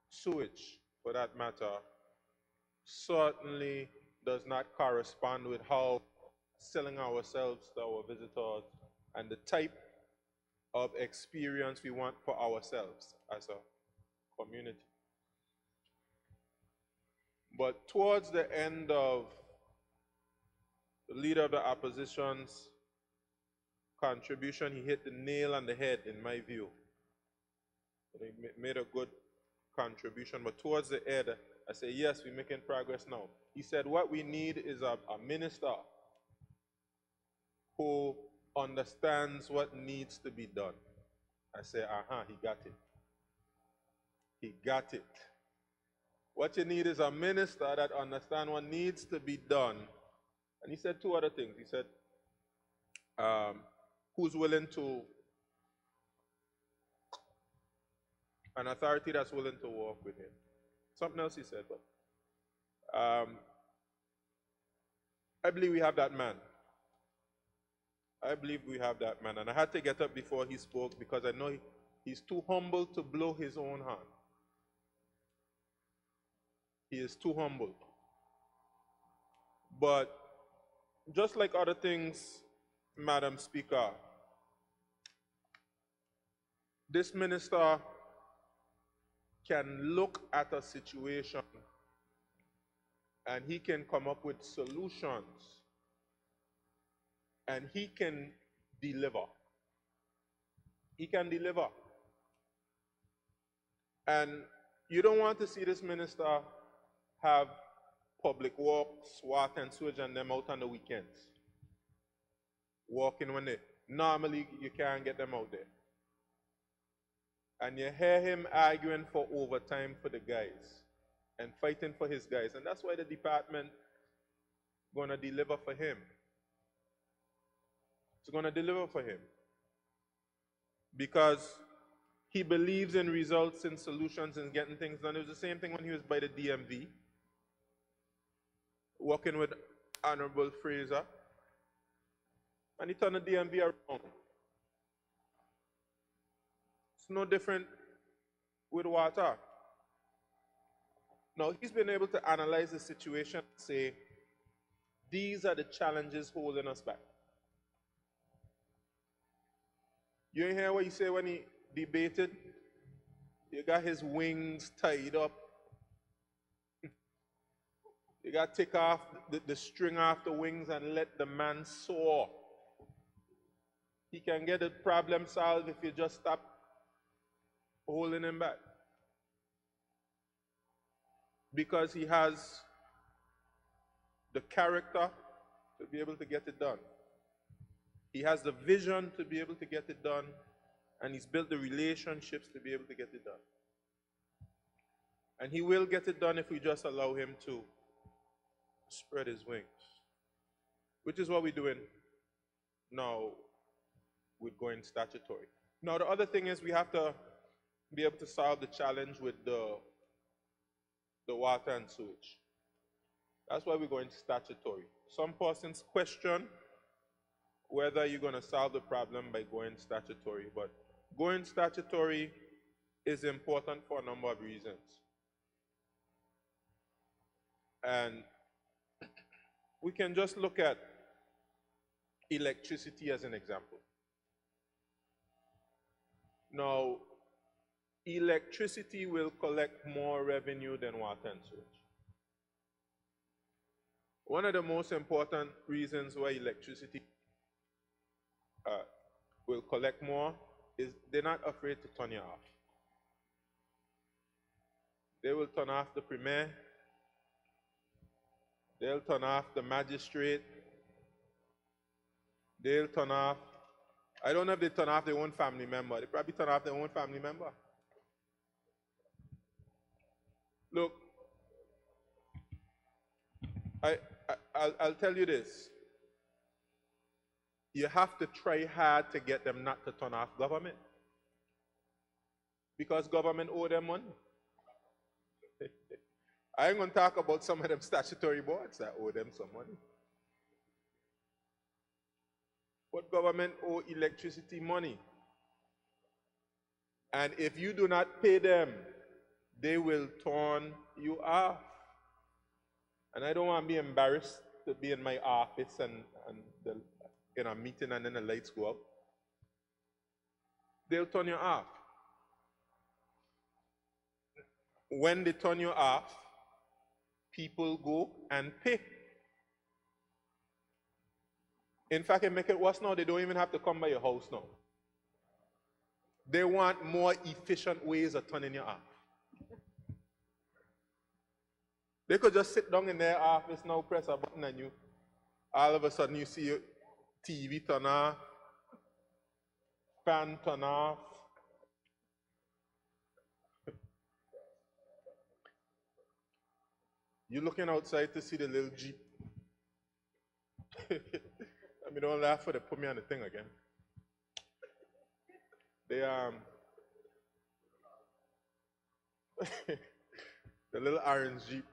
sewage, for that matter, certainly does not correspond with how selling ourselves to our visitors and the type of experience we want for ourselves as a community. But towards the end of the Leader of the Opposition's contribution, he hit the nail on the head, in my view. He made a good contribution, but towards the end, I say, yes, we're making progress now. He said, what we need is a minister who understands what needs to be done. I say, he got it. He got it. What you need is a minister that understands what needs to be done. And he said two other things. He said, who's willing to, an authority that's willing to work with him. Something else he said, but I believe we have that man. I believe we have that man. And I had to get up before he spoke because I know he's too humble to blow his own horn. He is too humble. But just like other things, Madam Speaker, this minister can look at a situation and he can come up with solutions and he can deliver. He can deliver. And you don't want to see this minister have public works, water and sewage and them out on the weekends. Walking when they normally you can't get them out there. And you hear him arguing for overtime for the guys and fighting for his guys. And that's why the department is going to deliver for him. It's going to deliver for him. Because he believes in results and solutions and getting things done. It was the same thing when he was by the DMV, working with Honorable Fraser. And he turned the DMV around. It's no different with water. Now, he's been able to analyze the situation and say, these are the challenges holding us back. You hear what he said when he debated? You got his wings tied up. You got to take off the string off the wings and let the man soar. He can get the problem solved if you just stop holding him back. Because he has the character to be able to get it done. He has the vision to be able to get it done, and he's built the relationships to be able to get it done. And he will get it done if we just allow him to spread his wings, which is what we're doing now with going statutory. Now, the other thing is we have to be able to solve the challenge with the water and sewage. That's why we're going statutory. Some persons question whether you're going to solve the problem by going statutory, but going statutory is important for a number of reasons. And we can just look at electricity as an example. Now, electricity will collect more revenue than water and sewage. One of the most important reasons why electricity will collect more is they're not afraid to turn you off. They will turn off the premier, they'll turn off the magistrate, they'll turn off, I don't know if they turn off their own family member, they probably turn off their own family member. Look, I'll tell you this. You have to try hard to get them not to turn off government. Because government owe them money. I ain't going to talk about some of them statutory boards that owe them some money. But government owe electricity money. And if you do not pay them, they will turn you off. And I don't want to be embarrassed to be in my office and in a meeting and then the lights go out. They'll turn you off. When they turn you off, people go and pay. In fact, it make it worse now, they don't even have to come by your house now. They want more efficient ways of turning you off. They could just sit down in their office now, press a button, and all of a sudden you see your TV turn off, fan turn off. You're looking outside to see the little Jeep. I mean, don't laugh for they put me on the thing again. They the little orange Jeep.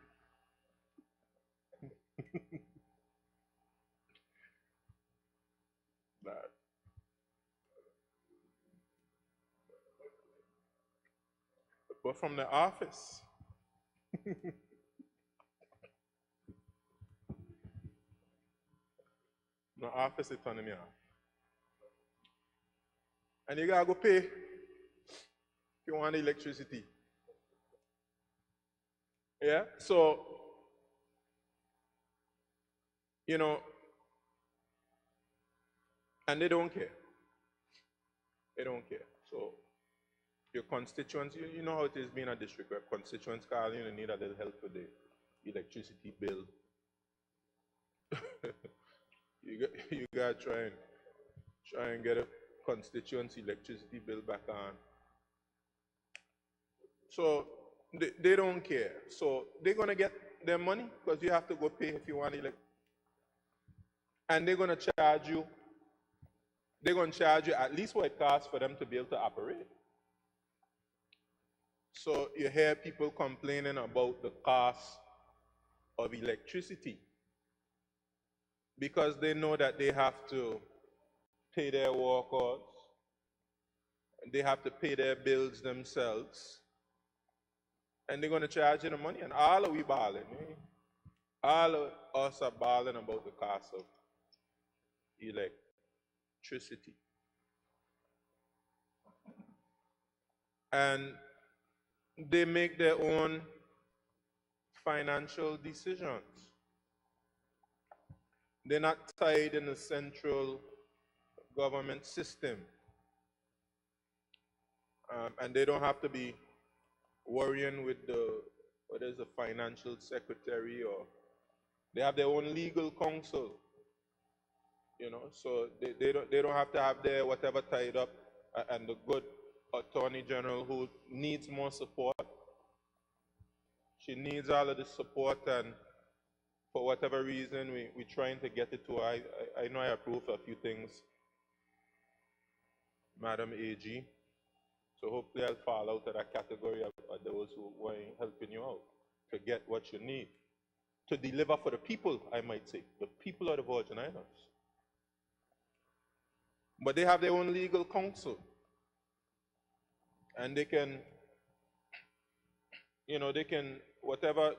But from the office. The office is turning me off. And you gotta go pay if you want electricity. Yeah? So, you know, and they don't care. They don't care. So, your constituents, you know how it is being a district where constituents call you and need a little help with the electricity bill. You gotta try and get a constituency electricity bill back on. So they don't care. So they're gonna get their money because you have to go pay if you want electricity. And they're gonna charge you. They're gonna charge you at least what it costs for them to be able to operate. So you hear people complaining about the cost of electricity, because they know that they have to pay their workers, and they have to pay their bills themselves, and they're going to charge you the money, and all of we balling. All of us are balling about the cost of electricity. And they make their own financial decisions. They're not tied in the central government system. And they don't have to be worrying with what is the financial secretary, or they have their own legal counsel. You know, so they don't have to have their whatever tied up, and the good attorney general who needs more support. She needs all of the support, and for whatever reason, we're trying to get it to her. I know I approved a few things, Madam AG. So hopefully I'll fall out of that category of those who were helping you out to get what you need. To deliver for the people, I might say. The people of the Virgin Islands. But they have their own legal counsel. And they can, whatever,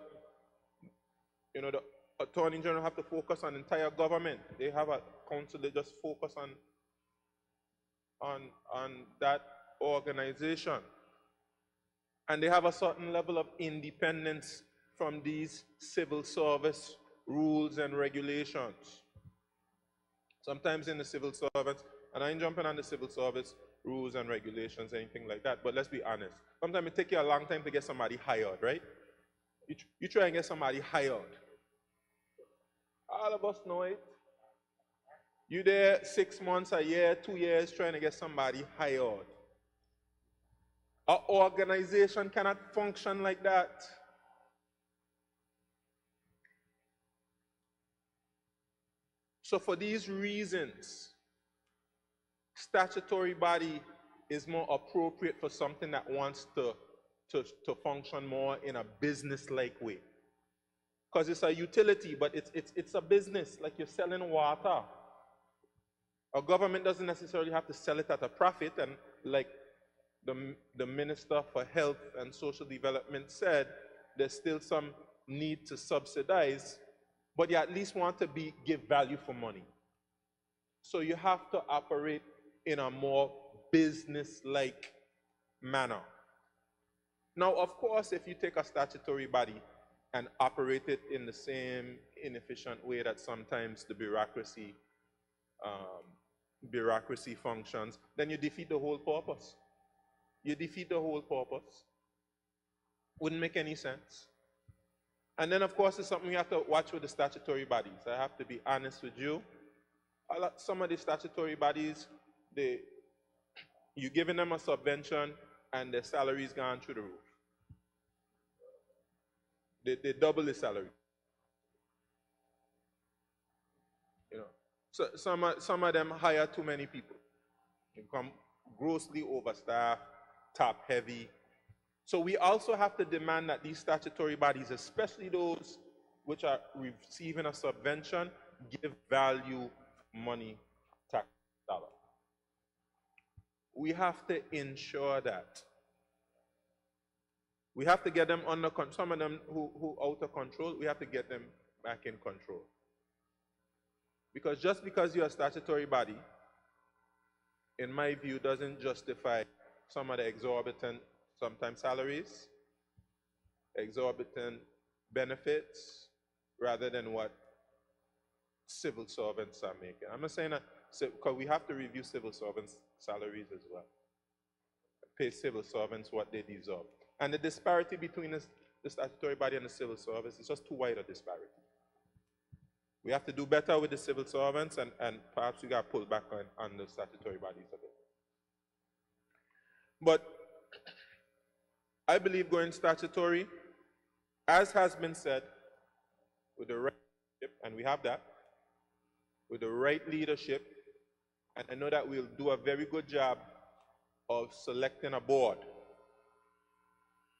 the Attorney General have to focus on entire government. They have a council, they just focus on that organization. And they have a certain level of independence from these civil service rules and regulations. Sometimes in the civil service, and I ain't jumping on the civil service rules and regulations, anything like that, but let's be honest. Sometimes it takes you a long time to get somebody hired, right? You try and get somebody hired. All of us know it. You there 6 months, a year, 2 years trying to get somebody hired. An organization cannot function like that. So for these reasons, statutory body is more appropriate for something that wants to function more in a business-like way. Because it's a utility, but it's a business, like you're selling water. A government doesn't necessarily have to sell it at a profit, and like the Minister for Health and Social Development said, there's still some need to subsidize, but you at least want to give value for money. So you have to operate in a more business-like manner. Now, of course, if you take a statutory body and operate it in the same inefficient way that sometimes the bureaucracy functions, then you defeat the whole purpose. You defeat the whole purpose. Wouldn't make any sense. And then, of course, it's something you have to watch with the statutory bodies. I have to be honest with you. Some of the statutory bodies, you're giving them a subvention and their salary's gone through the roof. They double the salary. You know, so some of them hire too many people. They become grossly overstaffed, top heavy. So we also have to demand that these statutory bodies, especially those which are receiving a subvention, give value money tax dollar. We have to ensure that. We have to get them under control. Some of them who out of control, we have to get them back in control. Because just because you're a statutory body, in my view, doesn't justify some of the exorbitant, sometimes salaries, exorbitant benefits, rather than what civil servants are making. I'm not saying that, because we have to review civil servants' salaries as well. Pay civil servants what they deserve. And the disparity between the statutory body and the civil service is just too wide a disparity. We have to do better with the civil servants, and perhaps we got to pull back on the statutory bodies a bit. But I believe going statutory, as has been said, with the right leadership, and we have that, with the right leadership, and I know that we'll do a very good job of selecting a board.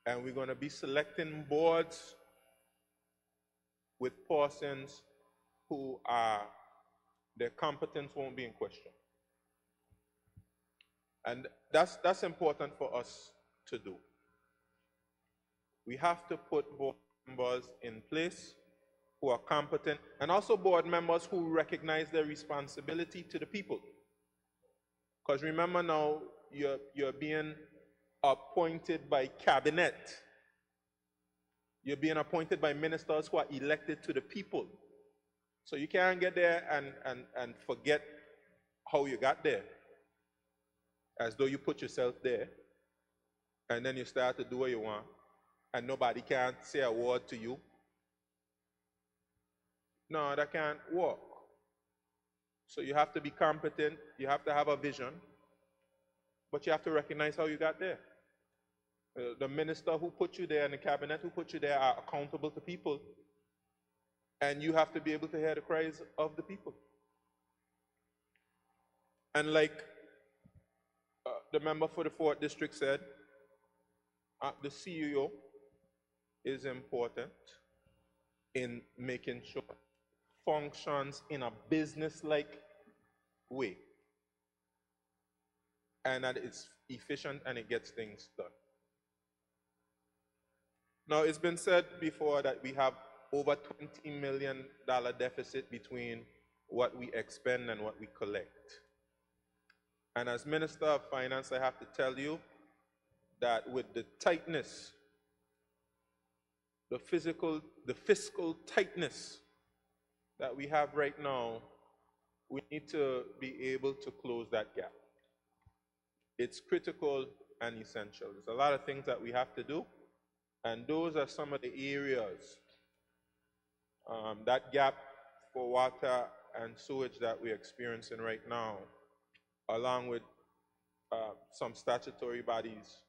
And we're going to be selecting boards with persons who their competence won't be in question. And that's important for us to do. We have to put board members in place who are competent, and also board members who recognize their responsibility to the people. Because remember now, you're being appointed by cabinet. You're being appointed by ministers who are elected to the people. So you can't get there and forget how you got there, as though you put yourself there, and then you start to do what you want, and nobody can say a word to you. No, that can't work. So you have to be competent, you have to have a vision, but you have to recognize how you got there. The minister who put you there and the cabinet who put you there are accountable to people, and you have to be able to hear the cries of the people. And like the member for the 4th District said, the CEO is important in making sure it functions in a business-like way, and that it's efficient and it gets things done. Now, it's been said before that we have over $20 million deficit between what we expend and what we collect. And as Minister of Finance, I have to tell you that with the tightness, the fiscal tightness that we have right now, we need to be able to close that gap. It's critical and essential. There's a lot of things that we have to do, and those are some of the areas, that gap for water and sewage that we're experiencing right now, along with some statutory bodies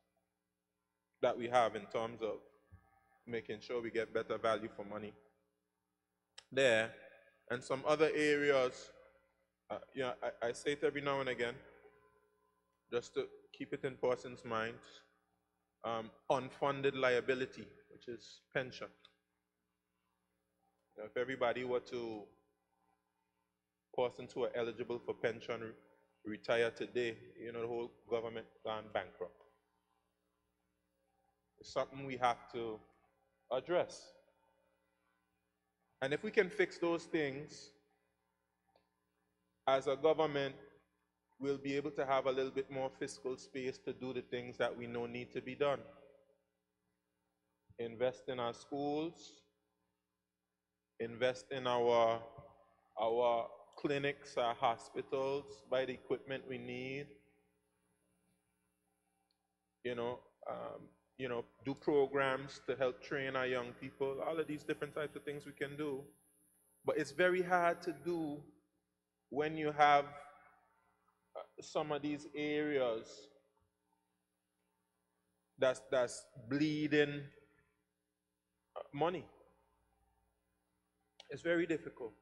that we have in terms of making sure we get better value for money there, and some other areas. You know, I say it every now and again, just to keep it in person's minds, unfunded liability, which is pension. You know, if everybody were to, persons who are eligible for pension retire today, you know, the whole government gone bankrupt. It's something we have to address. And if we can fix those things, as a government, we'll be able to have a little bit more fiscal space to do the things that we know need to be done. Invest in our schools, invest in our clinics, our hospitals, buy the equipment we need, you know, do programs to help train our young people, all of these different types of things we can do. But it's very hard to do when you have some of these areas that's bleeding money. It's very difficult.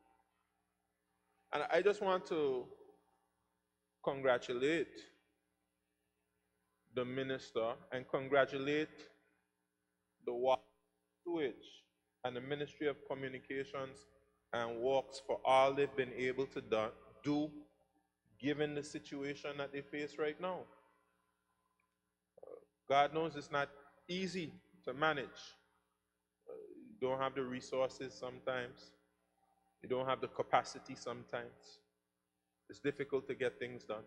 And I just want to congratulate the minister and congratulate the Water, Sewage and the Ministry of Communications and Works for all they've been able to do given the situation that they face right now. God knows it's not easy to manage. You don't have the resources sometimes. You don't have the capacity sometimes. It's difficult to get things done.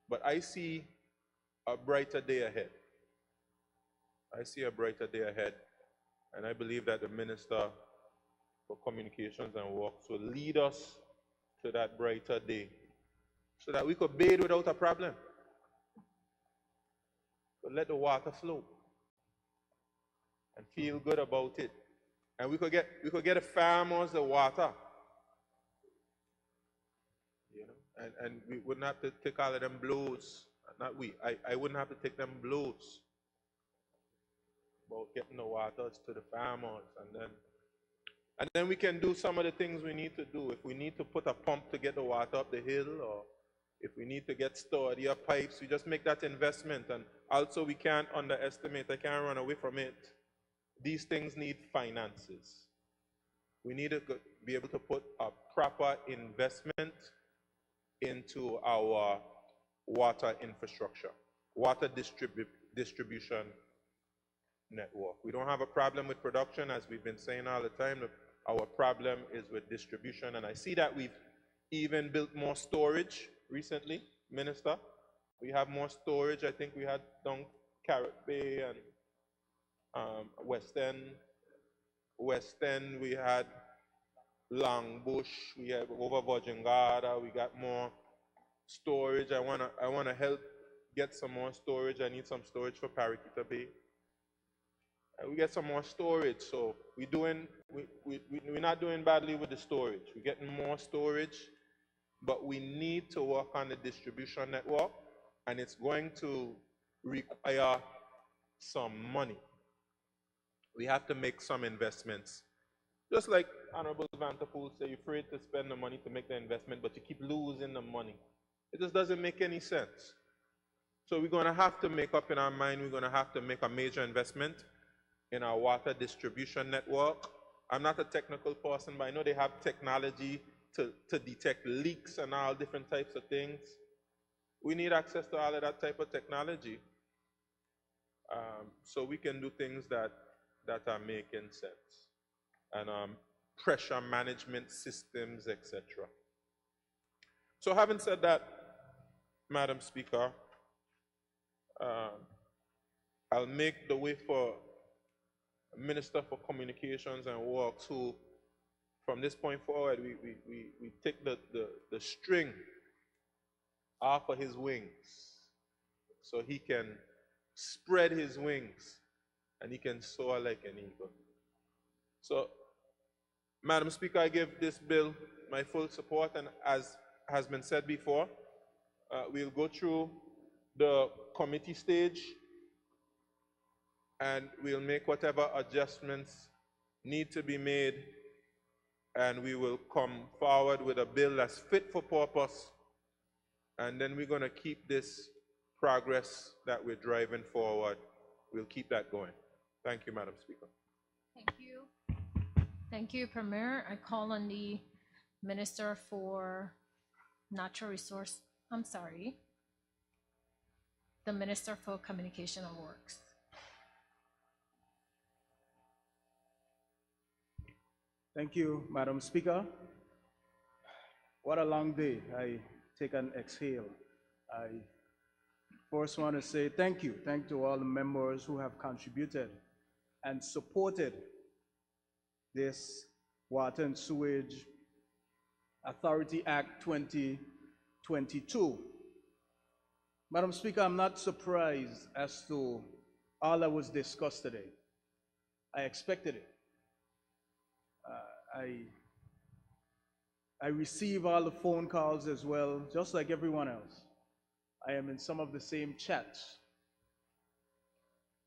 But I see a brighter day ahead. I see a brighter day ahead. And I believe that the Minister for Communications and Works will lead us to that brighter day so that we could bathe without a problem. But let the water flow and feel good about it. And we could get the farmers the water. You know, and we wouldn't have to take all of them blows. Not we. I wouldn't have to take them blows about getting the waters to the farmers, and then we can do some of the things we need to do. If we need to put a pump to get the water up the hill, or if we need to get sturdier pipes, we just make that investment. And also we can't underestimate, I can't run away from it, these things need finances. We need to be able to put a proper investment into our water infrastructure, water distribution network. We don't have a problem with production, as we've been saying all the time. Our problem is with distribution, and I see that we've even built more storage recently, Minister. We have more storage. I think we had down Carrot Bay and West End. West End, we had Longbush. We have over Virgin Garda. We got more storage. I wanna help get some more storage. I need some storage for Paraquita Bay. We get some more storage, so we're not doing badly with the storage. We're getting more storage, but we need to work on the distribution network, and it's going to require some money. We have to make some investments. Just like Honorable Vanterpool said, you're afraid to spend the money to make the investment, but you keep losing the money. It just doesn't make any sense. So we're going to have to make up in our mind, we're going to have to make a major investment in our water distribution network. I'm not a technical person, but I know they have technology to detect leaks and all different types of things. We need access to all of that type of technology, so we can do things that are making sense. And pressure management systems, etc. So having said that, Madam Speaker, uh, I'll make the way for Minister for Communications and Works, who, from this point forward, we take the string off of his wings so he can spread his wings and he can soar like an eagle. So, Madam Speaker, I give this bill my full support, and as has been said before, we'll go through the committee stage and we'll make whatever adjustments need to be made, and we will come forward with a bill that's fit for purpose, and then we're going to keep this progress that we're driving forward. We'll keep that going. Thank you, Madam Speaker. Thank you. Thank you, Premier. I call on the Minister for Natural Resource, the Minister for Communication and Works. Thank you, Madam Speaker. What a long day. I take an exhale. I first want to say thank you. Thank to all the members who have contributed and supported this Water and Sewage Authority Act 2022. Madam Speaker, I'm not surprised as to all that was discussed today. I expected it. I receive all the phone calls as well, just like everyone else. I am in some of the same chats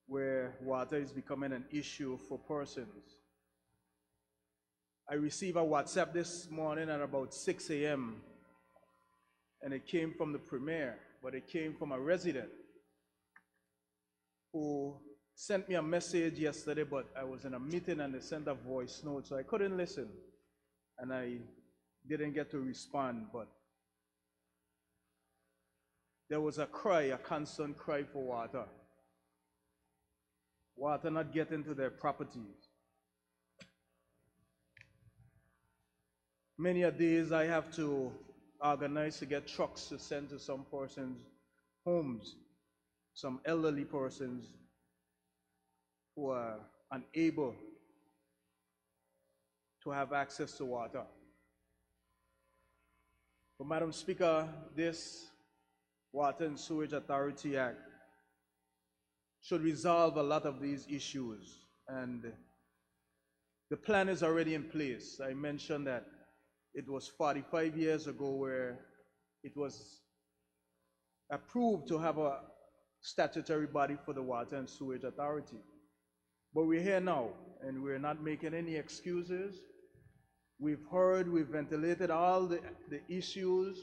where water is becoming an issue for persons. I received a WhatsApp this morning at about 6 a.m. and it came from the Premier, but it came from a resident who sent me a message yesterday, but I was in a meeting and they sent a voice note, so I couldn't listen. And I didn't get to respond, but there was a cry, a constant cry for water. Water not getting to their properties. Many a days I have to organize to get trucks to send to some persons' homes, some elderly persons who are unable to have access to water. But Madam Speaker, this Water and Sewage Authority Act should resolve a lot of these issues, and the plan is already in place. I mentioned that it was 45 years ago where it was approved to have a statutory body for the Water and Sewage Authority. But we're here now, and we're not making any excuses. We've heard, we've ventilated all the issues.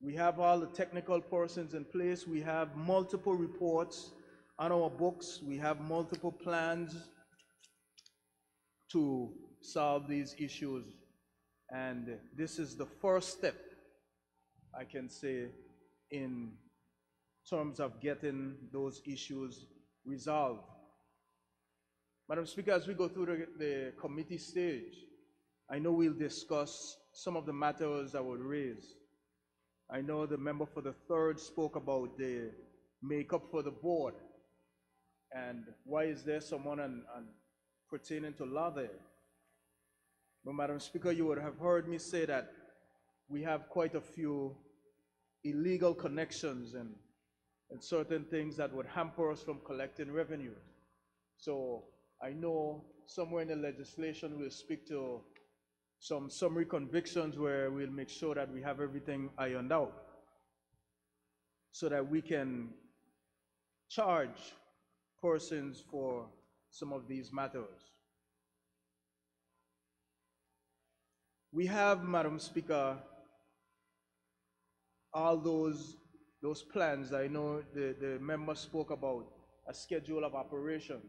We have all the technical persons in place. We have multiple reports on our books. We have multiple plans to solve these issues. And this is the first step, I can say, in terms of getting those issues resolved. Madam Speaker, as we go through the committee stage, I know we'll discuss some of the matters I would raise. I know the member for the third spoke about the makeup for the board and why is there someone pertaining to law there. But Madam Speaker, you would have heard me say that we have quite a few illegal connections and certain things that would hamper us from collecting revenue. So I know somewhere in the legislation we'll speak to some summary convictions where we'll make sure that we have everything ironed out so that we can charge persons for some of these matters. We have, Madam Speaker, all those plans. I know the member spoke about a schedule of operations.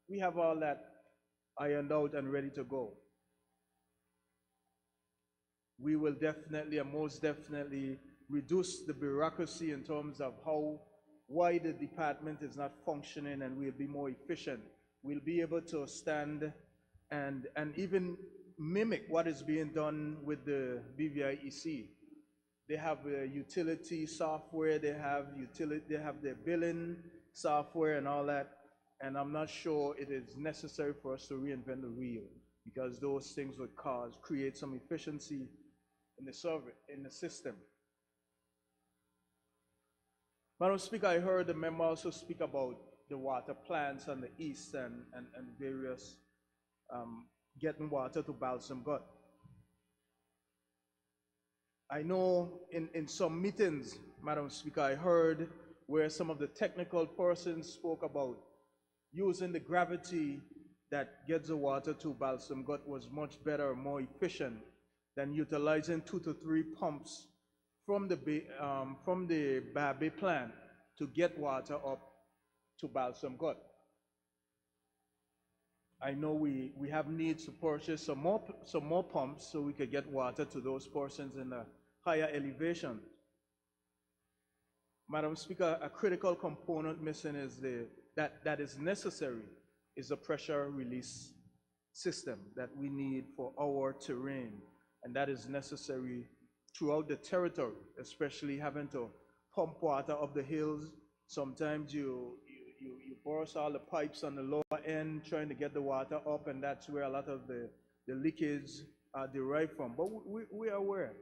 We have all that ironed out and ready to go. We will definitely and most definitely reduce the bureaucracy in terms of why the department is not functioning, and we'll be more efficient. We'll be able to stand and even mimic what is being done with the BVIEC. They have utility software, they have their billing software and all that. And I'm not sure it is necessary for us to reinvent the wheel, because those things would create some efficiency in the system. Madam Speaker, I heard the member also speak about the water plants on the east and various getting water to Balsam Gut. I know in some meetings, Madam Speaker, I heard where some of the technical persons spoke about using the gravity that gets the water to Balsam Gut was much better, more efficient than utilizing 2 to 3 pumps from the Babe plant to get water up to Balsam Gut. I know we have needs to purchase some more pumps so we could get water to those persons in the higher elevation. Madam Speaker, a critical component missing is that is necessary is a pressure release system that we need for our terrain, and that is necessary throughout the territory, especially having to pump water up the hills. Sometimes you burst all the pipes on the lower end trying to get the water up, and that's where a lot of the leakage are derived from. But we are aware.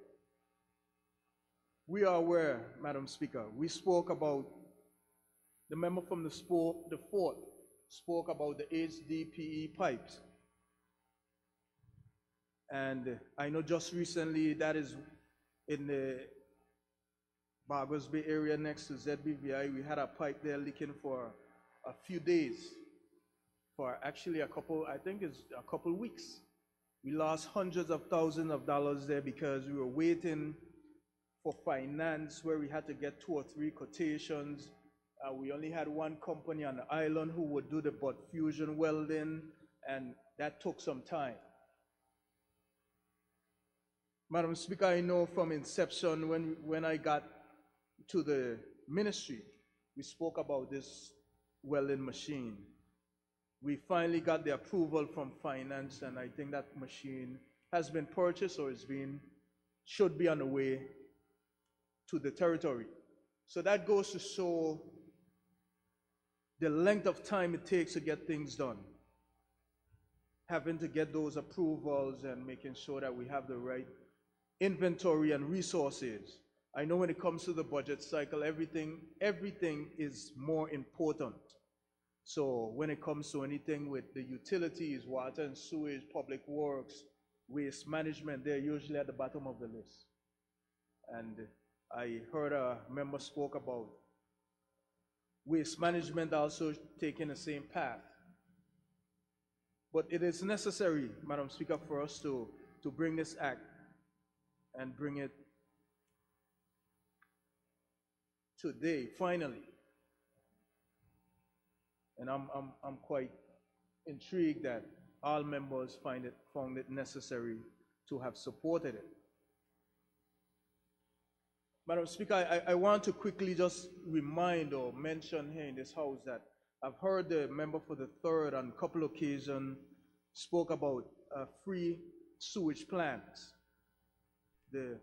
We are aware, Madam Speaker. We spoke about, the member from the fourth spoke about the HDPE pipes. And I know just recently that is in the Bargos Bay area next to ZBVI, we had a pipe there leaking for a few days, for actually I think it's a couple weeks. We lost hundreds of thousands of dollars there because we were waiting for finance where we had to get 2 or 3 quotations. We only had one company on the island who would do the butt fusion welding, and that took some time. Madam Speaker, I know from inception, when I got to the ministry, we spoke about this welding machine. We finally got the approval from finance, and I think that machine has been purchased or should be on the way to the territory. So that goes to show the length of time it takes to get things done. Having to get those approvals and making sure that we have the right inventory and resources. I know when it comes to the budget cycle, everything is more important. So when it comes to anything with the utilities, water and sewage, public works, waste management, they're usually at the bottom of the list. And I heard a member spoke about waste management also taking the same path. But it is necessary, Madam Speaker, for us to bring this act and bring it today, finally. And I'm quite intrigued that all members found it necessary to have supported it. Madam Speaker, I want to quickly just remind or mention here in this house that I've heard the member for the third on a couple of occasions spoke about free sewage plants. The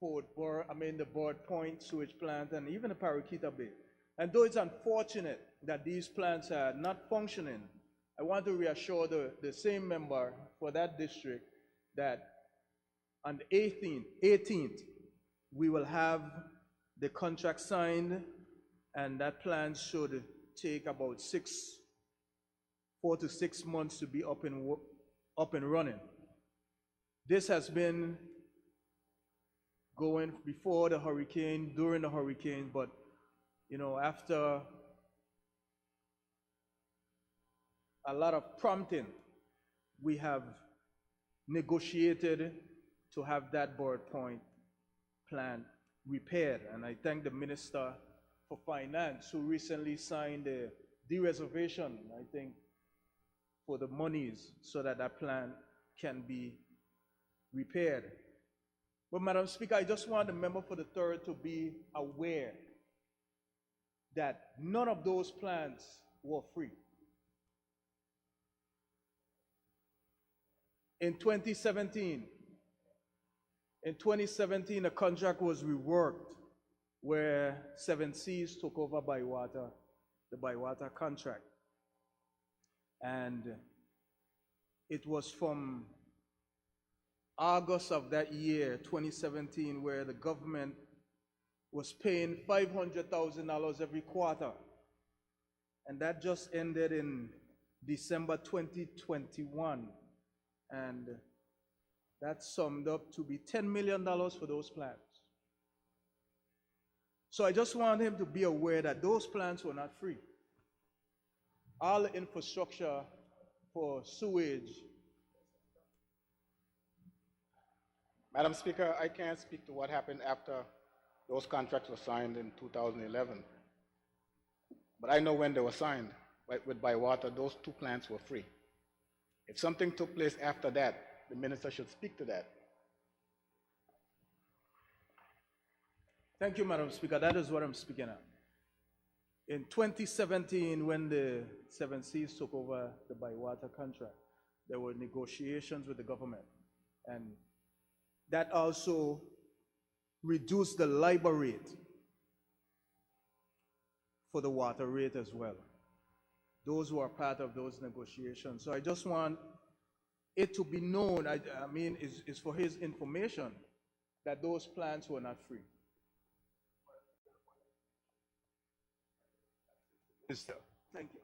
Board Point sewage plant and even the Paraquita Bay. And though it's unfortunate that these plants are not functioning, I want to reassure the same member for that district that on the 18th, we will have the contract signed, and that plan should take about 4 to 6 months to be up and running. This has been going before the hurricane, during the hurricane, but after a lot of prompting, we have negotiated to have that Board Point plant repaired. And I thank the Minister for Finance who recently signed the de-reservation, I think, for the monies so that that plant can be repaired. But Madam Speaker, I just want the member for the third to be aware that none of those plants were free. In 2017, In 2017, a contract was reworked where Seven Seas took over Bywater, the Bywater contract. And it was from August of that year, 2017, where the government was paying $500,000 every quarter. And that just ended in December 2021. And that summed up to be $10 million for those plants. So I just want him to be aware that those plants were not free. All the infrastructure for sewage. Madam Speaker, I can't speak to what happened after those contracts were signed in 2011. But I know when they were signed with Bywater, those two plants were free. If something took place after that, the minister should speak to that. Thank you, Madam Speaker. That is what I'm speaking of. In 2017, when the Seven Seas took over the Bywater contract, there were negotiations with the government. And that also reduced the LIBOR rate for the water rate as well. Those were part of those negotiations. So I just want it to be known, I mean, it's for his information, that those plants were not free. Mister, thank you.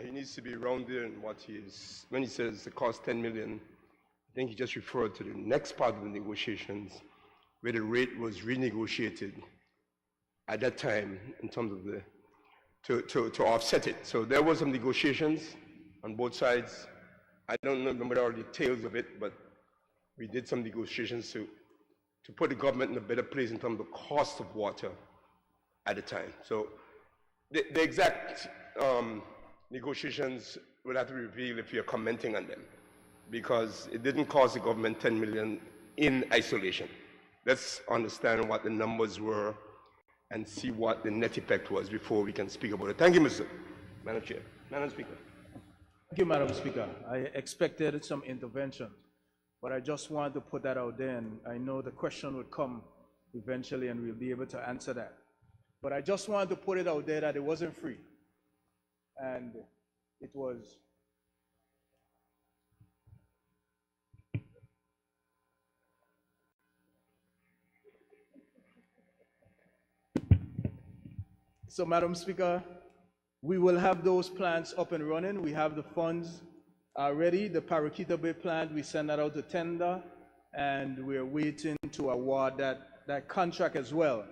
He needs to be rounded in what he is. When he says the cost 10 million, I think he just referred to the next part of the negotiations where the rate was renegotiated at that time in terms of the, to offset it. So there were some negotiations on both sides. I don't remember all the details of it, but we did some negotiations to put the government in a better place in terms of the cost of water at the time. So the exact negotiations will have to be revealed if you're commenting on them, because it didn't cost the government 10 million in isolation. Let's understand what the numbers were and see what the net effect was before we can speak about it. Thank you, Mr. Madam Chair. Madam Speaker. Thank you, Madam Speaker. I expected some intervention, but I just wanted to put that out there, and I know the question would come eventually and we'll be able to answer that. But I just wanted to put it out there that it wasn't free. And it was. So, Madam Speaker, we will have those plants up and running. We have the funds ready. The Paraquita Bay plant, we send that out to tender, and we're waiting to award that contract as well.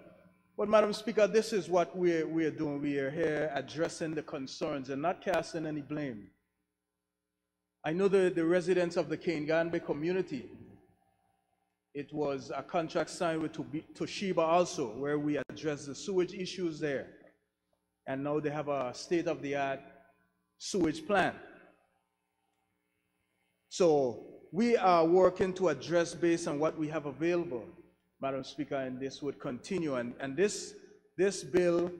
But, Madam Speaker, this is what we're doing. We are here addressing the concerns and not casting any blame. I know the residents of the Kaingambe community. It was a contract signed with Toshiba also, where we addressed the sewage issues there. And now they have a state-of-the-art sewage plant. So we are working to address based on what we have available, Madam Speaker, and this would continue. And this bill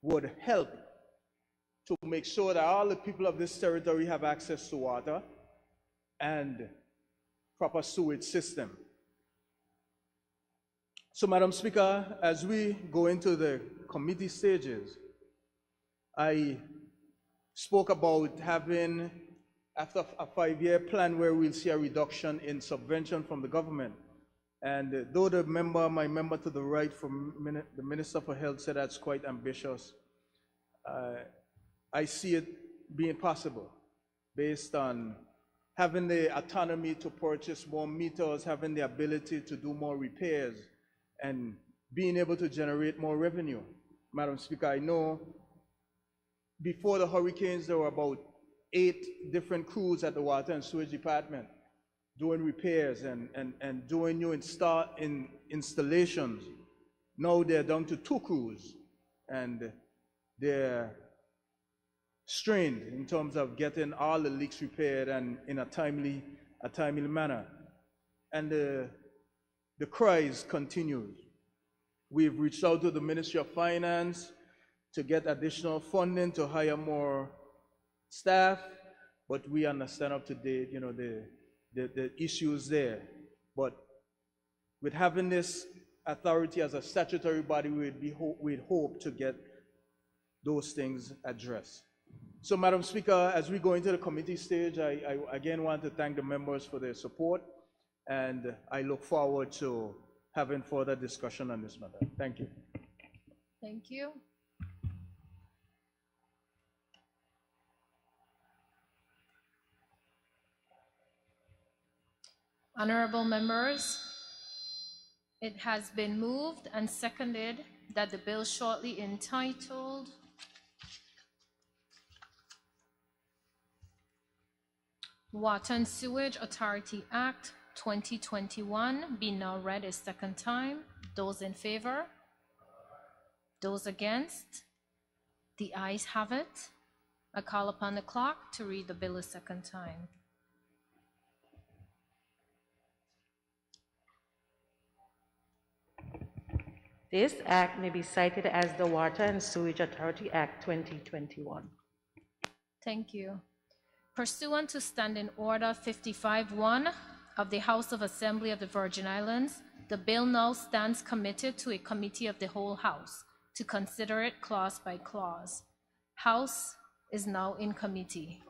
would help to make sure that all the people of this territory have access to water and proper sewage system. So, Madam Speaker, as we go into the committee stages, I spoke about having, after a 5-year plan, where we'll see a reduction in subvention from the government. And though my member to the right from the Minister for Health said that's quite ambitious, I see it being possible based on having the autonomy to purchase more meters, having the ability to do more repairs, and being able to generate more revenue. Madam Speaker, I know before the hurricanes, there were about 8 different crews at the Water and Sewage Department doing repairs and doing new installations. Now they're down to 2 crews, and they're strained in terms of getting all the leaks repaired and in a timely manner. And the cries continues. We've reached out to the Ministry of Finance to get additional funding to hire more staff, but we understand up to date, the issues there. But with having this authority as a statutory body, we'd hope to get those things addressed. So, Madam Speaker, as we go into the committee stage, I again want to thank the members for their support, and I look forward to having further discussion on this matter. Thank you. Thank you. Honorable members, it has been moved and seconded that the bill shortly entitled Water and Sewage Authority Act 2021 be now read a second time. Those in favor? Those against? The ayes have it. I call upon the clerk to read the bill a second time. This act may be cited as the Water and Sewage Authority Act 2021. Thank you. Pursuant to Standing Order 55-1 of the House of Assembly of the Virgin Islands, the bill now stands committed to a committee of the whole House to consider it clause by clause. House is now in committee.